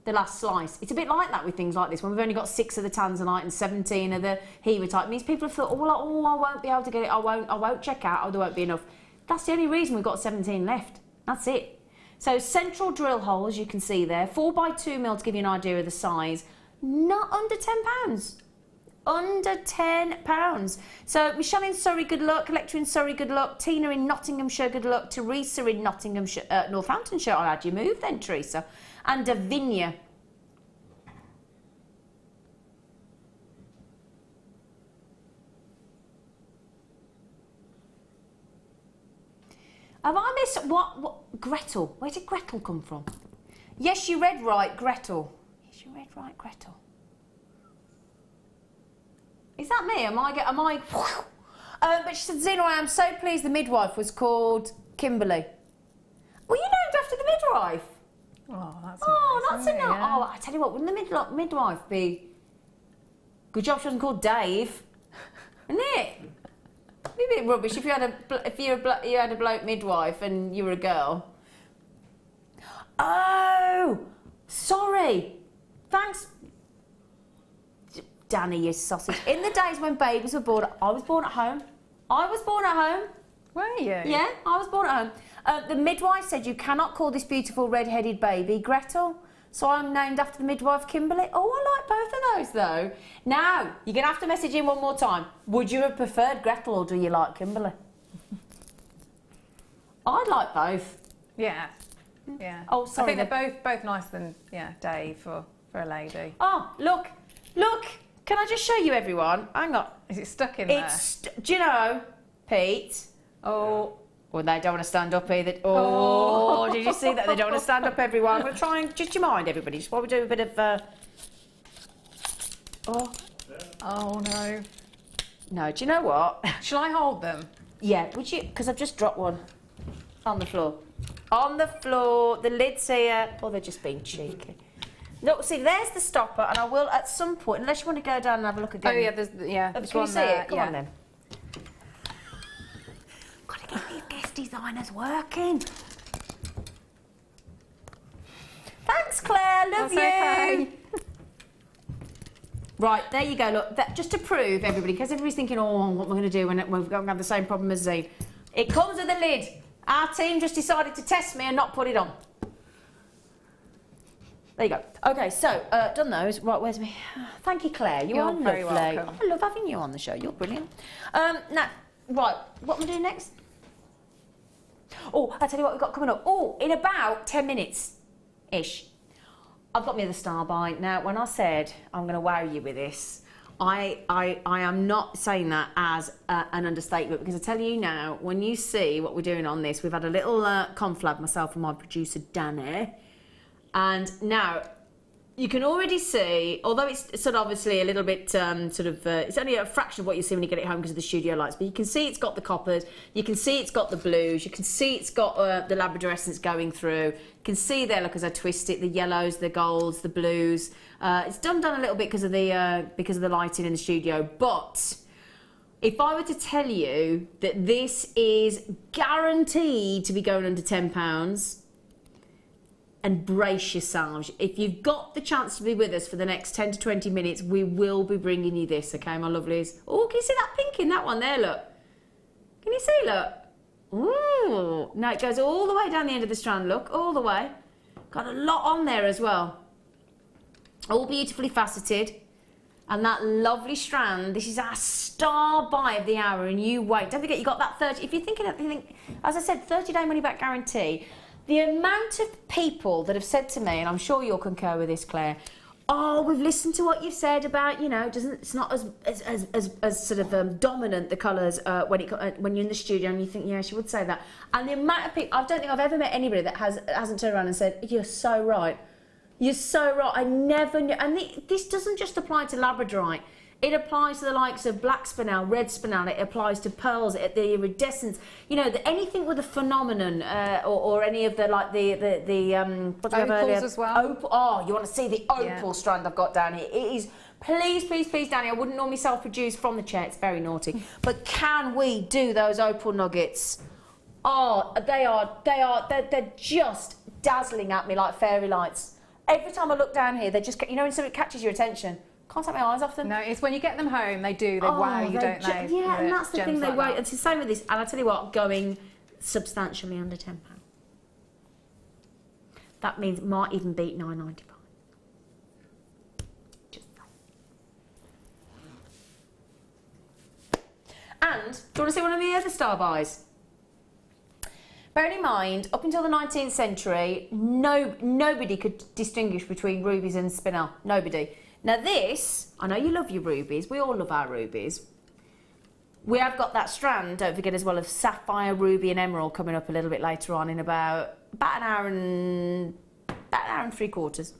the last slice. It's a bit like that with things like this, when we've only got 6 of the tanzanite and 17 of the hematite. It means people have thought, oh, I won't be able to get it, I won't check out, or there won't be enough. That's the only reason we've got 17 left. That's it. So central drill holes, you can see there, 4x2mm to give you an idea of the size, not under £10. Under £10. So Michelle in Surrey, good luck. Electra in Surrey, good luck. Tina in Nottinghamshire, good luck. Teresa in Nottinghamshire, Northamptonshire. I'll add you move then, Teresa. And Davinia. Have I missed what? Gretel. Where did Gretel come from? Yes, you read right, Gretel. Yes, you read right, Gretel. Is that me? Am I? But she said, Zena, I am so pleased the midwife was called Kimberly. Well, you named after the midwife. Oh, that's nice, enough. Yeah. Oh, I tell you what, wouldn't the midwife be? Good job she wasn't called Dave, isn't it? It'd be a bit rubbish if you had a bloke midwife and you were a girl. Oh, sorry. Thanks, Danny, you sausage. In the days when babies were born, I was born at home. Were you? Yeah, I was born at home. The midwife said you cannot call this beautiful red-headed baby Gretel. So I'm named after the midwife Kimberly. Oh, I like both of those though. Now, you're going to have to message in one more time. Would you have preferred Gretel or do you like Kimberly? I'd like both. Yeah. Yeah. Oh, sorry. I think they're both nicer than Dave for a lady. Oh, look. Can I just show you, everyone? Hang on. Is it stuck in there? Do you know, Pete? Oh, well, they don't want to stand up either. Oh, did you see that? They don't want to stand up, everyone. I'm going to try and just your mind, everybody. Just while we do a bit of. Oh no. No, do you know what? Shall I hold them? Yeah, would you? Because I've just dropped one on the floor. On the floor. The lid's here. Oh, they're just being cheeky. Look, see, there's the stopper, and I will at some point, unless you want to go down and have a look again. Oh yeah, can you see it? Come on then. designer's working. Thanks, Claire. Love That's you. okay. Right, there you go. Look, that, just to prove everybody, because everybody's thinking, oh, what am I going to do when we've got to have the same problem as Z? It comes with a lid. Our team just decided to test me and not put it on. There you go. Okay, so done those. Right, where's me? Thank you, Claire. You're You're very lovely. welcome. I love having you on the show. You're brilliant. Now, right, what am I doing next? Oh, I'll tell you what we've got coming up. Oh, in about 10 minutes-ish. I've got me the star by. Now, when I said I'm going to wow you with this, I am not saying that as an understatement, because I tell you now, when you see what we're doing on this, we've had a little conflab, myself and my producer, Danny. And now, you can already see, although it's sort of obviously a little bit it's only a fraction of what you see when you get it home because of the studio lights, but you can see it's got the coppers, you can see it's got the blues, you can see it's got the labradorescence going through, you can see there, look, as I twist it, the yellows, the golds, the blues. It's done a little bit because of the lighting in the studio, but if I were to tell you that this is guaranteed to be going under £10, and brace yourselves. If you've got the chance to be with us for the next 10 to 20 minutes, we will be bringing you this, okay, my lovelies? Oh, can you see that pink in that one there, look? Can you see, look? Ooh. Now it goes all the way down the end of the strand, look, all the way. Got a lot on there as well. All beautifully faceted. And that lovely strand, this is our star buy of the hour, and you wait. Don't forget, you got that 30, if you're thinking, as I said, 30-day money-back guarantee. The amount of people that have said to me, and I'm sure you'll concur with this, Claire, oh, we've listened to what you've said about, you know, it's not as sort of dominant, the colours, when you're in the studio and you think, yeah, she would say that. And the amount of people, I don't think I've ever met anybody that hasn't turned around and said, you're so right. You're so right. I never knew. And this doesn't just apply to labradorite. It applies to the likes of black spinel, red spinel. It applies to pearls, the iridescence. You know, anything with a phenomenon, or any of the what do we have earlier? Opals as well. Opal. Oh, you want to see the opal strand I've got down here? It is. Please, please, please, Danny. I wouldn't normally self-produce from the chair. It's very naughty. But can we do those opal nuggets? Oh, they're just dazzling at me like fairy lights. Every time I look down here, they just, you know, when something catches your attention. Can't take my eyes off them. No, it's when you get them home, they wow you, don't they? Yeah, and that's the thing, they wow. It's the same with this, and I tell you what, going substantially under £10. That means it might even beat £9.95. Just that. And, do you want to see one of the other star buys? Bearing in mind, up until the 19th century, nobody could distinguish between rubies and spinel. Nobody. Now this, I know you love your rubies. We all love our rubies. We have got that strand, don't forget, as well, of sapphire, ruby and emerald coming up a little bit later on in about an hour and 3/4.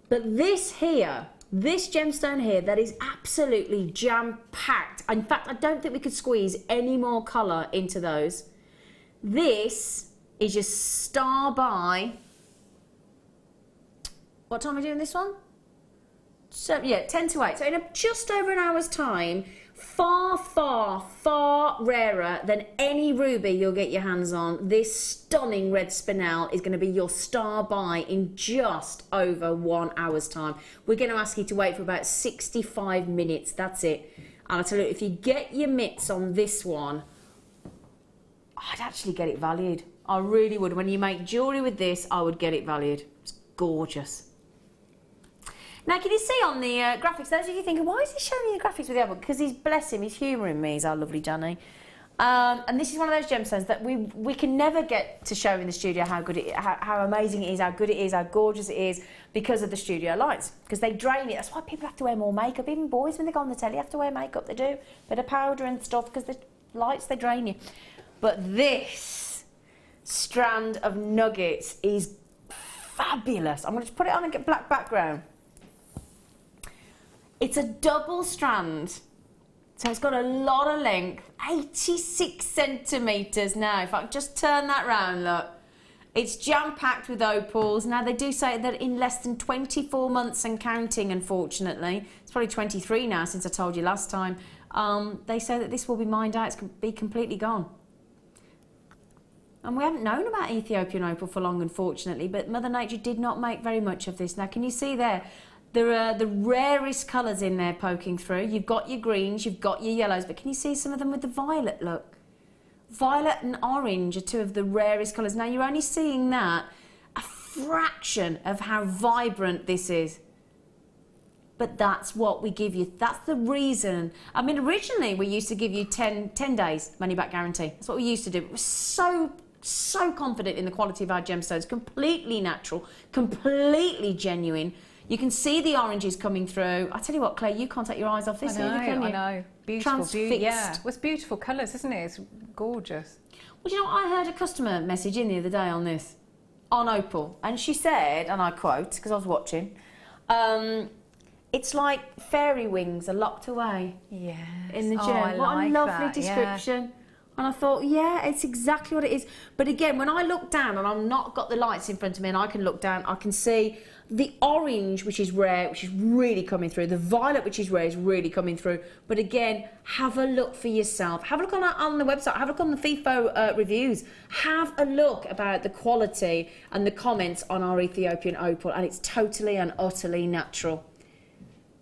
But this here, this gemstone here, that is absolutely jam-packed. In fact, I don't think we could squeeze any more colour into those. This is your star buy. What time are we doing this one? So, yeah, 10 to 8. So in just over an hour's time, far, far, far rarer than any ruby you'll get your hands on. This stunning red spinel is going to be your star buy in just over 1 hour's time. We're going to ask you to wait for about 65 minutes. That's it. And I tell you, if you get your mitts on this one, I'd actually get it valued. I really would. When you make jewellery with this, I would get it valued. It's gorgeous. Now, can you see on the graphics, those of you thinking, why is he showing me the graphics with the other one? Because he's, bless him, he's humouring me, he's our lovely Johnny. And this is one of those gemstones that we can never get to show in the studio how good it, how amazing it is, how good it is, how gorgeous it is, because of the studio lights. Because they drain it. That's why people have to wear more makeup. Even boys, when they go on the telly, have to wear makeup. They do. Bit of powder and stuff, because the lights, they drain you. But this strand of nuggets is fabulous. I'm going to just put it on a black background. It's a double strand, so it's got a lot of length, 86 centimetres now. If I just turn that round, look. It's jam-packed with opals. Now, they do say that in less than 24 months and counting, unfortunately. It's probably 23 now since I told you last time. They say that this will be mined out, it's be completely gone. And we haven't known about Ethiopian opal for long, unfortunately, but Mother Nature did not make very much of this. Now, can you see there? There are the rarest colours in there poking through. You've got your greens, you've got your yellows, but can you see some of them with the violet look? Violet and orange are two of the rarest colours. Now, you're only seeing that a fraction of how vibrant this is. But that's what we give you. That's the reason. I mean, originally we used to give you 10 days money back guarantee. That's what we used to do. We're so confident in the quality of our gemstones. Completely natural, completely genuine. You can see the oranges coming through. I tell you what, Claire, you can't take your eyes off this either, can you? I know. Beautiful. Transfixed. Yeah. Well, it's beautiful colours, isn't it? It's gorgeous. Well, you know what? I heard a customer message in the other day on this, on opal. And she said, and I quote, because I was watching, it's like fairy wings are locked away in the gem. I What like a lovely that, description. Yeah. And I thought, yeah, it's exactly what it is. But again, when I look down, and I've not got the lights in front of me, and I can look down, I can see the orange, which is rare, which is really coming through. The violet, which is rare, is really coming through. But again, have a look for yourself. Have a look on the website. Have a look on the FIFO reviews. Have a look about the quality and the comments on our Ethiopian opal. And it's totally and utterly natural.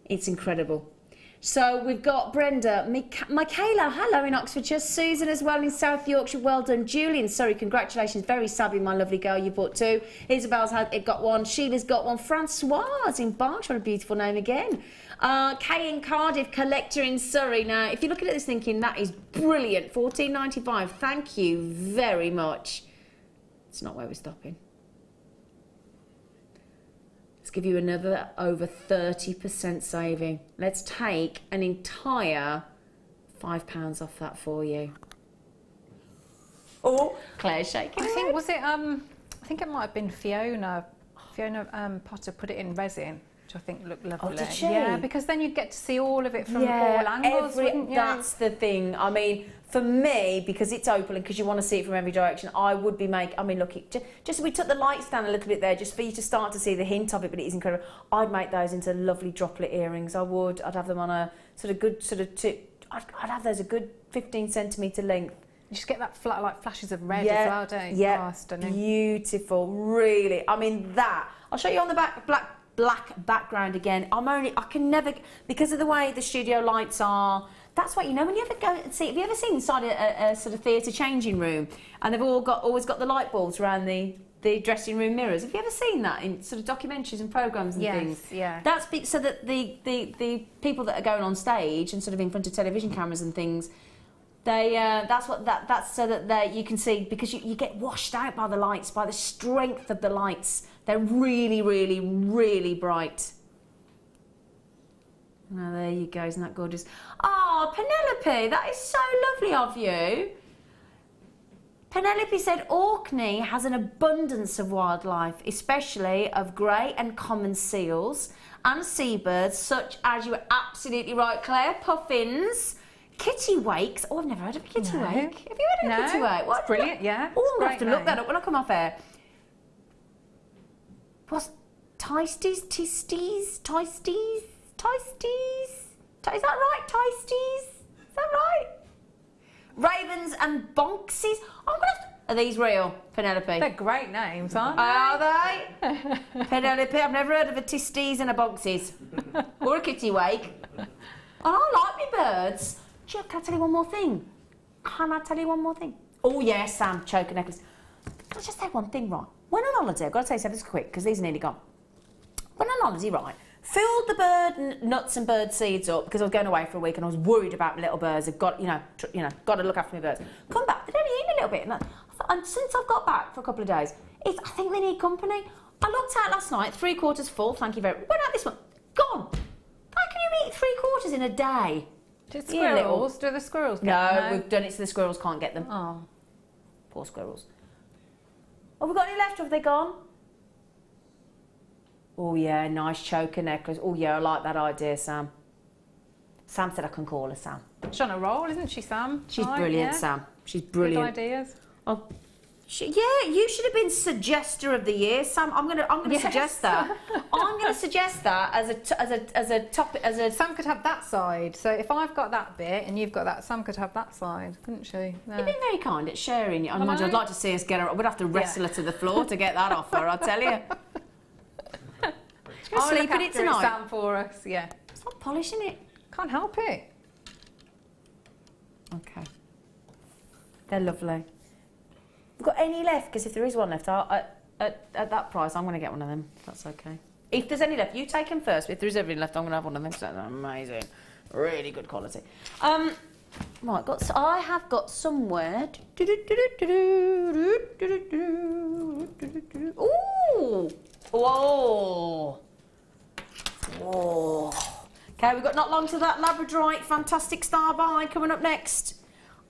It's incredible. So we've got Brenda, Michaela, hello in Oxfordshire, Susan as well in South Yorkshire, well done. Julian, sorry, congratulations, very savvy, my lovely girl, you bought 2. Isabel's got 1, Sheila's got 1, Francoise in Berkshire, what a beautiful name again. Kay in Cardiff, collector in Surrey. Now, if you're looking at this thinking, that is brilliant, $14.95, thank you very much. It's not where we're stopping. Let's give you another over 30% saving. Let's take an entire £5 off that for you. Oh, Claire's shaking. I think I think it might have been Fiona Potter put it in resin, which I think looked lovely. Oh, did she? Yeah, because then you'd get to see all of it from all angles, wouldn't you? That's the thing. I mean, for me, because it's opal and because you want to see it from every direction, I would be I mean, look, just we took the lights down a little bit there just for you to start to see the hint of it, but it is incredible. I'd make those into lovely droplet earrings. I would. I'd have them on a sort of good sort of tip. I'd have those a good 15 centimetre length. You just get that like flashes of red as well, don't you? Yeah, beautiful, really. I mean, that. I'll show you on the black background again. I can never, because of the way the studio lights are, that's what, you know, when you ever go and see, have you ever seen inside a sort of theatre changing room and they've always got the light bulbs around the dressing room mirrors? Have you ever seen that in sort of documentaries and programmes and things? Yeah. That's so that the people that are going on stage and sort of in front of television cameras and things, that's so that you can see, because you get washed out by the lights, by the strength of the lights. They're really, really, really bright. Oh, there you go, isn't that gorgeous? Oh, Penelope, that is so lovely of you. Penelope said Orkney has an abundance of wildlife, especially of grey and common seals and seabirds, such as, you were absolutely right, Claire, puffins, kittiwakes. Oh, I've never heard of a kittiwake. Have you heard of a kittiwake? It's brilliant, yeah. Oh, I'm going to have to look that up when I come off air. What's Tisties? Is that right? Tisties? Is that right? Ravens and bonxies. Are these real, Penelope? They're great names, aren't they? Are they? Penelope, I've never heard of a tisties and a bonxies. Or a kittiwake. And I like me birds. Can I tell you one more thing? Oh, yes, Sam, choker necklace. Can I just say one thing, right? When on holiday, I've got to tell you something quick, because these are nearly gone. When on holiday, right, filled the bird nuts and bird seeds up, because I was going away for a week and I was worried about my little birds. I've got, got to look after my birds. Come back, they'd only eaten a little bit. And since I've got back for a couple of days, I think they need company. I looked out last night, 3/4 full, thank you very much. Went out this one, gone. How can you eat 3/4 in a day? Do the squirrels get them? No, we've done it so the squirrels can't get them. Oh. Poor squirrels. Have we got any left, or have they gone? Oh yeah, nice choker necklace. Oh yeah, I like that idea, Sam. Sam said I can call her Sam. She's on a roll, isn't she, Sam? She's brilliant, yeah. Sam. She's brilliant. Good ideas. Oh, Yeah, you should have been suggester of the year, Sam. I'm gonna suggest that. I'm gonna suggest that as a topic. Sam could have that side. So if I've got that bit and you've got that, Sam could have that side, couldn't she? No. You've been very kind at sharing. I imagine I'd like to see us get her. We'd have to wrestle her to the floor to get that off her. I tell you. I'll sleep in it tonight. Sam for us. Yeah. Stop polishing it. Can't help it. Okay. They're lovely. We've got any left? Because if there is one left, at that price, I'm going to get one of them. If that's okay. If there's any left, you take them first. If there is everything left, I'm going to have one of them. So they're amazing. Really good quality. Right, I have got somewhere. Ooh! Whoa! Whoa! Okay, we've got not long to that Labradorite Fantastic Star Buy coming up next.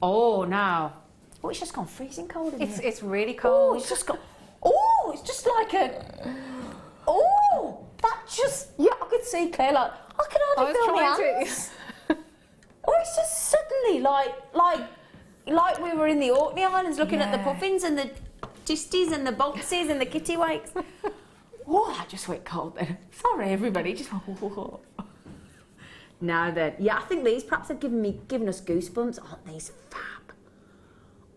Oh, now. Oh, it's just gone freezing cold in here. It's really cold. Oh, it's just got... Oh, it's just like a... Oh, that just... Yeah, I could see Claire like... I can hardly feel my hands. Oh, it's just suddenly like we were in the Orkney Islands looking at the puffins and the tisties and the boxes and the kittiwakes. Oh, that just went cold then. Sorry, everybody. Just... Now then. Yeah, I think these perhaps have given us goosebumps. Aren't these fab?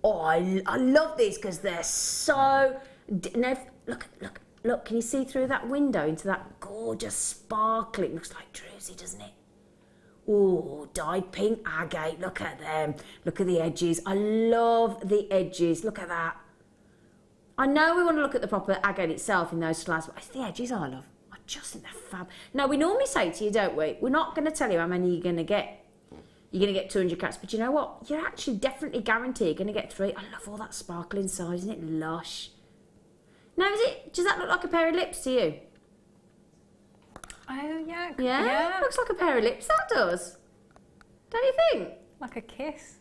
Oh, I love these because they're so... Now, look, can you see through that window into that gorgeous sparkling? Looks like druzy, doesn't it? Oh, dyed pink agate, look at them. Look at the edges. I love the edges, look at that. I know we want to look at the proper agate itself in those slabs, but it's the edges I love. I just think they're fab. Now, we normally say to you, don't we? We're not going to tell you how many you're going to get. You're going to get 200 carats, but you know what? You're actually definitely guaranteed you're going to get 3. I love all that sparkle inside, isn't it lush? Now, does that look like a pair of lips to you? Oh, yeah. Yeah? Looks like a pair of lips, that does. Don't you think? Like a kiss.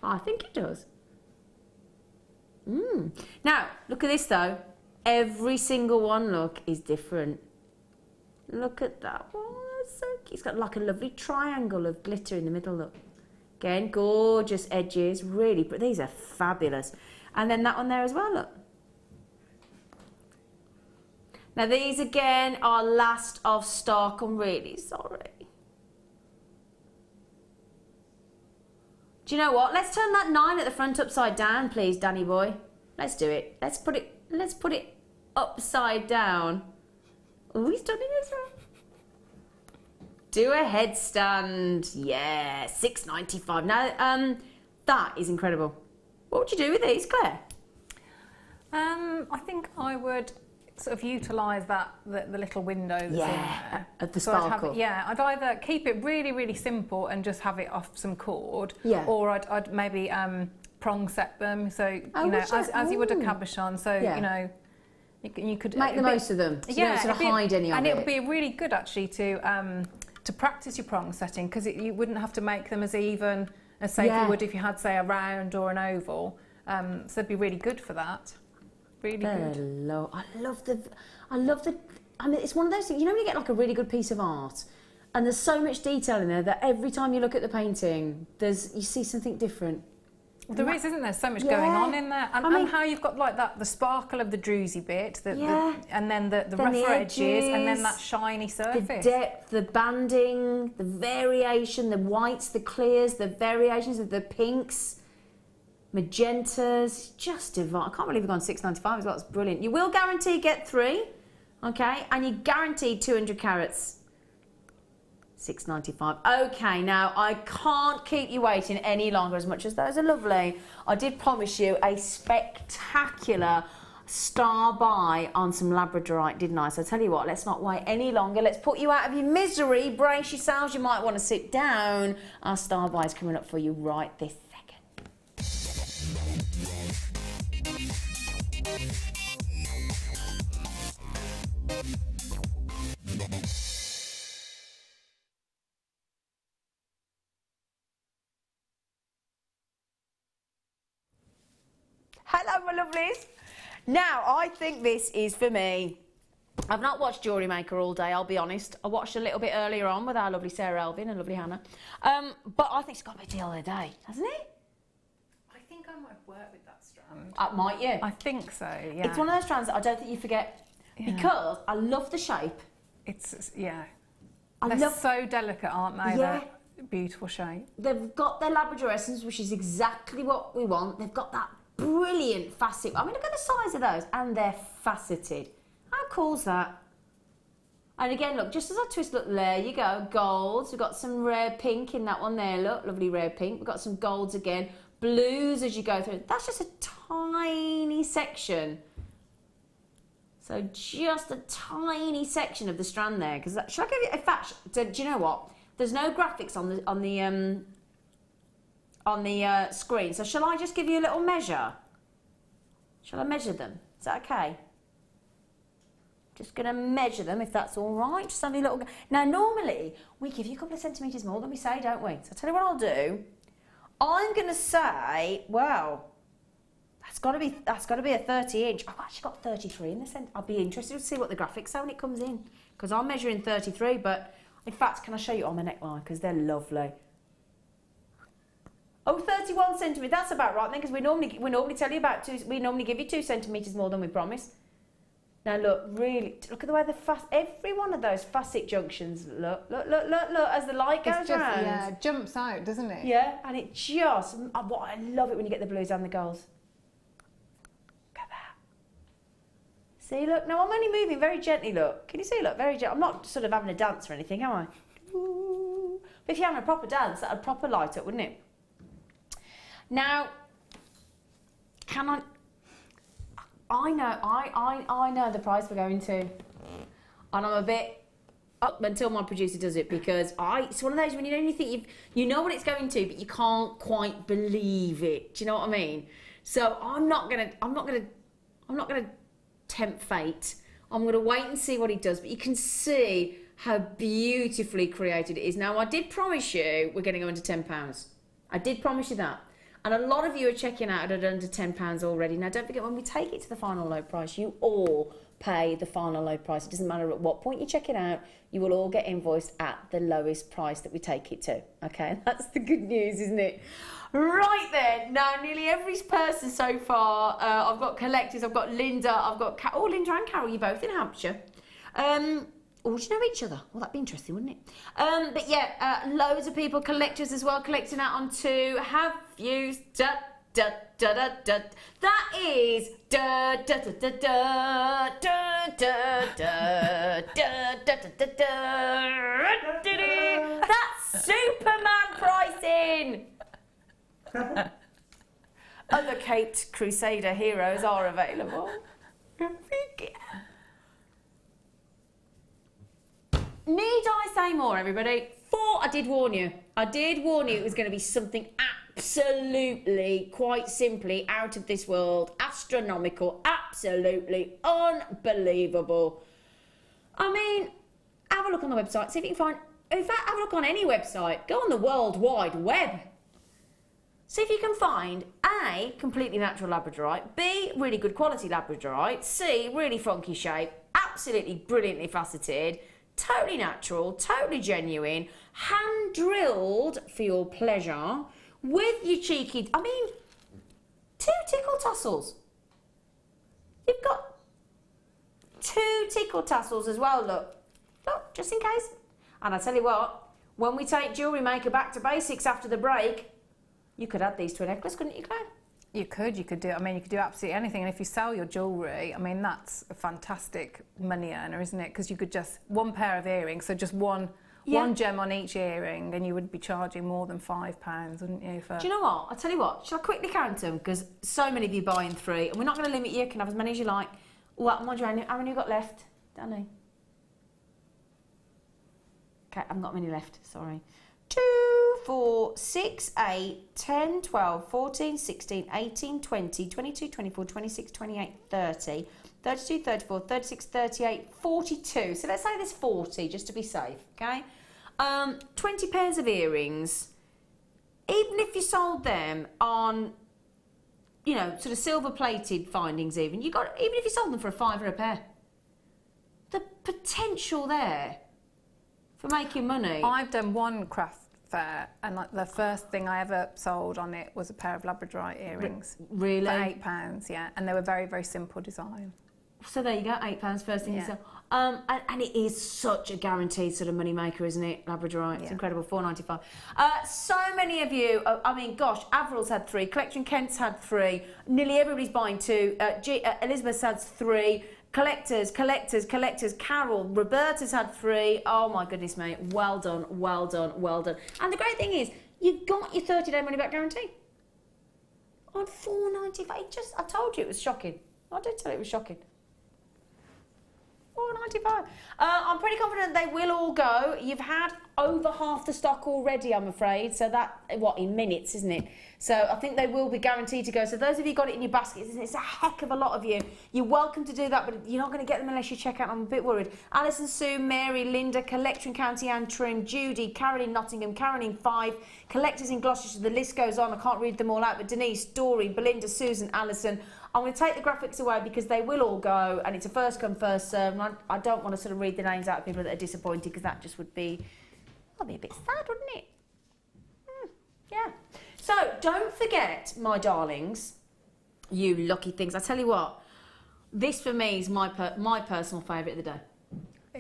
I think it does. Now, look at this, though. Every single one, look, is different. Look at that. Oh, that's so cute. It's got like a lovely triangle of glitter in the middle, look. Again, gorgeous edges, really, but these are fabulous. And then that one there as well, look. Now these again are last of stock, I'm really sorry. Do you know what? Let's turn that 9 at the front upside down, please, Danny boy. Let's do it. Let's put it upside down. Oh, he's done it as well. Do a headstand. Yeah, $6.95. Now, that is incredible. What would you do with these, Claire? I think I would sort of utilise that the little window that's in there. Of the sparkle. I'd either keep it really, really simple and just have it off some cord, or I'd maybe prong set them. So you know, as you would a cabochon. So you know, you could make the most of them. So you don't sort of hide any of it. And it would be really good actually to practice your prong setting, because you wouldn't have to make them as even as say you would if you had say a round or an oval. So it'd be really good for that. Really good. I love the. I mean, it's one of those things. You know, when you get like a really good piece of art, and there's so much detail in there that every time you look at the painting, you see something different. Well, there is, isn't there? So much going on in there, and, and how you've got like that, the sparkle of the druzy bit, and then the rougher edges, and then that shiny surface. The depth, the banding, the variation, the whites, the clears, the variations of the pinks, magentas, just divine. I can't believe we've gone $6.95 as well. It's brilliant. You will guarantee get 3, okay, and you guarantee 200 carats. $6.95. Okay, now I can't keep you waiting any longer, as much as those are lovely. I did promise you a spectacular star buy on some Labradorite, didn't I? So I tell you what, let's not wait any longer. Let's put you out of your misery. Brace yourselves. You might want to sit down. Our star buy is coming up for you right this Hello, my lovelies. Now, I think this is for me. I've not watched Jewellery Maker all day, I'll be honest. I watched a little bit earlier on with our lovely Sarah Elvin and lovely Hannah. But I think it's got to be deal of the day, hasn't it? I think I might work with that strand. Might you? I think so, yeah. It's one of those strands that I don't think you forget because I love the shape. It's, yeah. I They're love so delicate, aren't they? Yeah. They're beautiful shape. They've got their Labrador essence, which is exactly what we want. They've got that brilliant facet. I mean, look at the size of those, and they're faceted. How cool's that? And again, look, just as I twist, look, there you go, golds. We've got some rare pink in that one there, look, lovely rare pink. We've got some golds again, blues as you go through. That's just a tiny section. So just a tiny section of the strand there. Because should I give you, in fact, do you know what? There's no graphics on the screen. So shall I just give you a little measure? Shall I measure them? Is that okay? Just going to measure them, if that's all right. Just have a little... Now, normally, we give you a couple of centimetres more than we say, don't we? So I'll tell you what I'll do. I'm going to say, well, that's got to be a 30-inch. I've actually got 33 in the centre. I'll be interested to see what the graphics say when it comes in, because I'm measuring 33, but in fact, can I show you on my neckline, because they're lovely. Oh, 31 centimetres. That's about right then, because we normally tell you about we normally give you 2 centimetres more than we promise. Now look, really, look at the way every one of those facet junctions, look, as the light goes around. Yeah, it jumps out, doesn't it? Yeah, and it just, I love it when you get the blues and the golds. Look at that. See, look, now I'm only moving very gently, look. Can you see, look, very gently. I'm not sort of having a dance or anything, am I? Ooh. But if you're having a proper dance, that would proper light up, wouldn't it? Now, I know the price we're going to, and I'm a bit up until my producer does it, because it's one of those when you think you know what it's going to, but you can't quite believe it. Do you know what I mean? So I'm not gonna tempt fate. I'm gonna wait and see what he does. But you can see how beautifully created it is. Now I did promise you we're going to go into £10. I did promise you that. And a lot of you are checking out at under £10 already. Now, don't forget, when we take it to the final low price, you all pay the final low price. It doesn't matter at what point you check it out, you will all get invoiced at the lowest price that we take it to. Okay, that's the good news, isn't it? Right then, now nearly every person so far, I've got collectors, I've got Linda, I've got Linda and Carol, you're both in Hampshire. Or do you know each other? Well, that'd be interesting, wouldn't it? But yeah, loads of people, collectors as well, collecting out on two. Have you that is that's Superman pricing. Other Caped Crusader heroes are available. Need I say more, everybody? I did warn you. I did warn you it was going to be something absolutely, quite simply, out of this world, astronomical, absolutely unbelievable. I mean, have a look on the website, see if you can find... In fact, have a look on any website. Go on the World Wide Web. See if you can find A, completely natural labradorite, B, really good quality labradorite, C, really funky shape, absolutely brilliantly faceted, totally natural, totally genuine, hand drilled for your pleasure, with your cheeky, 2 tickle tassels. You've got 2 tickle tassels as well, look, just in case. And I tell you what, when we take Jewellery Maker back to basics after the break, you could add these to a necklace, couldn't you, Claire? You could do, you could do absolutely anything. And if you sell your jewellery, that's a fantastic money earner, isn't it? Because you could just, one pair of earrings, so just one gem on each earring, and you would be charging more than £5, wouldn't you? For... Do you know what? I'll tell you what, shall I quickly count them? Because so many of you buying 3, and we're not going to limit you, you can have as many as you like. Well, mind you, how many have you got left? Danny? Okay, I haven't got many left, sorry. 2, 4, 6, 8, 10, 12, 14, 16, 18, 20, 22, 24, 26, 28, 30, 32, 34, 36, 38, 42. So let's say there's 40, just to be safe, okay? 20 pairs of earrings. Even if you sold them on, sort of silver-plated findings even if you sold them for a £5 a pair, the potential there for making money. I've done one craft fair, and like the first thing I ever sold on it was a pair of Labradorite earrings. Really? For £8, yeah, and they were very, very simple design. So there you go, £8 first thing you sell. And it is such a guaranteed sort of money maker, isn't it? Labradorite, it's incredible, £4.95. So many of you, I mean, gosh, Averil's had 3, Collection Kent's had 3, nearly everybody's buying 2, Elizabeth's had 3, collectors, Carol, Roberta's had 3. Oh my goodness me, well done, well done, well done. And the great thing is, you've got your 30-day money-back guarantee. On £4.95, I told you it was shocking. I did tell you it was shocking. £4.95. I'm pretty confident they will all go. You've had over half the stock already, I'm afraid. So that, what, in minutes, isn't it? So I think they will be guaranteed to go. So those of you got it in your baskets, it's a heck of a lot of you. You're welcome to do that, but you're not going to get them unless you check out. I'm a bit worried. Alison, Sue, Mary, Linda, Collector in County Antrim, Judy, Carol in Nottingham, Karen in Fife, Collectors in Gloucestershire. The list goes on. I can't read them all out, but Denise, Doreen, Belinda, Susan, Alison. I'm going to take the graphics away because they will all go, and it's a first come, first serve. I don't want to sort of read the names out of people that are disappointed because that just would be, that'd be a bit sad, wouldn't it? Yeah. So don't forget, my darlings, you lucky things. I tell you what, this for me is my personal favourite of the day.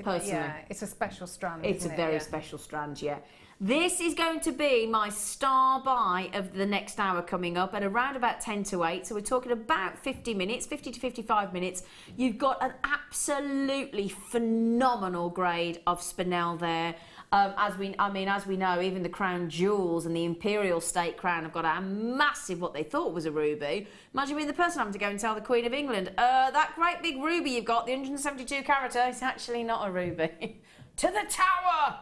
Personally, yeah, it's a special strand. It's a isn't it? very special strand, yeah. This is going to be my star buy of the next hour coming up at around about 10 to 8. So we're talking about 50 minutes, 50 to 55 minutes. You've got an absolutely phenomenal grade of spinel there. As we know, even the crown jewels and the imperial state crown have got a massive, what they thought was a ruby. Imagine being the person having to go and tell the Queen of England, that great big ruby you've got, the 172 carat, it's actually not a ruby. To the tower!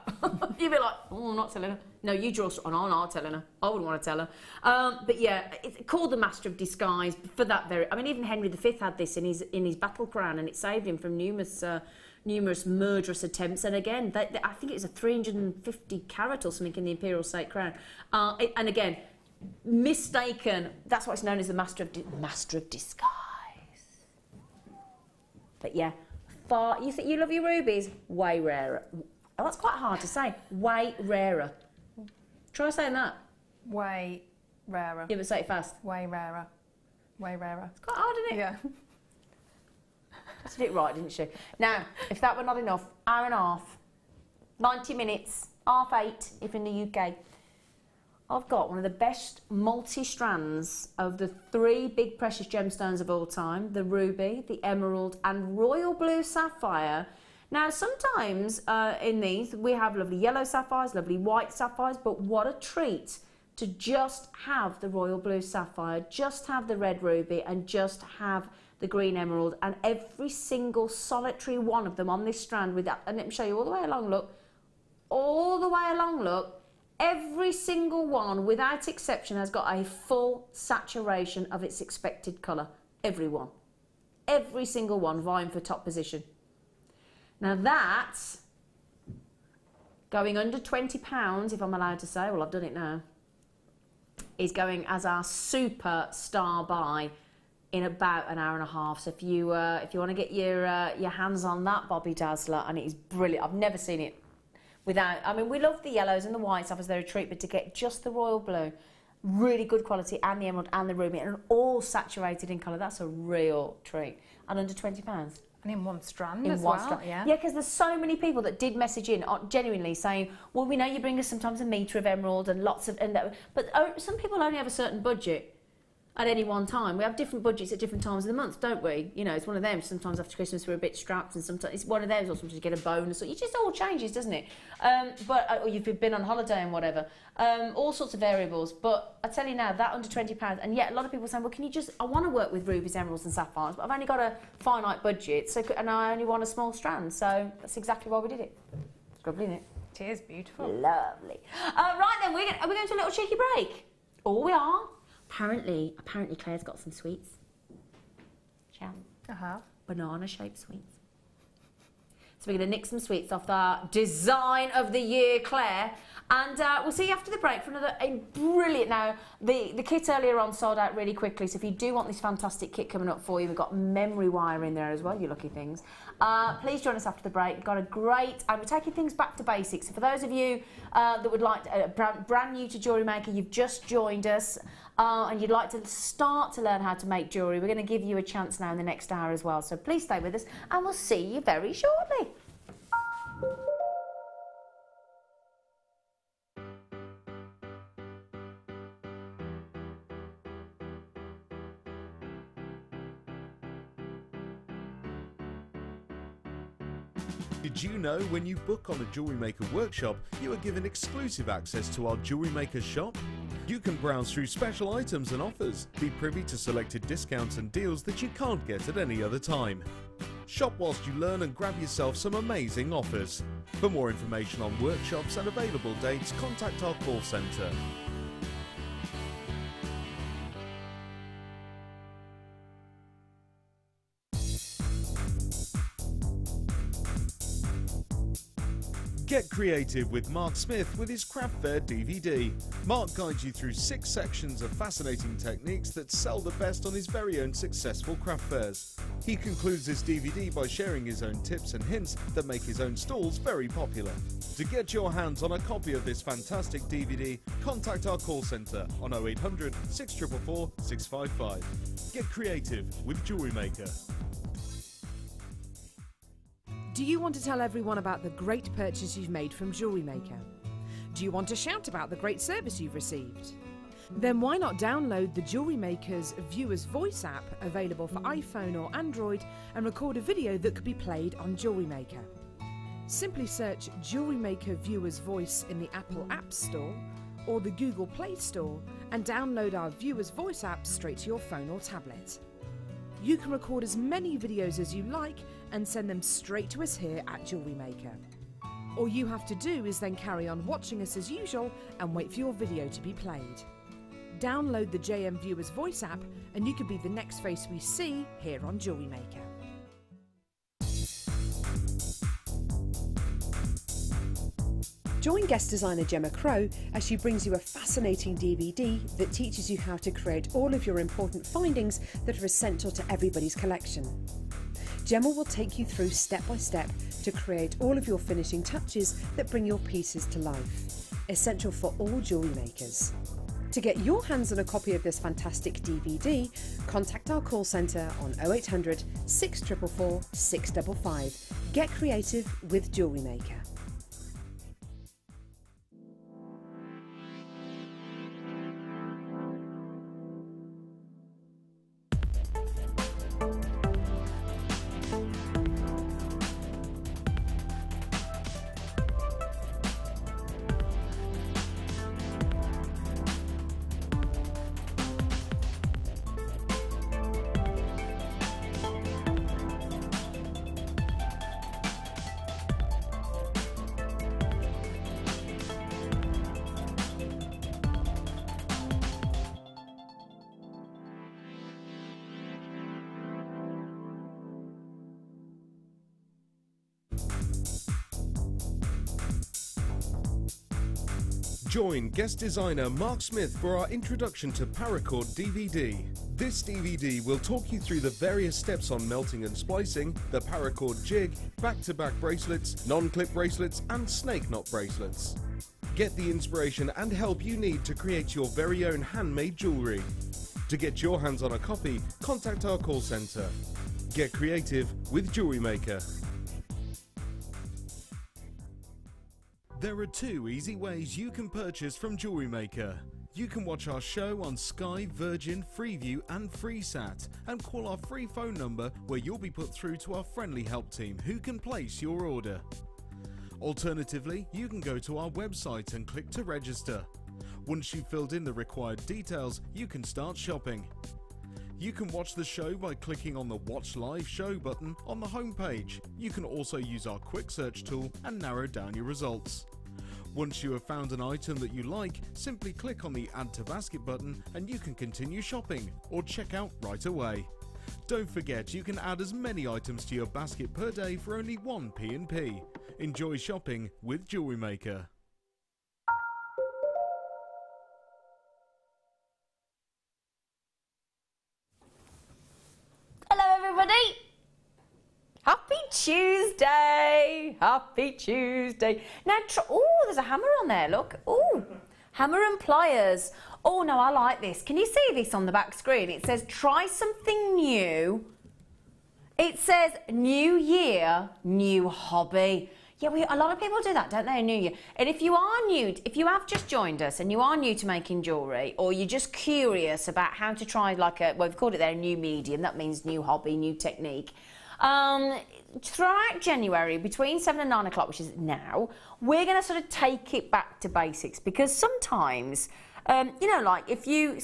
You'd be like, oh, I'm not telling her. No, you draw, oh, no, I'm not telling her. I wouldn't want to tell her. But yeah, it's called the Master of Disguise for that very, I mean, even Henry V had this in his battle crown, and it saved him from numerous murderous attempts. And again, I think it was a 350 carat or something in the imperial state crown. And again, mistaken, that's why it's known as the Master of Disguise. But yeah, you think you love your rubies? Way rarer. Oh, that's quite hard to say. Way rarer. Try saying that. Way rarer. Yeah, but say it fast. Way rarer. Way rarer. It's quite hard, isn't it? Yeah. She did it right, didn't she? Now, if that were not enough, hour and a half, 90 minutes, 8:30 if in the UK. I've got one of the best multi-strands of the 3 big precious gemstones of all time, the ruby, the emerald and royal blue sapphire. Now, sometimes in these, we have lovely yellow sapphires, lovely white sapphires, but what a treat to just have the royal blue sapphire, just have the red ruby and just have the green emerald, and every single solitary one of them on this strand with that, and let me show you all the way along, look, all the way along, look, every single one, without exception, has got a full saturation of its expected colour. Every one. Every single one vying for top position. Now that's going under £20, if I'm allowed to say, well, I've done it now, is going as our super star buy in about an hour and a half. So if you want to get your hands on that Bobby Dazzler, and it is brilliant. I've never seen it without, I mean, we love the yellows and the whites, obviously they're a treat, but to get just the royal blue, really good quality, and the emerald and the ruby, and all saturated in colour, that's a real treat. And under £20. And in one strand in as one well. strand. Yeah, because there's so many people that did message in genuinely saying, well, we know you bring us sometimes a metre of emerald and lots of, but some people only have a certain budget at any one time. We have different budgets at different times of the month, don't we? You know, it's one of them. Sometimes after Christmas we're a bit strapped, and sometimes it's one of those, or sometimes you get a bonus, or it just all changes, doesn't it? Or you've been on holiday and whatever. All sorts of variables. But I tell you now, that under £20, and yet a lot of people are saying, well, can you just, I want to work with rubies, emeralds and sapphires, but I've only got a finite budget, so and I only want a small strand, so that's exactly why we did it. It's lovely, isn't it? it is beautiful. Lovely. Right then, are we going to a little cheeky break? Oh, we are. Apparently Claire's got some sweets. Banana-shaped sweets. So we're going to nick some sweets off our Design of the Year, Claire. And we'll see you after the break for another brilliant. Now, the kit earlier on sold out really quickly, so if you do want this fantastic kit coming up for you, we've got memory wire in there as well, you lucky things. Please join us after the break. We've got a great, and we're taking things back to basics. So for those of you that would like, brand new to Jewellery Maker, you've just joined us, and you'd like to start to learn how to make jewellery, we're going to give you a chance now in the next hour as well. So please stay with us, and we'll see you very shortly. Did you know when you book on a Jewellery Maker workshop, you are given exclusive access to our Jewellery Maker shop? You can browse through special items and offers, be privy to selected discounts and deals that you can't get at any other time. Shop whilst you learn and grab yourself some amazing offers. For more information on workshops and available dates, contact our call centre. Get creative with Mark Smith with his Craft Fair DVD. Mark guides you through 6 sections of fascinating techniques that sell the best on his very own successful craft fairs. He concludes his DVD by sharing his own tips and hints that make his own stalls very popular. To get your hands on a copy of this fantastic DVD, contact our call centre on 0800 644 655. Get creative with Jewellery Maker. Do you want to tell everyone about the great purchase you've made from Jewellery Maker? Do you want to shout about the great service you've received? Then why not download the Jewellery Maker's Viewer's Voice app, available for iPhone or Android, and record a video that could be played on Jewellery Maker. Simply search Jewellery Maker Viewer's Voice in the Apple App Store or the Google Play Store and download our Viewer's Voice app straight to your phone or tablet. You can record as many videos as you like and send them straight to us here at Jewellery Maker. All you have to do is then carry on watching us as usual and wait for your video to be played. Download the JM Viewer's Voice app and you could be the next face we see here on Jewellery Maker. Join guest designer Gemma Crow as she brings you a fascinating DVD that teaches you how to create all of your important findings that are essential to everybody's collection. Gemma will take you through step by step to create all of your finishing touches that bring your pieces to life, essential for all jewellery makers. To get your hands on a copy of this fantastic DVD, contact our call centre on 0800 644 655. Get creative with Jewellery Maker. Join guest designer Mark Smith for our introduction to paracord DVD. This DVD will talk you through the various steps on melting and splicing, the paracord jig, back-to-back bracelets, non-clip bracelets and snake knot bracelets. Get the inspiration and help you need to create your very own handmade jewellery. To get your hands on a copy, contact our call centre. Get creative with Jewellery Maker. There are 2 easy ways you can purchase from Jewellery Maker. You can watch our show on Sky, Virgin, Freeview and FreeSat and call our free phone number where you'll be put through to our friendly help team who can place your order. Alternatively, you can go to our website and click to register. Once you've filled in the required details, you can start shopping. You can watch the show by clicking on the Watch Live Show button on the homepage. You can also use our quick search tool and narrow down your results. Once you have found an item that you like, simply click on the Add to Basket button and you can continue shopping or check out right away. Don't forget you can add as many items to your basket per day for only 1 P&P. Enjoy shopping with Jewellery Maker. Hello everybody! Happy Tuesday! Happy Tuesday! Now, oh, there's a hammer on there, look. Oh, hammer and pliers. Oh no, I like this. Can you see this on the back screen? It says, try something new. It says, new year, new hobby. Yeah, a lot of people do that, don't they, a new year? And if you are new, if you have just joined us and you are new to making jewellery, or you're just curious about how to try like well, we've called it there a new medium, that means new hobby, new technique. Throughout January, between 7 and 9 o'clock, which is now, we're going to sort of take it back to basics, because sometimes, you know, like if you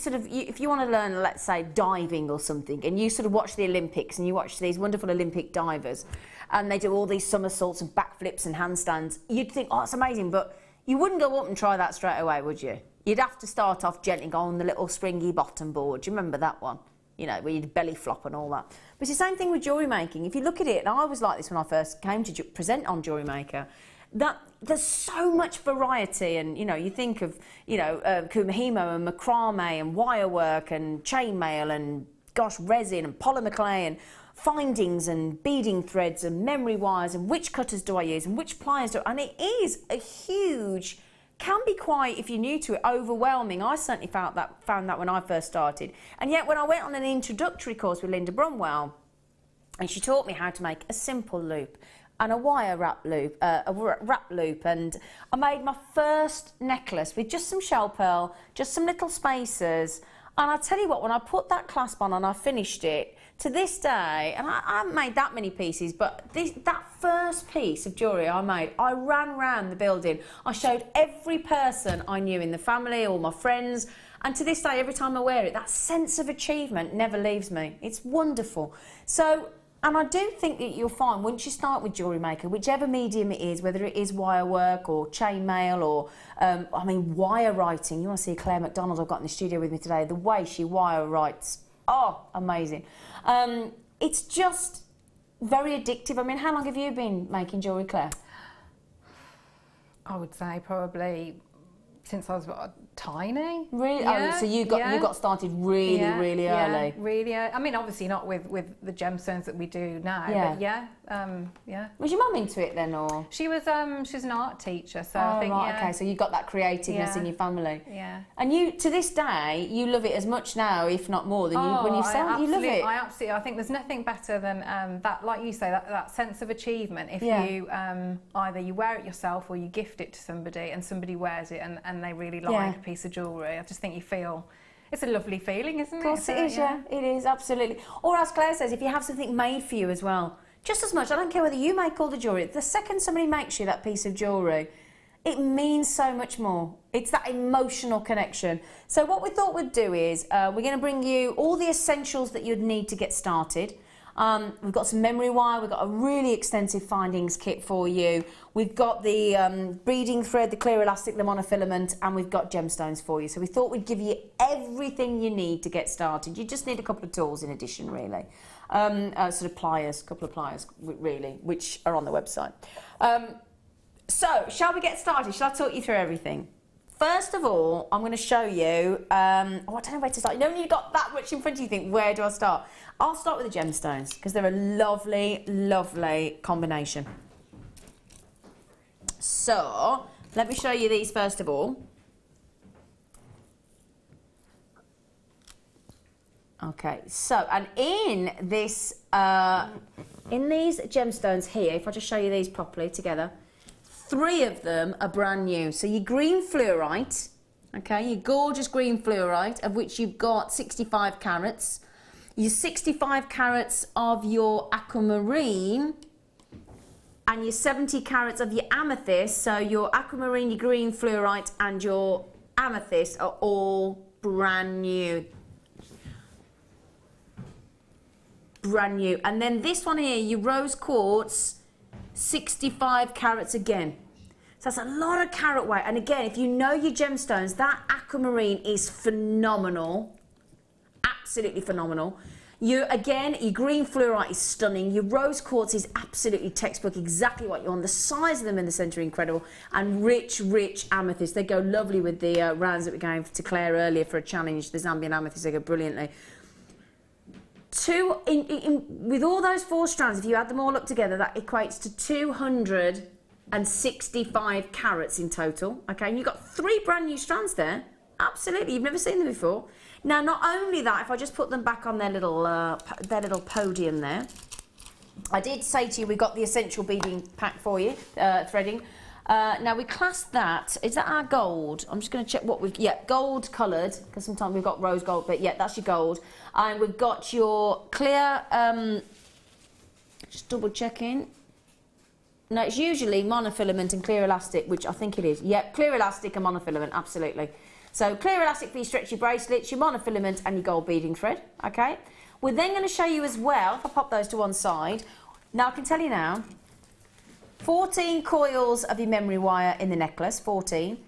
want to learn, let's say, diving or something, and you sort of watch the Olympics and you watch these wonderful Olympic divers, and they do all these somersaults and backflips and handstands, you'd think, oh, it's amazing, but you wouldn't go up and try that straight away, would you? You'd have to start off gently, go on the little springy bottom board. Do you remember that one? You know, where you'd belly flop and all that. But it's the same thing with jewellery making. If you look at it, and I was like this when I first came to present on Jewellery Maker, that there's so much variety, and you know, you think of, you know, kumihimo and macrame and wire work and chainmail and gosh, resin and polymer clay and findings and beading threads and memory wires and which cutters do I use and which pliers and it is a huge, can be quite, if you're new to it, overwhelming. I certainly found that when I first started. And yet when I went on an introductory course with Linda Bromwell, and she taught me how to make a simple loop and a wire wrap loop, and I made my first necklace with just some shell pearl, just some little spacers, and I tell you what, when I put that clasp on and I finished it, to this day, and I haven't made that many pieces, but that first piece of jewellery I made, I ran round the building. I showed every person I knew in the family, all my friends, and to this day, every time I wear it, that sense of achievement never leaves me. It's wonderful. So, and I do think that you'll find, once you start with Jewellery Maker, whichever medium it is, whether it is wire work or chainmail or, I mean, wire writing. You want to see Claire McDonald I've got in the studio with me today, the way she wire writes. Oh, amazing. It's just very addictive. I mean, how long have you been making jewellery, Claire? I would say probably since I was tiny. Really? Yeah, oh, so you got started really early. Yeah, really. I mean, obviously not with the gemstones that we do now, but yeah. Was your mum into it then, or? She was she's an art teacher, so I think, right, okay, so you got that creativeness in your family. Yeah. And you, to this day, you love it as much now, if not more, than when you started. You love it. I think there's nothing better than that, like you say, that sense of achievement. If you either you wear it yourself or you gift it to somebody and somebody wears it and they really like a piece of jewellery, I just think you feel, it's a lovely feeling, isn't it? Of course it is, yeah. It is, absolutely. Or as Claire says, if you have something made for you as well, just as much, I don't care whether you make all the jewellery, the second somebody makes you that piece of jewellery, it means so much more. It's that emotional connection. So what we thought we'd do is, we're going to bring you all the essentials that you'd need to get started. We've got some memory wire, we've got a really extensive findings kit for you. We've got the beading thread, the clear elastic, the monofilament, and we've got gemstones for you. So we thought we'd give you everything you need to get started. You just need a couple of tools in addition, really. Sort of pliers, a couple of pliers, really, which are on the website. So, shall we get started? Shall I talk you through everything? First of all, I'm going to show you, I don't know where to start. You know when you've got that much in front of you, you think, where do I start? I'll start with the gemstones, because they're a lovely, lovely combination. So, let me show you these first of all. Okay, so, and in this, in these gemstones here, if I just show you these properly together, 3 of them are brand new. So your green fluorite, okay, your gorgeous green fluorite, of which you've got 65 carats, your 65 carats of your aquamarine, and your 70 carats of your amethyst. So your aquamarine, your green fluorite, and your amethyst are all brand new. Brand new. And then this one here, your rose quartz, 65 carats again. So that's a lot of carat weight. And again, if you know your gemstones, that aquamarine is phenomenal. Absolutely phenomenal. Again, your green fluorite is stunning. Your rose quartz is absolutely textbook, exactly what you want. The size of them in the centre are incredible. And rich, rich amethyst. They go lovely with the rounds that we gave to Claire earlier for a challenge. The Zambian amethyst, they go brilliantly. With all those 4 strands, if you add them all up together, that equates to 265 carats in total. Okay, and you've got 3 brand new strands there. Absolutely, you've never seen them before. Now, not only that, if I just put them back on their little podium there, I did say to you we got the essential beading pack for you, threading. Now we classed that. Is that our gold? I'm just going to check what we've. Yeah, gold coloured, because sometimes we've got rose gold, but yeah, that's your gold. And we've got your clear. Just double checking. No, it's usually monofilament and clear elastic, which I think it is. Yep, clear elastic and monofilament, absolutely. So clear elastic for your stretchy bracelets, your monofilament and your gold beading thread. Okay. We're then going to show you as well. If I pop those to one side, now I can tell you now. 14 coils of your memory wire in the necklace, 14.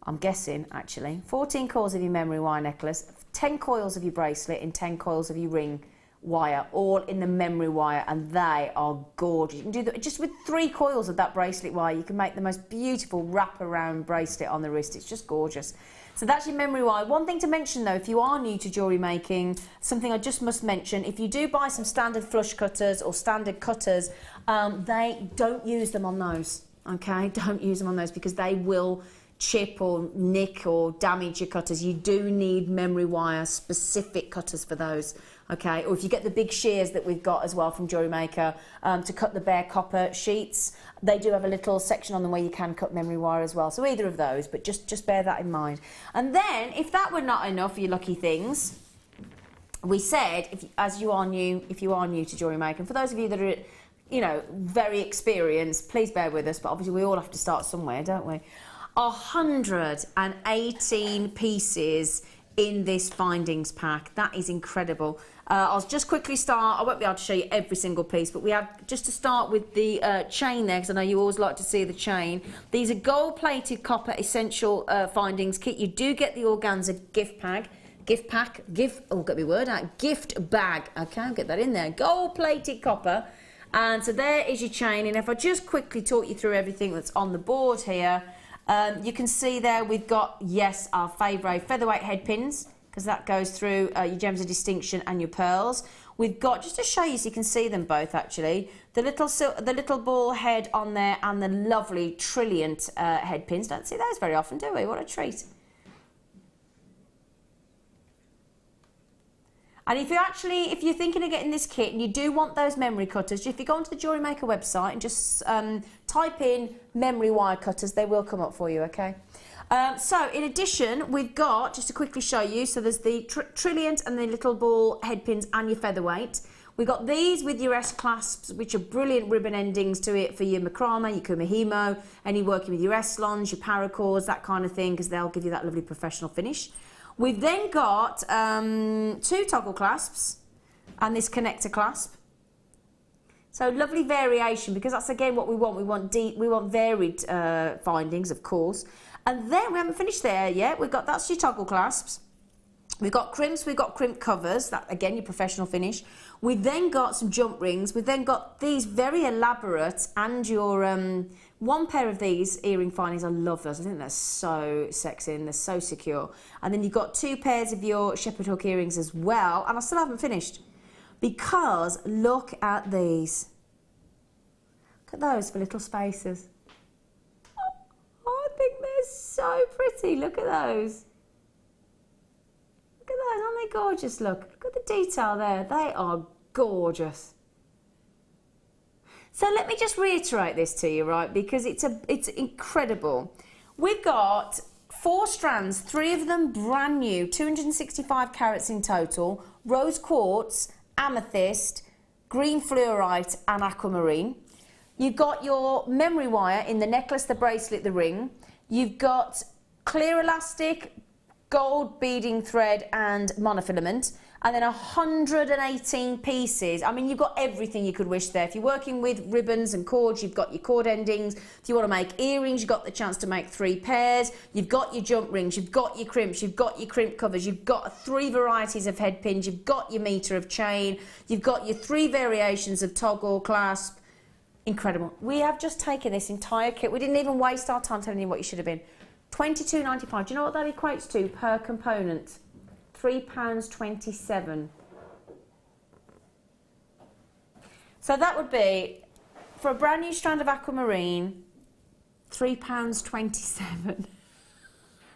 I'm guessing, actually. 14 coils of your memory wire necklace, 10 coils of your bracelet and 10 coils of your ring wire, all in the memory wire, and they are gorgeous. You can do that just with 3 coils of that bracelet wire. You can make the most beautiful wrap-around bracelet on the wrist. It's just gorgeous. So that's your memory wire. One thing to mention though, if you are new to jewellery making, something I just must mention, if you do buy some standard flush cutters or standard cutters, they don't use them on those, okay? Don't use them on those because they will chip or nick or damage your cutters. You do need memory wire specific cutters for those, okay? Or if you get the big shears that we've got as well from Jewellery Maker to cut the bare copper sheets, they do have a little section on them where you can cut memory wire as well. So either of those, but just bear that in mind. And then, if that were not enough, you lucky things, we said, if you are new to Jewellery Maker, and for those of you that are, you know, very experienced, please bear with us, but obviously we all have to start somewhere, don't we? 118 pieces in this findings pack. That is incredible. I'll just quickly start. I won't be able to show you every single piece, but we have, just to start with the chain there, because I know you always like to see the chain. These are gold-plated copper essential findings kit. You do get the organza gift bag. Oh, got my word out. Gift bag. Okay, I'll get that in there. Gold-plated copper. And so there is your chain. And if I just quickly talk you through everything that's on the board here, you can see there we've got, yes, our favourite featherweight head pins, because that goes through your gems of distinction and your pearls. We've got, just to show you so you can see them both actually, the little ball head on there and the lovely trilliant head pins. Don't see those very often, do we? What a treat. And if you're thinking of getting this kit and you do want those memory cutters, if you go onto the Jewellery Maker website and just type in memory wire cutters, they will come up for you, okay? So in addition, we've got, just to quickly show you, so there's the trilliant and the little ball head pins and your featherweight. We've got these with your S clasps, which are brilliant ribbon endings to it for your macrame, your kumihimo, any working with your S-longs, your paracords, that kind of thing, because they'll give you that lovely professional finish. We've then got 2 toggle clasps and this connector clasp. So lovely variation, because that's again what we want. We want varied findings, of course. And then we haven't finished there yet. That's your toggle clasps. We've got crimps, we've got crimp covers, that again your professional finish. We've then got some jump rings. We've then got these very elaborate, and your one pair of these earring findings. I love those. I think they're so sexy and they're so secure. And then you've got 2 pairs of your shepherd hook earrings as well. And I still haven't finished, because look at these. Look at those for little spaces. Oh, I think they're so pretty. Look at those. Look at those, aren't they gorgeous? Look at the detail there. They are gorgeous. So let me just reiterate this to you, right? Because it's incredible. We've got 4 strands, 3 of them brand new, 265 carats in total, rose quartz, amethyst, green fluorite and aquamarine. You've got your memory wire in the necklace, the bracelet, the ring. You've got clear elastic, gold beading thread and monofilament. and then 118 pieces. I mean, you've got everything you could wish there. If you're working with ribbons and cords, you've got your cord endings. If you want to make earrings, you've got the chance to make 3 pairs. You've got your jump rings, you've got your crimps, you've got your crimp covers, you've got 3 varieties of head pins, you've got your metre of chain, you've got your 3 variations of toggle clasp. Incredible. We have just taken this entire kit. We didn't even waste our time telling you what you should have been. £22.95. Do you know what that equates to per component? £3.27. So that would be, for a brand new strand of aquamarine, £3.27.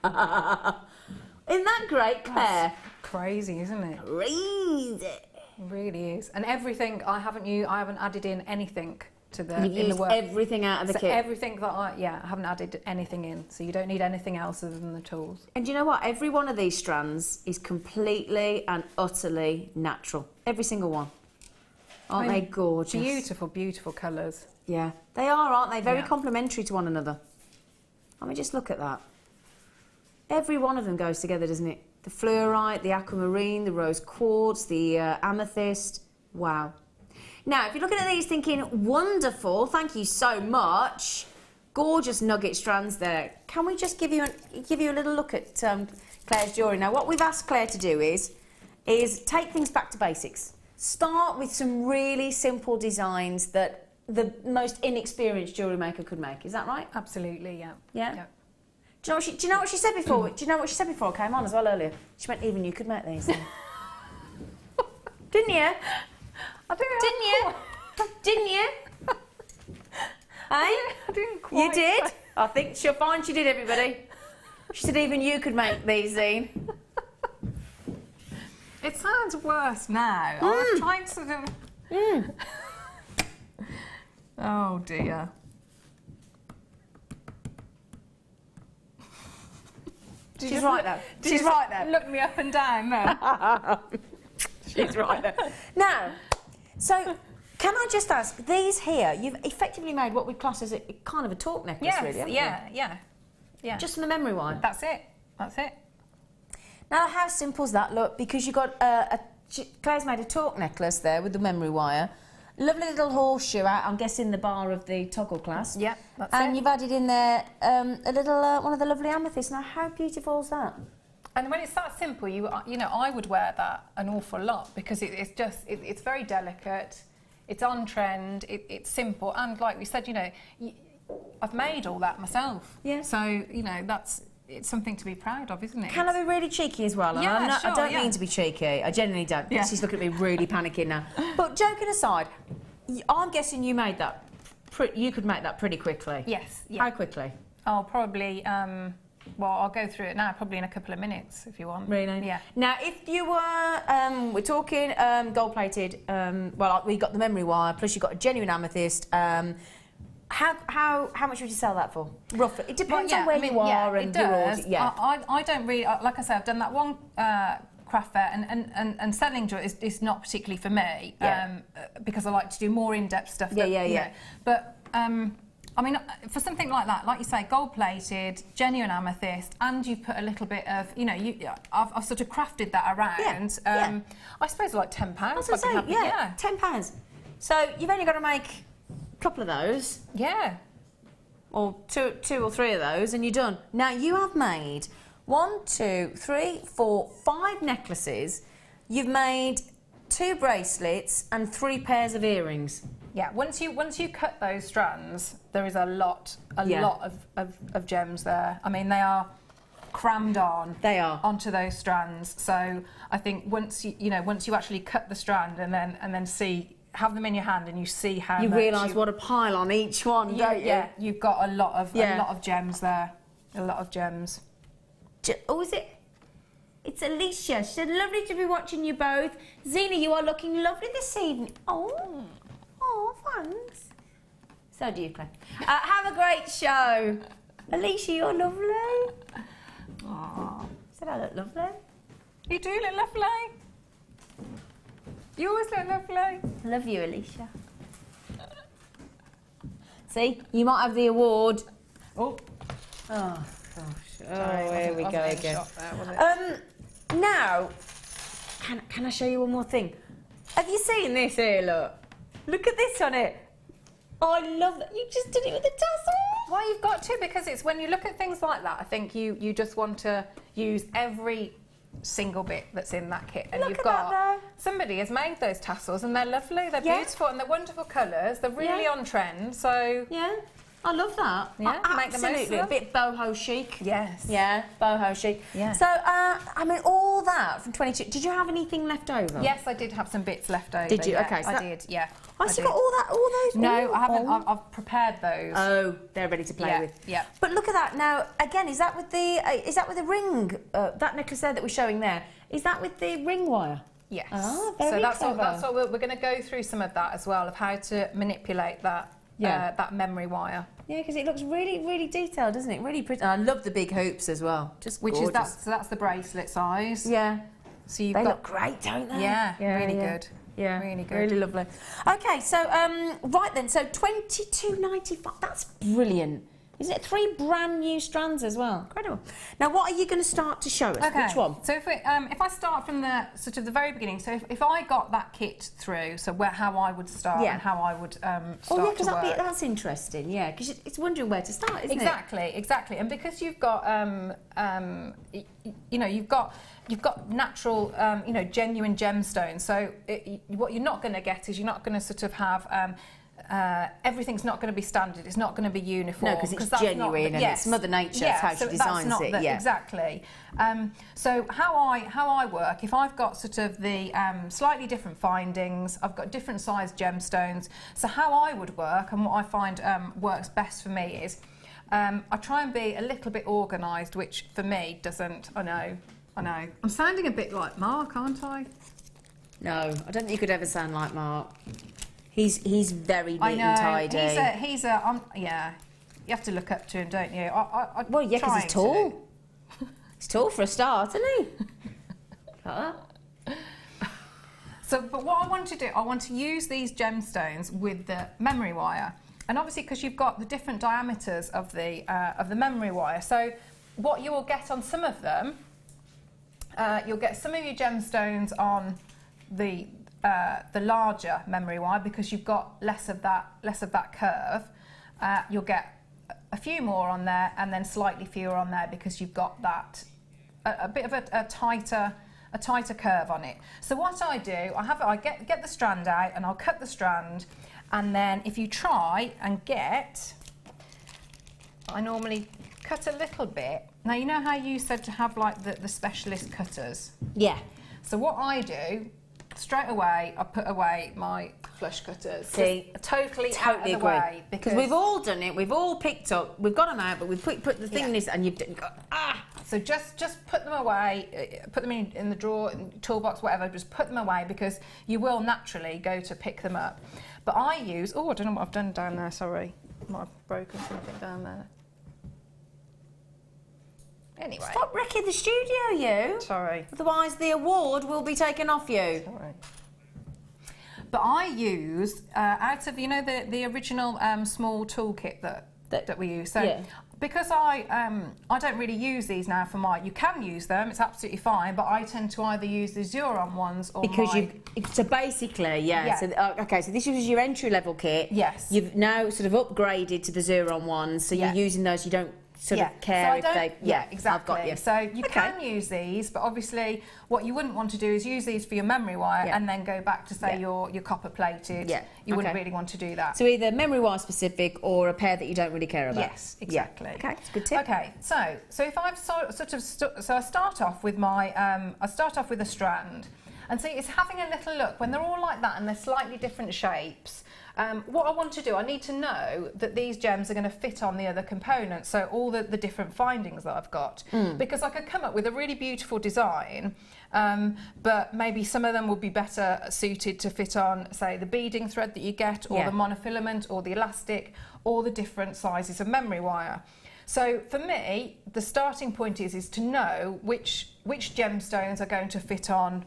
Isn't that great, Claire? That's crazy, isn't it? Crazy. It really is. And everything, I haven't added in anything to the You've in used the work. everything out of the kit. Everything that I haven't added anything in. So you don't need anything else other than the tools. And do you know what? Every one of these strands is completely and utterly natural. Every single one. Aren't they gorgeous? Beautiful, beautiful colours. Yeah, they are, aren't they? Very Yeah. complementary to one another. I mean, just look at that. Every one of them goes together, doesn't it? The fluorite, the aquamarine, the rose quartz, the amethyst. Wow. Now, if you're looking at these thinking, wonderful, thank you so much. Gorgeous nugget strands there. Can we just give you a little look at Claire's jewellery? Now, what we've asked Claire to do is take things back to basics. Start with some really simple designs that the most inexperienced jewellery maker could make. Is that right? Absolutely, yeah. Yeah? Yeah. Do you know what she said before? Do you know what she said before I came on as well earlier? She went, even you could make these. Didn't you? Didn't you? Didn't you? Hey? I didn't quite. You did? I think she'll find she did, everybody. She said even you could make these, Zine. It sounds worse now. I was trying to... Oh dear. She's right there. She's right there. Look me up and down there. She's right there. Now, so can I just ask, these here, you've effectively made what we class as a kind of a torque necklace, Yes, really, haven't yeah. you? Just from the memory wire. That's it. That's it. Now, how simple's that? Look, because you've got Claire's made a torque necklace there with the memory wire. Lovely little horseshoe out, I'm guessing the bar of the toggle clasp. Yeah, that's and it. you've added in there a little one of the lovely amethysts. Now, how beautiful is that? And when it's that simple, you know, I would wear that an awful lot because it's very delicate, it's on trend, it's simple, and like we said, you know, I've made all that myself. Yeah. So you know, it's something to be proud of, isn't it? Can I be really cheeky as well? Yeah, sure, I don't mean to be cheeky. I genuinely don't. Yeah. She's looking at me really panicking now. But joking aside, I'm guessing you made that. You could make that pretty quickly. Yes. Yeah. How quickly? I'll probably. Well, I'll go through it now, probably in a couple of minutes, if you want. Really? Yeah. Now, if you were, we're talking gold-plated. Well, we got the memory wire, plus you got a genuine amethyst. How much would you sell that for? Roughly. It depends on where you are and your order. Yeah. I don't really, like I said, I've done that one craft fair, and selling jewellery is not particularly for me, because I like to do more in-depth stuff. Yeah. But I mean, for something like that, like you say, gold-plated, genuine amethyst, and you put a little bit of, you know, I've sort of crafted that around. I suppose like £10. I was going to say, yeah, £10. So you've only got to make a couple of those. Yeah. Or two or three of those, and you're done. Now, you have made 1, 2, 3, 4, 5 necklaces. You've made 2 bracelets and 3 pairs of earrings. Yeah, once you cut those strands, there is a lot of gems there. I mean, they are crammed on. They are onto those strands. So I think once you actually cut the strand and then have them in your hand and you see how you much realise what a pile on each one, don't you? Yeah, you've got a lot of gems there. A lot of gems. Oh, is it? It's Alicia. She said, lovely to be watching you both. Zena, you are looking lovely this evening. Oh, thanks. So do you, Claire. Have a great show. Alicia, you're lovely. Aww. Said I look lovely. You do look lovely. You always look lovely. I love you, Alicia. See, you might have the award. Oh gosh. Sorry, here we go again. Shot there, Now, Can I show you one more thing? Have you seen this here? Look at this on it. Oh, I love that. You just did it with the tassel. Well, you've got to, because it's when you look at things like that, I think you just want to use every single bit that's in that kit. And you've got somebody has made those tassels, and they're lovely, they're beautiful, and they're wonderful colours. They're really on trend. So yeah. I love that. Yeah, make the most of absolutely. A bit boho chic. Yes. Yeah, boho chic. Yeah. So, I mean, all that from 22. Did you have anything left over? Yes, I did have some bits left over. Did you? Yeah, Okay, so I did. Yeah. Oh, so you got all those? No, I haven't. I've prepared those. Oh, they're ready to play with. Yeah. But look at that. Now, again, is that with the ring? That necklace there that we're showing there. Is that with the ring wire? Yes. Oh, very so clever. that's what we're going to go through some of that as well, of how to manipulate that. That memory wire. Yeah, because it looks really, really detailed, doesn't it? Really pretty. I love the big hoops as well. Just gorgeous. So that's the bracelet size. Yeah. So you've they got, look great, don't they? Yeah, really good. Yeah, really good. Really lovely. Okay, so right then, so $22.95. That's brilliant. Isn't it 3 brand new strands as well? Incredible. Now, what are you going to start to show us? Okay. Which one? So if I start from the sort of the very beginning, so if I got that kit through, so how I would start and how I would start to work. That's interesting. Yeah, because it's wondering where to start, isn't it? Exactly. And because you've got you've got natural, genuine gemstones. So what you're not going to get is you're not going to sort of have. Everything's not going to be standard. It's not going to be uniform. No, because it's genuine and it's Mother Nature. That's how she designs it. Exactly. So how I work, if I've got sort of the slightly different findings, I've got different sized gemstones. So how I would work and what I find works best for me is I try and be a little bit organised, which for me doesn't. I know. I'm sounding a bit like Mark, aren't I? No, I don't think you could ever sound like Mark. He's very neat and tidy. Yeah. You have to look up to him, don't you? Well, yeah, because he's tall. He's tall for a start, isn't he? So, but what I want to do, I want to use these gemstones with the memory wire, and obviously because you've got the different diameters of the memory wire. So, what you will get on some of them, you'll get some of your gemstones on the larger memory wire because you've got less of that curve. You'll get a few more on there and then slightly fewer on there because you've got that a bit of a tighter curve on it. So what I do, I get the strand out and I'll cut the strand, and then if you try and I normally cut a little bit. Now you know how you said to have like the specialist cutters? Yeah. So what I do, straight away, I put away my flush cutters. See, totally out of the way. Because we've all done it. We've all picked up. We've got them out, but we've put the thing in this, and you've got So just put them away. Put them in the drawer, toolbox, whatever. Just put them away because you will naturally go to pick them up. But I use. Oh, I don't know what I've done down there. Sorry, I might have broken something down there. Anyway. Stop wrecking the studio, you. Sorry. Otherwise, the award will be taken off you. Sorry. But I use out of the original small toolkit that we use. So because I don't really use these now for my. You can use them; it's absolutely fine. But I tend to either use the Xuron ones or So basically, So okay, so this was your entry level kit. Yes. You've now sort of upgraded to the Xuron ones, so you're using those. You don't sort of care if they. Yeah, exactly. I've got you. So you can use these, but obviously what you wouldn't want to do is use these for your memory wire and then go back to say your copper plated. Yeah. You wouldn't really want to do that. So either memory wire specific or a pair that you don't really care about. Yes, exactly. Yeah. Okay, it's a good tip. Okay, so if I've so I start off with my a strand, and see it's having a little look when they're all like that and they're slightly different shapes. What I want to do, I need to know that these gems are going to fit on the other components, so all the different findings that I've got. Because I could come up with a really beautiful design, but maybe some of them would be better suited to fit on, say, the beading thread that you get, or the monofilament, or the elastic, or the different sizes of memory wire. So for me, the starting point is to know which gemstones are going to fit on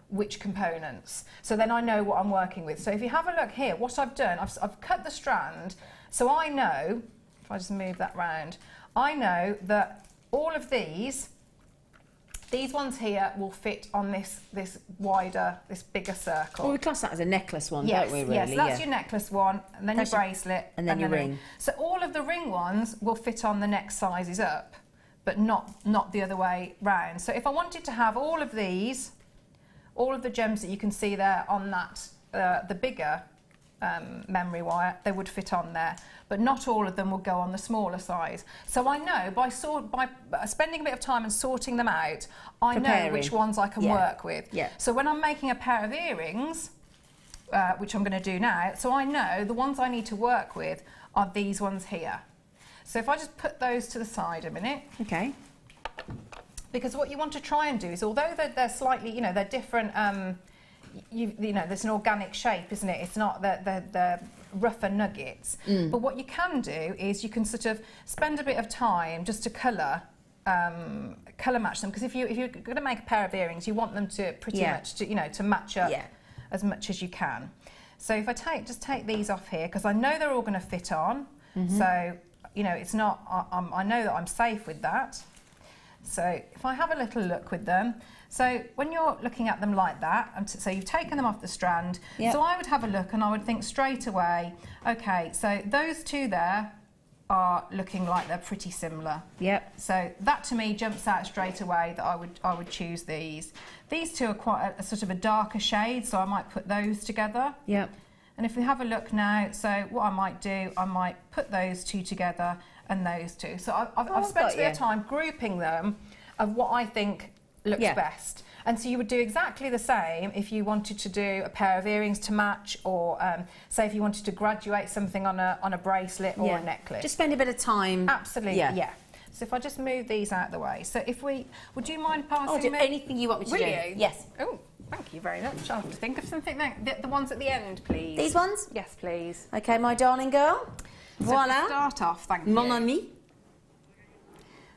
which components, so then I know what I'm working with. So if you have a look here, what I've done, I've cut the strand, so I know, if I just move that round, I know that all of these These ones here will fit on this wider, this bigger circle. Well, we class that as a necklace one, yes, don't we, really? Yes, that's your necklace one, and then That's your bracelet. and then your the ring. So all of the ring ones will fit on the next sizes up, but not the other way round. So if I wanted to have all of these, all of the gems that you can see there on that, the bigger memory wire, they would fit on there, but not all of them will go on the smaller size. So I know by spending a bit of time and sorting them out, I know which ones I can work with. Yeah. So when I'm making a pair of earrings, which I'm going to do now, so I know the ones I need to work with are these ones here. So if I just put those to the side a minute. Okay. Because what you want to try and do is, although they're slightly, you know, they're different, you know, there's an organic shape, isn't it? It's not the rougher nuggets. But what you can do is you can sort of spend a bit of time just to colour match them. Because if you're going to make a pair of earrings, you want them to pretty much, to match up as much as you can. So if I just take these off here, because I know they're all going to fit on. So, you know, it's not, I know that I'm safe with that. So if I have a little look with them, so when you're looking at them like that, and so you've taken them off the strand, so I would have a look and I would think straight away, okay, so those two there are looking like they're pretty similar. Yep. So that to me jumps out straight away that I would choose these. These two are quite a sort of a darker shade, so I might put those together. Yep. And if we have a look now, so what I might do, I might put those two together and those two. So I've spent a bit of time grouping them of what I think looks best. And so you would do exactly the same if you wanted to do a pair of earrings to match, or say if you wanted to graduate something on a bracelet or a necklace. Just spend a bit of time. Absolutely, yeah. So if I just move these out of the way. So if we, would you mind passing I'll do me? anything you want me to do. Yes. Oh, thank you very much. I'll have to think of something now. The ones at the end, please. These ones? Yes, please. Okay, my darling girl. So Voila. Start off, thank you. Mon ami.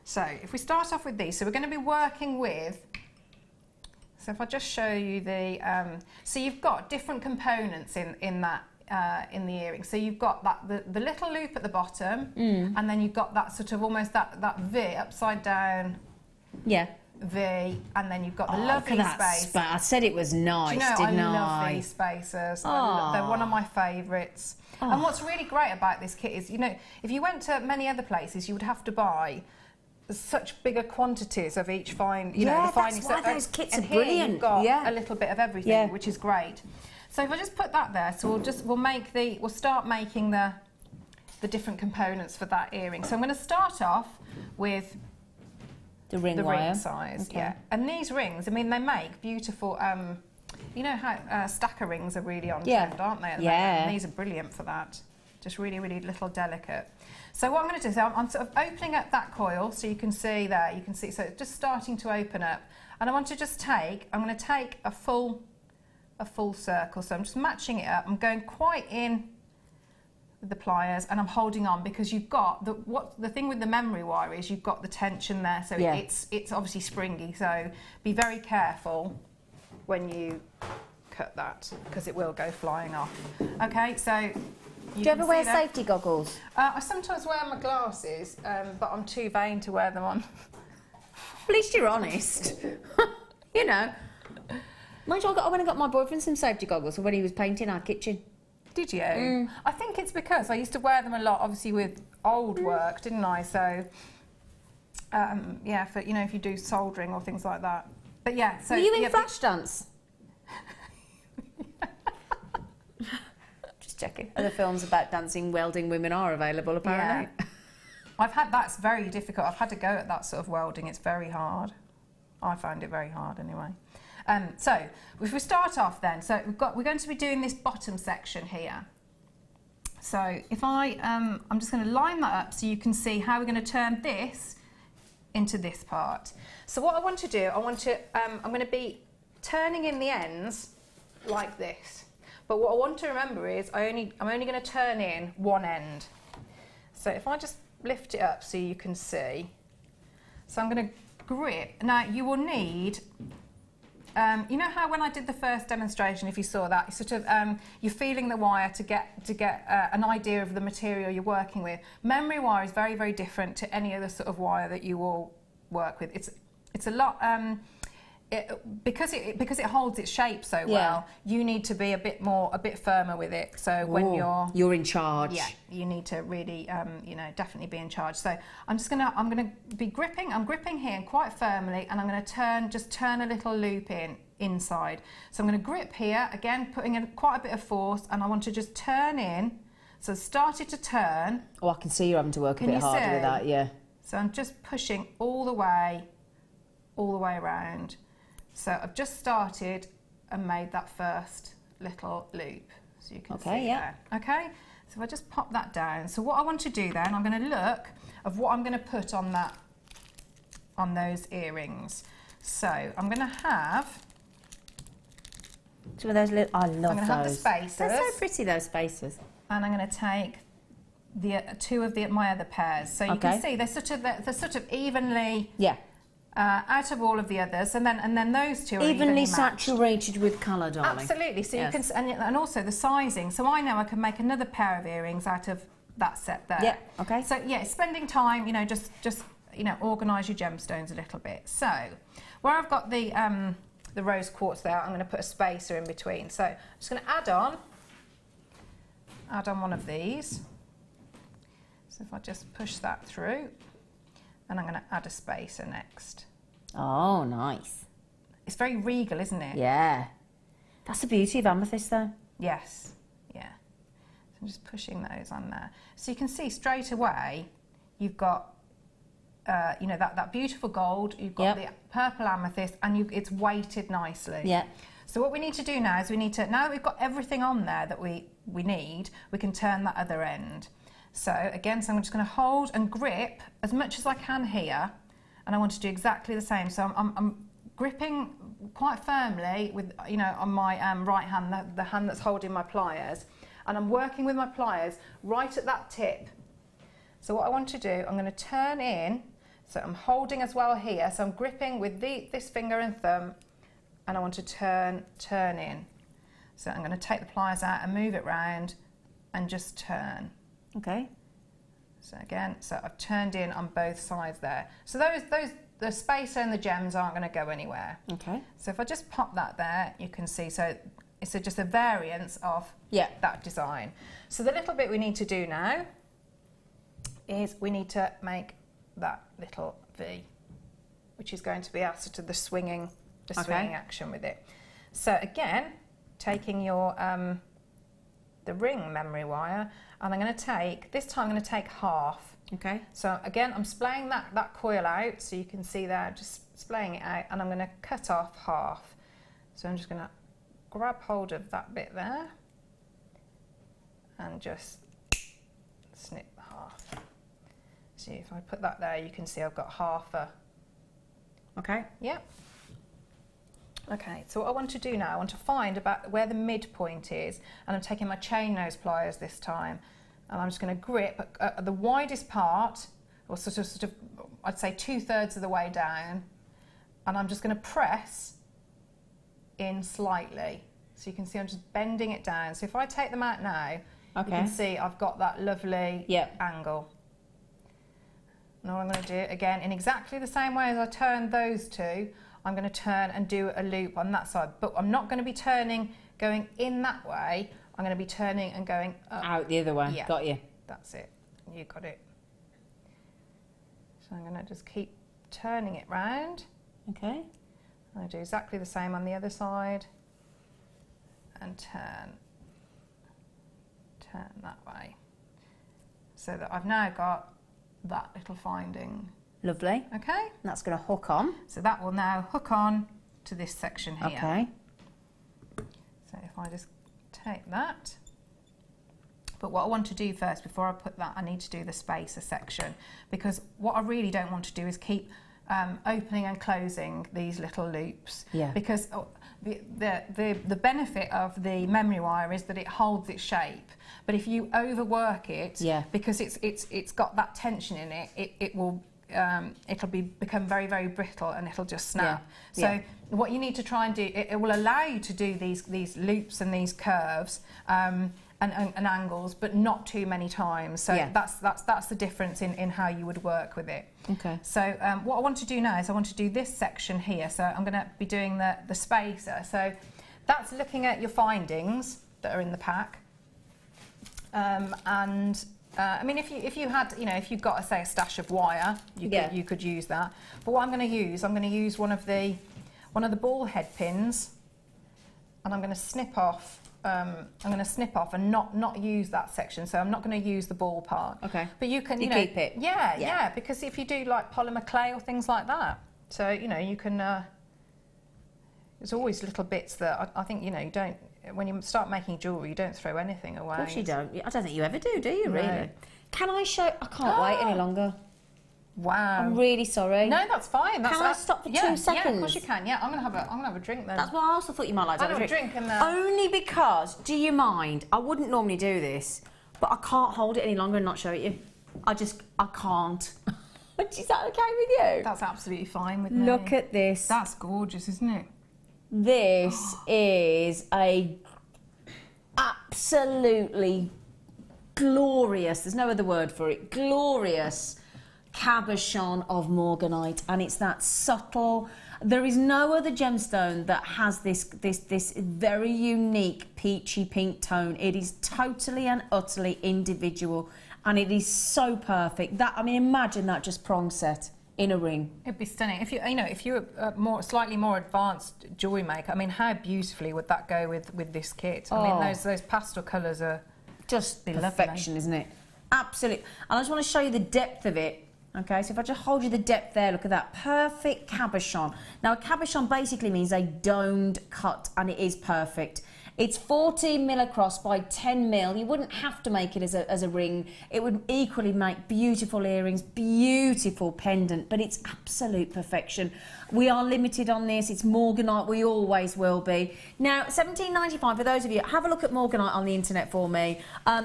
So if we start off with these, so we're going to be working with, so if I just show you the, so you've got different components in that, in the earring. So you've got that the little loop at the bottom, and then you've got that sort of almost that V, upside down V, and then you've got the lovely space. I said it was nice, Do you know, didn't I? love these spacers. They're one of my favourites. And what's really great about this kit is, you know, if you went to many other places, you would have to buy such bigger quantities of each fine, you know, the finest. That's why those kits are here brilliant. You've got a little bit of everything, which is great. So if I just put that there, so we'll start making the different components for that earring. So I'm going to start off with the ring size, And these rings, I mean, they make beautiful. You know how stacker rings are really on trend, aren't they? And these are brilliant for that. Just really, really little delicate. So what I'm going to do is I'm sort of opening up that coil, so you can see there. You can see, so it's just starting to open up, and I want to just take. I'm going to take a full circle. So I'm just matching it up. I'm going quite in with the pliers, and I'm holding on, because you've got the thing with the memory wire is you've got the tension there, so it's obviously springy. So be very careful when you cut that, because it will go flying off. Okay, so do you ever wear safety goggles? I sometimes wear my glasses, but I'm too vain to wear them on. At least you're honest. You know. Mind you, I went and got my boyfriend some safety goggles when he was painting our kitchen. Did you? I think it's because I used to wear them a lot, obviously with old work, didn't I? So, for, you know, if you do soldering or things like that. But yeah, so... Were you in Flashdance? Just checking. Other films about dancing, welding women are available, apparently. Yeah. That's very difficult. I've had to go at that sort of welding. It's very hard. I found it very hard anyway. So if we start off then, so we're going to be doing this bottom section here. So if I'm just going to line that up so you can see how we're going to turn this into this part. So what I want to do, I'm going to be turning in the ends like this. But what I want to remember is I'm only going to turn in one end. So if I just lift it up so you can see. So I'm going to grip. Now you will need, you know how when I did the first demonstration, if you saw that, you sort of you're feeling the wire to get an idea of the material you're working with. Memory wire is very, very different to any other sort of wire that you will work with. it's a lot. Because it holds its shape so well, you need to be a bit firmer with it. So when you're in charge, you need to really, you know, definitely be in charge. So I'm gonna be gripping. I'm gripping here quite firmly, and I'm gonna just turn a little loop inside. So I'm gonna grip here again, putting in quite a bit of force, and I want to just turn in. So I've started to turn. Oh, I can see you're having to work a bit harder with that, yeah. So I'm just pushing all the way around. So I've just started and made that first little loop, so you can see there. Okay, so if I just pop that down. So what I want to do then, I'm going to look of what I'm going to put on those earrings. So I'm going to have some of those little. I love those. I'm going to have the spacers. They're so pretty, those spacers. And I'm going to take the two of my other pairs. So you can see they're sort of evenly. Yeah. Out of all of the others, and then those two are evenly saturated with colour, darling. Absolutely. So you can, and also the sizing. So I know I can make another pair of earrings out of that set there. Yeah. Okay. So yeah, spending time, you know, just you know, organise your gemstones a little bit. So where I've got the rose quartz there, I'm going to put a spacer in between. So I'm just going to add on one of these. So if I just push that through. And I'm going to add a spacer next. Oh, nice. It's very regal, isn't it? Yeah. That's the beauty of amethyst, though. Yes. Yeah. So I'm just pushing those on there. So you can see straight away, you've got, you know, that beautiful gold. You've got the purple amethyst, and it's weighted nicely. Yeah. So what we need to do now is now that we've got everything on there that we need, we can turn that other end. So again, I'm just going to hold and grip as much as I can here, and I want to do exactly the same. So I'm gripping quite firmly with, you know, on my right hand, the hand that's holding my pliers, and I'm working with my pliers right at that tip. So what I want to do, I'm going to turn in. So I'm holding as well here. So I'm gripping with this finger and thumb, and I want to turn in. So I'm going to take the pliers out and move it round, and just turn. Okay. So again, so I've turned in on both sides there. So the spacer and the gems aren't going to go anywhere. Okay. So if I just pop that there, you can see, so it's just a variance of that design. So the little bit we need to do now is we need to make that little V, which is going to be our sort of the swinging action with it. So again, taking your the ring memory wire, and I'm going to take, this time I'm going to take half. Okay. So again, I'm splaying that coil out, so you can see there, just splaying it out, and I'm going to cut off half. So I'm just going to grab hold of that bit there, and just snip half. See, if I put that there, you can see I've got half a... Okay. Yep. Okay, so what I want to do now, I want to find about where the midpoint is, and I'm taking my chain nose pliers this time, and I'm just going to grip at the widest part, or sort of, I'd say 2/3 of the way down, and I'm just going to press in slightly. So you can see I'm just bending it down. So if I take them out now, you can see I've got that lovely angle. Now I'm going to do it again in exactly the same way as I turned those two. I'm going to turn and do a loop on that side, but I'm not going to be turning going in that way. I'm going to be turning and going up. Out the other way. Yeah. Got you. That's it. You got it. So I'm going to just keep turning it round. Okay. I'm going to do exactly the same on the other side, and turn that way, so that I've now got that little finding. Lovely. Okay. That's going to hook on. So that will now hook on to this section here. Okay. So if I just take that. But what I want to do first, before I put that, I need to do the spacer section, because what I really don't want to do is keep opening and closing these little loops. Yeah. Because the benefit of the memory wire is that it holds its shape. But if you overwork it, because it's got that tension in it, it will it'll become very, very brittle, and it'll just snap. So what you need to try and do, it will allow you to do these loops and these curves, and angles, but not too many times. So that's the difference in how you would work with it. Okay. So what I want to do now is I want to do this section here. So I'm going to be doing the spacer. So that's looking at your findings that are in the pack. I mean, if you had, you know, if you've got, say, a stash of wire, you could use that. But what I'm going to use one of the ball head pins, and I'm going to snip off. And not use that section. So I'm not going to use the ball part. Okay. But you can, you know, keep it. Yeah. Because if you do like polymer clay or things like that, so you know you can. There's always little bits that I think, you know, you don't. When you start making jewellery, you don't throw anything away. Of course you don't. I don't think you ever do you, really? No. Can I show... I can't wait any longer. Wow. I'm really sorry. No, that's fine. Can I stop for 2 seconds? Yeah, of course you can. Yeah, I'm gonna have a drink then. That's what I also thought you might like to have a drink. And, Only because, do you mind? I wouldn't normally do this, but I can't hold it any longer and not show it you. I can't. Is that okay with you? That's absolutely fine with me. Look at this. That's gorgeous, isn't it? This is a absolutely glorious, there's no other word for it, glorious cabochon of morganite, and it's that subtle. There is no other gemstone that has this very unique peachy pink tone. It is totally and utterly individual, and it is so perfect. That, I mean, imagine that just prong set in a ring. It'd be stunning. If you're a slightly more advanced jewellery maker, I mean, how beautifully would that go with this kit? I mean, those pastel colours are just perfection, isn't it? Absolutely. And I just want to show you the depth of it. Okay, so if I just hold you the depth there, look at that perfect cabochon. Now, a cabochon basically means a domed cut, and it is perfect. It's 14 mil across by 10 mil. You wouldn't have to make it as a ring. It would equally make beautiful earrings, beautiful pendant, but it's absolute perfection. We are limited on this. It's morganite. We always will be. Now, $17.95 for those of you. Have a look at morganite on the internet for me.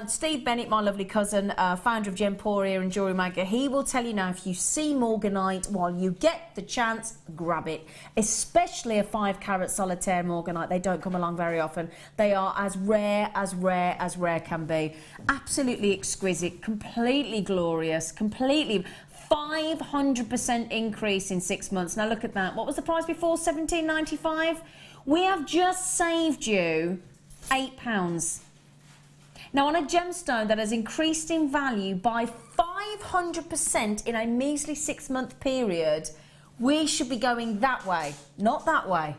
Steve Bennett, my lovely cousin, founder of Gemporia and Jewellery Maker, he will tell you now, if you see morganite while you get the chance, grab it. Especially a 5 carat solitaire morganite. They don't come along very often. They are as rare can be. Absolutely exquisite, completely glorious, completely 500% increase in 6 months. Now look at that. What was the price before? $17.95. We have just saved you £8. Now on a gemstone that has increased in value by 500% in a measly 6 month period, we should be going that way, not that way.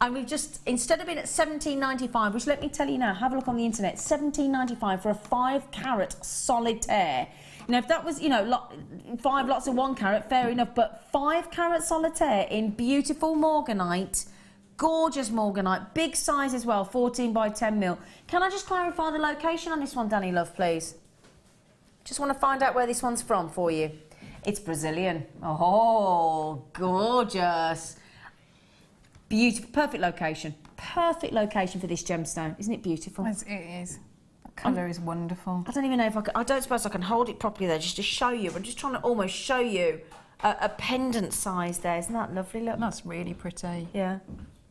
And we've just, instead of being at $17.95, which let me tell you now, have a look on the internet, $17.95 for a 5 carat solitaire. Now, if that was, you know, 5 lots of 1 carat, fair enough, but 5 carat solitaire in beautiful morganite, gorgeous morganite, big size as well, 14 by 10 mil. Can I just clarify the location on this one, Danny Love, please? Just want to find out where this one's from for you. It's Brazilian. Oh, gorgeous. Beautiful, perfect location for this gemstone. Isn't it beautiful? It is. The colour is wonderful. I don't even know if I don't suppose I can hold it properly there just to show you. I'm just trying to almost show you a pendant size there. Isn't that lovely? Look. That's really pretty. Yeah.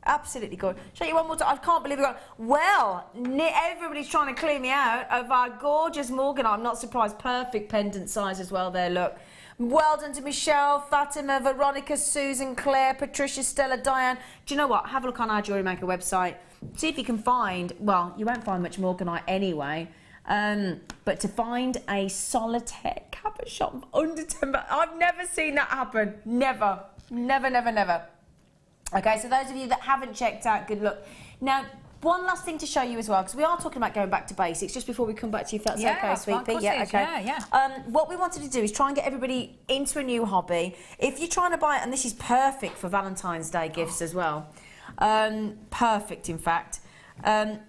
Absolutely good. Show you one more time. I can't believe it. Well, everybody's trying to clear me out of our gorgeous morganite. I'm not surprised. Perfect pendant size as well there, look. Well done to Michelle, Fatima, Veronica, Susan, Claire, Patricia, Stella, Diane. Do you know what? Have a look on our Jewellery Maker website. See if you can find, well, you won't find much morganite anyway, but to find a solitaire cabochon under 10, I've never seen that happen. Never. Never, never, never. Okay, so those of you that haven't checked out, good luck. Now, one last thing to show you as well, because we are talking about going back to basics, just before we come back to you, if that's okay, sweet pea. Yeah, okay. Yeah. What we wanted to do is try and get everybody into a new hobby. If you're trying to buy it, and this is perfect for Valentine's Day gifts as well, perfect in fact,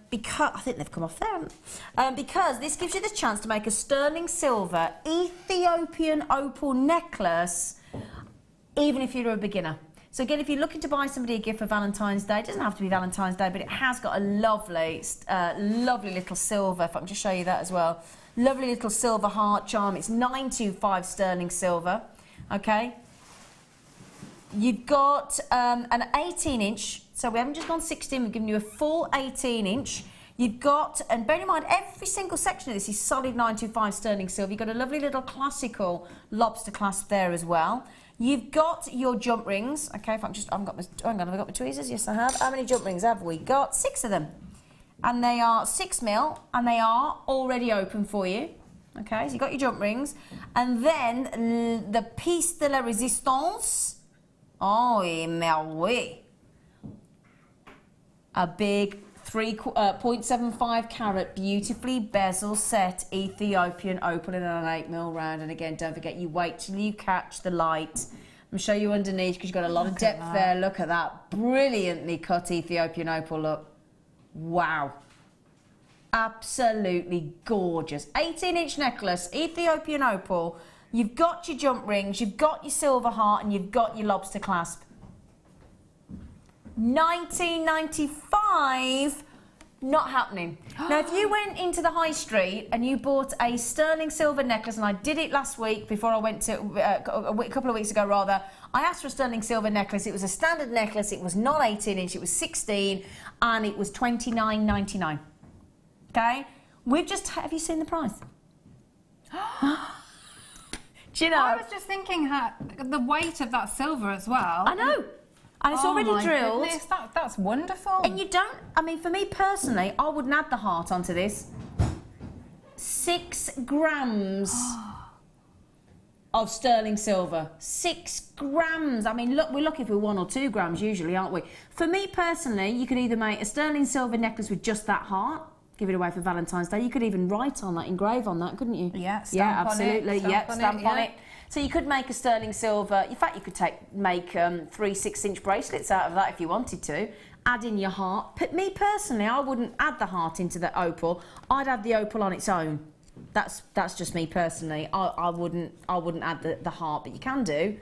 because I think they've come off there, because this gives you the chance to make a sterling silver Ethiopian opal necklace, even if you're a beginner. So again, if you're looking to buy somebody a gift for Valentine's Day, it doesn't have to be Valentine's Day, but it has got a lovely, lovely little silver, if I can just show you that as well. Lovely little silver heart charm. It's 925 sterling silver, okay? You've got an 18-inch, so we haven't just gone 16, we've given you a full 18-inch. You've got, and bear in mind, every single section of this is solid 925 sterling silver. You've got a lovely little classical lobster clasp there as well. You've got your jump rings. Okay, if I'm just, I've got my tweezers. Yes, I have. How many jump rings have we got? 6 of them. And they are 6mm, and they are already open for you. Okay, so you've got your jump rings. And then the piece de la résistance. Oh, merveille. A big 0.75 carat, beautifully bezel set Ethiopian opal in an 8mm round. And again, don't forget, you wait till you catch the light. I'm going to show you underneath because you've got a lot of depth there. Look at that brilliantly cut Ethiopian opal. Look. Wow. Absolutely gorgeous. 18-inch necklace, Ethiopian opal. You've got your jump rings, you've got your silver heart, and you've got your lobster clasp. 1995, not happening. Now, if you went into the high street and you bought a sterling silver necklace, and I did it last week before I went to, a couple of weeks ago rather, I asked for a sterling silver necklace. It was a standard necklace. It was not 18-inch, it was 16, and it was $29.99. Okay? We've just, have you seen the price? Do you know? I was just thinking how, the weight of that silver as well. I know. And it's already drilled. Goodness, that's wonderful. And you don't, I mean, for me personally, I wouldn't add the heart onto this. 6 grams of sterling silver. 6 grams. I mean, look, we're looking for 1 or 2 grams usually, aren't we? For me personally, you could either make a sterling silver necklace with just that heart, give it away for Valentine's Day. You could even write on that, engrave on that, couldn't you? Yeah, stamp absolutely. On it. Stamp on it. So you could make a sterling silver. In fact, you could make 3 6-inch bracelets out of that if you wanted to. Add in your heart. But me personally, I wouldn't add the heart into the opal. I'd add the opal on its own. That's just me personally. I wouldn't add the heart, but you can do.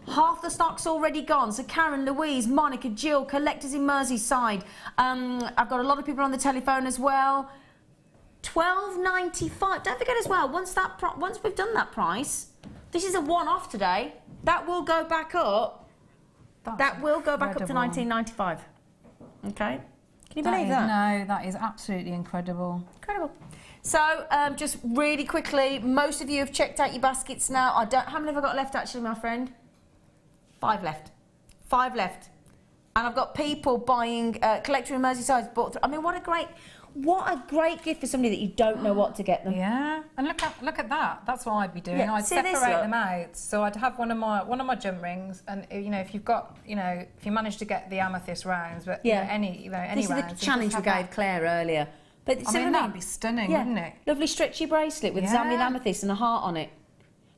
Half the stock's already gone. So Karen, Louise, Monica, Jill, collectors in Merseyside. I've got a lot of people on the telephone as well. $12.95. Don't forget as well, once we've done that price, this is a one-off today. That will go back up. That will go back up to $19.95. Okay? Can you believe that? No, that is absolutely incredible. Incredible. So, just really quickly, most of you have checked out your baskets now. How many have I got left actually, my friend? 5 left. 5 left. And I've got people buying, collector in Merseyside bought. I mean, what a great gift for somebody that you don't know what to get them. Yeah, and look at that. That's what I'd be doing. Yeah, I'd separate them out. So I'd have one of my jump rings, and you know, if you've got, you know, if you manage to get the amethyst rounds, but yeah, any rounds. This is the challenge we gave Claire earlier. But I mean, that'd be stunning, wouldn't it? Lovely stretchy bracelet with Zambian amethyst and a heart on it.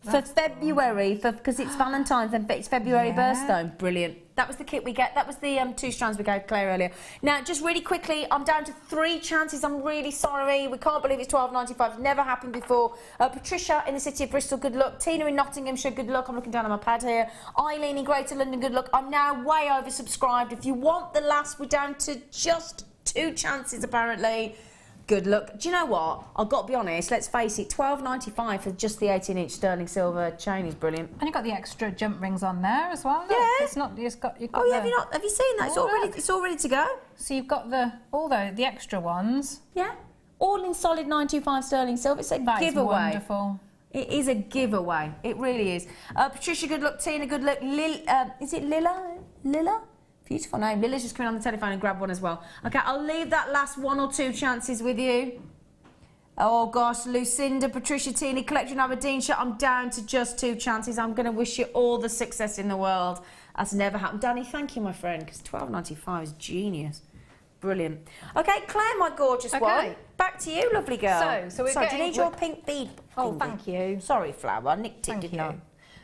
For February, because it's Valentine's and it's February birthstone. Brilliant. That was the kit we get. That was the 2 strands we gave Claire earlier. Now, just really quickly, I'm down to 3 chances. I'm really sorry. We can't believe it's $12.95. It's never happened before. Patricia in the city of Bristol, good luck. Tina in Nottinghamshire, good luck. I'm looking down on my pad here. Eileen in Greater London, good luck. I'm now way oversubscribed. If you want the last, we're down to just 2 chances, apparently. Good luck. Do you know what? I've got to be honest, let's face it, $12.95 for just the 18-inch sterling silver chain is brilliant. And you've got the extra jump rings on there as well. Look. Yeah. It's not, you've got oh, yeah, have you seen that? It's all ready to go. So you've got the extra ones. Yeah. All in solid 925 sterling silver. It's a giveaway. Is wonderful. It is a giveaway. It really is. Patricia, good luck. Tina, good luck. Is it Lilla? Lilla? Beautiful name. Lily's just coming on the telephone and grab one as well. Okay, I'll leave that last 1 or 2 chances with you. Oh gosh, Lucinda, Patricia, Tina, Collection Aberdeenshire. I'm down to just 2 chances. I'm going to wish you all the success in the world. That's never happened. Danny, thank you, my friend, because $12.95 is genius. Brilliant. Okay, Claire, my gorgeous one. Back to you, lovely girl. So we're Sorry, do you need your pink bead? Oh, thank you. Sorry, Flower, I nicked it, didn't I?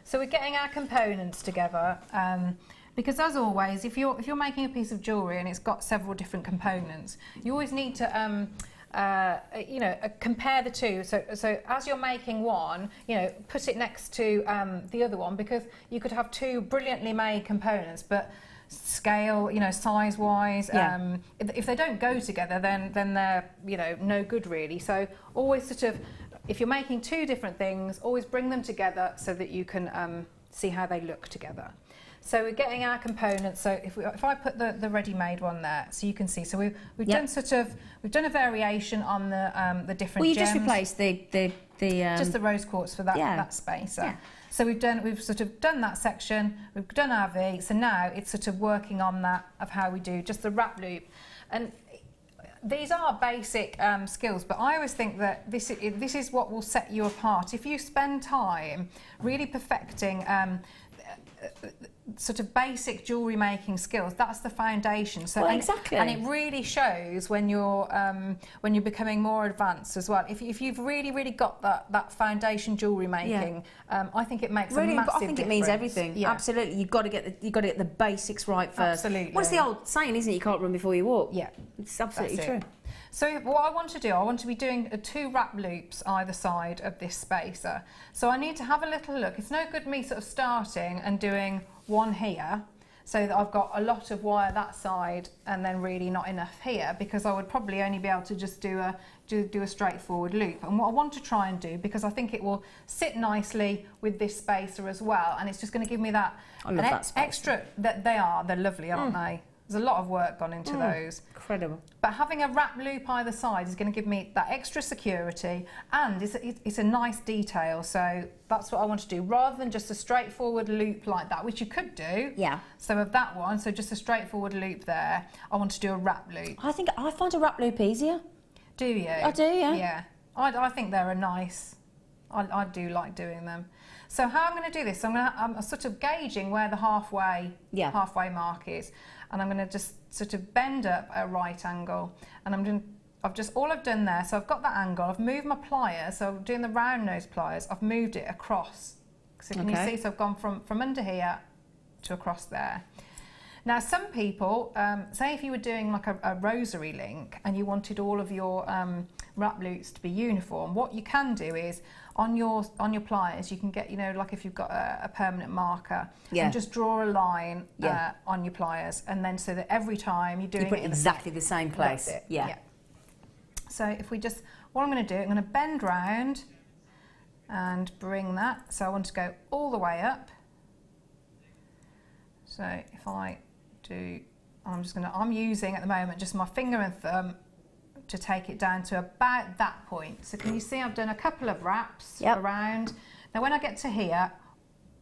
So we're getting our components together. Because as always, if you're making a piece of jewellery and it's got several different components, you always need to compare the 2. So as you're making one, you know, put it next to the other one, because you could have 2 brilliantly made components, but scale, you know, size-wise, if they don't go together, then they're, you know, no good really. So always sort of, if you're making 2 different things, always bring them together so that you can see how they look together. So we're getting our components. So if I put the ready-made one there, so you can see. So we've done we've done a variation on the different. Well, you gems. just replaced the just the rose quartz for that spacer. Yeah. So we've sort of done that section. We've done our V. So now it's sort of working on that of how we do just the wrap loop, and these are basic skills, but I always think that this is what will set you apart. If you spend time really perfecting sort of basic jewellery making skills, that's the foundation. So exactly, and it really shows when you're becoming more advanced as well. If you've really got that foundation jewellery making, I think it makes a massive difference. I think it means everything. Yeah. Absolutely, you've got to get the basics right first. Absolutely. What's the old saying, isn't it? You can't run before you walk. Yeah, it's absolutely true. So what I want to do, I want to be doing 2 wrap loops either side of this spacer. So I need to have a little look. It's no good me sort of starting and doing one here, so that I've got a lot of wire that side and then really not enough here, because I would probably only be able to just do a straightforward loop. And what I want to try and do, because I think it will sit nicely with this spacer as well, and it's just going to give me that, extra. They're lovely, aren't they? There's a lot of work gone into those. Incredible. But having a wrap loop either side is going to give me that extra security, and it's a nice detail. So that's what I want to do, rather than just a straightforward loop like that, which you could do. Yeah. So of that one, so just a straightforward loop there, I want to do a wrap loop. I find a wrap loop easier. Do you? I do, yeah. Yeah. I think they're a nice. I do like doing them. So how I'm going to do this? I'm sort of gauging where the halfway mark is. And I'm going to just sort of bend up at a right angle, and all I've done there, so I've got that angle, I've moved my pliers, so I'm doing the round nose pliers, I've moved it across. So can you see, so I've gone from under here to across there. Now some people, say if you were doing like a rosary link and you wanted all of your wrap loops to be uniform, what you can do is on your pliers you can get, like if you've got a permanent marker, and just draw a line on your pliers, and then so that every time you're doing it in exactly the same place. That's it. Yeah. So if we just, what I'm going to do, I'm going to bend round and bring that. So I want to go all the way up. So if I do, I'm using at the moment just my finger and thumb to take it down to about that point. So can you see I've done a couple of wraps around. Now when I get to here,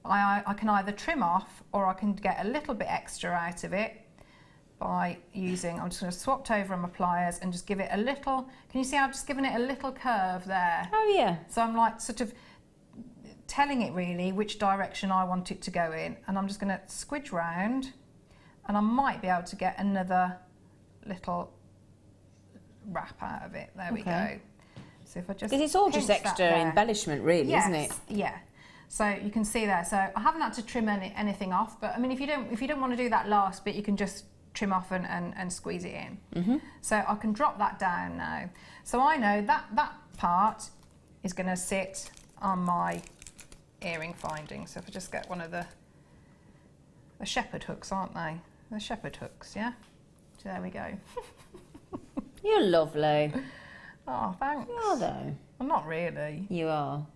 I can either trim off or I can get a little bit extra out of it by using, I'm just going to swap over on my pliers and just give it a little, can you see I've just given it a little curve there? Oh yeah. So I'm like sort of telling it really which direction I want it to go in, and I'm just going to squidge round, and I might be able to get another little wrap out of it. There we go. So if I just, because it's all just extra embellishment really, isn't it? Yeah. So you can see there. So I haven't had to trim anything off, but I mean if you don't want to do that last bit, you can just trim off and squeeze it in. So I can drop that down now. So I know that part is going to sit on my earring finding. So if I just get one of the shepherd hooks, aren't they? The shepherd hooks, yeah? So there we go. You're lovely. Oh, thanks. You are though. Well, not really. You are.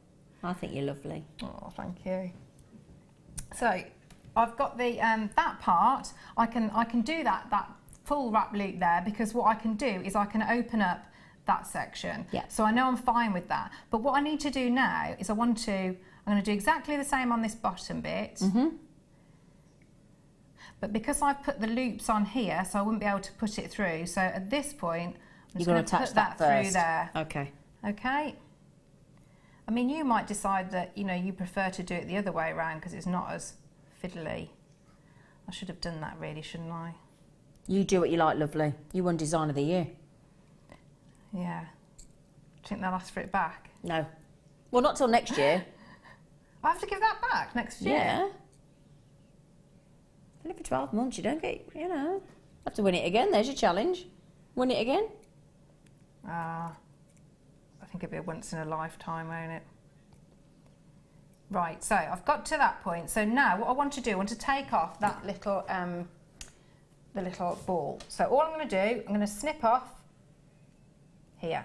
I think you're lovely. Oh, thank you. So I've got the that part. I can do that full wrap loop there, because what I can do is I can open up that section. Yeah. So I know I'm fine with that. But what I need to do now is I'm going to do exactly the same on this bottom bit. But because I've put the loops on here, so I wouldn't be able to put it through. So at this point, I'm just going to put that through there. Okay. Okay. I mean, you might decide that, you prefer to do it the other way around because it's not as fiddly. I should have done that really, shouldn't I? You do what you like, lovely. You won Design of the Year. Yeah. Do you think they'll ask for it back? No. Well, not till next year. I have to give that back next year? Yeah. Only for 12 months, you don't get, have to win it again. There's your challenge. Win it again. I think it'll be a once in a lifetime, won't it? Right, so I've got to that point. So now what I want to do, I want to take off that little, the little ball. So all I'm going to do, I'm going to snip off here.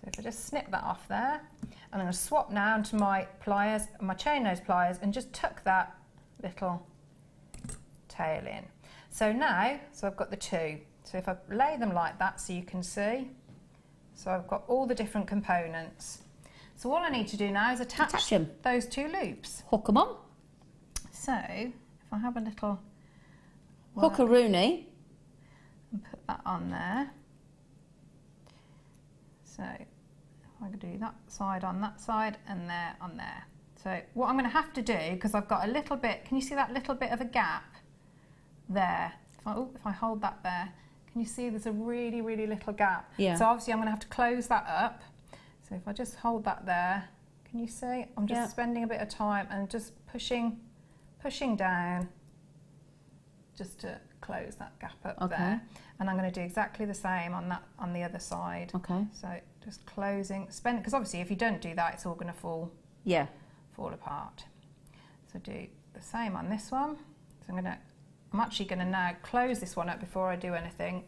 So if I just snip that off there, and I'm going to swap now onto my pliers, my chain nose pliers, and just tuck that little tail in. So now, so I've got the two. So if I lay them like that so you can see, so I've got all the different components. So all I need to do now is attach them. those two loops. Hook them on. So if I have a little Hookaroonie. and put that on there. So if I could do that side on that side and there on there. So what I'm going to have to do, because I've got a little bit, can you see that little bit of a gap there? If I hold that there, can you see there's a really, really little gap? Yeah. So obviously I'm going to have to close that up. So if I just hold that there, can you see? I'm just spending a bit of time and just pushing down just to close that gap up there. And I'm going to do exactly the same on the other side. Okay. So just closing, because obviously if you don't do that, it's all going to fall apart. So do the same on this one. So I'm actually going to now close this one up before I do anything.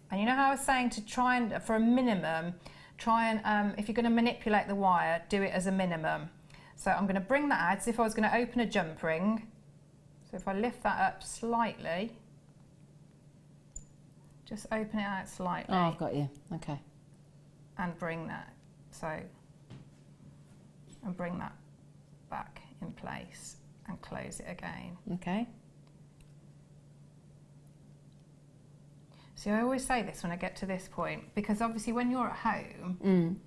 And you know how I was saying to try and, for a minimum, try and, if you're going to manipulate the wire, do it as a minimum. So I'm going to bring that out as if I was going to open a jump ring. So if I lift that up slightly, just open it out slightly. Oh, I've got you. Okay. And bring that, and bring that back in place and close it again. Okay. See, I always say this when I get to this point, because obviously when you're at home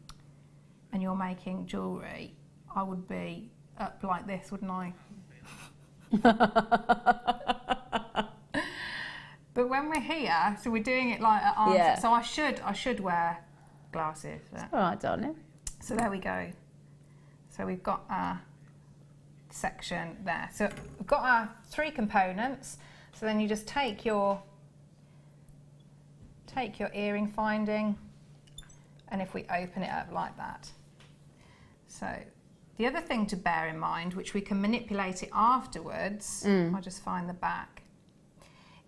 and you're making jewellery, I would be up like this, wouldn't I? But when we're here, so we're doing it like at arms, so I should wear glasses. All right, darling. So there we go. So we've got our section there. So we've got our three components. So then you just take your earring finding, and if we open it up like that. So the other thing to bear in mind, which we can manipulate it afterwards, I'll just find the back,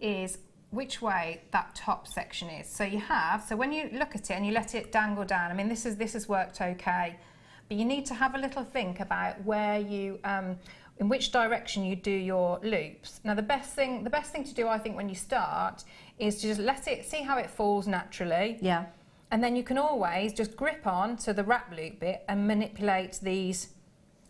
is which way that top section is. So you have, so when you look at it and you let it dangle down, I mean this has worked okay, but you need to have a little think about where you, in which direction you do your loops. Now the best thing to do, I think, when you start is to just let it, see how it falls naturally. Yeah. And then you can always just grip on to the wrap loop bit and manipulate these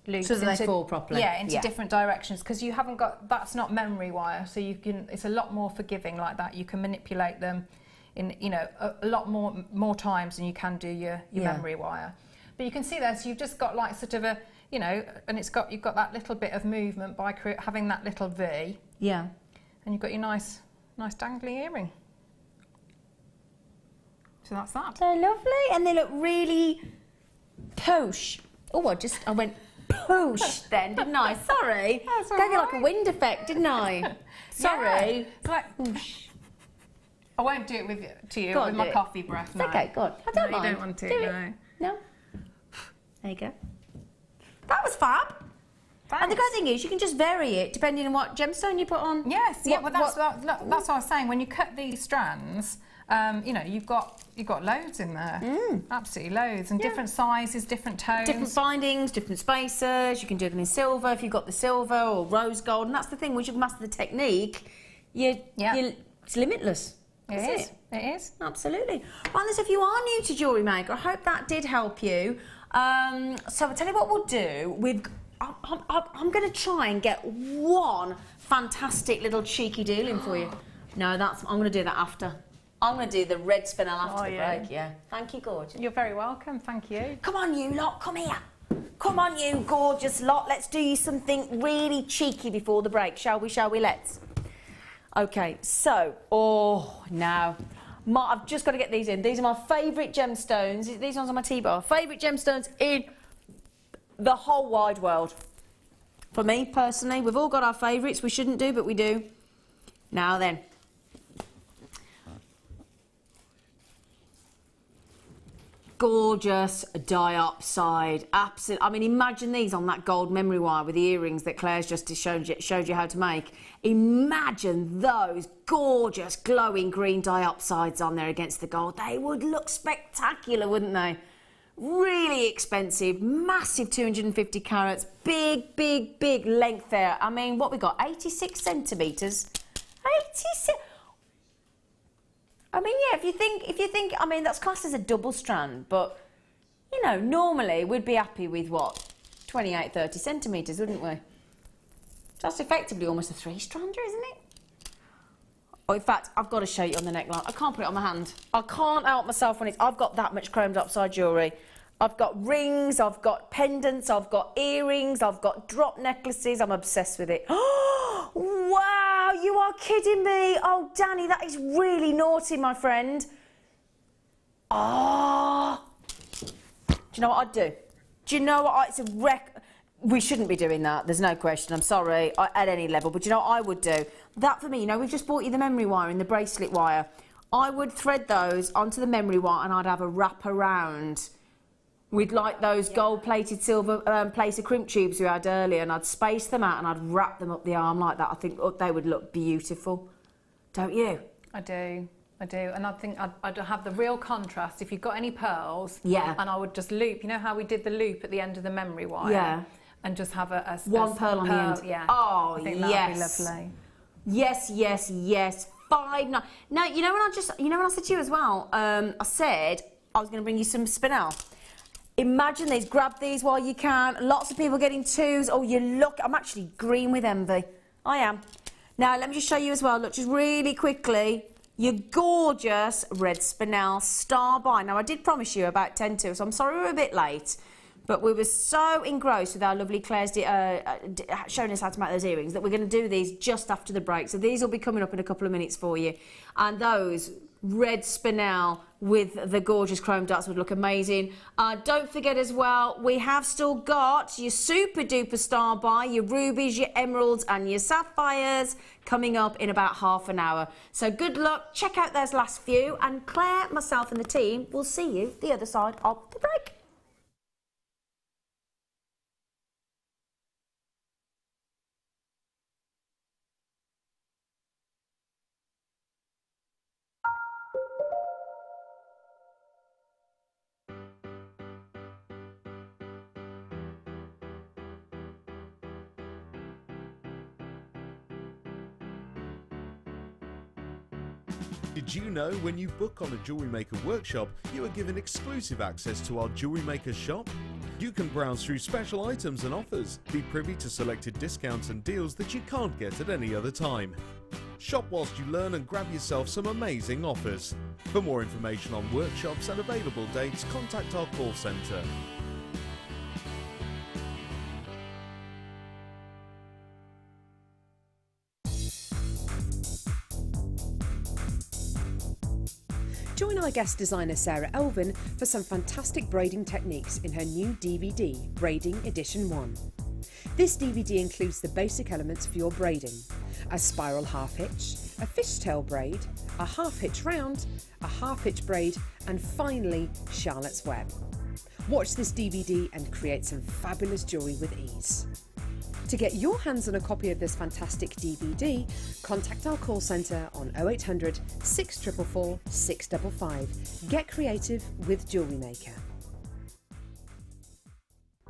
loops so that they fall properly. Yeah, into different directions, because you haven't got, that's not memory wire, so you can, it's a lot more forgiving like that. You can manipulate them in, you know, a lot more times than you can do your memory wire. But you can see there, so you've just got like sort of a, you know, and you've got that little bit of movement by having that little V. Yeah. And you've got your nice dangly earring. So that's that. They're lovely, and they look really posh. Oh, I went posh then, didn't I? Sorry. That's all Gave you right. like a wind effect, didn't I? Sorry. Yeah. It's like, whoosh. I won't do it to you Go on, with my do it. coffee breath. It's No. okay, God. I don't No, mind. you don't want to, Do it. no. No. There you go. That was fab. Thanks. And the great thing is, you can just vary it depending on what gemstone you put on. Yes, yeah, but that's what I was saying. When you cut these strands, you know, you've got loads in there. Absolutely loads, and different sizes, different tones. Different findings, different spacers. You can do them in silver if you've got the silver, or rose gold. And that's the thing, once you've mastered the technique, it's limitless. It is. Absolutely. Right, so if you are new to Jewellery Maker, I hope that did help you. So I'll tell you what we'll do. I'm going to try and get one fantastic little cheeky deal in for you. No, I'm going to do that after. I'm going to do the red spinel after the break, yeah. Thank you, gorgeous. You're very welcome, thank you. Come on, you lot, come here. Come on, you gorgeous lot. Let's do you something really cheeky before the break, shall we? Let's. Okay, so, now. I've just got to get these in. These are my favourite gemstones. These ones are my T-bar. Favourite gemstones in the whole wide world. For me, personally, we've all got our favourites. We shouldn't do, but we do. Now then. Gorgeous diopside. Absolutely. I mean, imagine these on that gold memory wire with the earrings that Claire's just showed you how to make. Imagine those gorgeous glowing green diopsides on there against the gold. They would look spectacular, wouldn't they? really expensive, massive 250 carats, big, big, big length there. I mean, what we got, 86 centimetres? 86. I mean, yeah, if you think, I mean, that's classed as a double strand, but, you know, normally we'd be happy with what, 28, 30 centimetres, wouldn't we? That's effectively almost a 3-strander, isn't it? Oh, in fact, I've got to show you on the neckline. I can't put it on my hand. I can't help myself when I've got that much chromed upside jewellery. I've got rings, I've got pendants, I've got earrings, I've got drop necklaces. I'm obsessed with it. Oh, wow, you are kidding me. Oh, Danny, that is really naughty, my friend. Oh. Do you know what I'd do? Do you know what? It's a wreck. We shouldn't be doing that. There's no question. I'm sorry, at any level. But you know what I would do? That for me, you know, we've just bought you the memory wire and the bracelet wire. I would thread those onto the memory wire and I'd have a wrap around with like those gold-plated silver plated crimp tubes we had earlier, and I'd space them out and I'd wrap them up the arm like that. I think they would look beautiful. Don't you? I do. And I think I'd have the real contrast if you've got any pearls. Yeah. And I would just loop, you know how we did the loop at the end of the memory wire? Yeah. And just have one pearl on the end. Yeah. Oh, I think that'd be lovely. Yes, yes, yes. 5, 9. No, you know when I said to you as well, I said I was going to bring you some spinel. Imagine these, grab these while you can. Lots of people getting 2s. Oh, you look, I'm actually green with envy. I am. Now, let me just show you as well, look, just really quickly, your gorgeous red spinel star by. Now, I did promise you about 10 to, so I'm sorry we're a bit late, but we were so engrossed with our lovely Claire's showing us how to make those earrings that we're going to do these just after the break. So these will be coming up in a couple of minutes for you. And those red spinel with the gorgeous chrome dots would look amazing. Don't forget as well, we have still got your super duper star by, your rubies, your emeralds and your sapphires coming up in about half an hour. So good luck, check out those last few, and Claire, myself and the team will see you the other side of the break. Did you know when you book on a Jewellery Maker workshop, you are given exclusive access to our Jewellery Maker shop? You can browse through special items and offers, be privy to selected discounts and deals that you can't get at any other time. Shop whilst you learn and grab yourself some amazing offers. For more information on workshops and available dates, contact our call centre. Join our guest designer Sarah Elvin for some fantastic braiding techniques in her new DVD, Braiding Edition 1. This DVD includes the basic elements for your braiding: a spiral half hitch, a fishtail braid, a half hitch round, a half hitch braid, and finally Charlotte's Web. Watch this DVD and create some fabulous jewellery with ease. To get your hands on a copy of this fantastic DVD, contact our call centre on 0800 644 655. Get creative with Jewellery Maker.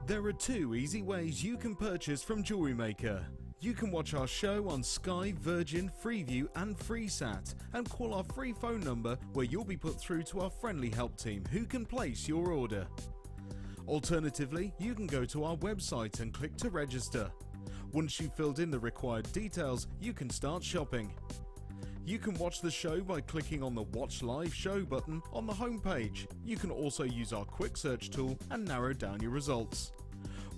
There are 2 easy ways you can purchase from Jewellery Maker. You can watch our show on Sky, Virgin, Freeview and FreeSat, and call our free phone number where you'll be put through to our friendly help team who can place your order. Alternatively, you can go to our website and click to register. Once you've filled in the required details, you can start shopping. You can watch the show by clicking on the Watch Live Show button on the homepage. You can also use our quick search tool and narrow down your results.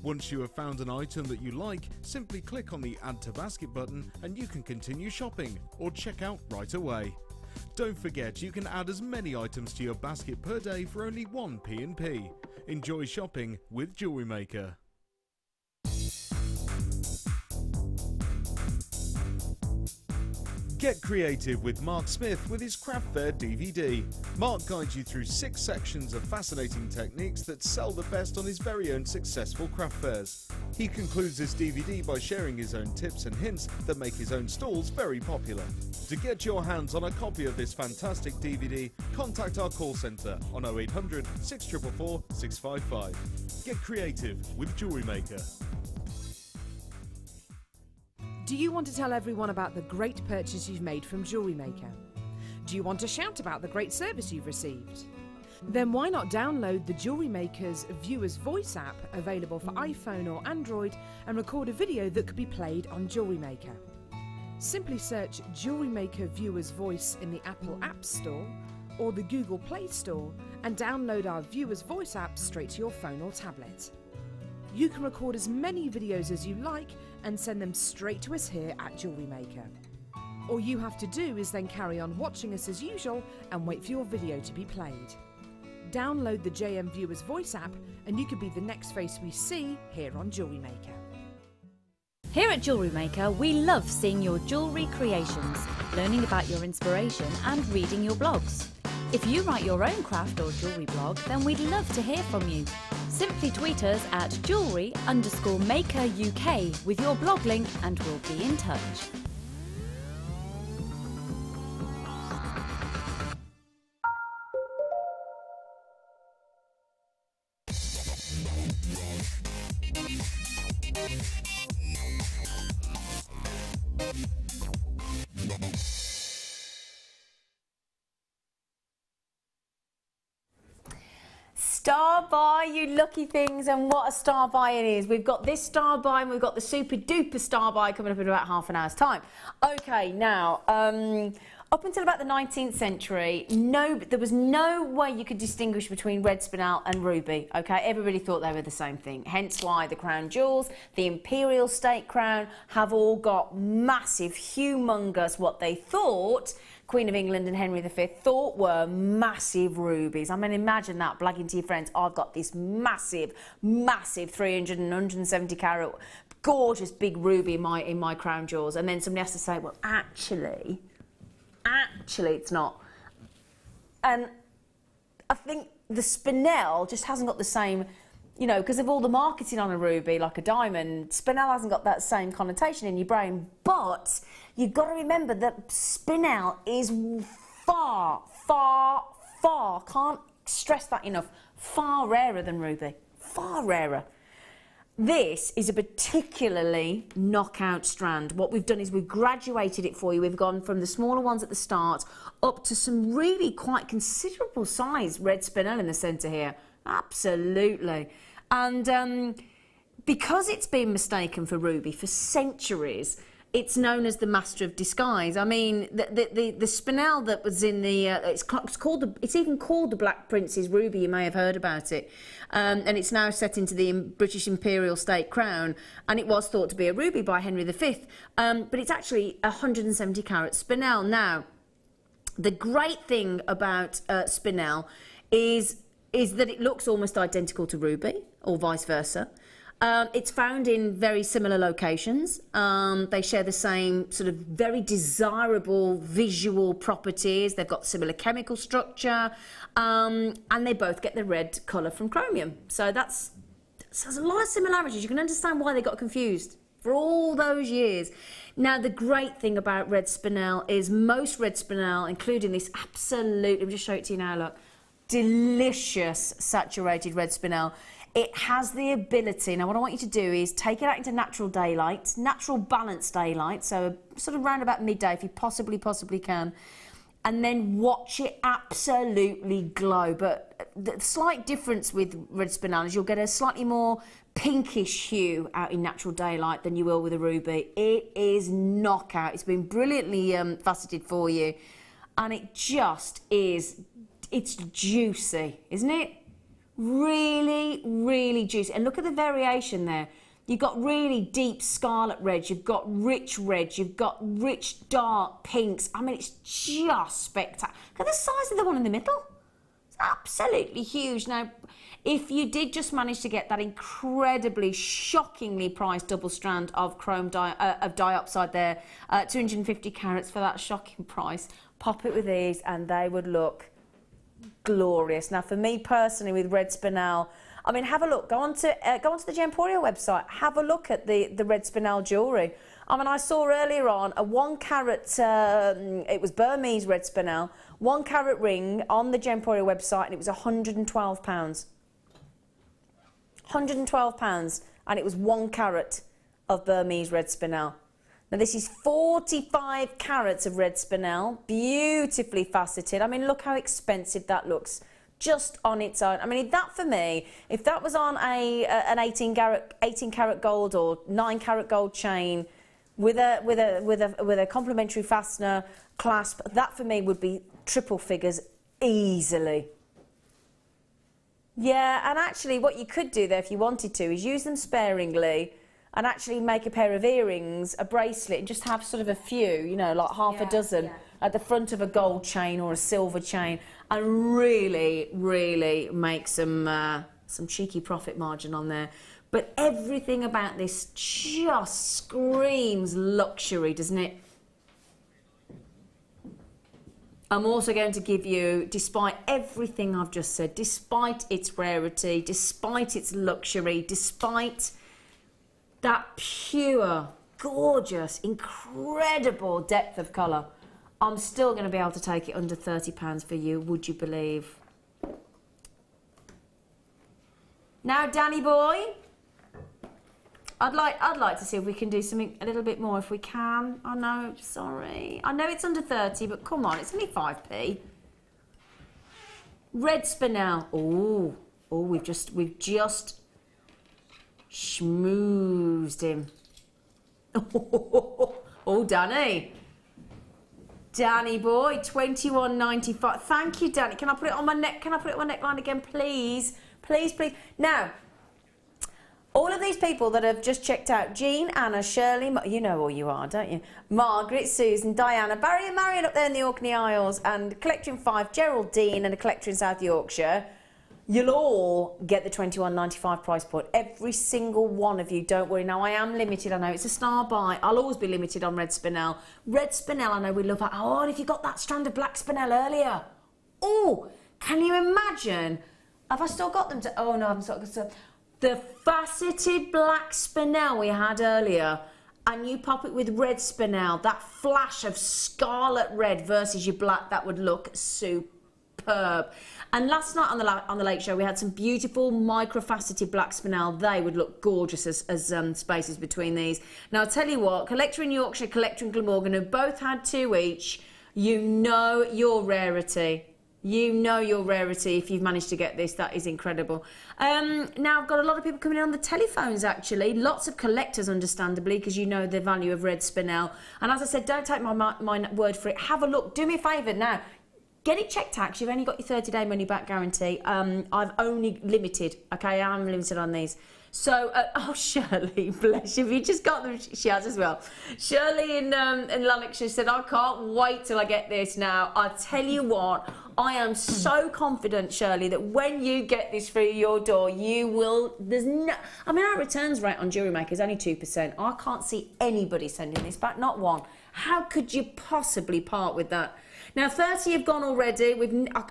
Once you have found an item that you like, simply click on the Add to Basket button and you can continue shopping or check out right away. Don't forget, you can add as many items to your basket per day for only 1 P&P. Enjoy shopping with Jewellery Maker. Get creative with Mark Smith with his Craft Fair DVD. Mark guides you through 6 sections of fascinating techniques that sell the best on his very own successful craft fairs. He concludes this DVD by sharing his own tips and hints that make his own stalls very popular. To get your hands on a copy of this fantastic DVD, contact our call centre on 0800 644 655. Get creative with Jewellery Maker. Do you want to tell everyone about the great purchase you've made from Jewellery Maker? Do you want to shout about the great service you've received? Then why not download the Jewellery Maker's Viewer's Voice app, available for iPhone or Android, and record a video that could be played on Jewellery Maker. Simply search Jewellery Maker Viewer's Voice in the Apple App Store or the Google Play Store and download our Viewer's Voice app straight to your phone or tablet. You can record as many videos as you like and send them straight to us here at Jewellery Maker. All you have to do is then carry on watching us as usual and wait for your video to be played. Download the JM Viewer's Voice app and you could be the next face we see here on Jewellery Maker. Here at Jewellery Maker, we love seeing your jewellery creations, learning about your inspiration and reading your blogs. If you write your own craft or jewellery blog, then we'd love to hear from you. Simply tweet us at jewellery_maker UK with your blog link and we'll be in touch. Star buy, you lucky things, and what a star buy it is. We've got this star buy and we've got the super duper star buy coming up in about half an hour's time. Okay, now, up until about the 19th century, there was no way you could distinguish between red spinel and ruby, okay? Everybody thought they were the same thing, hence why the crown jewels, the imperial state crown, have all got massive, humongous, what they thought Queen of England and Henry V thought were massive rubies. I mean, imagine that, blagging to your friends, I've got this massive, massive 300 and 170 carat, gorgeous big ruby in my crown jewels. And then somebody has to say, well, actually, it's not. And I think the spinel just hasn't got the same, you know, because of all the marketing on a ruby, like a diamond, spinel hasn't got that same connotation in your brain. But you've got to remember that spinel is far, can't stress that enough, far rarer than ruby, far rarer. This is a particularly knockout strand. What we've done is we've graduated it for you. We've gone from the smaller ones at the start up to some really quite considerable size red spinel in the centre here. Absolutely. And because it's been mistaken for ruby for centuries, it's known as the master of disguise. I mean, the spinel that was in the it's even called the Black Prince's ruby. You may have heard about it, and it's now set into the British imperial state crown, and it was thought to be a ruby by Henry V, but it's actually a 170 carat spinel. Now, the great thing about spinel is that it looks almost identical to ruby, or vice versa. It's found in very similar locations. They share the same sort of very desirable visual properties. They've got similar chemical structure, and they both get the red colour from chromium. So there's a lot of similarities. You can understand why they got confused for all those years. Now, the great thing about red spinel is most red spinel, including this absolute, let me just show it to you now, look, delicious saturated red spinel. It has the ability, now what I want you to do is take it out into natural daylight, natural balanced daylight, so sort of round about midday if you possibly can, and then watch it absolutely glow. But the slight difference with red spinel is you'll get a slightly more pinkish hue out in natural daylight than you will with a ruby. It is knockout. It's been brilliantly faceted for you, and it just is, it's juicy, isn't it? Really, really juicy. And look at the variation there. You've got really deep scarlet reds, you've got rich reds, you've got rich dark pinks. I mean, it's just spectacular. Look at the size of the one in the middle. It's absolutely huge. Now, if you did just manage to get that incredibly, shockingly priced double strand of chrome diopside there, 250 carats for that shocking price, pop it with these and they would look glorious. Now, for me personally, with red spinel, I mean, have a look. Go onto the Gemporia website. Have a look at the red spinel jewellery. I mean, I saw earlier on a 1 carat, it was Burmese red spinel, 1 carat ring on the Gemporia website, and it was £112. £112, and it was 1 carat of Burmese red spinel. Now, this is 45 carats of red spinel, beautifully faceted. I mean, look how expensive that looks. Just on its own. I mean, that for me, if that was on an 18 carat gold or 9 carat gold chain with a complimentary fastener clasp, that for me would be triple figures easily. Yeah, and actually what you could do there if you wanted to is use them sparingly and actually make a pair of earrings, a bracelet, and just have sort of a few, you know, like half a dozen at the front of a gold chain or a silver chain, and really, really make some cheeky profit margin on there. But everything about this just screams luxury, doesn't it? I'm also going to give you, despite everything I've just said, despite its rarity, despite its luxury, despite that pure, gorgeous, incredible depth of colour, I'm still going to be able to take it under £30 for you, would you believe? Now, Danny boy, I'd like to see if we can do something a little bit more if we can. I know, sorry. I know it's under 30, but come on, it's only 5p. Red spinel. Oh, we've just schmoozed him. Oh, Danny. Danny boy, 21.95. Thank you, Danny. Can I put it on my neck? Can I put it on my neckline again, please? Please, please. Now, all of these people that have just checked out, Jean, Anna, Shirley, you know who you are, don't you? Margaret, Susan, Diana, Barry and Marion up there in the Orkney Isles, and Collector in 5, Geraldine, and a Collector in South Yorkshire. You'll all get the £21.95 price point. Every single one of you, don't worry. Now, I am limited. I know it's a star buy. I'll always be limited on red spinel. Red spinel, I know we love that. Oh, and if you got that strand of black spinel earlier. Oh, can you imagine? Have I still got them to... Oh, no, I haven't still got them. The faceted black spinel we had earlier, and you pop it with red spinel, that flash of scarlet red versus your black, that would look superb. And last night on the Late Show, we had some beautiful micro-faceted black spinel. They would look gorgeous as spaces between these. Now, I'll tell you what, Collector in Yorkshire, Collector in Glamorgan, who both had 2 each, you know your rarity. You know your rarity if you've managed to get this. That is incredible. Now, I've got a lot of people coming in on the telephones, actually. Lots of collectors, understandably, because you know the value of red spinel. And as I said, don't take my word for it. Have a look. Do me a favour now. Get it checked out, because you've only got your 30-day money-back guarantee. I've only limited, okay? I'm limited on these. So, oh, Shirley, bless you. Have you just got them? She has as well. Shirley in Lanarkshire said, I can't wait till I get this now. I tell you what, I am so confident, Shirley, that when you get this through your door, you will... There's no... I mean, our returns rate on Jewellery Maker is only 2%. I can't see anybody sending this back, not one. How could you possibly part with that? Now, 30 have gone already.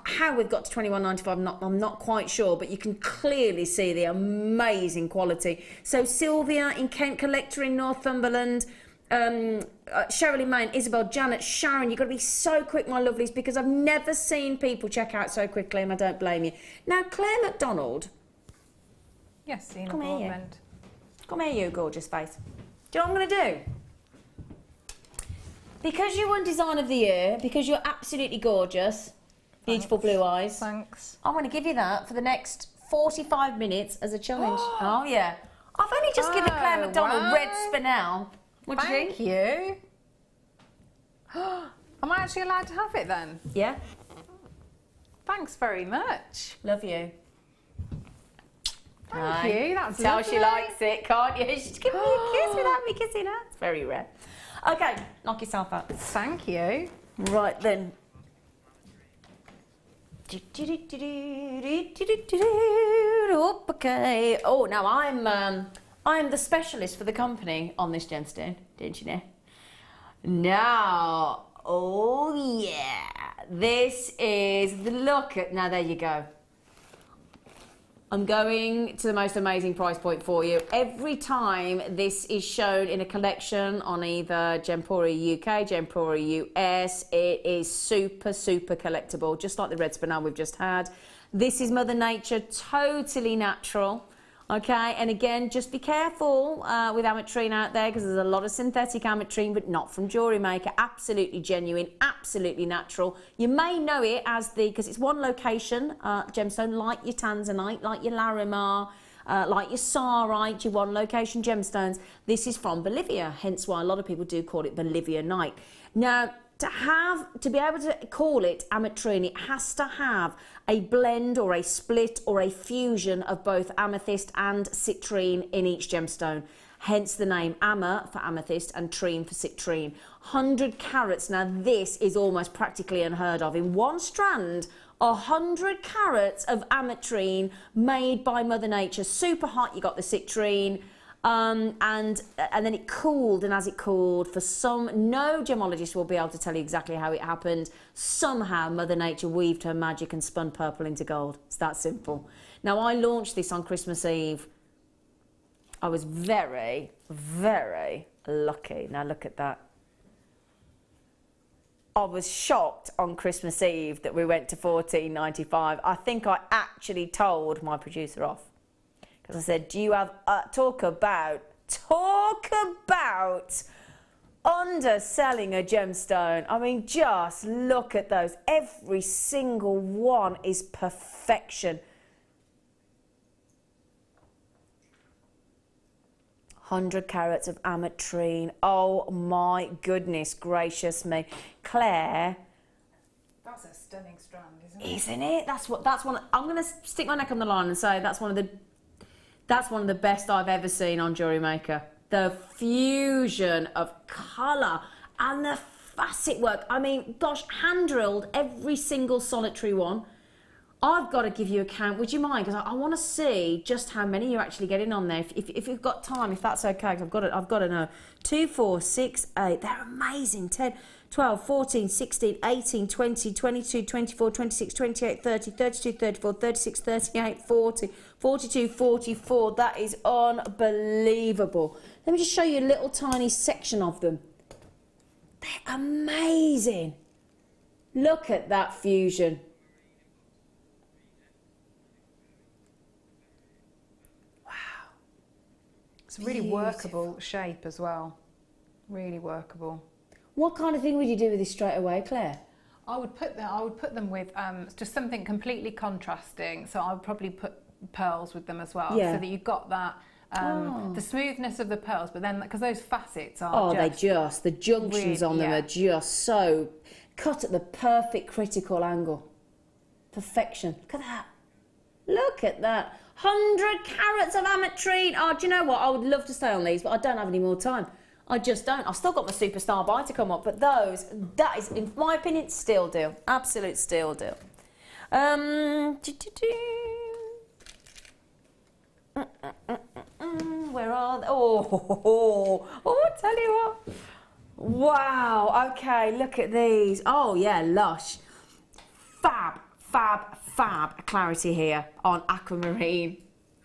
How we've got to 21.95, I'm not quite sure, but you can clearly see the amazing quality. So Sylvia in Kent, Collector in Northumberland, Sherilyn Main, Isabel, Janet, Sharon, you've got to be so quick, my lovelies, because I've never seen people check out so quickly, and I don't blame you. Now, Claire McDonald. Yes, Ian Come here, Broadbent. Come here, you gorgeous face. Do you know what I'm going to do? Because you won Design of the Year, because you're absolutely gorgeous, beautiful blue eyes. Thanks. I'm going to give you that for the next 45 minutes as a challenge. Oh, yeah. I've only just given Claire McDonald red spinel. What do you think? Thank you. Am I actually allowed to have it then? Yeah. Thanks very much. Love you. Thank you. That's how lovely. she likes it, can't you? She's giving me a kiss without me kissing her. It's very rare. Okay, knock yourself out. Thank you. Right then. Okay. Oh, now I'm the specialist for the company on this gemstone, didn't you know? Now, oh yeah, this is the look at. Now there you go. I'm going to the most amazing price point for you. Every time this is shown in a collection on either Jempori UK, Jempori US, it is super, super collectible, just like the red spinel we've just had. This is Mother Nature, totally natural. Okay, and again, just be careful with ametrine out there because there's a lot of synthetic ametrine, but not from Jewellery Maker. Absolutely genuine, absolutely natural. You may know it as because it's one location gemstone, like your tanzanite, like your larimar, like your sarite, your one location gemstones. This is from Bolivia, hence why a lot of people do call it Bolivianite. Now, to be able to call it ametrine, it has to have a blend or a split or a fusion of both amethyst and citrine in each gemstone. Hence the name Ama for amethyst and trine for citrine. 100 carats. Now this is almost practically unheard of. In one strand, 100 carats of ametrine made by Mother Nature. Super hot, you got the citrine. And then it cooled, and as it cooled, no gemologist will be able to tell you exactly how it happened. Somehow Mother Nature weaved her magic and spun purple into gold. It's that simple. Now, I launched this on Christmas Eve. I was very, very lucky. Now look at that. I was shocked on Christmas Eve that we went to $14.95. I think I actually told my producer off. Because I said, do you have, talk about underselling a gemstone. I mean, just look at those. Every single one is perfection. 100 carats of ametrine. Oh my goodness gracious me. Claire. That's a stunning strand, isn't it? Isn't it? That's one. I'm going to stick my neck on the line and say that's one of the best I've ever seen on Jewellery Maker. The fusion of colour and the facet work. I mean, gosh, hand drilled every single solitary one. I've got to give you a count. Would you mind? Because I want to see just how many you're actually getting on there. If you've got time, if that's okay, I've got to know. 2, 4, 6, 8. They're amazing. 10, 12, 14, 16, 18, 20, 22, 24, 26, 28, 30, 32, 34, 36, 38, 40, 42, 44. That is unbelievable. Let me just show you a little tiny section of them. They're amazing. Look at that fusion. It's a really workable shape as well. Really workable. What kind of thing would you do with this straight away, Claire? I would put them with just something completely contrasting. So I would probably put pearls with them as well, so that you've got that the smoothness of the pearls, but then because those facets are the junctions on them are just so cut at the perfect critical angle. Perfection. Look at that. Look at that. 100 carats of ametrine. Oh, do you know what? I would love to stay on these, but I don't have any more time. I just don't. I've still got my superstar buy to come up, but that is, in my opinion, still deal. Absolute still deal. Where are they? Oh, tell you what. Wow, okay, look at these. Oh, yeah, lush. Fab clarity here on aquamarine.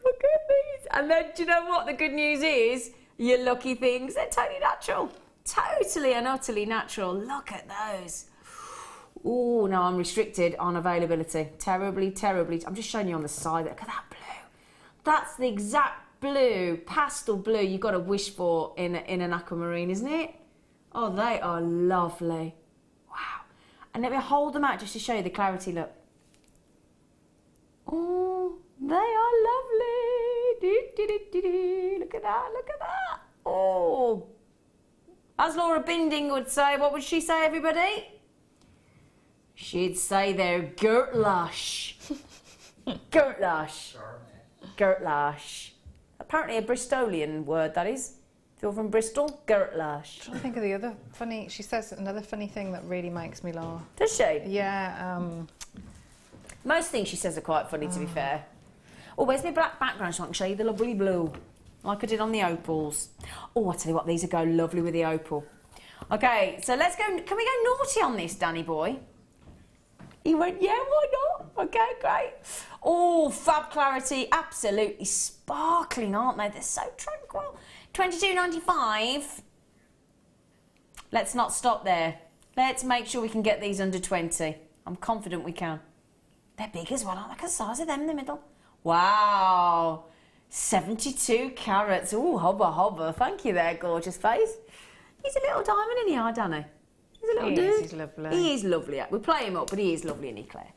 Look at these. And then, do you know what the good news is? Your lucky things, they're totally natural. Totally and utterly natural. Look at those. Oh, no, I'm restricted on availability. Terribly. I'm just showing you on the side. Look at that blue. That's the exact blue, pastel blue you've got to wish for in an aquamarine, isn't it? Oh, they are lovely. Wow. And let me hold them out just to show you the clarity, look. Oh, they are lovely. Look at that, look at that. Oh. As Laura Binding would say, what would she say, everybody? She'd say they're girt-lush. Girt-lush. Girt-lush. Apparently a Bristolian word, that is. If you're from Bristol, girt-lush. I'm trying to think of the other funny, she says another funny thing that really makes me laugh. Does she? Yeah, Most things she says are quite funny, to be fair. Oh, where's my black background so I can show you the lovely blue, like I did on the opals. Oh, I tell you what, these are go lovely with the opal. Okay, so let's go. Can we go naughty on this, Danny boy? He went, yeah, why not? Okay, great. Oh, fab clarity, absolutely sparkling, aren't they? They're so tranquil. $22.95. Let's not stop there. Let's make sure we can get these under 20. I'm confident we can. They're big as well, aren't they? Look at the size of them in the middle. Wow. 72 carats. Oh, hubba hubba. Thank you there, gorgeous face. He's a little diamond in here, Danny. He's a little dude. He's lovely. He is lovely. We play him up, but he is lovely, isn't he, Claire?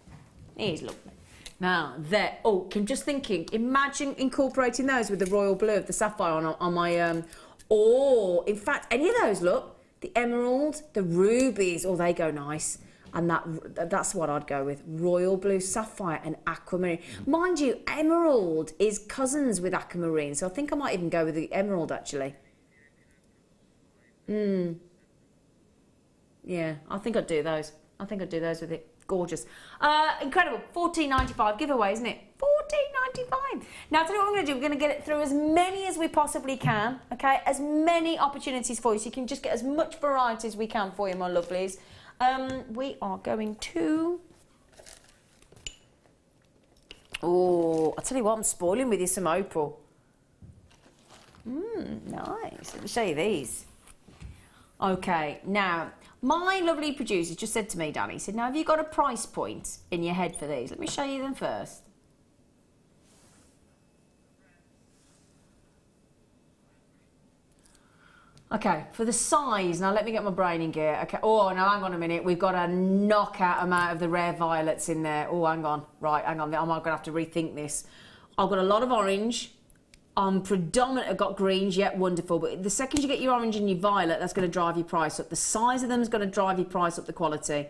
He is lovely. Now, there. Oh, I'm just thinking, imagine incorporating those with the royal blue of the sapphire on my... Oh, in fact, any of those, look. The emerald, the rubies, oh, they go nice. And that's what I'd go with. Royal blue sapphire and aquamarine. Mind you, emerald is cousins with aquamarine, so I think I might even go with the emerald, actually. Yeah, I think I'd do those. I think I'd do those with it. Gorgeous. Incredible. $14.95 giveaway, isn't it? $14.95. Now, I'll tell you what we're going to do. We're going to get it through as many as we possibly can, okay? As many opportunities for you, so you can just get as much variety as we can for you, my lovelies. We are going to... Oh, I'll tell you what, I'm spoiling with you some opal. Nice. Let me show you these. Okay, now... My lovely producer just said to me, Danny, he said, now have you got a price point in your head for these? Let me show you them first. Okay, for the size, now let me get my brain in gear. Okay, oh, now hang on a minute. We've got a knockout amount of the rare violets in there. Oh, hang on. Right, hang on. I'm going to have to rethink this. I've got a lot of orange. I've got greens, yet wonderful, but the second you get your orange and your violet, that's going to drive your price up. The size of them is going to drive your price up, the quality.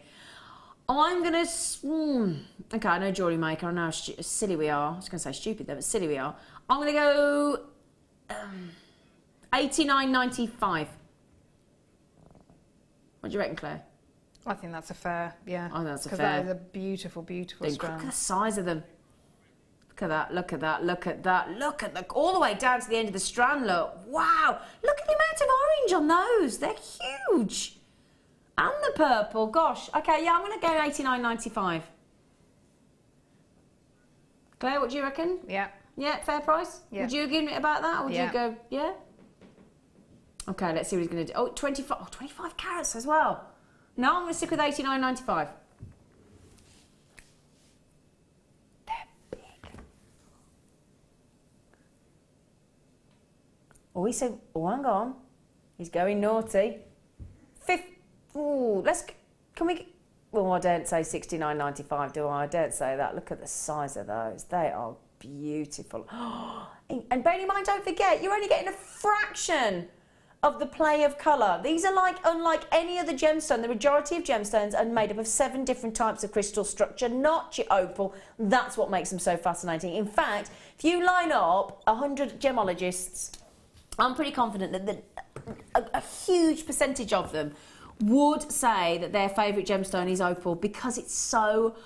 I'm going to... okay, I know Jewellery Maker, I know how silly we are. I was going to say stupid there, but silly we are. I'm going to go... $89.95. What do you reckon, Claire? I think that's a fair, yeah. I think that's a fair. Because that is a beautiful, beautiful strand. Look at the size of them. Look at that, look at that, look at that, look at the, all the way down to the end of the strand, look. Wow, look at the amount of orange on those. They're huge. And the purple, gosh. Okay, yeah, I'm going to go $89.95. Claire, what do you reckon? Yeah. Yeah, fair price? Yeah. Would you agree about that, or would yeah. you go, yeah? Okay, let's see what he's going to do. Oh, 25 carats as well. No, I'm going to stick with $89.95. Oh, he said, oh, hang on. He's going naughty. Ooh, can we, well, I don't say $69.95, do I? I don't say that. Look at the size of those. They are beautiful. And bearing in mind, don't forget, you're only getting a fraction of the play of colour. These are unlike any other gemstone. The majority of gemstones are made up of 7 different types of crystal structure, not your opal. That's what makes them so fascinating. In fact, if you line up 100 gemologists, I'm pretty confident that a huge percentage of them would say that their favourite gemstone is opal because it's so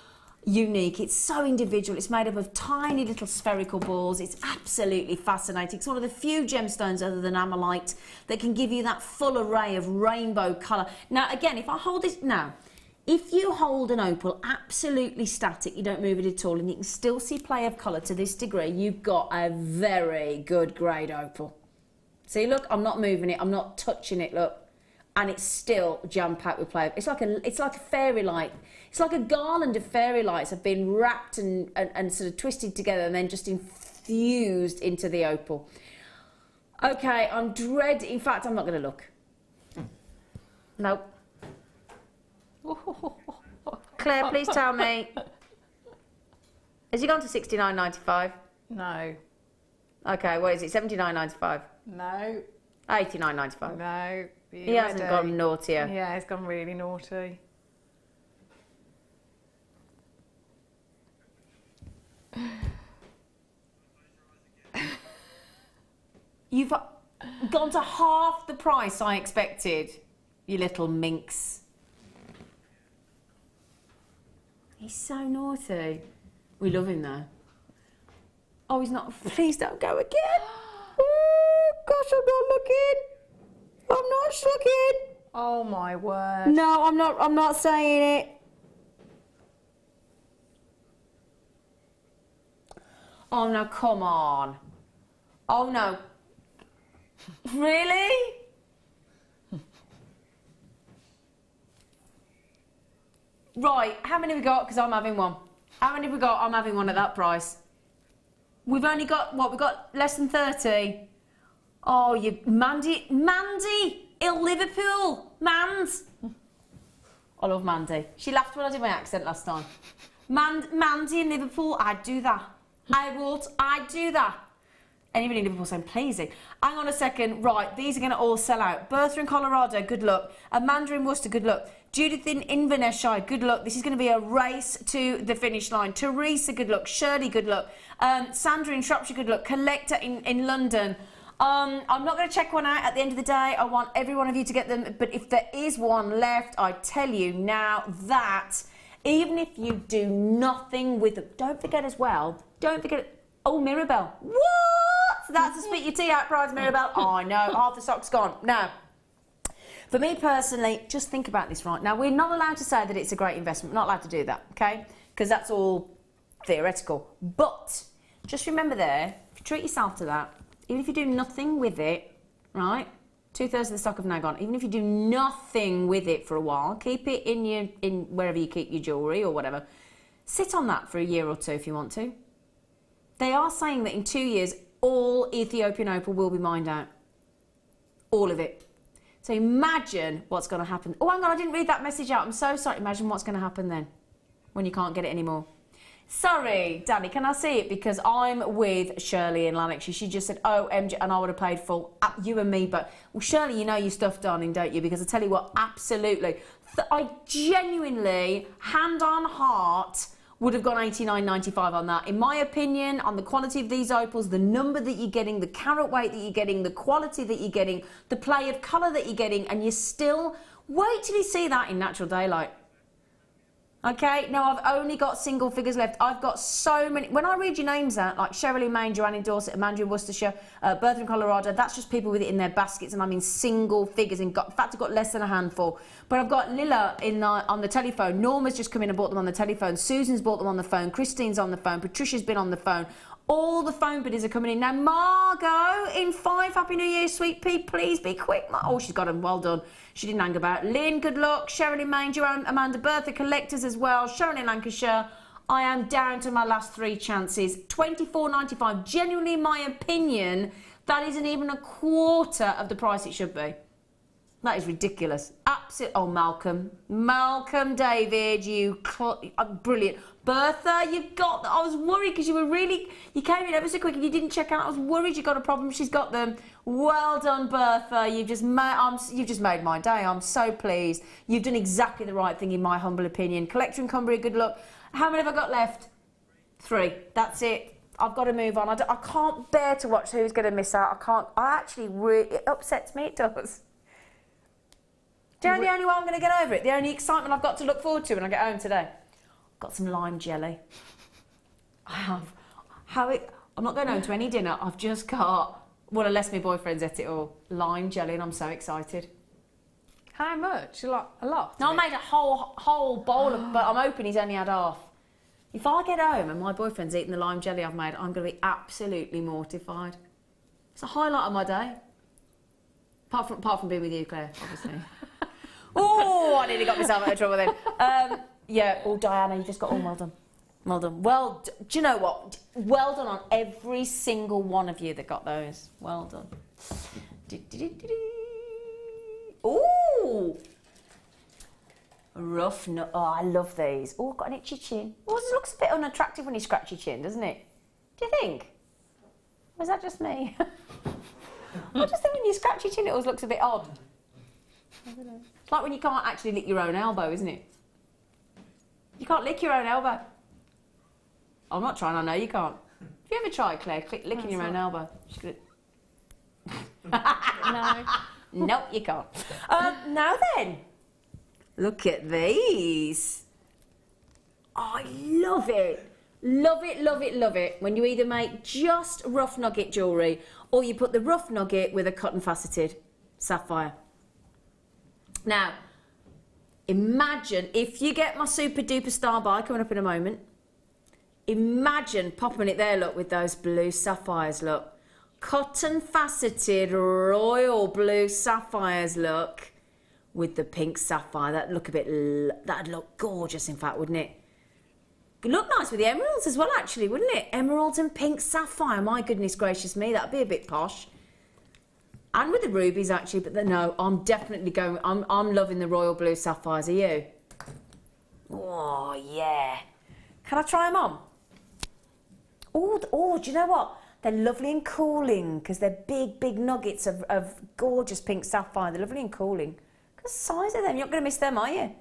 unique, it's so individual, it's made up of tiny little spherical balls, it's absolutely fascinating. It's one of the few gemstones other than ammolite that can give you that full array of rainbow colour. Now again, if I hold this, now, if you hold an opal absolutely static, you don't move it at all, and you can still see play of colour to this degree, you've got a very good grade opal. See, look, I'm not moving it, I'm not touching it, look. And it's still jam-packed with play. It's like a fairy light. It's like a garland of fairy lights have been wrapped and sort of twisted together and then just infused into the opal. Okay, I'm dreading... In fact, I'm not going to look. Nope. Claire, please tell me. Has he gone to $69.95? No. Okay, what is it? $79.95? No. $89.95? No. He hasn't gone naughtier. Yeah, he's gone really naughty. You've gone to half the price I expected, you little minx. He's so naughty. We love him though. Oh, he's not. Please don't go again. Oh, gosh, I'm not looking. I'm not looking. Oh, my word. No, I'm not saying it. Oh, no, come on. Oh, no. Really? Right, how many have we got? Because I'm having one. How many have we got? I'm having one at that price. We've only got, what, we've got less than 30. Oh, you, Mandy, in Liverpool, Mans. I love Mandy. She laughed when I did my accent last time. Mandy in Liverpool, I'd do that. I'd do that. Anybody in Liverpool saying, please. Hang on a second. Right, these are going to all sell out. Bertha in Colorado, good luck. Amanda in Worcester, good luck. Judith in Inverness, good luck. This is going to be a race to the finish line. Teresa, good luck. Shirley, good luck. Sandra in Shropshire, good luck. Collector in London. I'm not going to check one out at the end of the day. I want every one of you to get them. But if there is one left, I tell you now that even if you do nothing with them, don't forget as well, oh, Mirabelle. What? That's a spit your tea out prize, Mirabelle. Oh, no, half the stock's gone. Now, for me personally, just think about this right now. We're not allowed to say that it's a great investment. We're not allowed to do that, okay? Because that's all theoretical. But just remember there, if you treat yourself to that, even if you do nothing with it, right? 2/3 of the stock have now gone. Even if you do nothing with it for a while, keep it in wherever you keep your jewellery or whatever. Sit on that for a year or two if you want to. They are saying that in 2 years, all Ethiopian opal will be mined out. All of it. So imagine what's going to happen. Oh, hang on, I didn't read that message out. I'm so sorry. Imagine what's going to happen then when you can't get it anymore. Sorry, Danny, can I see it? Because I'm with Shirley in Lanarkshire. She just said, oh, MJ, and I would have paid full. You and me, but... Well, Shirley, you know your stuff, darling, don't you? Because I tell you what, absolutely. I genuinely, hand on heart, would have gone $89.95 on that. In my opinion, on the quality of these opals, the number that you're getting, the carat weight that you're getting, the quality that you're getting, the play of colour that you're getting, and you still... Wait till you see that in natural daylight. Okay, now I've only got single figures left. I've got so many. When I read your names out, like Sherilyn Main, Joanne in Dorset, Amanda in Worcestershire, Bertha in Colorado, that's just people with it in their baskets, and I mean single figures. In fact, I've got less than a handful. But I've got Lilla on the telephone. Norma's just come in and bought them on the telephone. Susan's bought them on the phone. Christine's on the phone. Patricia's been on the phone. All the phone bidders are coming in. Now, Margot in 5, Happy New Year, sweet pea. Please be quick. Oh, she's got them. Well done. She didn't hang about. Lynn, good luck. Sherilyn Main, Joanne, Amanda, Bertha, collectors as well. Sharon in Lancashire. I am down to my last 3 chances. $24.95. Genuinely, in my opinion, that isn't even a quarter of the price it should be. That is ridiculous. Absolutely. Oh, Malcolm David, brilliant. Bertha, you've got them. I was worried because you came in ever so quick and you didn't check out. I was worried you got a problem. She's got them. Well done, Bertha. You've just made my day. I'm so pleased. You've done exactly the right thing in my humble opinion. Collector in Cumbria, good luck. How many have I got left? 3. That's it. I've got to move on. I can't bear to watch who's going to miss out. It upsets me, it does. Do you know the only way I'm going to get over it? The only excitement I've got to look forward to when I get home today? I've got some lime jelly. I have. I'm not going home to any dinner. I've just got, well, unless my boyfriend's at it all, lime jelly, and I'm so excited. How much? A lot? No, I made a whole bowl of, but I'm hoping he's only had half. If I get home and my boyfriend's eating the lime jelly I've made, I'm going to be absolutely mortified. It's a highlight of my day. Apart from being with you, Claire, obviously. Oh, I nearly got myself out of trouble then. Yeah, Diana, you just got well done. Well done. Well, do you know what? Well done on every single one of you that got those. Well done. Ooh! Rough nut. Oh, I love these. Oh, got an itchy chin. Oh, this looks a bit unattractive when you scratch your chin, doesn't it? Do you think? Or is that just me? I just think when you scratch your chin, it always looks a bit odd. I don't know. It's like when you can't actually lick your own elbow, isn't it? You can't lick your own elbow. I'm not trying, I know you can't. Have you ever tried, Claire, licking your own elbow? No. Nope, you can't. Now then, look at these. Oh, I love it. Love it, love it, love it when you either make just rough nugget jewellery or you put the rough nugget with a cotton faceted sapphire. Now, imagine if you get my super duper star buy coming up in a moment. Imagine popping it there, look, with those blue sapphires, look. Cotton faceted royal blue sapphires, look. With the pink sapphire, that'd look gorgeous, in fact, wouldn't it? It'd look nice with the emeralds as well, actually, wouldn't it? Emeralds and pink sapphire, my goodness gracious me, that'd be a bit posh. And with the rubies, actually, but no, I'm definitely going, I'm loving the royal blue sapphires, are you? Oh, yeah. Can I try them on? Oh, do you know what? They're lovely and cooling, because they're big, big nuggets of gorgeous pink sapphire. They're lovely and cooling. Look at the size of them. You're not going to miss them, are you?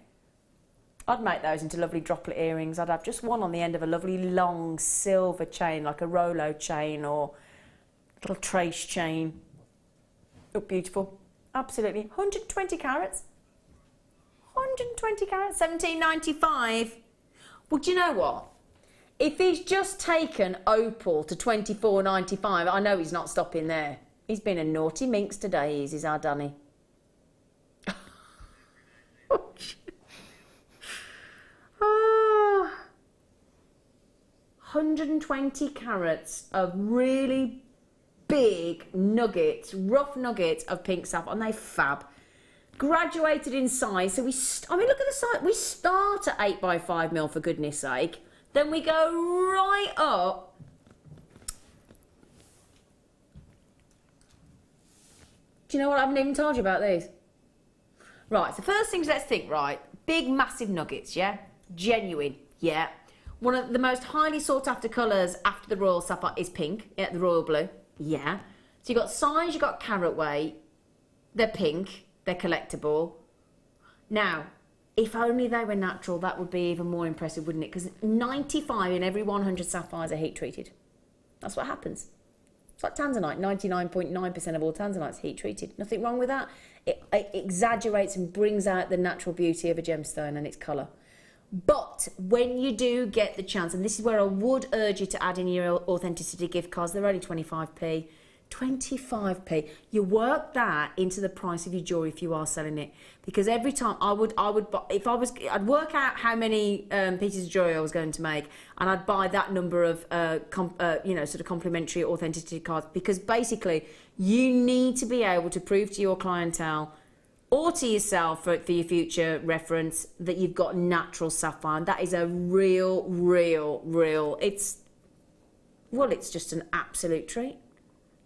I'd make those into lovely droplet earrings. I'd have just one on the end of a lovely long silver chain, like a Rolo chain or a little trace chain. Look beautiful. Absolutely. 120 carats. 120 carats, $17.95. Well, do you know what? If he's just taken opal to $24.95, I know he's not stopping there. He's been a naughty minx today, is our Danny. 120 carats of really big nuggets, rough nuggets of pink sapphire, and they fab. Graduated in size, so I mean, look at the size. We start at 8x5mm, for goodness sake. Then we go right up. Do you know what? I haven't even told you about these. Right, so first things, let's think, right. Big, massive nuggets, yeah? Genuine, yeah. One of the most highly sought after colours after the royal sapphire is pink, yeah, the royal blue, yeah. So you've got size, you've got carat weight, they're pink, they're collectible. Now, if only they were natural, that would be even more impressive, wouldn't it? Because 95 in every 100 sapphires are heat treated. That's what happens. It's like tanzanite, 99.9% of all tanzanite's heat treated. Nothing wrong with that. It exaggerates and brings out the natural beauty of a gemstone and its colour. But when you do get the chance, and this is where I would urge you to add in your authenticity gift cards, they're only 25p. 25p. You work that into the price of your jewellery if you are selling it, because every time I'd work out how many pieces of jewellery I was going to make, and I'd buy that number of sort of complimentary authenticity cards, because basically you need to be able to prove to your clientele or to yourself for your future reference that you've got natural sapphire. And that is a real it's just an absolute treat.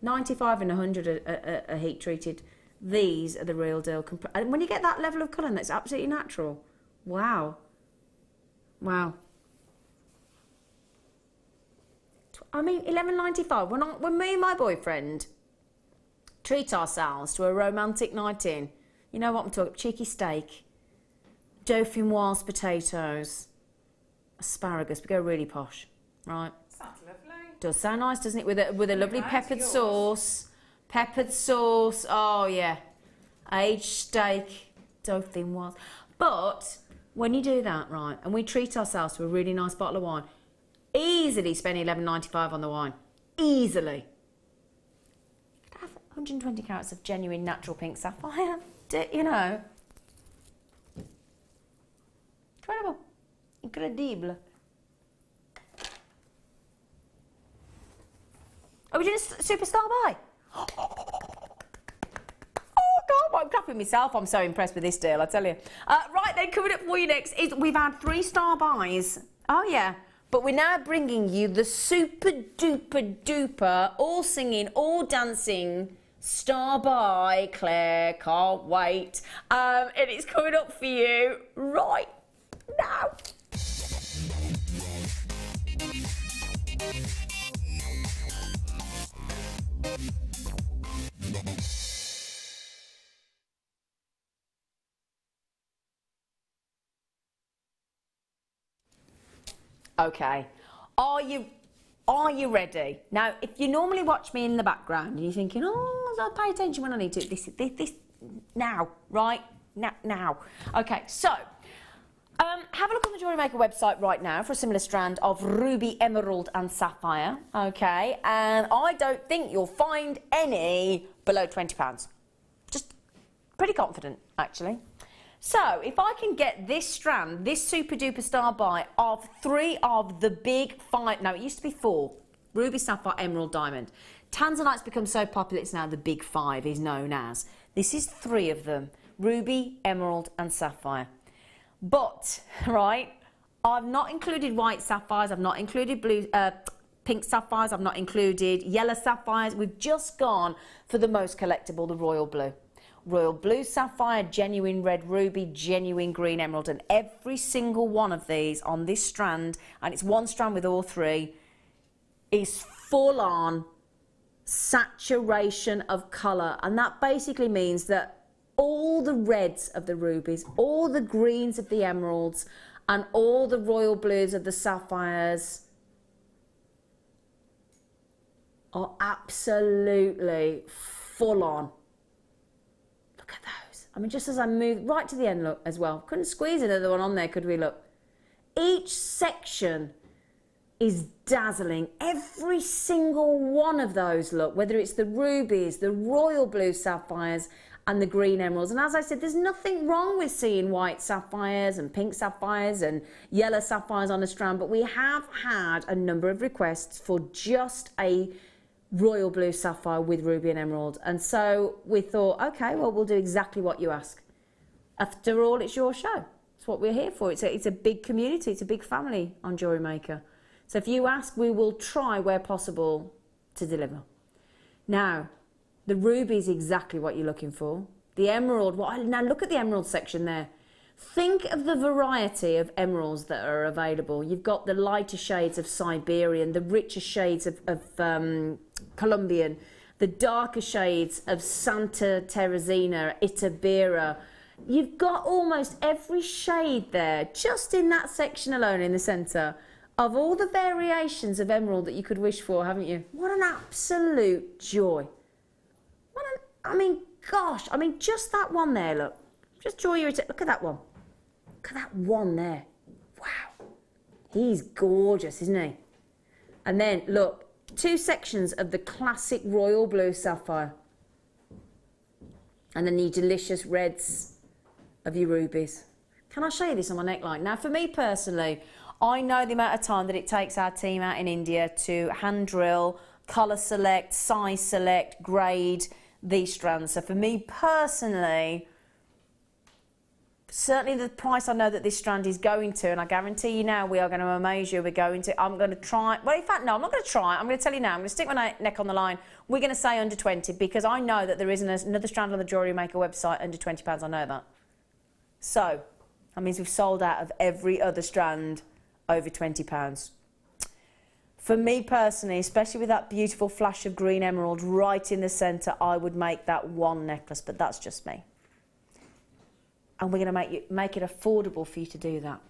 95 and 100 are heat treated. These are the real deal. And when you get that level of colour, that's absolutely natural. Wow. Wow. I mean, $11.95. When me and my boyfriend treat ourselves to a romantic night in, you know what I'm talking about? Cheeky steak, dauphinoise potatoes, asparagus. We go really posh, right? Sounds lovely. Does sound nice, doesn't it? With a lovely peppered sauce. Peppered sauce. Oh yeah. Aged steak, dauphinoise. But when you do that, right, and we treat ourselves to a really nice bottle of wine, easily spend $11.95 on the wine. Easily. 120 carats of genuine natural pink sapphire. You know. Incredible. Incredible. Are we doing Superstar Buy? Oh, God, I'm clapping myself. I'm so impressed with this deal, I tell you. Right, then, coming up for you next is we've had 3-star buys. Oh, yeah. But we're now bringing you the super duper duper, all singing, all dancing star buy. Claire, can't wait. And it's coming up for you right now. Okay, are you ready? Now, if you normally watch me in the background and you're thinking, oh, I'll pay attention when I need to, this now, right? Now. Okay, so Have a look on the Jewellery Maker website right now for a similar strand of ruby, emerald and sapphire, okay? And I don't think you'll find any below £20. Just pretty confident, actually. So, if I can get this strand, this super duper star buy of 3 of the big 5, no, it used to be 4, ruby, sapphire, emerald, diamond. Tanzanite's become so popular, it's now the big 5 is known as. This is 3 of them, ruby, emerald and sapphire. But, right, I've not included white sapphires, I've not included blue, pink sapphires, I've not included yellow sapphires. We've just gone for the most collectible, the royal blue. Royal blue sapphire, genuine red ruby, genuine green emerald, and every single one of these on this strand, and it's one strand with all 3, is full on saturation of colour, and that basically means that all the reds of the rubies, all the greens of the emeralds, and all the royal blues of the sapphires are absolutely full on. Look at those. I mean, just as I move right to the end, look, as well. Couldn't squeeze another one on there, could we? Look. Each section is dazzling. Every single one of those, look, whether it's the rubies, the royal blue sapphires, and the green emeralds. And as I said, there's nothing wrong with seeing white sapphires and pink sapphires and yellow sapphires on a strand, but we have had a number of requests for just a royal blue sapphire with ruby and emerald. And so we thought, okay, well, we'll do exactly what you ask. After all, it's your show. It's what we're here for. It's a big community. It's a big family on Jewellery Maker. So if you ask, we will try where possible to deliver. Now, the ruby is exactly what you're looking for. The emerald, now look at the emerald section there. Think of the variety of emeralds that are available. You've got the lighter shades of Siberian, the richer shades of Colombian, the darker shades of Santa Teresina, Itabira. You've got almost every shade there, just in that section alone in the centre, of all the variations of emerald that you could wish for, haven't you? What an absolute joy. I mean, gosh, I mean, just that one there, look. Just draw your attention. Look at that one. Look at that one there. Wow. He's gorgeous, isn't he? And then, look, 2 sections of the classic royal blue sapphire. And then the delicious reds of your rubies. Can I show you this on my neckline? Now, for me personally, I know the amount of time that it takes our team out in India to hand drill, colour select, size select, grade these strands. So for me personally, certainly the price I know that this strand is going to, and I guarantee you now we are going to amaze you, I'm going to try, well in fact no, I'm not going to try, I'm going to tell you now, I'm going to stick my neck on the line, we're going to say under 20 because I know that there isn't another strand on the Jewellery Maker website under £20, I know that. So, that means we've sold out of every other strand over £20. For me personally, especially with that beautiful flash of green emerald right in the centre, I would make that one necklace, but that's just me. And we're going to make it affordable for you to do that.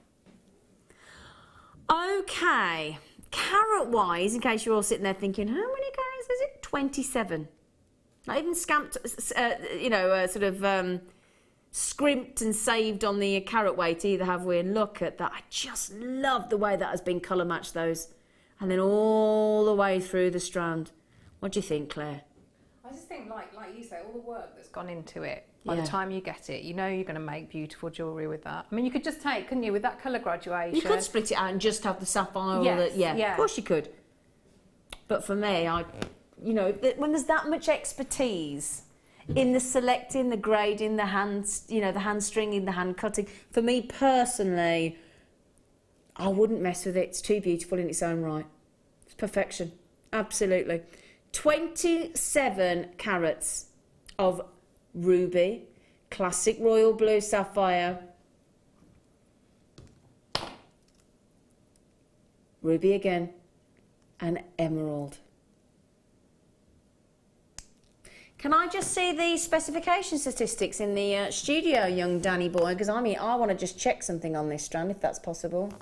Okay, carat-wise, in case you're all sitting there thinking, how many carats is it? 27. Not even scamped, scrimped and saved on the carat weight either, have we? And look at that. I just love the way that has been colour matched, those. And then all the way through the strand. What do you think, Claire? I just think, like you say, all the work that's gone into it, by the time you get it, you know you're going to make beautiful jewellery with that. I mean, you could just take, couldn't you, with that colour graduation? You could split it out and just have the sapphire. Of course you could. But for me, when there's that much expertise in the selecting, the grading, the hands, the hand stringing, the hand cutting, for me personally, I wouldn't mess with it. It's too beautiful in its own right. It's perfection. Absolutely. 27 carats of ruby, classic royal blue sapphire, ruby again, and emerald. Can I just see the specification statistics in the studio, young Danny boy? Because I want to just check something on this strand, if that's possible.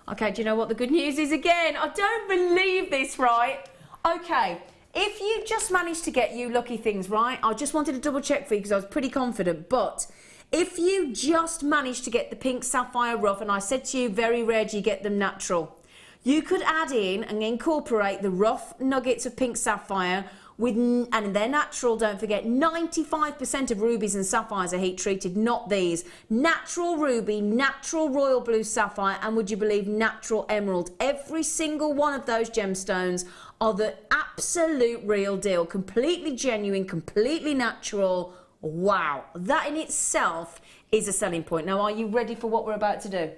Okay, do you know what the good news is again? I don't believe this, right? Okay, if you just managed to get you lucky things right, I just wanted to double check for you because I was pretty confident, but if you just managed to get the pink sapphire rough, and I said to you, very rare do you get them natural, you could add in and incorporate the rough nuggets of pink sapphire with, and they're natural, don't forget, 95% of rubies and sapphires are heat treated, not these. Natural ruby, natural royal blue sapphire, and would you believe natural emerald. Every single one of those gemstones are the absolute real deal, completely genuine, completely natural. Wow, that in itself is a selling point. Now, are you ready for what we're about to do?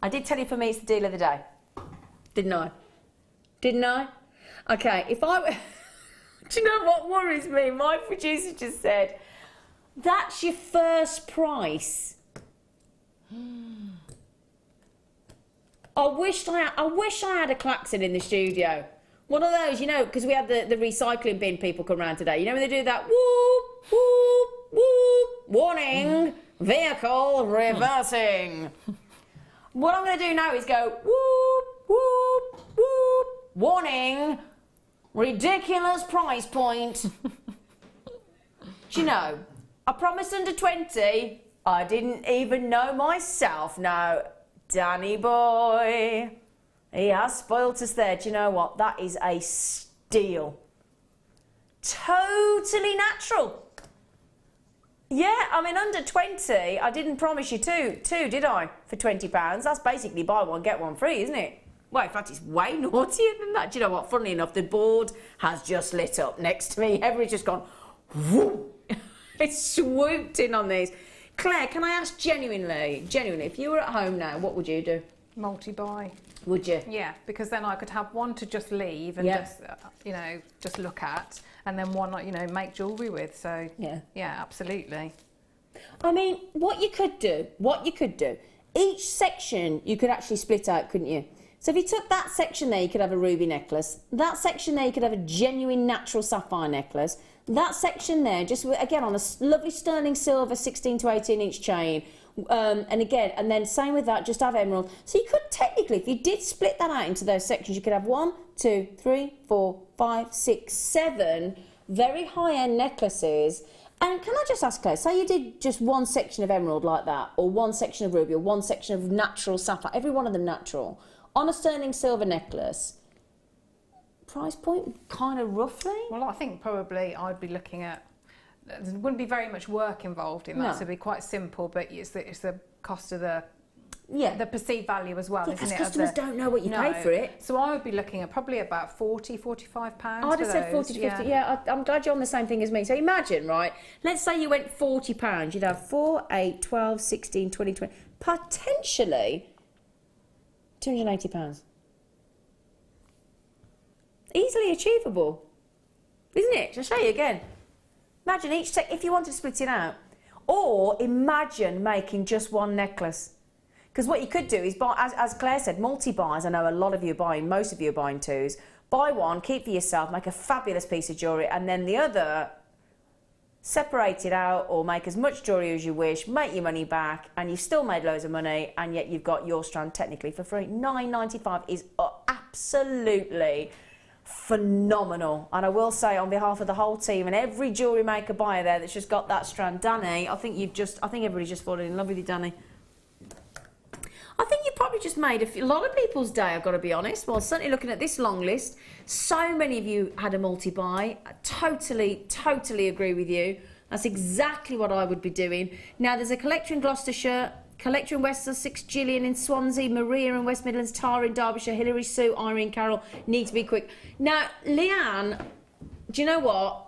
I did tell you for me it's the deal of the day, didn't I? Didn't I? Okay, if I... Do you know what worries me? My producer just said, that's your first price. I wish I had a klaxon in the studio. One of those, you know, because we had the recycling bin people come around today. You know when they do that, whoop, whoop, whoop, warning, vehicle reversing. What I'm going to do now is go, whoop, whoop, whoop, warning, ridiculous price point. Do you know, I promised under 20, I didn't even know myself. No, Danny boy, he has spoilt us there. Do you know what? That is a steal. Totally natural. Yeah, I mean, under 20, I didn't promise you two, did I? For £20. That's basically buy one, get one free, isn't it? Well, in fact, it's way naughtier than that. Do you know what? Funnily enough, the board has just lit up next to me. Everybody's just gone, whoo! It's swooped in on these. Claire, can I ask genuinely, if you were at home now, what would you do? Multi-buy. Would you? Yeah, because then I could have one to just leave and just, you know, just look at, and then one, you know, make jewellery with. So, yeah, absolutely. I mean, what you could do, each section you could actually split out, couldn't you? So if you took that section there, you could have a ruby necklace. That section there, you could have a genuine natural sapphire necklace. That section there, just again on a lovely sterling silver 16 to 18 inch chain. And again, and then same with that, just have emerald. So you could technically, if you did split that out into those sections, you could have 1, 2, 3, 4, 5, 6, 7 very high-end necklaces. And can I just ask Claire, say you did just one section of emerald like that, or one section of ruby, or one section of natural sapphire, every one of them natural, on a sterling silver necklace, price point kind of roughly? Well, I think probably I'd be looking at, there wouldn't be very much work involved in that, so it'd be quite simple, but it's the cost of the perceived value as well, isn't it? Customers don't know what you pay for it. So I would be looking at probably about £40, £45. I'd have said 40 to 50, I'm glad you're on the same thing as me. So imagine, right, let's say you went £40, you'd have 4, 8, 12, 16, 20, potentially £280. Easily achievable, isn't it? I'll show you again. Imagine each if you want to split it out, or imagine making just one necklace. Because what you could do is buy, as Claire said, multi-buys. I know a lot of you are buying, most of you are buying twos. Buy one, keep for yourself, make a fabulous piece of jewellery, and then the other, separate it out or make as much jewellery as you wish, make your money back, and you've still made loads of money, and yet you've got your strand technically for free. $9.95 is absolutely phenomenal. And I will say on behalf of the whole team and every Jewellery Maker buyer there that's just got that strand, Danny, I think everybody's just fallen in love with you, Danny. I think you probably just made a lot of people's day, I've got to be honest. Well, certainly looking at this long list, so many of you had a multi-buy. I totally agree with you. That's exactly what I would be doing. Now, there's a collector in Gloucestershire, collector in West Sussex, Gillian in Swansea, Maria in West Midlands, Tara in Derbyshire, Hilary, Sue, Irene, Carol. Need to be quick. Now, Leanne, do you know what?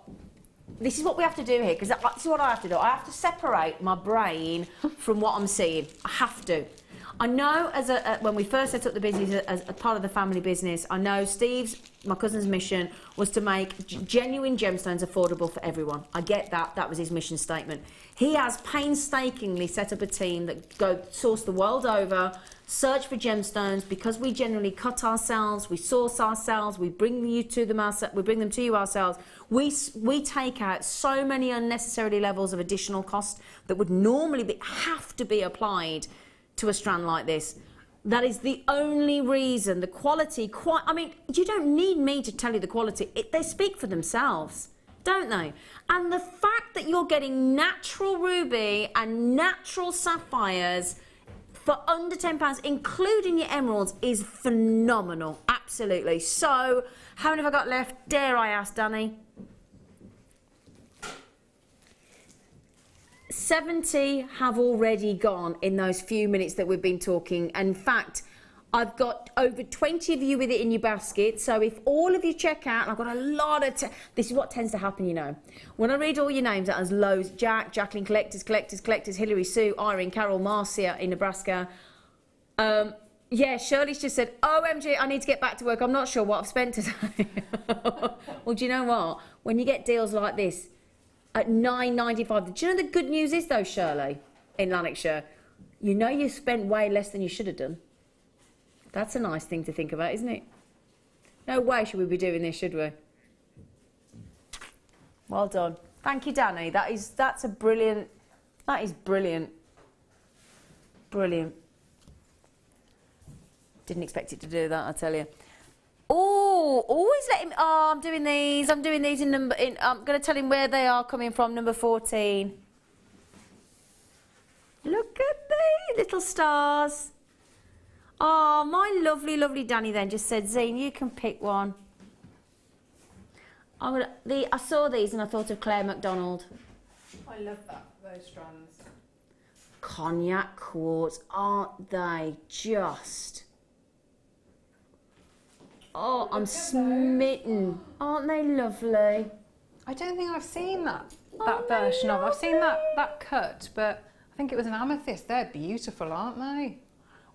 This is what we have to do here, because this is what I have to do. I have to separate my brain from what I'm seeing. I have to. I know when we first set up the business as a part of the family business, I know my cousin's mission was to make genuine gemstones affordable for everyone. I get that. That was his mission statement. He has painstakingly set up a team that source the world over, search for gemstones, because we generally cut ourselves, we source ourselves, we bring them to you ourselves. We take out so many unnecessary levels of additional cost that would normally have to be applied to a strand like this. That is the only reason. The quality, I mean, you don't need me to tell you the quality. They speak for themselves, don't they? And the fact that you're getting natural ruby and natural sapphires for under £10, including your emeralds, is phenomenal. Absolutely. So, how many have I got left? Dare I ask, Danny? 70 have already gone in those few minutes that we've been talking. In fact, I've got over 20 of you with it in your basket. So if all of you check out, and I've got a lot of... This is what tends to happen, you know. When I read all your names out as lows, Jack, Jacqueline, collectors, Hilary, Sue, Irene, Carol, Marcia in Nebraska. Yeah, Shirley's just said, OMG, I need to get back to work. I'm not sure what I've spent today. Well, do you know what? When you get deals like this, at $9.95. Do you know the good news is though, Shirley, in Lanarkshire, you know you spent way less than you should have done. That's a nice thing to think about, isn't it? No way should we be doing this, should we? Well done. Thank you, Danny. That's a brilliant. That is brilliant. Brilliant. Didn't expect it to do that, I tell you. Oh, always let him. Oh, I'm doing these in number. I'm going to tell him where they are coming from. Number 14. Look at these little stars. Oh, my lovely, lovely Danny then just said, Zine, you can pick one. I saw these and I thought of Claire MacDonald. I love those strands. Cognac quartz, aren't they just? Oh, I'm smitten. Aren't they lovely? I don't think I've seen that version of. I've seen that cut, but I think it was an amethyst. They're beautiful, aren't they?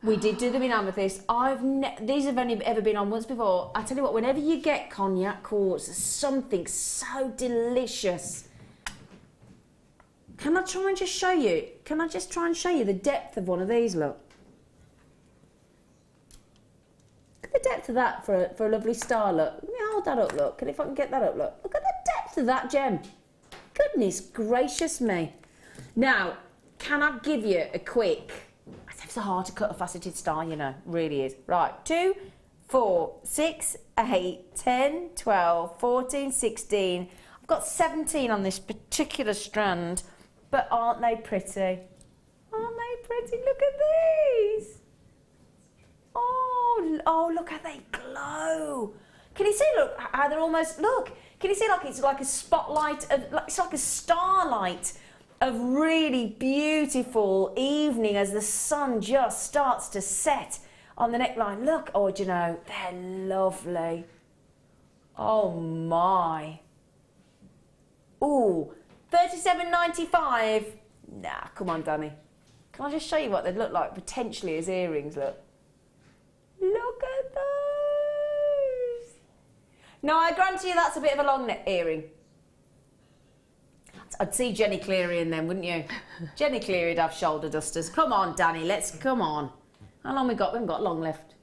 We did do them in amethyst. These have only ever been on once before. I tell you what, whenever you get cognac quartz, there's something so delicious. Can I try and just show you? Can I just try and show you the depth of one of these? Look. The depth of that for a lovely star, look. Let me hold that up, look. And if I can get that up, look. Look at the depth of that gem. Goodness gracious me. Now, can I give you a quick... It's so hard to cut a faceted star, you know. Really is. Right, 2, 4, 6, 8, 10, 12, 14, 16. I've got 17 on this particular strand. But aren't they pretty? Aren't they pretty? Look at these. Oh, look how they glow. Can you see, look, how they're almost, look. Can you see, like, it's like a spotlight, it's like a starlight of really beautiful evening as the sun just starts to set on the neckline. Look, oh, do you know, they're lovely. Oh, my. Ooh, $37.95. Nah, come on, Danny. Can I just show you what they'd look like potentially as earrings, look. Look at those. Now, I grant you that's a bit of a long neck earring. I'd see Jenny Cleary in them, wouldn't you? Jenny Cleary'd have shoulder dusters. Come on, Danny, come on. How long we got? We haven't got long left.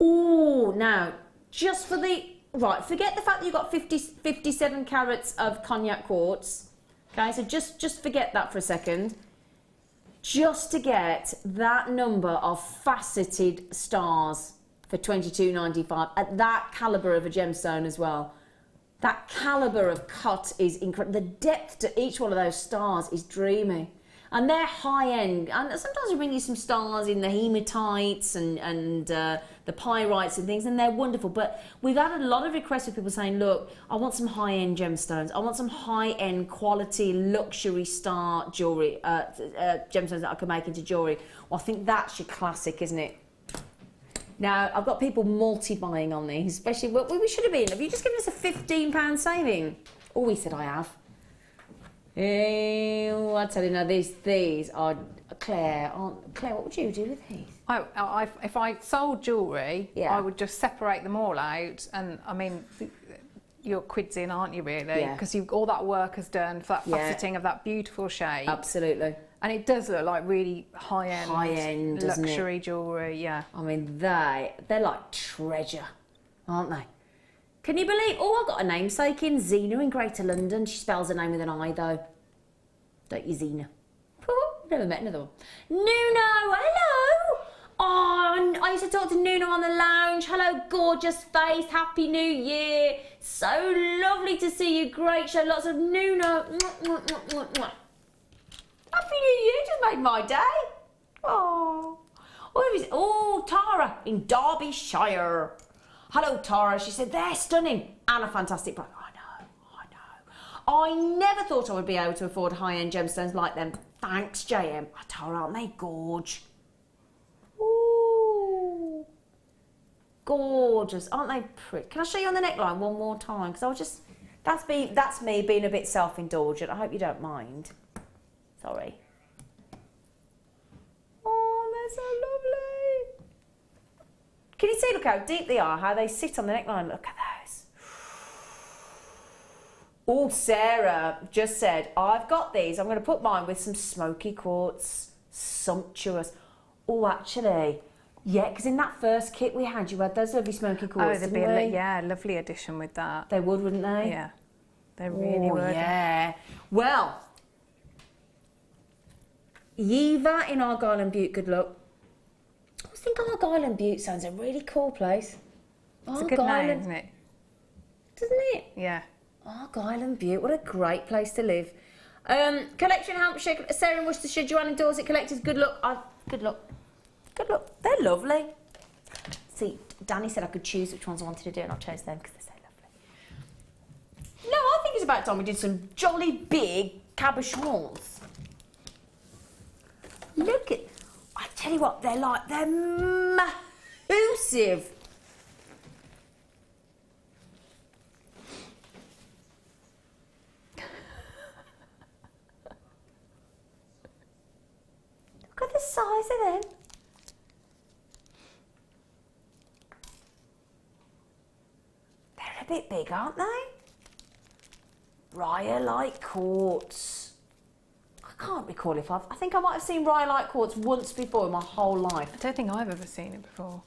Ooh, now, just for the... Right, forget the fact that you've got 57 carats of cognac quartz. Okay, so just forget that for a second. Just to get that number of faceted stars for $22.95 at that calibre of a gemstone as well. That calibre of cut is incredible. The depth to each one of those stars is dreamy. And they're high-end. And sometimes we bring you some stars in the hematites and the pyrites and things, and they're wonderful. But we've had a lot of requests with people saying, look, I want some high-end gemstones. I want some high-end quality luxury star jewellery, gemstones that I can make into jewellery. Well, I think that's your classic, isn't it? Now, I've got people multi-buying on these, especially, well, we should have been. Have you just given us a £15 saving? Oh, he said I have. Oh, I tell you now, these are, Claire, what would you do with these? If I sold jewellery, yeah. I would just separate them all out, and I mean, you're quids in, aren't you, really? Because all that work is done for that faceting of that beautiful shape. Absolutely. And it does look like really high-end luxury jewellery, yeah. I mean, they're like treasure, aren't they? Can you believe? Oh, I've got a namesake in Zena in Greater London. She spells her name with an I, though. Don't you, Zena? Oh, never met another one. Nuno, hello. Oh, I used to talk to Nuno on the lounge. Hello, gorgeous face. Happy New Year. So lovely to see you. Great show. Lots of Nuno. Happy New Year. Just made my day. Oh. Oh, Tara in Derbyshire. Hello, Tara. She said, they're stunning and a fantastic price. I know. I never thought I would be able to afford high-end gemstones like them. Thanks, JM. Oh, Tara, aren't they gorge? Ooh. Gorgeous. Aren't they pretty? Can I show you on the neckline one more time? Because I was just... That's me being a bit self-indulgent. I hope you don't mind. Sorry. Oh, they're so lovely. Can you see, look how deep they are, how they sit on the neckline? Look at those. Oh, Sarah just said, I've got these. I'm going to put mine with some smoky quartz. Sumptuous. Oh, actually, yeah, because in that first kit we had, you had those lovely smoky quartz, they'd be a lovely addition with that. They would, wouldn't they? Yeah, they really would. Yeah. Well, Yiva in Argyle and Butte, good luck. I think Argyle and Butte sounds a really cool place. It's a good name, isn't it? Doesn't it? Yeah. Argyle and Butte, what a great place to live. Collection Hampshire, Sarah in Worcestershire, Joanne in Dorset, collectors, good luck. Good luck. Good luck. They're lovely. See, Danny said I could choose which ones I wanted to do, and I chose them because they're so lovely. No, I think it's about time we did some jolly big cabochons. Look at... I tell you what, they're massive. Look at the size of them. They're a bit big, aren't they? Rhyolite quartz. I can't recall if I think I might have seen rhyolite quartz once before in my whole life. I don't think I've ever seen it before.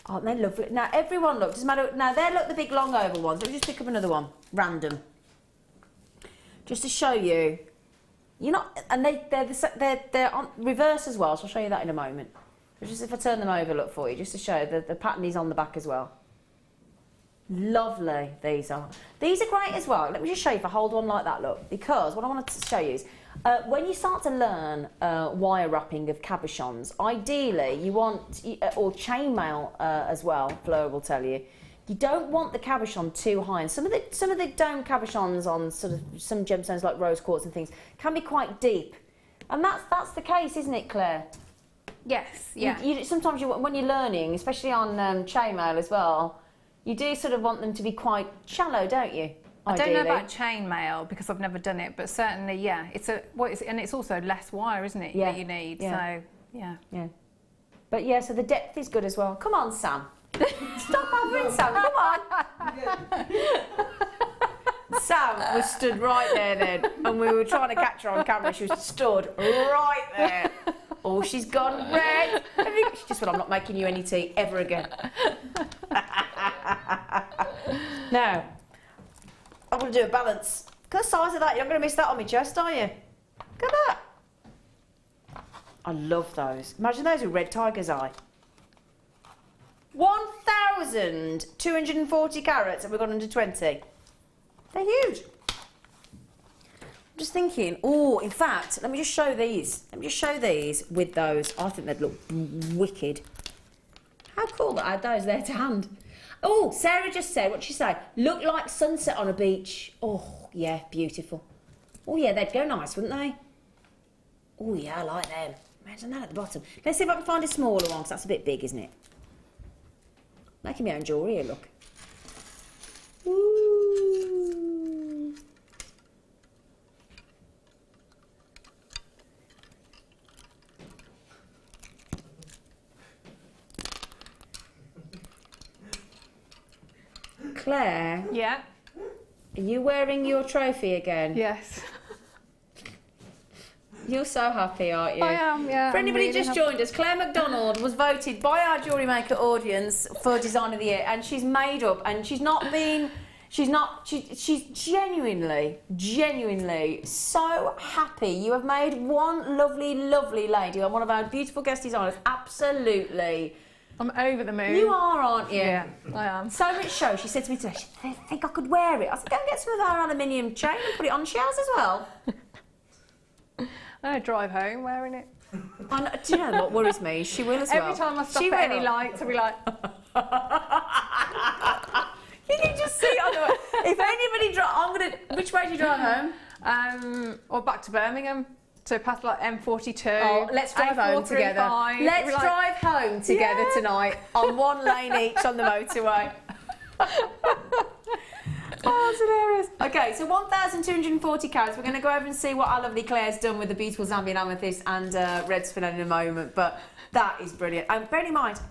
Aren't they lovely? Now, everyone look, doesn't matter. Now, they're the big long over ones. Let me just pick up another one, random. Just to show you. You're not, and they're on reverse as well, so I'll show you that in a moment. Just if I turn them over, look for you, just to show the pattern is on the back as well. Lovely, these are. These are great as well. Let me just show you if I hold one like that, look. Because what I want to show you is, when you start to learn wire wrapping of cabochons, ideally you want, or chainmail as well, Fleur will tell you, you don't want the cabochon too high. And some of the dome cabochons on sort of some gemstones like rose quartz and things can be quite deep. And that's the case, isn't it, Claire? Yes, yeah. Sometimes when you're learning, especially on chainmail as well, you do sort of want them to be quite shallow, don't you? I don't know about chainmail because I've never done it, but certainly, yeah, and it's also less wire, isn't it? Yeah. That you need. Yeah. So, yeah. Yeah. But yeah, so the depth is good as well. Come on, Sam. Stop hovering, Sam. Come on. Sam was stood right there then, and we were trying to catch her on camera. She was stood right there. Oh, she's gone red. She just said, I'm not making you any tea ever again. Now, I'm going to do a balance. Look at the size of that. You're not going to miss that on my chest, are you? Look at that. I love those. Imagine those with red tiger's eye. 1,240 carats and we've got under 20. They're huge. I'm just thinking, oh, in fact, let me just show these. Let me just show these with those. I think they'd look wicked. How cool that I had those there to hand. Oh, Sarah just said, what'd she say? Look like sunset on a beach. Oh, yeah, beautiful. Oh, yeah, they'd go nice, wouldn't they? Oh, yeah, I like them. Imagine that at the bottom. Let's see if I can find a smaller one, because that's a bit big, isn't it? Making my own jewellery here, look. Ooh. Claire? Yeah? Are you wearing your trophy again? Yes. You're so happy, aren't you? I am, yeah. For anybody just joined us, Claire McDonald was voted by our Jewellery Maker audience for Design of the Year, and she's made up, and she's not been She's not, she's genuinely so happy. You have made one lovely, lovely lady on one of our beautiful guest designers. Absolutely. I'm over the moon. You are, aren't you? Yeah, I am. So much so, she said to me today, I think I could wear it. I said, go and get some of our aluminium chain and put it on. She has as well. I'm going to drive home wearing it. Do you know what worries me? She will as well. Every time I stop at any lights, I'll be like... You can just see it on the way. If anybody which way do you drive home? Or back to Birmingham to pass like M42. Oh, let's drive home together. Let's drive home together tonight on one lane each on the motorway. Oh, it's hilarious. Okay, so 1,240 carats. We're going to go over and see what our lovely Claire's done with the beautiful Zambian amethyst and red spinel in a moment. But that is brilliant. And bear in mind,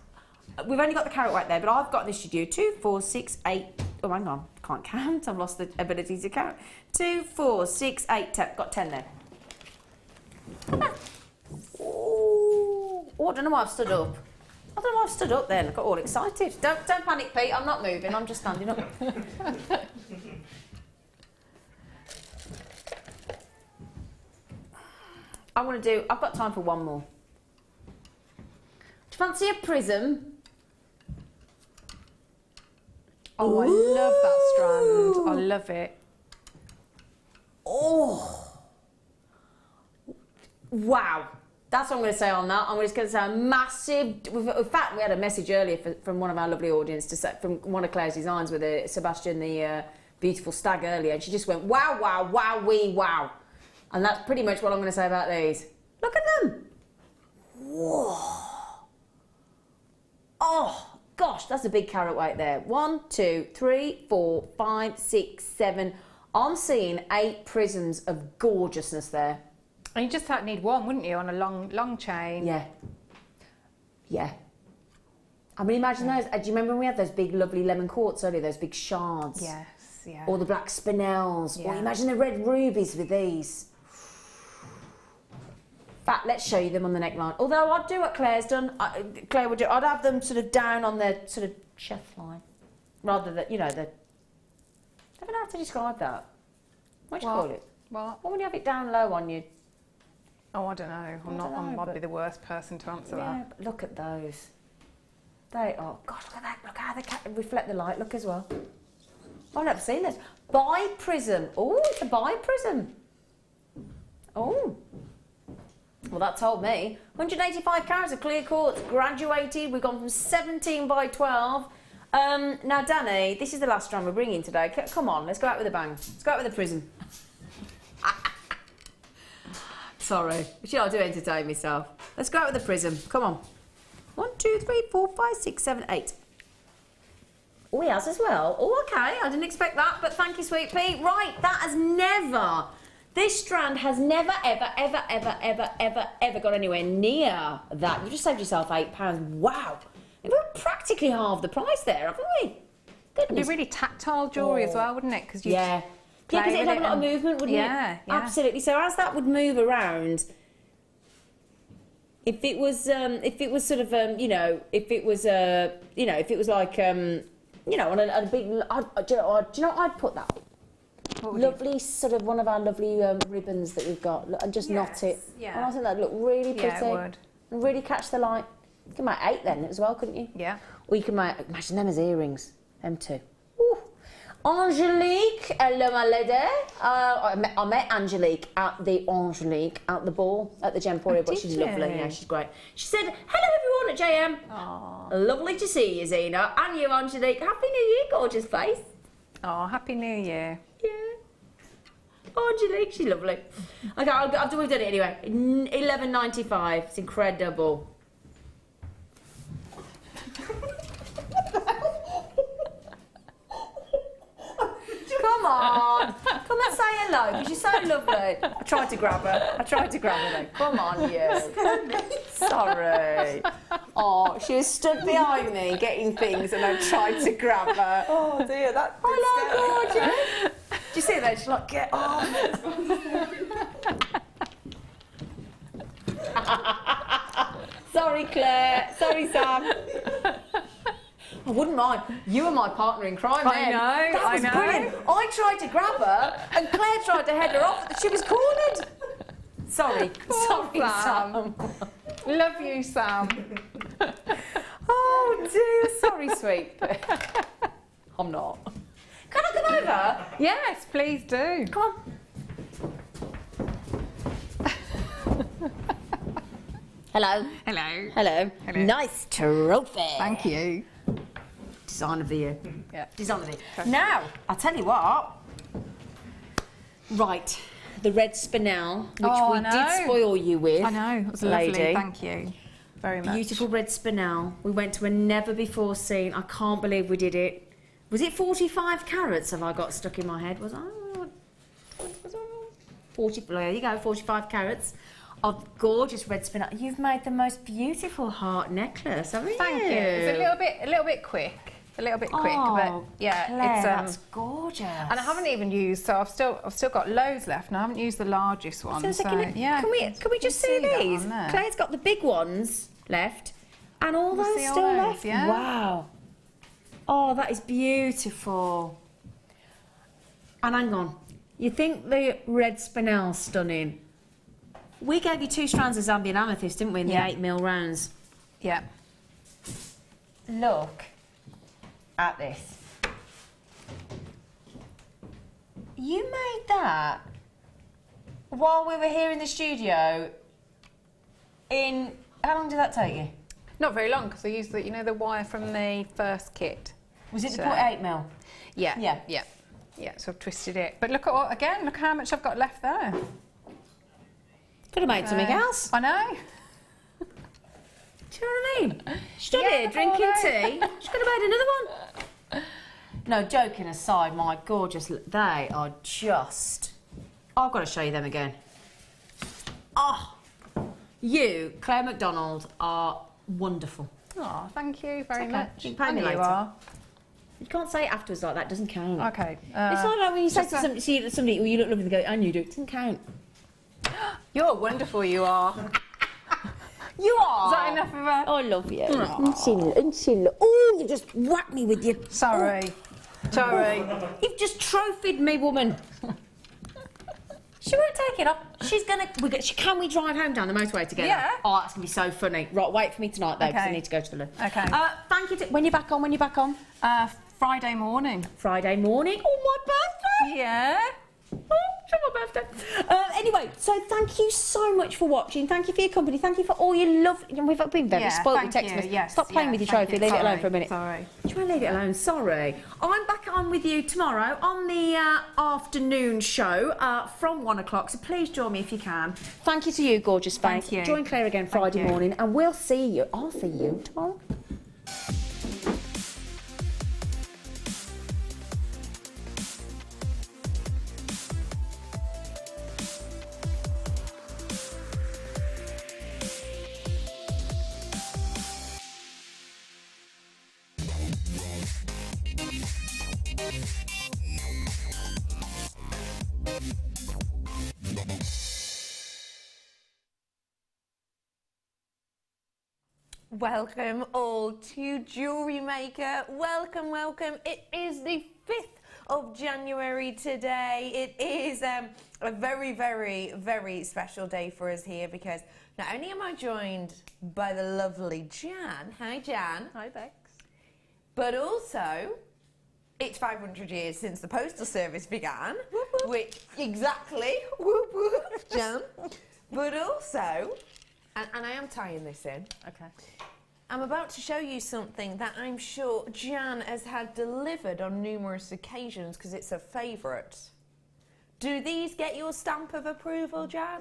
we've only got the carat weight there, but I've got in this studio 2, 4, 6, 8. Oh, hang on, can't count. I've lost the ability to count. 2, 4, 6, 8, 10. Got 10 there. Oh, I don't know why I've stood up. I don't know why I've stood up then. I got all excited. Don't panic, Pete. I'm not moving. I'm just standing up. I've got time for one more. Do you fancy a prism? Oh, I love that strand. I love it. Oh. Wow. That's what I'm going to say on that. I'm just going to say a massive... In fact, we had a message earlier from one of our lovely audience, from one of Claire's designs with Sebastian, the beautiful stag earlier, and she just went, wow, wow, wow, wee, wow. And that's pretty much what I'm going to say about these. Look at them. Whoa. Oh, gosh, that's a big carat weight there. 1, 2, 3, 4, 5, 6, 7. I'm seeing 8 prisms of gorgeousness there. And you just need one, wouldn't you, on a long chain? Yeah. Yeah. I mean, imagine those. Do you remember when we had those big, lovely lemon quartz earlier, those big shards? Yes, yeah. Or the black spinels. Yeah. Or imagine the red rubies with these. In fact, let's show you them on the neckline. Although I'd do what Claire's done. Claire would do. I'd have them sort of down on the sort of chef line, rather than I don't know how to describe that. What do you call it? What? What would you have it down low on you? Oh, I don't know. I might be the worst person to answer that. But look at those. They are. Gosh, look at that. Look how they reflect the light. Look as well. I've never seen this. Bi-prism. Oh, it's a bi-prism. Oh. Well, that told me. 185 carats of clear quartz, graduated. We've gone from 17 by 12. Now, Danny, this is the last strand we're bringing today. Come on, let's go out with a bang. Let's go out with a prism. Sorry, but I do entertain myself. Let's go out with a prism. Come on. 1, 2, 3, 4, 5, 6, 7, 8. Oh, he has as well. Oh, okay. I didn't expect that, but thank you, Sweet Pea. Right, that has never... This strand has never, ever, ever, ever, ever, ever, ever got anywhere near that. You just saved yourself £8. Wow. We've practically halved the price there, haven't we? Goodness. It'd be really tactile jewellery as well, wouldn't it? Because yeah, because it'd have a lot of movement, wouldn't it? Yeah. Absolutely. So as that would move around, if it was sort of, if it was like, on a big, do you know what I'd put that? Lovely sort of one of our lovely ribbons that we've got, and just knot it. Yeah. And I think that'd look really pretty. Yeah, it would. And really catch the light. You can make 8 then as well, couldn't you? Yeah. Or you can make, imagine them as earrings, them two. Ooh. Angelique, hello my lady. I met Angelique at the ball at the Gemporia, but she's lovely. Yeah, she's great. She said, hello everyone at JM. Aww. Lovely to see you, Zena. And you, Angelique. Happy New Year, gorgeous face. Oh, Happy New Year. Yeah. Oh, Angelique, she's lovely. Okay, we've done it anyway. 11.95. It's incredible. Come on. Come and say hello, because you're so lovely. I tried to grab her then. Come on, you. Sorry. Oh, she was stood behind me getting things and I tried to grab her. Oh dear, that's hello, gorgeous. Do you see that? She's like, get off. Sorry, Claire. Sorry, Sam. I wouldn't mind. You were my partner in crime then. That was brilliant. I tried to grab her and Claire tried to head her off. She was cornered. Sorry. Sorry, Sam. Love you, Sam. Oh dear. Sorry, sweet. I'm not. Can I come over? Yes, please do. Come on. Hello. Hello. Hello. Hello. Nice trophy. Thank you. Design of the year. Yeah. Design of the year. Now, I'll tell you what. Right. The red spinel, which we did spoil you with. I know. It was lady. lovely. Thank you very much. Beautiful red spinel. We went to a never before seen. I can't believe we did it. Was it 45 carats? Have I got stuck in my head? Was I? 40. There you go. 45 carats of gorgeous red spinel. You've made the most beautiful heart necklace, haven't you? Thank you. It's a little bit quick. A little bit quick, but yeah, Claire, it's that's gorgeous. And I haven't even used, so I've still got loads left, and I haven't used the largest one. So yeah, can we just see these? Claire's got the big ones left, and all those still left. Yeah. Wow. Oh, that is beautiful. And hang on, you think the red spinel's stunning? We gave you 2 strands of Zambian amethyst, didn't we, in the 8mm rounds? Yeah. Look at this. You made that while we were here in the studio in... How long did that take you? Not very long, because I used the, the wire from the first kit. Was it the 0.8mm? Yeah. Yeah. Yeah. Yeah, so I've twisted it. But look at again, look how much I've got left there. Could have made something else. I know. Do you know what I mean? Stood here drinking tea. She could have made another one. No, joking aside, my gorgeous, they are just... I've got to show you them again. Oh, you, Claire MacDonald, are wonderful. Oh, thank you very much. You can pay me later. You are. You can't say it afterwards like that, doesn't count. Okay. It's not like when you say to somebody, well, you look lovely, and they go, and you do, it doesn't count. You're wonderful, you are. You are. Is that enough of a... Oh, I love you. Oh, you just whacked me with you. Sorry. Sorry. You've just trophied me, woman. She won't take it off. She's gonna... Can we drive home down the motorway together? Yeah. Oh, that's gonna be so funny. Right, wait for me tonight, though, because I need to go to the loo. Okay. Thank you. When you're back on? When you're back on? Friday morning. Friday morning? Oh, my birthday? Yeah. Oh, it's my birthday. Anyway, so thank you so much for watching. Thank you for your company. Thank you for all your love. We've been very spoilt with text messages. Yes, Stop playing with your trophy. Leave it alone for a minute. Sorry. Do you want to leave it alone? Sorry. I'm back on with you tomorrow on the afternoon show from 1 o'clock. So please join me if you can. Thank you to you, gorgeous face. Thank you. Join Claire again Friday morning, and we'll see you. I'll see you tomorrow. Welcome all to Jewellery Maker. Welcome, welcome. It is the 5th of January today. It is a very, very, very special day for us here because not only am I joined by the lovely Jan. Hi, Jan. Hi, Bex. But also, it's 500 years since the Postal Service began. Whoop, whoop. Which, exactly. Whoop, whoop, Jan. But also... And I am tying this in. Okay. I'm about to show you something that I'm sure Jan has had delivered on numerous occasions because it's a favourite. Do these get your stamp of approval, Jan?